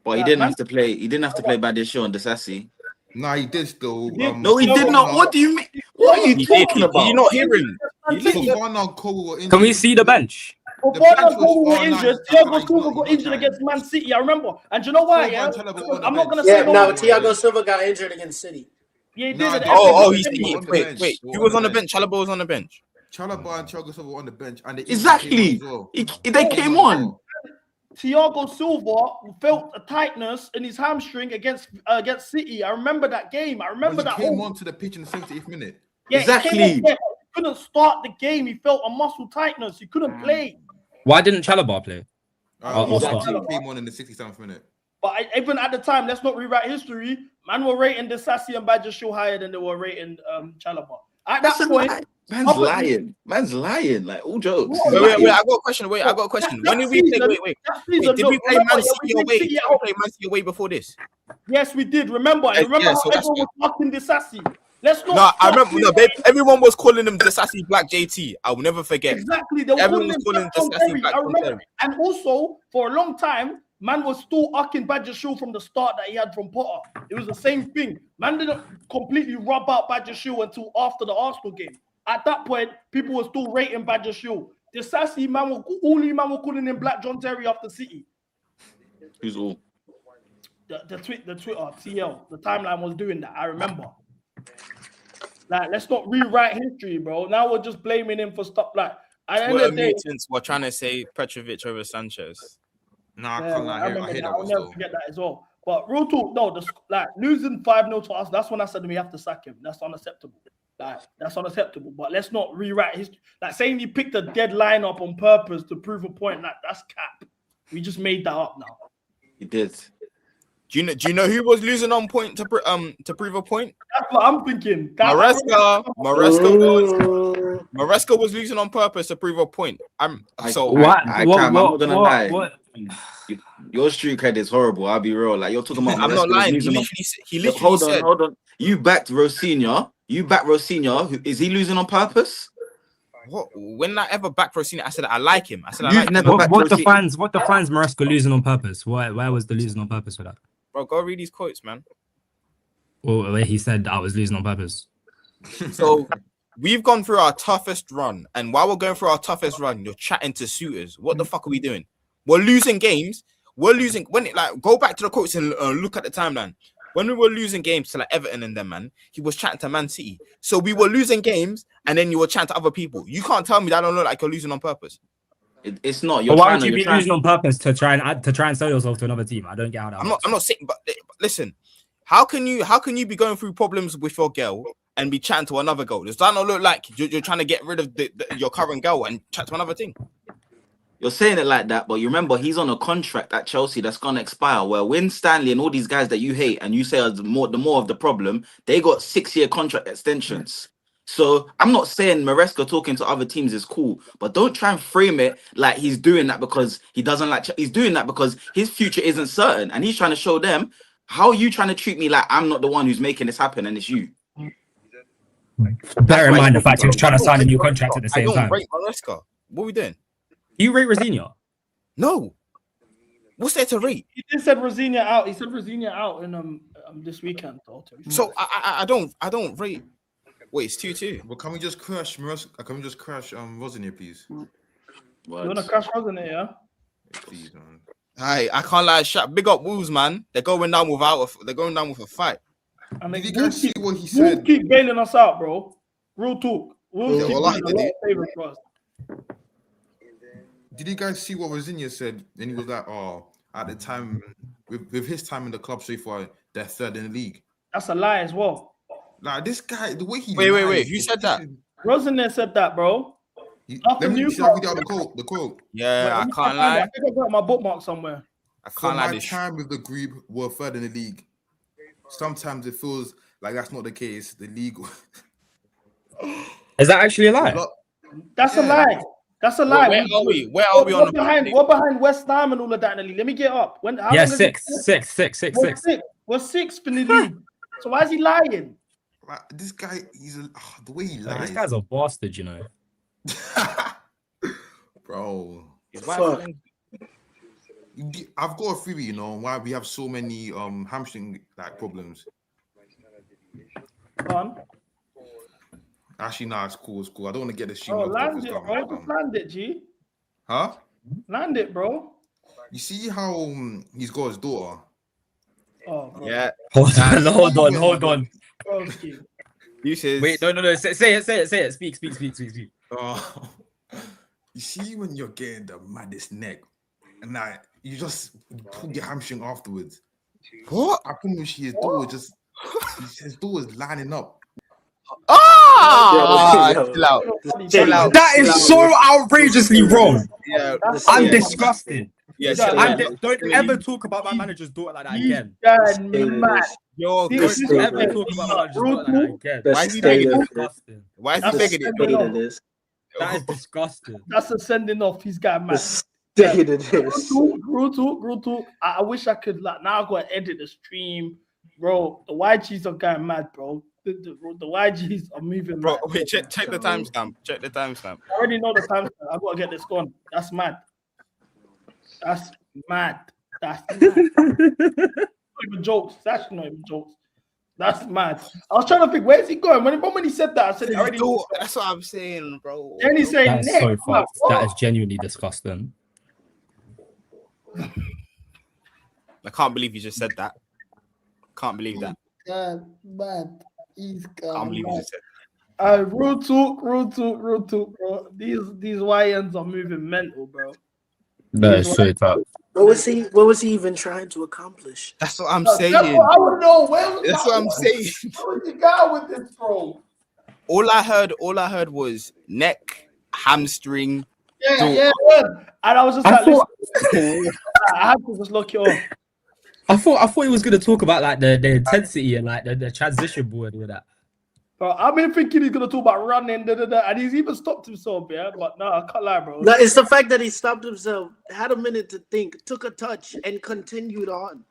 But he didn't have to play. He didn't have to play Badisho and Desassi. Nah, he did still. No, he did not. What do you mean? What are you talking about? Did you not hear him? Can we see the bench? Fofana Cole were injured. Thiago Silva got injured against Man City. I remember. And you know why? Yeah, I'm not gonna say. Yeah, no, Thiago Silva got injured against City. Yeah, he did. Wait. Who was on the bench? Chalobah was on the bench. Chalobah and Thiago Silva were on the bench, and Exactly. They came on. Thiago Silva felt a tightness in his hamstring against City. I remember that game. I remember that. He came onto the pitch in the 78th minute. Yeah, exactly. He couldn't start the game. He felt a muscle tightness. He couldn't play. Why didn't Chalobah play? He came on in the 67th minute. But even at the time, let's not rewrite history. Man were rating Desassi and Badger higher than they were rating Chalobah. At that point, Man's lying. Like all jokes. Wait. I got a question. When did we play? Wait. Did we play Man City away? Did we play Man City away before this? Yes, we did. Remember how everyone was fucking Desassi. Let's not. No, I remember. No, babe, everyone was calling him Desassi Black JT. I will never forget. Exactly. They were everyone was calling him Desassi Black. I remember. And also, for a long time, man was still ucking Badger Shoe from the start that he had from Potter. It was the same thing. Man didn't completely rub out Badger Shoe until after the Arsenal game. At that point, people were still rating Badger Shoe. The sassy man were calling him Black John Terry after City. Who's all? The Twitter, TL, the timeline was doing that. I remember. Like, let's not rewrite history, bro. Now we're just blaming him for stuff like. Twitter mutants were trying to say Petrovic over Sanchez. Nah, I can't lie. I hear that. I'll never forget that as well. But real talk, no, losing 5-0 to us, that's when I said we have to sack him. That's unacceptable. That's unacceptable. But let's not rewrite history. Like saying he picked a dead lineup on purpose to prove a point, that's cap. We just made that up now. He did. Do you know who was losing on point to prove a point? That's what I'm thinking. Maresca was losing on purpose to prove a point. I'm not gonna lie. Your street cred is horrible. I'll be real. Like you're talking about. I'm not lying. He literally said. Hold on. You backed Rosenior. Is he losing on purpose? What? When I ever backed Rosenior, I said I like him. I said I You've like him. never what the fans Maresca losing on purpose? Where was the losing on purpose for that? Bro, go read these quotes, man. Well, where he said I was losing on purpose. So we've gone through our toughest run, and while we're going through our toughest run, you're chatting to suitors. What the fuck are we doing? We're losing games. We're losing go back to the quotes and look at the timeline. When we were losing games to like Everton and them, man, he was chatting to Man City. So we were losing games, and then you were chatting to other people. You can't tell me that I don't look like you're losing on purpose. It's not. But why would you be losing on purpose to try and sell yourself to another team? I don't get how that. I'm not saying, but listen, how can you be going through problems with your girl and be chatting to another girl? Does that not look like you're trying to get rid of your current girl and chat to another thing? You're saying it like that, but you remember he's on a contract at Chelsea that's gonna expire. Where Win Stanley and all these guys that you hate and you say are the more of the problem, they got 6-year contract extensions. So I'm not saying Maresca talking to other teams is cool, but don't try and frame it like he's doing that because he doesn't like. He's doing that because his future isn't certain, and he's trying to show them how are you trying to treat me like I'm not the one who's making this happen, and it's you. Bear in mind the fact he was trying to sign a new contract at the same time. I don't rate Maresca. What are we doing? You rate Rosenior? No. What's there to rate? He did said Rosenior out. He said Rosenior out in this weekend. So I don't rate. Wait, it's 2-2. Well, can we just crash Maresca? Can we just crash Rosenior, please? You wanna crash Rosenior, yeah? Please, man. Hi, I can't lie. Big up Wolves, man. They're going down with a fight. I mean, did you guys see what he said? Wolves keep bailing us out, bro. Real talk. Wolves keep wallahi, bailing us favor for us. Did you guys see what Rosenior said? Then he was like, "Oh, at the time, with his time in the club so far, they're third in the league." That's a lie as well. Like this guy, the way he wait. Who said that? Rosenior said that, bro. Let me see the quote. Yeah, I can't lie. I think I got my bookmark somewhere. I can't lie. My time with the group were third in the league. Sometimes it feels like that's not the case. The league. Is that actually a lie? That's a lie. That's a lie. Where are we? Where are we on the we're behind West Ham and all of that in the league. Let me get up. How long has it been? Six. We're sixth in the league. So why is he lying? Like, this guy, the way he lies. This guy's a bastard, you know. Bro. Fuck. I've got a theory, you know, why we have so many hamstring like problems. Go on. Actually, nah, it's cool. I don't want to get the stream. Land it, bro. Just land it, G. Huh? Land it, bro. You see how he's got his daughter? Oh, bro. Yeah. Hold on. Okay. You said. Wait, no. Say it. Speak. You see when you're getting the maddest neck, and like you just pull your hamstring afterwards. What? I promise you, his daughter his daughter's lining up. Chill out. That is so outrageously wrong. Yeah, I'm disgusted. Yeah, don't ever talk about my manager's daughter like that again. Don't ever talk about my manager's daughter like that again. Why is he making it disgusting? Why is he making it? That is disgusting. That's a sending off. He's got mad. Brutal. I wish I could. Like, now I got to edit the stream, bro. The YGs are going mad, bro. The YGs are moving. Bro, mad. wait, check the timestamp. Check the timestamp. I already know the timestamp. I got to get this gone. That's mad. That's mad. Not even jokes. It's actually not even jokes. That's mad. I was trying to think, where's he going? When he said that, I said, I already know. That's what I'm saying, bro. Then he's saying, That's so fucked. That is genuinely disgusting. I can't believe you just said that. Can't believe that. God, mad. He's Can't believe you just said that. Real talk, bro. These YNs are moving mental, bro. That is so tough. What was he even trying to accomplish? That's what I'm saying. That's what I would know. That's what I'm saying. Where's the guy with this, bro? All I heard was neck, hamstring. Yeah. And I was just listen, I had to just look it up. I thought he was gonna talk about like the intensity and like the transition board with that. Bro, I've been thinking he's gonna talk about running, and he's even stopped himself, yeah. But no, I can't lie, bro. No, it's the fact that he stopped himself, had a minute to think, took a touch, and continued on.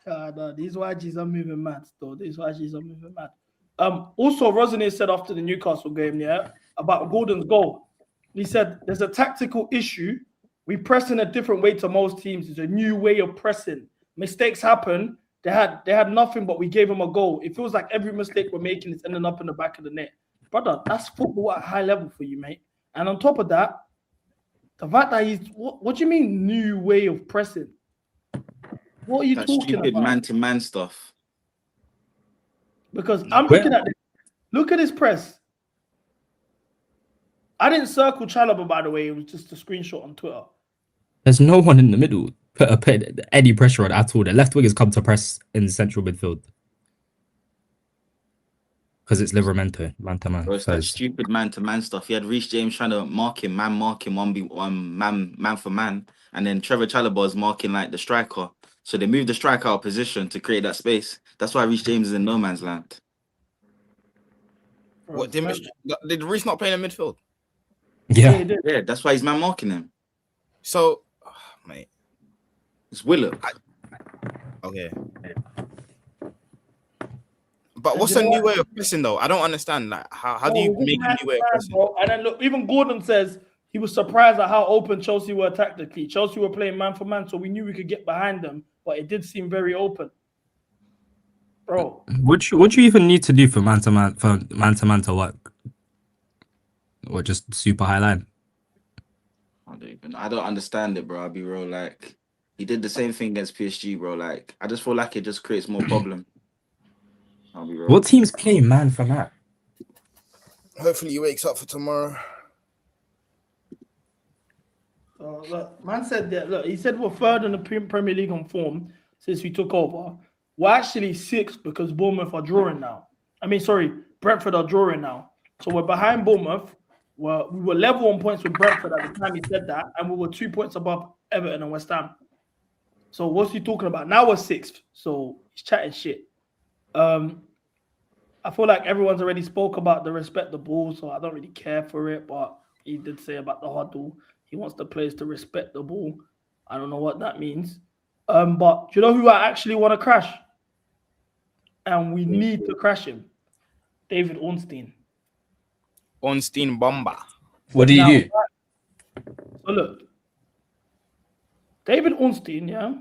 No, these YGs are moving mad, though. These YGs are moving mad. Also, Rosenior said after the Newcastle game, yeah, about Gordon's goal. He said there's a tactical issue. We press in a different way to most teams. It's a new way of pressing. Mistakes happen. They had nothing, but we gave them a goal. It feels like every mistake we're making is ending up in the back of the net. Brother, that's football at a high level for you, mate. And on top of that, the fact that he's... What do you mean, new way of pressing? What are you That talking stupid about? man-to-man stuff. Because I'm looking at this. Look at his press. I didn't circle Chalobah, by the way. It was just a screenshot on Twitter. There's no one in the middle put any pressure on at all. The left wingers come to press in central midfield because it's Livramento, man to man. Bro, it's that stupid man-to-man stuff. He had Reece James trying to mark him 1v1, man for man, and then Trevor Chalobah is marking like the striker. So they moved the striker out of position to create that space. That's why Reece James is in no man's land. What did Reece not play in the midfield? Yeah, that's why he's man marking him. So, mate, it's Willow. Okay. But what's a new way of pressing though? I don't understand. Like, how do you make a new way of pressing? Bro? And then look, even Gordon says he was surprised at how open Chelsea were tactically. Chelsea were playing man for man, so we knew we could get behind them, but it did seem very open. Bro, What do you even need to do for man to man to work? Or just super high line? I don't understand it, bro. I'll be real. Like, he did the same thing against PSG, bro. Like, I just feel like it just creates more problem. I'll be real. What teams play man for man? Hopefully he wakes up for tomorrow. Look, man said that. Look, he said we're third in the Premier League on form since we took over. We're actually sixth because Bournemouth are drawing now. Brentford are drawing now. So we're behind Bournemouth. We were level on points with Brentford at the time he said that, and we were 2 points above Everton and West Ham. So what's he talking about? Now we're sixth. So he's chatting shit. I feel like everyone's already spoke about the respect the ball, so I don't really care for it. But he did say about the huddle. He wants the players to respect the ball. I don't know what that means. But do you know who I actually want to crash? And we need to crash him. David Ornstein. Ornstein Bomber. What do you do? So look, David Ornstein, yeah.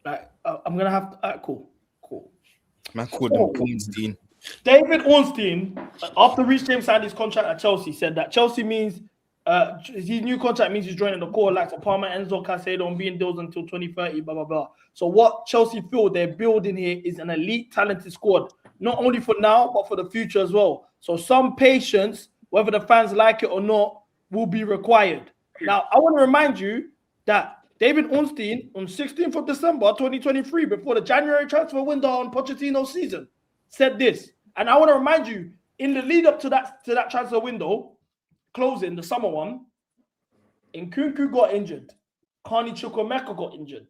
Like, I'm gonna have to. Cool. Man called him Ornstein. David Ornstein, after Reece James signed his contract at Chelsea, said that Chelsea means his new contract means he's joining the core likes of Palmer, Enzo, Caicedo, and being deals until 2030. Blah blah blah. So what Chelsea feel they're building here is an elite, talented squad, not only for now but for the future as well. So some patience, whether the fans like it or not, will be required. Now I want to remind you that David Ornstein on 16th of December 2023, before the January transfer window on Pochettino's season, said this. And I want to remind you, in the lead up to that transfer window closing, the summer one, Nkunku got injured. Carney Chukwuemeka got injured.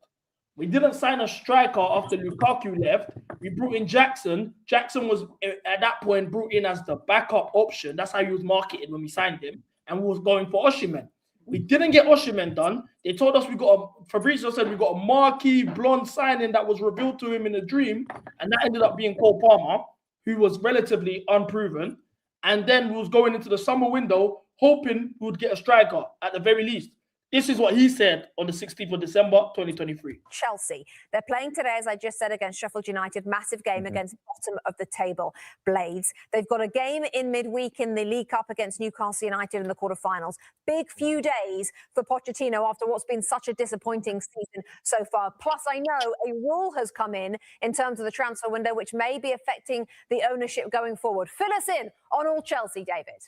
We didn't sign a striker after Lukaku left. We brought in Jackson. Jackson was, at that point, brought in as the backup option. That's how he was marketed when we signed him. And we was going for Osimhen. We didn't get Osimhen done. They told us Fabrizio said we got a marquee blonde signing that was revealed to him in a dream. And that ended up being Cole Palmer, who was relatively unproven. And then we was going into the summer window, hoping we would get a striker at the very least. This is what he said on the 16th of December, 2023. Chelsea. They're playing today, as I just said, against Sheffield United. Massive game against bottom of the table Blades. They've got a game in midweek in the League Cup against Newcastle United in the quarterfinals. Big few days for Pochettino after what's been such a disappointing season so far. Plus, I know a rule has come in terms of the transfer window, which may be affecting the ownership going forward. Fill us in on all Chelsea, David.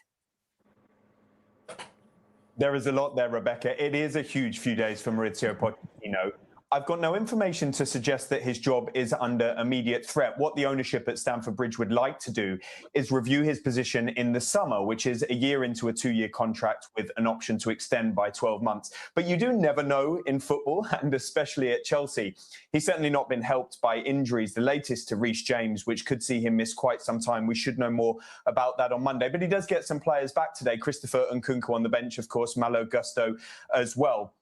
There is a lot there, Rebecca. It is a huge few days for Maurizio Pochettino. I've got no information to suggest that his job is under immediate threat. What the ownership at Stamford Bridge would like to do is review his position in the summer, which is a year into a 2-year contract with an option to extend by 12 months. But you do never know in football, and especially at Chelsea. He's certainly not been helped by injuries, the latest to Reece James, which could see him miss quite some time. We should know more about that on Monday. But he does get some players back today. Christopher Nkunku on the bench, of course, Malo Gusto as well.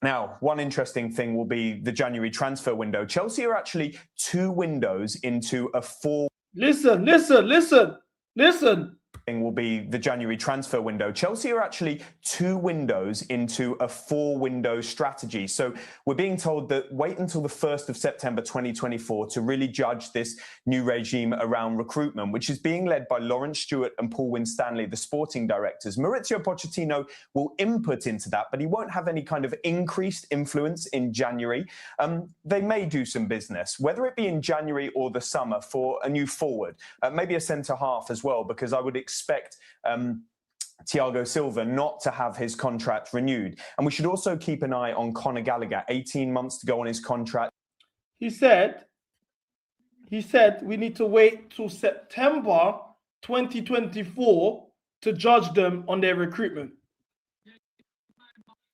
Now, one interesting thing will be the January transfer window. Chelsea are actually 2 windows into a 4... Listen. Thing will be the January transfer window. Chelsea are actually 2 windows into a 4-window strategy. So we're being told that wait until the 1st of September 2024 to really judge this new regime around recruitment, which is being led by Lawrence Stewart and Paul Winstanley, the sporting directors. Maurizio Pochettino will input into that, but he won't have any kind of increased influence in January. They may do some business, whether it be in January or the summer, for a new forward, maybe a centre-half as well, because I would expect Thiago Silva not to have his contract renewed. And we should also keep an eye on Conor Gallagher, 18 months to go on his contract. He said we need to wait till September 2024 to judge them on their recruitment.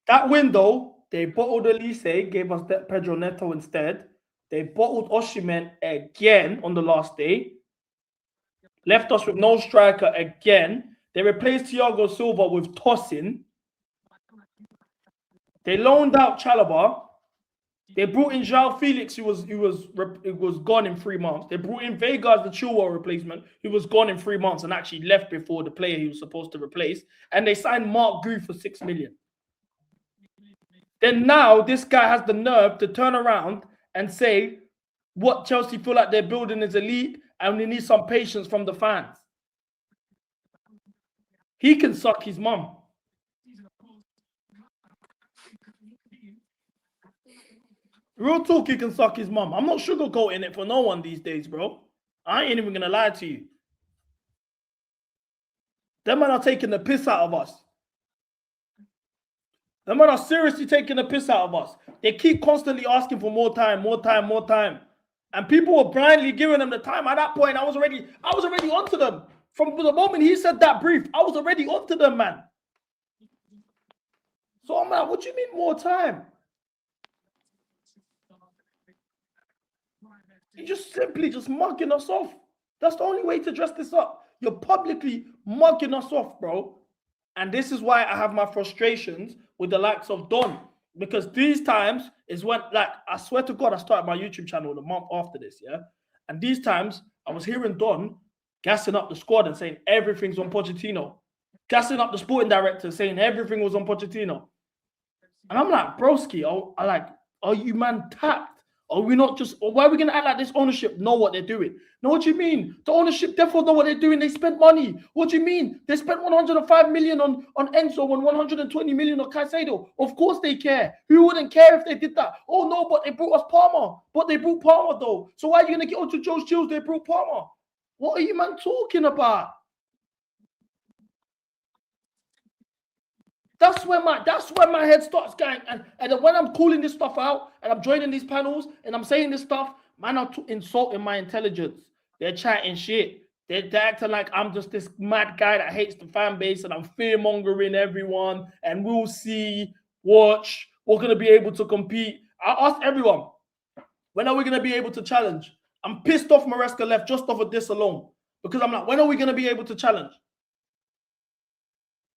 That window, they bottled Elise, gave us that Pedro Neto instead. They bottled Osimhen again on the last day. Left us with no striker again. They replaced Thiago Silva with Tosin. They loaned out Chalobah. They brought in João Felix, who was gone in 3 months. They brought in Vega as the Chilwell replacement, who was gone in 3 months and actually left before the player he was supposed to replace. And they signed Mark Gu for 6 million. Then now this guy has the nerve to turn around and say what Chelsea feel like they're building is elite and we need some patience from the fans. He can suck his mum. Real talk, he can suck his mum. I'm not sugarcoating it for no one these days, bro. I ain't even gonna lie to you. Them men are taking the piss out of us. Them men are seriously taking the piss out of us. They keep constantly asking for more time. And people were blindly giving them the time. At that point, I was already onto them. From the moment he said that brief, I was already onto them, man. So I'm like, what do you mean more time? He just simply mugging us off. That's the only way to dress this up. You're publicly mugging us off, bro. And this is why I have my frustrations with the likes of Don. Because these times is when, like, I swear to God, I started my YouTube channel the month after this, yeah? And these times, I was hearing Don gassing up the squad and saying everything's on Pochettino. Gassing up the sporting director saying everything was on Pochettino. And I'm like, broski, are you man tapped? Are we not just, why are we going to act like this ownership know what they're doing? No, what do you mean? The ownership definitely know what they're doing. They spent money. What do you mean? They spent 105 million on Enzo and 120 million on Caicedo. Of course they care. Who wouldn't care if they did that? Oh no, but they brought us Palmer. But they brought Palmer though. So why are you going to get onto Joe Shields? They brought Palmer. What are you man talking about? That's where my head starts going. And then when I'm calling this stuff out and I'm joining these panels and I'm saying this stuff, man are insulting my intelligence. They're chatting shit. They're acting like I'm just this mad guy that hates the fan base and I'm fear-mongering everyone and we'll see, watch, we're going to be able to compete. I asked everyone, when are we going to be able to challenge? I'm pissed off Maresca left just off of this alone because I'm like, when are we going to be able to challenge?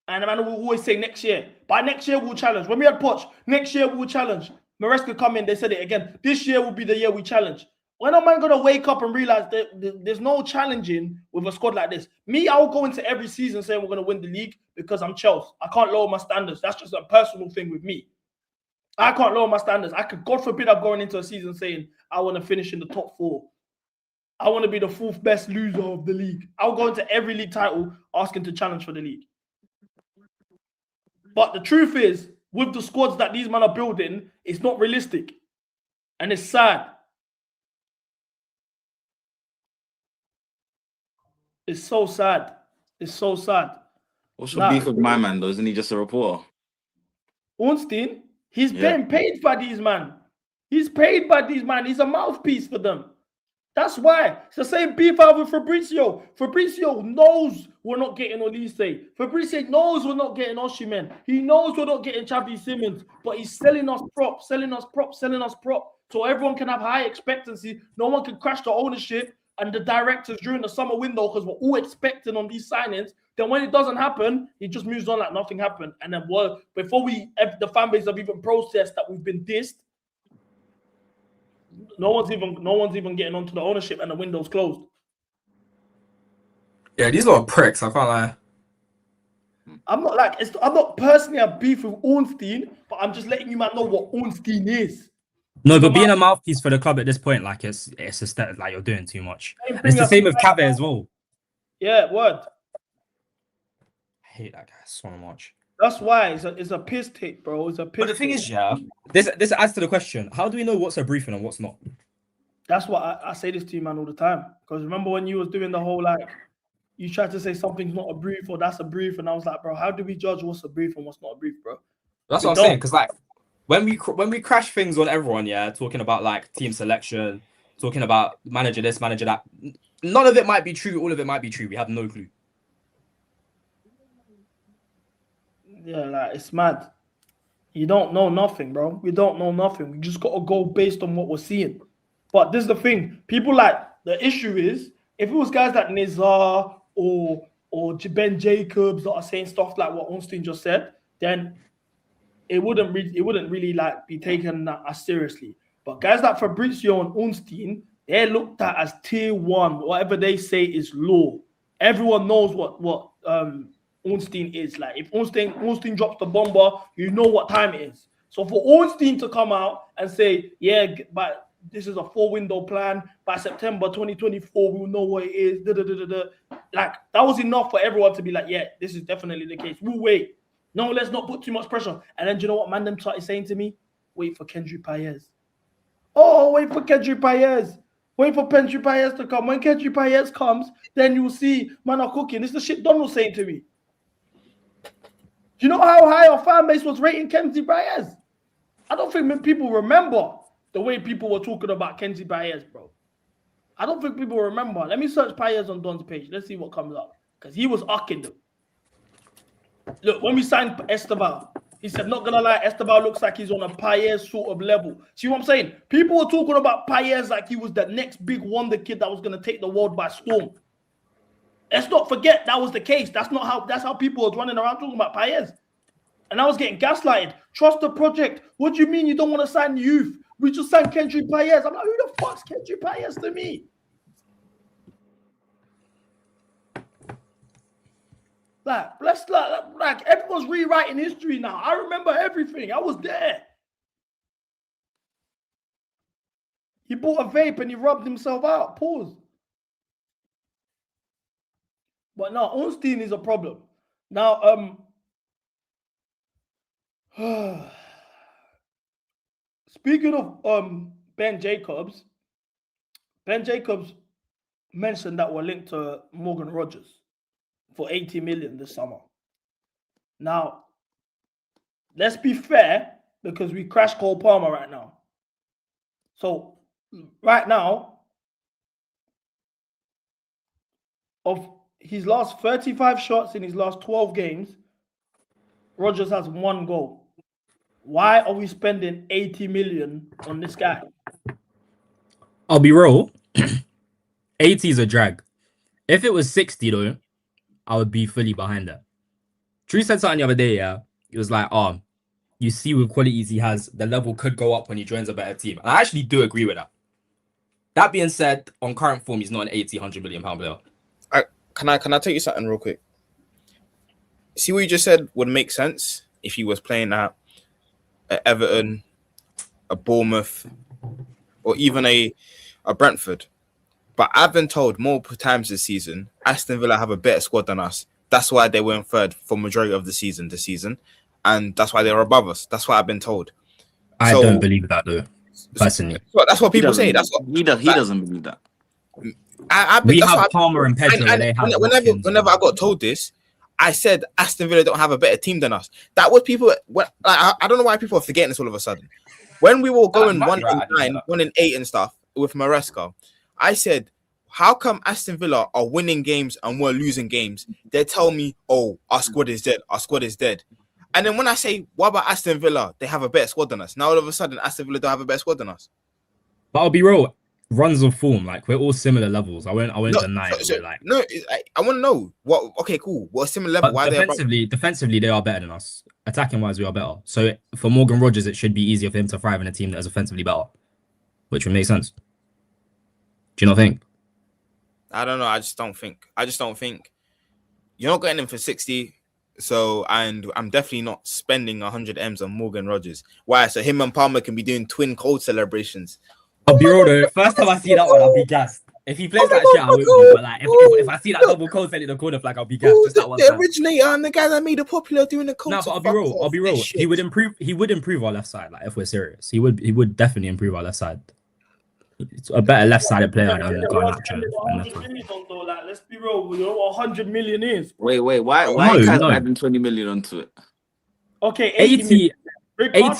And the man will always say next year. By next year, we'll challenge. When we had Poch, next year we'll challenge. Maresca come in, they said it again. This year will be the year we challenge. When am I going to wake up and realize that there's no challenging with a squad like this? Me, I will go into every season saying we're going to win the league because I'm Chelsea. I can't lower my standards. That's just a personal thing with me. I can't lower my standards. I could, God forbid, I'm going into a season saying I want to finish in the top 4. I want to be the 4th best loser of the league. I'll go into every league title asking to challenge for the league. But the truth is, with the squads that these men are building, it's not realistic. And it's sad. It's so sad. It's so sad. What's your beef with my man, though? Isn't he just a reporter? Ornstein, he's getting paid by these men. He's paid by these men. He's a mouthpiece for them. That's why. It's the same beef out with Fabrizio. Fabrizio knows we're not getting Olise. Fabrizio knows we're not getting Oshimen. He knows we're not getting Xavi Simmons. But he's selling us prop, selling us prop, selling us prop. So everyone can have high expectancy. No one can crash the ownership and the directors during the summer window because we're all expecting on these signings. Then when it doesn't happen, he just moves on like nothing happened. And then before the fan base have even processed that we've been dissed, no one's even getting onto the ownership and the window's closed. Yeah, these lot are pricks, I can't lie. I'm not personally a beef with Ornstein, but I'm just letting you man know what Ornstein is. No, but being a mouthpiece for the club at this point, like it's a step, like you're doing too much. And it's the same with Cave as well. Yeah, word. I hate that guy so much. That's why it's a piss take, bro. It's a piss. But the thing is, yeah, this adds to the question: how do we know what's a briefing and what's not? That's what I say this to you, man, all the time. Because remember when you was doing the whole like, you tried to say something's not a brief or that's a brief, and I was like, bro, how do we judge what's a brief and what's not a brief, bro? That's what I'm saying. Because like when we crash things on everyone, yeah, talking about like team selection, talking about manager this, manager that, none of it might be true. All of it might be true. We have no clue. Yeah, like it's mad. You don't know nothing, bro. We don't know nothing. We just gotta go based on what we're seeing. But this is the thing. People like the issue is if it was guys like Nizar or Ben Jacobs that are saying stuff like what Ornstein just said, then it wouldn't really like be taken as seriously. But guys like Fabrizio and Ornstein, they're looked at as tier 1. Whatever they say is law. Everyone knows what Ornstein is like. If Ornstein drops the bomber, you know what time it is. So for Ornstein to come out and say, yeah, but this is a 4-window plan. By September 2024, we'll know what it is. Like that was enough for everyone to be like, yeah, this is definitely the case. We'll wait. No, let's not put too much pressure. And then do you know what man them started saying to me? Wait for Kendry Paez. Oh, wait for Kendry Paez. Wait for Kendry Paez to come. When Kendry Paez comes, then you'll see man are cooking. This is the shit Don was saying to me. Do you know how high our fan base was rating Kendry Paez? I don't think people remember the way people were talking about Kendry Paez, bro. I don't think people remember. Let me search Paez on Don's page. Let's see what comes up. Because he was ucking them. Look, when we signed Esteban, He said, not gonna lie, Esteban looks like he's on a Paez sort of level. See what I'm saying? People were talking about Paez like he was the next big wonder kid that was gonna take the world by storm. Let's not forget that was the case. That's how people were running around talking about Paez. And I was getting gaslighted. Trust the project. What do you mean you don't want to sign youth? We just signed Kendrick Paez. I'm like, who the fuck's Kendrick Paez to me? Like everyone's rewriting history now. I remember everything. I was there. He bought a vape and he rubbed himself out. Pause. But no, Ornstein is a problem. Now, speaking of Ben Jacobs mentioned that we're linked to Morgan Rogers for 80 million this summer. Now, let's be fair, because we crash Cole Palmer right now. So right now, of his last 35 shots in his last 12 games, Rogers has 1 goal. Why are we spending 80 million on this guy? I'll be real. 80 is a drag. If it was 60 though, I would be fully behind that. Drew said something the other day, yeah. It was like, you see with qualities he has, the level could go up when he joins a better team. And I actually do agree with that. That being said, on current form, he's not an 80, 100 million pound player. Can I tell you something real quick? See what you just said would make sense if he was playing at Everton, a Bournemouth, or even a Brentford. But I've been told multiple times this season, Aston Villa have a better squad than us. That's why they were in third for majority of the season this season. And that's why they're above us. That's what I've been told. I don't believe that though, personally. That's what people say. That's what he doesn't believe that. We have Palmer and Pedro. Whenever I got told this, I said Aston Villa don't have a better team than us. That was people. I don't know why people are forgetting this all of a sudden. When we were going 1-9, 1-8 and stuff with Maresca, I said, how come Aston Villa are winning games and we're losing games? They tell me, oh, our squad is dead. Our squad is dead. And then when I say, what about Aston Villa? They have a better squad than us. Now all of a sudden, Aston Villa don't have a better squad than us. But I'll be real. Runs of form, like we're all similar levels. I won't deny it. I want to know what. Okay, cool. What similar level? Why defensively, they are better than us. Attacking wise, we are better. So for Morgan Rogers, it should be easier for him to thrive in a team that is offensively better, which would make sense. Do you not think? I don't know. I just don't think. You're not getting him for 60. So, and I'm definitely not spending 100 M's on Morgan Rogers. Why? So him and Palmer can be doing twin cold celebrations. I'll be real though. First time I see that one, I'll be gassed. If he plays that shit, I will be. But like, if I see that double cold fell in the corner flag, I'll be gassed. Just that one the time. originator and the guy that made it popular doing the cold. No, but I'll be real. He would improve our left side. Like if we're serious, he would definitely improve our left side. It's a better left-sided player than Garnacho. Let's be real. We know what 100 million is. Wait. Why are you guys adding 20 million onto it? Okay, 80.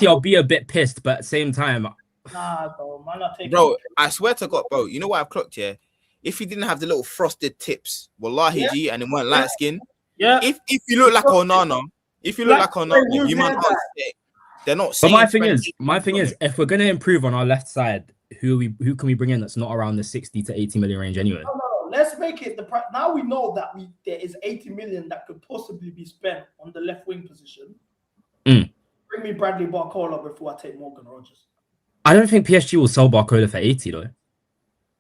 I'll be a bit pissed, but at the same time. Nah, bro, man, not taking. Bro, I swear to God, bro. You know what I've clocked here? If he didn't have the little frosted tips, wallahi G, and it weren't light skin. Yeah. If you look like Onana, you might not say they're not. But my thing is, if we're gonna improve on our left side, who can we bring in that's not around the 60 to 80 million range anyway? No. Let's make it now we know that there is 80 million that could possibly be spent on the left wing position. Bring me Bradley Barcola before I take Morgan Rogers. I don't think PSG will sell Barcola for 80 though.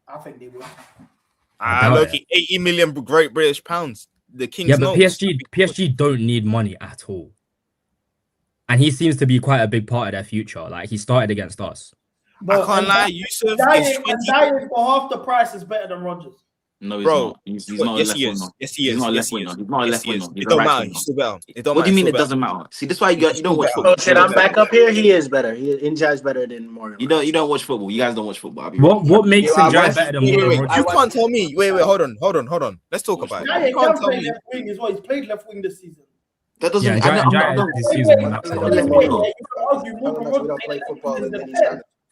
I think they will. Look, 80 million Great British pounds. The King's but PSG don't need money at all. And he seems to be quite a big part of their future. Like he started against us. But I can't lie, Yusuf is 20. Dying for half the price is better than Rogers. No, he's not. He's not yes, a left winger. Yes, he is. He's not a left winger. He's not a left winger. It don't matter. He's still better. What do you mean it doesn't matter? See, this is why you don't watch football. Oh shit, I'm back up here. He is better. Injai's better than Morgan. You don't watch football. You guys don't watch football. What makes Injai better than Morgan? You can't tell me. Wait, hold on. Let's talk about it. You can't tell me. Left wing is what he's played left wing this season. That doesn't.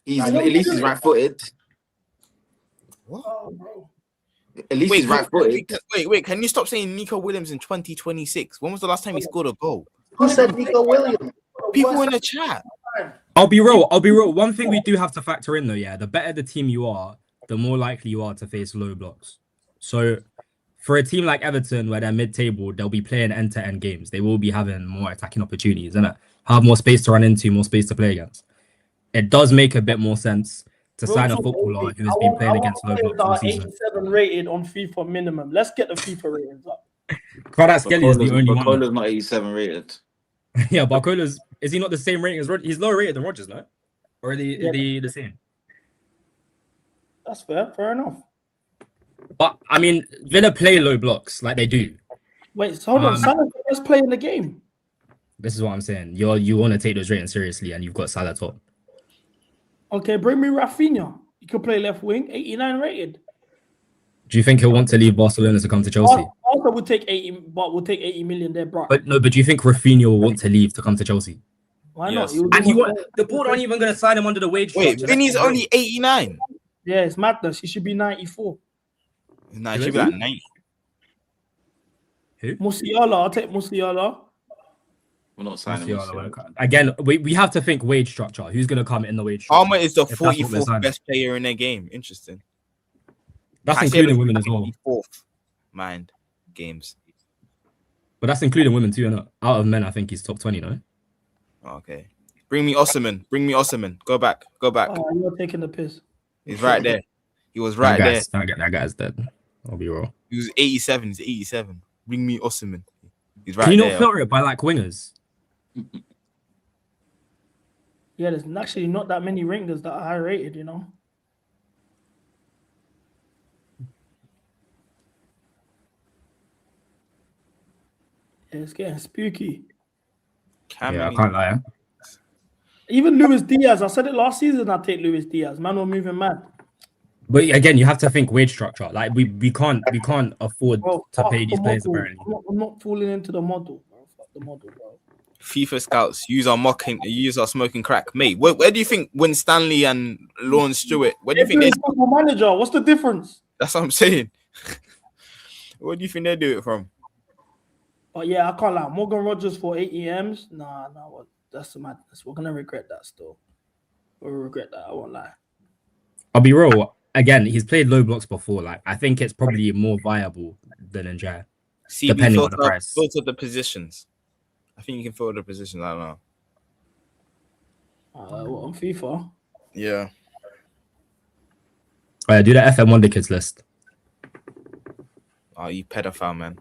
He's at least he's right-footed. What? Oh, bro. At least he's right-footed. Wait. Can you stop saying Nico Williams in 2026? When was the last time he scored a goal? Who said Nico Williams? People in the chat. I'll be real. One thing we do have to factor in though, yeah, the better the team you are, the more likely you are to face low blocks. So for a team like Everton, where they're mid-table, they'll be playing end-to-end games. They will be having more attacking opportunities, isn't it? Have more space to run into, more space to play against. It does make a bit more sense to sign a footballer who has been playing against low blocks all season. 87 rated on FIFA minimum. Let's get the FIFA ratings up. Kvaratskhelia is the only one. Barcola's not 87 rated. Yeah, Barcola's is he not the same rating as Rodgers? He's lower rated than Rodgers, no? Or are they the same? That's fair enough. But I mean, Villa play low blocks like they do. Wait, so hold on. Salah, let's play in the game. This is what I'm saying. You want to take those ratings seriously, and you've got Salah top. Okay, bring me Rafinha. He could play left wing, 89 rated. Do you think he'll want to leave Barcelona to come to Chelsea? Also, would take 80, but we'll take 80 million there, bro. But do you think Rafinha will want to leave to come to Chelsea? Why not? And the board aren't even going to sign him under the wage. Wait, Vinny's only 89. Yeah, it's madness. He should be 94. Nah, he should be like 90. Who? Musiala. I'll take Musiala. We're not signing him. Again, we have to think wage structure. Who's going to come in the wage structure? Palmer is the 44th best player in their game. Interesting. That's including women as well. 44th, mind games. But that's including women too, innit? Out of men, I think he's top 20, no? Okay. Bring me Osimhen. Go back. Oh, you're taking the piss. He's right there. He was right there. That guy's dead. I'll be real. He was 87. He's 87. Bring me Osimhen. He's right Can you there. not filter it by like wingers? Yeah, there's actually not that many ringers that are high rated, you know. Yeah, it's getting spooky. I can't lie. Even Luis Diaz, I said it last season. I take Luis Diaz. Man, we're moving mad. But again, you have to think wage structure. Like we can't afford to pay these players. Apparently, I'm not falling into the model, bro. Fuck the model, bro. FIFA scouts use our smoking crack, mate. Where do you think when Stanley and Lawrence Stewart? Where do you think they? Football manager. What's the difference? That's what I'm saying. Where do you think they do it from? But yeah, I can't lie. Morgan Rogers for 80 M's. Nah, that's madness. We're gonna regret that still. We'll regret that. I won't lie. I'll be real. Again, he's played low blocks before. Like I think it's probably more viable than Njai, depending on the price. Filter the positions. I think you can filter the positions. I don't know. What, on FIFA? Yeah. All right, do the FM Wonder Kids list. Oh, you pedophile, man.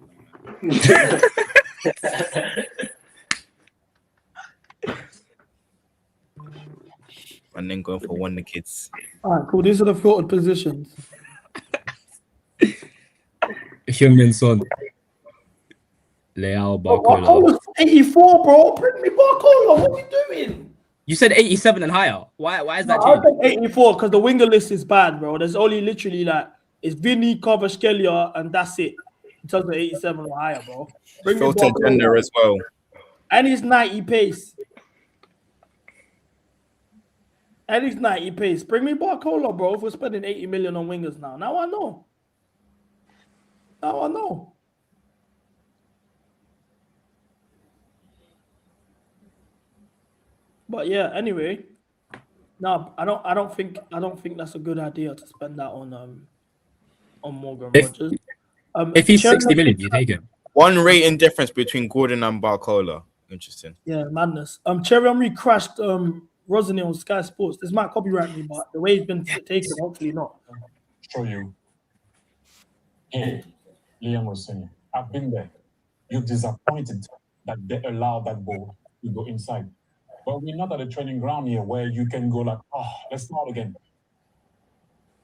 And then going for Wonder Kids. All right, cool. These are the filtered positions. Heung-min Son. Leao, Barcola. Barcola's 84, bro. Bring me Barcola. What are we doing? You said 87 and higher. Why is that I changed? think 84 because the winger list is bad, bro. There's only literally it's Vinny, Kvaratskhelia, and that's it. In terms of 87 or higher, bro. Bring me Filter Barcola. gender as well. And he's 90 pace. Bring me Barcola, bro. If we're spending 80 million on wingers now. Now I know. But yeah, anyway. No, I don't think that's a good idea to spend that on Morgan Rogers. If he's 60 million, you take him. One rating difference between Gordon and Barcola. Interesting. Yeah, madness. Thierry Henry crashed Rosenior on Sky Sports. This might copyright me, but the way he's been taken, hopefully not. Show you. Hey, Liam Rosenior, I've been there. You're disappointed that they allowed that ball to go inside. But we're not at a training ground here where you can go like, let's start again.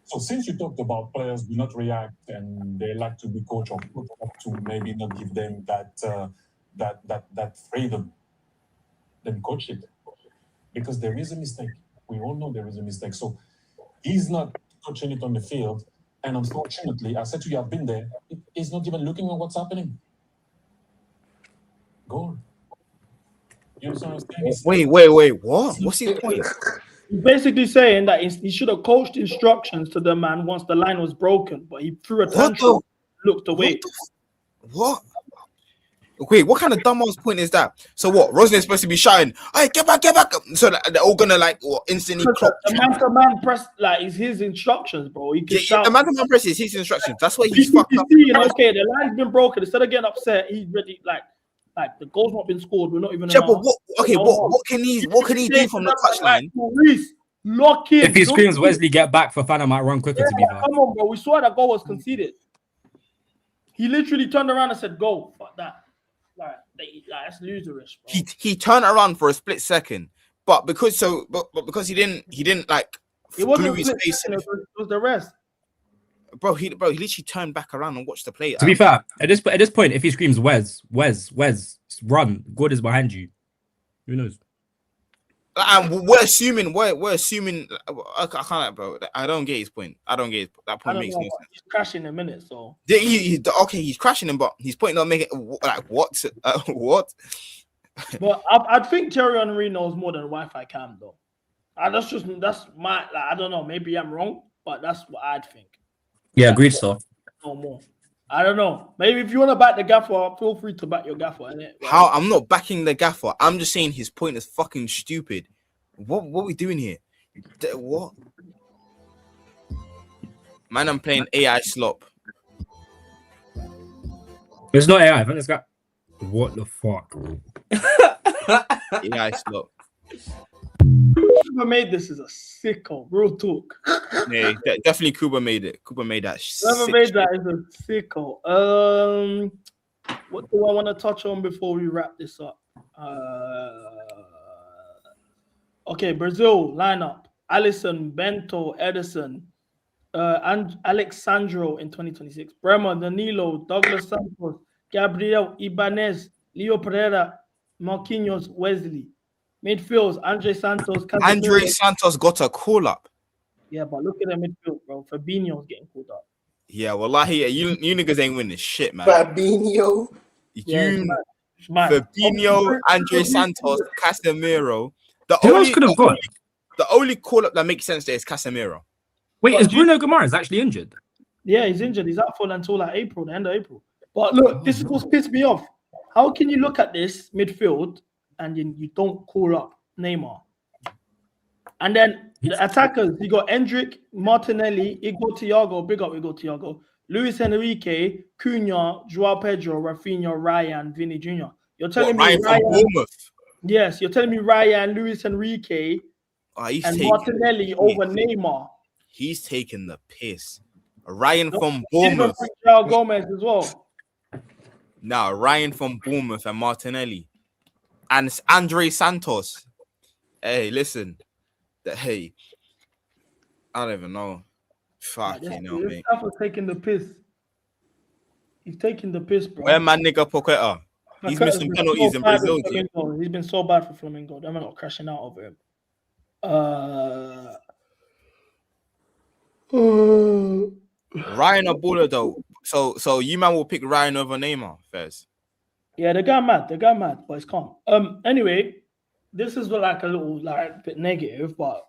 So since you talked about players do not react and they like to be coached or put up to maybe not give them that freedom, then coach it. Because there is a mistake. We all know there is a mistake. So he's not coaching it on the field. And unfortunately, I said to you, I've been there. He's not even looking at what's happening. Goal. You understand what I'm saying? Wait. What? What's his point? He's basically saying that he should have coached instructions to the man once the line was broken, but he threw a tantrum, looked away. What? Wait, what kind of dumbass point is that? So what? Rosenior's supposed to be shouting, "Hey, get back!" So they're all gonna like instantly clock. The man press like it's his instructions, bro. He can shout. The man presses his instructions. That's why He he's could fucked be up. seeing, okay, the line's been broken. Instead of getting upset, he's ready. Like the goal's not been scored. We're not even. Yeah, but what can he do from the touchline? Reece, lock in. If he screams Wesley, get back, Fofana might run quicker. To be fair, Come on, bro. We saw that goal was conceded. He literally turned around and said, "Go, fuck that." Like that's loserous, bro. He turned around for a split second, but because he didn't like It wasn't glue his split face. second, it was the rest. Bro, he literally turned back around and watched the play. to be fair, at this point, if he screams Wes, run, God is behind you. Who knows? And we're assuming. I can't, bro. I don't get his point. I don't get his, that point. Makes no sense. He's crashing in a minute, so Yeah, he's crashing him, but his point not making like what? What? But I think Thierry Henry knows more than Wi-Fi Cam, though. That's my I don't know. Maybe I'm wrong, but that's what I'd think. Yeah, agreed, so. No more. I don't know. Maybe if you want to back the gaffer, feel free to back your gaffer. Innit? How? I'm not backing the gaffer. I'm just saying his point is fucking stupid. What are we doing here? What? Man, I'm playing AI slop. It's not AI. I think it's got. What the fuck? AI slop. Whoever made this is a sicko. Real talk. Yeah, definitely Kuba made it. Kuba made that. Whoever made that is a sicko. What do I want to touch on before we wrap this up? Okay, Brazil lineup: Alisson, Bento, Edison, and Alexandro in 2026. Bremer, Danilo, Douglas Santos, Gabriel Ibanez, Leo Pereira, Marquinhos, Wesley. Midfields: Andre Santos, Andre Santos got a call up. Yeah, but look at the midfield, bro. Fabinho's getting called up. Yeah, wallahi, you niggas ain't winning shit, man. Fabinho. Fabinho, Andre Santos, Casemiro. Who else could have gone? The only call up that makes sense there is Casemiro. Wait, is Bruno Guimaraes actually injured? Yeah, he's injured. He's out for until like April, the end of April. But look, this is what's pissed me off. How can you look at this midfield and you don't call up Neymar? And then the attackers, you got Endrick, Martinelli, Igor Thiago, big up Igor Thiago, Luis Enrique, Cunha, Joao Pedro, Rafinha, Ryan, Vinny Jr. You're telling me Ryan from Bournemouth? Yes, you're telling me Ryan, Luis Enrique, and Martinelli over Neymar. He's taking the piss. Ryan from Bournemouth. Joao Gomez as well. Nah, Ryan from Bournemouth and Martinelli. And it's Andre Santos. Hey, listen. Hey, I don't even know. Fuck, you know, mate. This taking the piss. He's taking the piss, bro. Where my nigga Poqueta? He's missing penalties in Brazil. He's been so bad for Flamengo. They're not crashing out over him. Ryan or Buller though. So you man will pick Ryan over Neymar first. Yeah, the guy mad, but it's calm. Anyway, this is like a little bit negative, but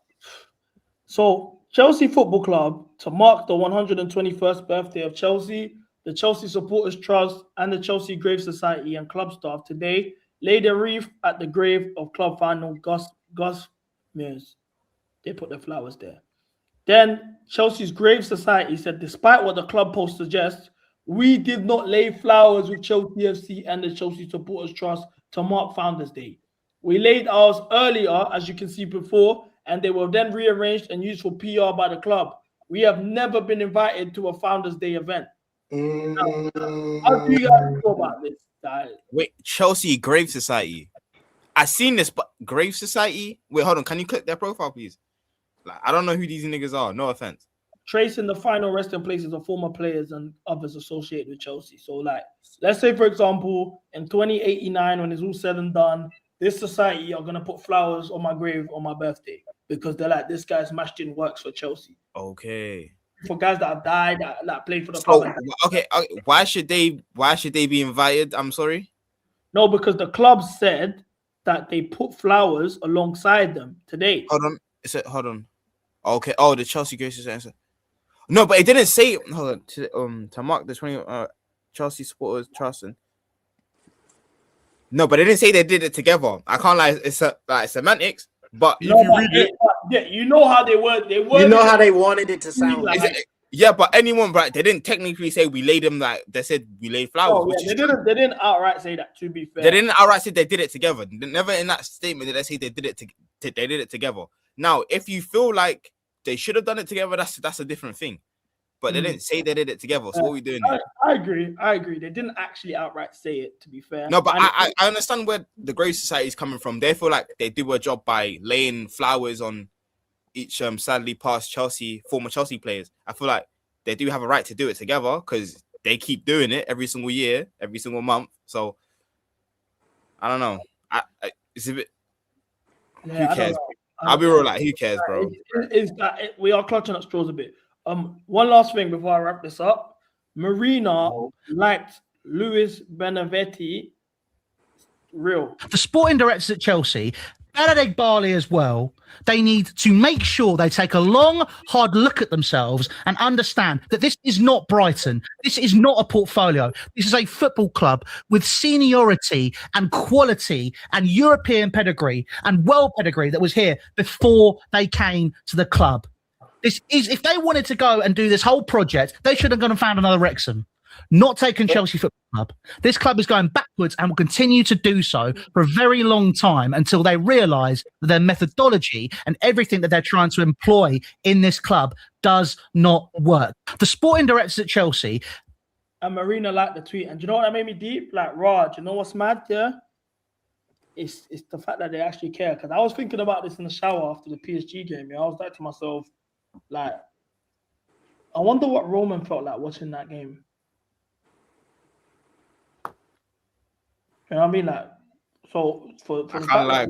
so Chelsea Football Club, to mark the 121st birthday of Chelsea, the Chelsea Supporters Trust and the Chelsea Grave Society and club staff today laid a wreath at the grave of club final Gus Mears. They put the flowers there. Then Chelsea's Grave Society said, despite what the club post suggests, we did not lay flowers with Chelsea FC and the Chelsea Supporters Trust to mark Founders Day. We laid ours earlier, as you can see before, and they were then rearranged and used for PR by the club. We have never been invited to a Founders Day event. Now, how do you guys feel about this? Wait, Chelsea Grave Society. I seen this, but Grave Society? Wait, hold on. Can you click their profile, please? Like, I don't know who these niggas are. No offense. Tracing the final resting places of former players and others associated with Chelsea. So, like, let's say, for example, in 2089, when it's all said and done, this society are going to put flowers on my grave on my birthday because they're like, this guy's mashed in works for Chelsea. Okay. For guys that have died, that played for the club. club. Okay. Why should they be invited? I'm sorry. No, because the club said that they put flowers alongside them today. Hold on. Okay. Oh, the Chelsea Graces answer. No, but it didn't say. Hold on. To mark the 20 Chelsea Supporters Trust. No, but they didn't say they did it together. I can't lie. It's semantics. But if No, you read it, yeah, you know how they were. They were. You know how they wanted it to sound. yeah, but anyone, but they didn't technically say we laid them like they said we laid flowers. Oh, yeah, they didn't outright say that. To be fair, they didn't outright say they did it together. Never in that statement did they say they did it. They did it together. Now, if you feel like they should have done it together, that's a different thing. But they didn't say they did it together. So what are we doing here? I agree. They didn't actually outright say it, to be fair. No, but I understand where the Grey Society is coming from. They feel like they do a job by laying flowers on each sadly past former Chelsea players. I feel like they do have a right to do it together because they keep doing it every single year, every single month. So I don't know. It's a bit. Who cares? I'll be real. Like, who cares, bro? We are clutching at straws a bit. One last thing before I wrap this up. Marina liked Luis Benevetti. Real. The sporting directors at Chelsea, Benedict Barley as well, they need to make sure they take a long, hard look at themselves and understand that this is not Brighton. This is not a portfolio. This is a football club with seniority and quality and European pedigree and world pedigree that was here before they came to the club. This is, if they wanted to go and do this whole project, they should have gone and found another Wrexham, not taken Chelsea Football Club. This club is going backwards and will continue to do so for a very long time until they realise that their methodology and everything that they're trying to employ in this club does not work. The sporting directors at Chelsea. And Marina liked the tweet. And do you know what that made me deep? Like, Raj, you know what's mad? Yeah? It's the fact that they actually care. Because I was thinking about this in the shower after the PSG game. Yeah? I was like to myself, like, I wonder what Roman felt like watching that game. You know what I mean? Like, so for I can't like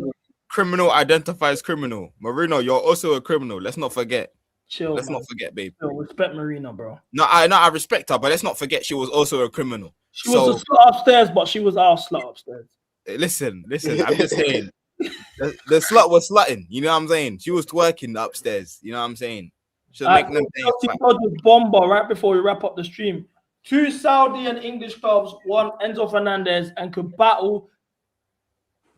criminal identifies criminal. Marino, you're also a criminal. Let's not forget. Chill. Let's not forget, babe. Chill. Respect Marina, bro. No, I respect her, but let's not forget she was also a criminal. She was a slut upstairs, but she was our slut upstairs. Listen. I'm just saying. The slut was slutting. You know what I'm saying? She was twerking upstairs. You know what I'm saying? Should make them bomber right before we wrap up the stream. 2 Saudi and English clubs, one Enzo Fernandez, and could battle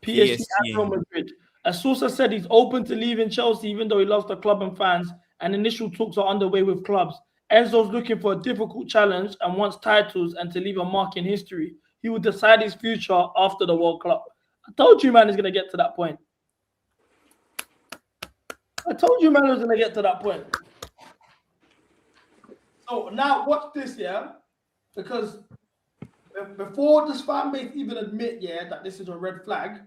PSG and Real Madrid. A source has said he's open to leaving Chelsea, even though he loves the club and fans, and initial talks are underway with clubs. Enzo's looking for a difficult challenge and wants titles and to leave a mark in history. He will decide his future after the World Cup. I told you, man, he's going to get to that point. I told you, man, he was going to get to that point. So now watch this, yeah? Because before this fan base even admit, yeah, that this is a red flag,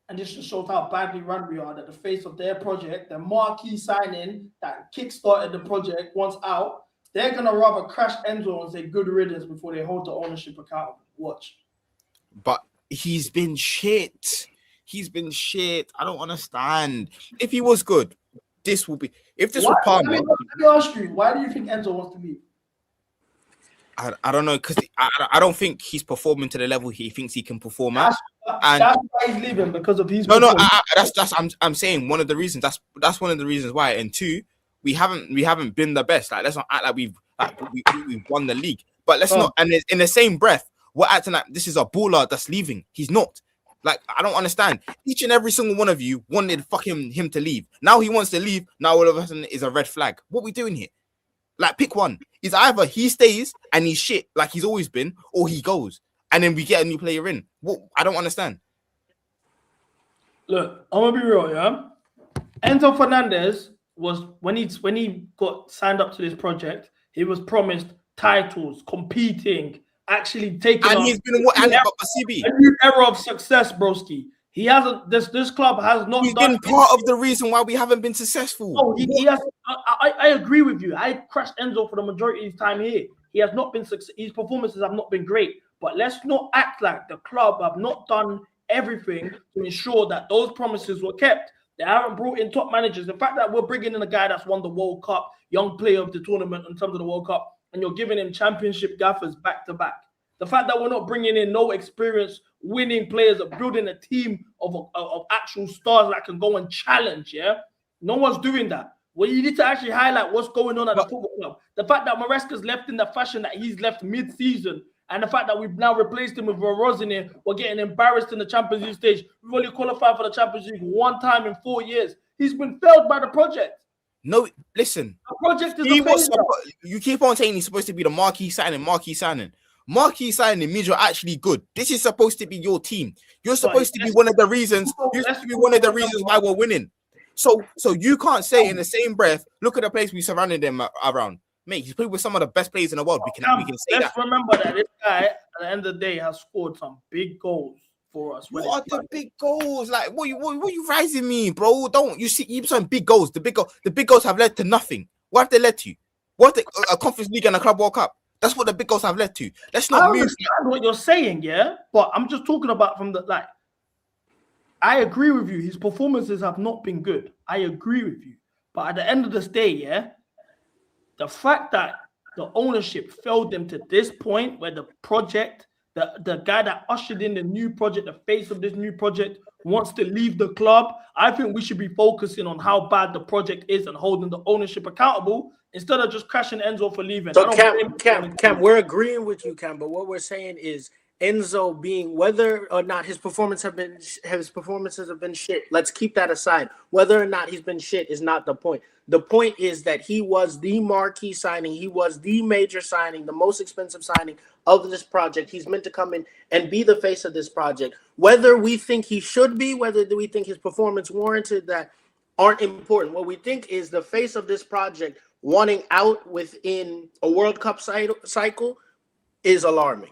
and this just shows how badly run we are, that the face of their project, the marquee signing that kickstarted the project once out, they're going to rather crash Enzo and say good riddance before they hold the ownership accountable. Watch. But he's been shit. I don't understand. If he was good, this will be. If this was Palmer. Let me ask you, why do you think Enzo wants to leave? I don't know, because I don't think he's performing to the level he thinks he can perform at. That's why he's leaving, because of his. I'm saying one of the reasons. That's one of the reasons why. And two, we haven't been the best. Like, let's not act like we've won the league. But let's not. And in the same breath, we're acting like this is a baller that's leaving. He's not. Like, I don't understand. Each and every single one of you wanted fucking him to leave. Now he wants to leave. Now all of a sudden is a red flag. What are we doing here? Like, pick one. It's either he stays and he's shit like he's always been, or he goes and then we get a new player in. What? I don't understand. Look, I'm gonna be real, yeah. Enzo Fernandez was when he got signed up to this project, he was promised titles, competing, actually taking. And he's been a new era of success, broski. He hasn't. This club has not. He's been part of the reason why we haven't been successful. Oh, he has. I agree with you. I crashed Enzo for the majority of his time here. He has not been successful. His performances have not been great. But let's not act like the club have not done everything to ensure that those promises were kept. They haven't brought in top managers. The fact that we're bringing in a guy that's won the World Cup, young player of the tournament in terms of the World Cup, and you're giving him championship gaffers back to back. The fact that we're not bringing in no experience winning players, of building a team of actual stars that can go and challenge, yeah? No one's doing that. Well, you need to actually highlight what's going on at the football club. The fact that Maresca's left in the fashion that he's left mid-season And the fact that we've now replaced him with Rosenior, we're getting embarrassed in the Champions League stage. We've only qualified for the Champions League one time in 4 years. He's been failed by the project. No, listen. The project is He a was failure. you keep on saying he's supposed to be the marquee signing. Marquee signing means you're actually good. This is supposed to be your team. You're supposed to be one of the reasons. You're supposed to be one of the reasons why we're winning. So you can't say in the same breath, look at the place we surrounded him around. Mate, he's played with some of the best players in the world. We can say Let's remember that this guy, at the end of the day, has scored some big goals for us. What are the big goals? Like, what you rising me, bro? Don't you see? You're saying big goals. The big goals have led to nothing. What have they led to? What a Conference League and a Club World Cup? That's what the big goals have led to. Let's not I move. understand what you're saying, yeah, but I'm just talking about from the like. I agree with you. His performances have not been good. I agree with you, but at the end of the day, yeah, the fact that the ownership failed them to this point, where the project, the guy that ushered in the new project, the face of this new project, wants to leave the club, I think we should be focusing on how bad the project is and holding the ownership accountable instead of just crashing Enzo for leaving. So Cam, we're agreeing with you, Cam, but what we're saying is Enzo being, whether or not his performances have been shit, let's keep that aside. Whether or not he's been shit is not the point. The point is that he was the marquee signing. He was the major signing, the most expensive signing of this project. He's meant to come in and be the face of this project. Whether we think he should be, whether we think his performance warranted that, aren't important. What we think is the face of this project wanting out within a World Cup cycle is alarming.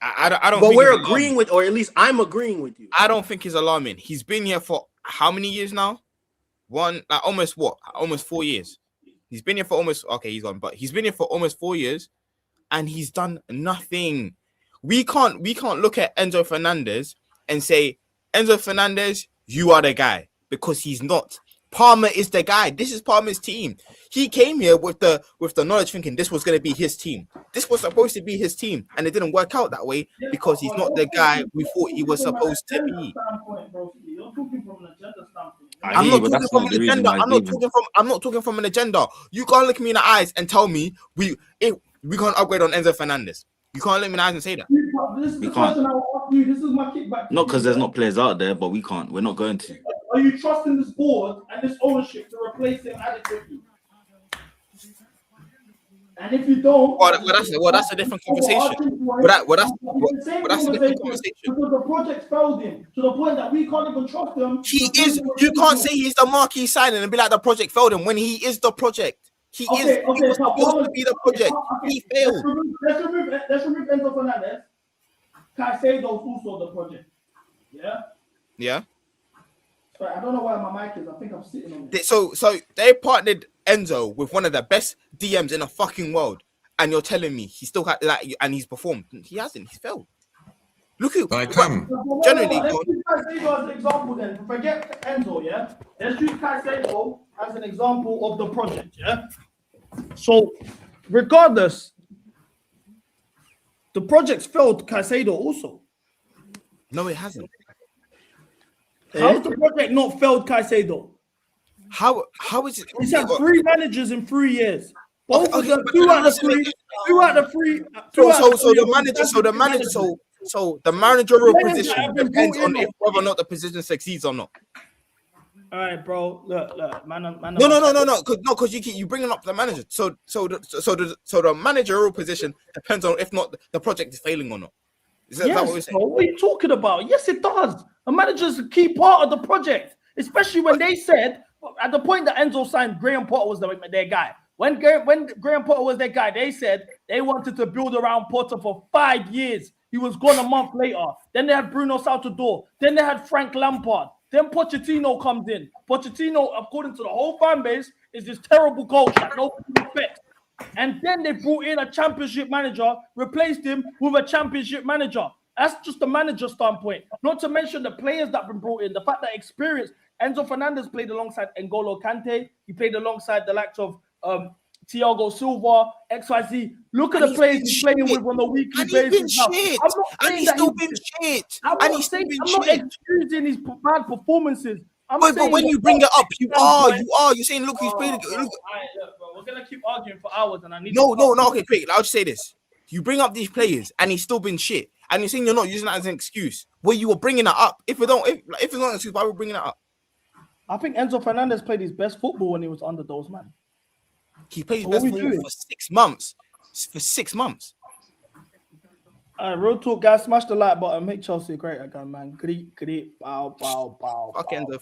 I don't. But think we're it's agreeing alarming. with, or at least I'm agreeing with you. I don't think he's alarming. He's been here for how many years now? Almost 4 years. He's been here for almost. Okay, he's gone, but he's been here for almost 4 years, and he's done nothing. We can't look at Enzo Fernandez and say, Enzo Fernandez, you are the guy, because he's not. Palmer is the guy. This is Palmer's team. He came here with the knowledge thinking this was going to be his team. This was supposed to be his team, and it didn't work out that way because he's not the guy we thought he was supposed to be. I'm not talking from an agenda. I'm not talking from an agenda. You can't look me in the eyes and tell me we can't upgrade on Enzo Fernandez. You can't look me in the eyes and say that. We can't. This is my kickback. Not because there's not players out there, but we can't. We're not going to. Are you trusting this board and this ownership to replace him adequately? And if you don't, that's a different conversation. That's a different conversation. Because the project failed him to the point that we can't even trust him. He is. You can't say he's the marquee signing and be like the project failed him when he is the project. He was supposed to be the project. He failed. Let's remove Enzo Fernandez. Caicedo's also the project. Yeah. Yeah. Sorry, I don't know where my mic is. I think I'm sitting on it. So they partnered Enzo with one of the best DMs in the fucking world, and you're telling me he still had and he's performed. He hasn't. He's failed. Look at generally. Let's use Caicedo as an example then. Forget Enzo, yeah. Let's use Caicedo as an example of the project, yeah. So, regardless, the project's failed Caicedo also. No, it hasn't. How's the project not failed Caicedo? How is it? He's had 3 managers in 3 years. Both of them, two out of the three. So the managerial position depends on whether or not the position succeeds or not. All right, bro. Look, man. No. Because you bringing up the manager. So the managerial position depends on if not the project is failing or not. Is that what we're saying? What are you talking about? Yes, it does. A manager's a key part of the project, especially when they said at the point that Enzo signed, Graham Potter was their guy. When Graham Potter was their guy, they said they wanted to build around Potter for 5 years. He was gone a month later. Then they had Bruno Saltador. Then they had Frank Lampard. Then Pochettino comes in. Pochettino, according to the whole fan base, is this terrible coach that nobody respects. And then they brought in a championship manager, replaced him with a championship manager. That's just the manager standpoint. Not to mention the players that have been brought in, the fact that experience. Enzo Fernandez played alongside N'Golo Kante. He played alongside the likes of Thiago Silva, XYZ. Look at the players he's playing with on the weekly basis. I'm not excusing his bad performances. But when you bring it up, you're saying, look, he's played. Look, we're gonna keep arguing for hours, and I need. No. Okay, quick. I'll just say this. You bring up these players, and he's still been shit. And you're saying you're not using that as an excuse. Well, you were bringing that up. If it's not an excuse, why are we bringing that up? I think Enzo Fernandez played his best football when he was under those man. He played his best football for 6 months. For 6 months. Real talk, guys. Smash the like button. Make Chelsea great again, man. Greet, bow, bow, bow. Fuck Enzo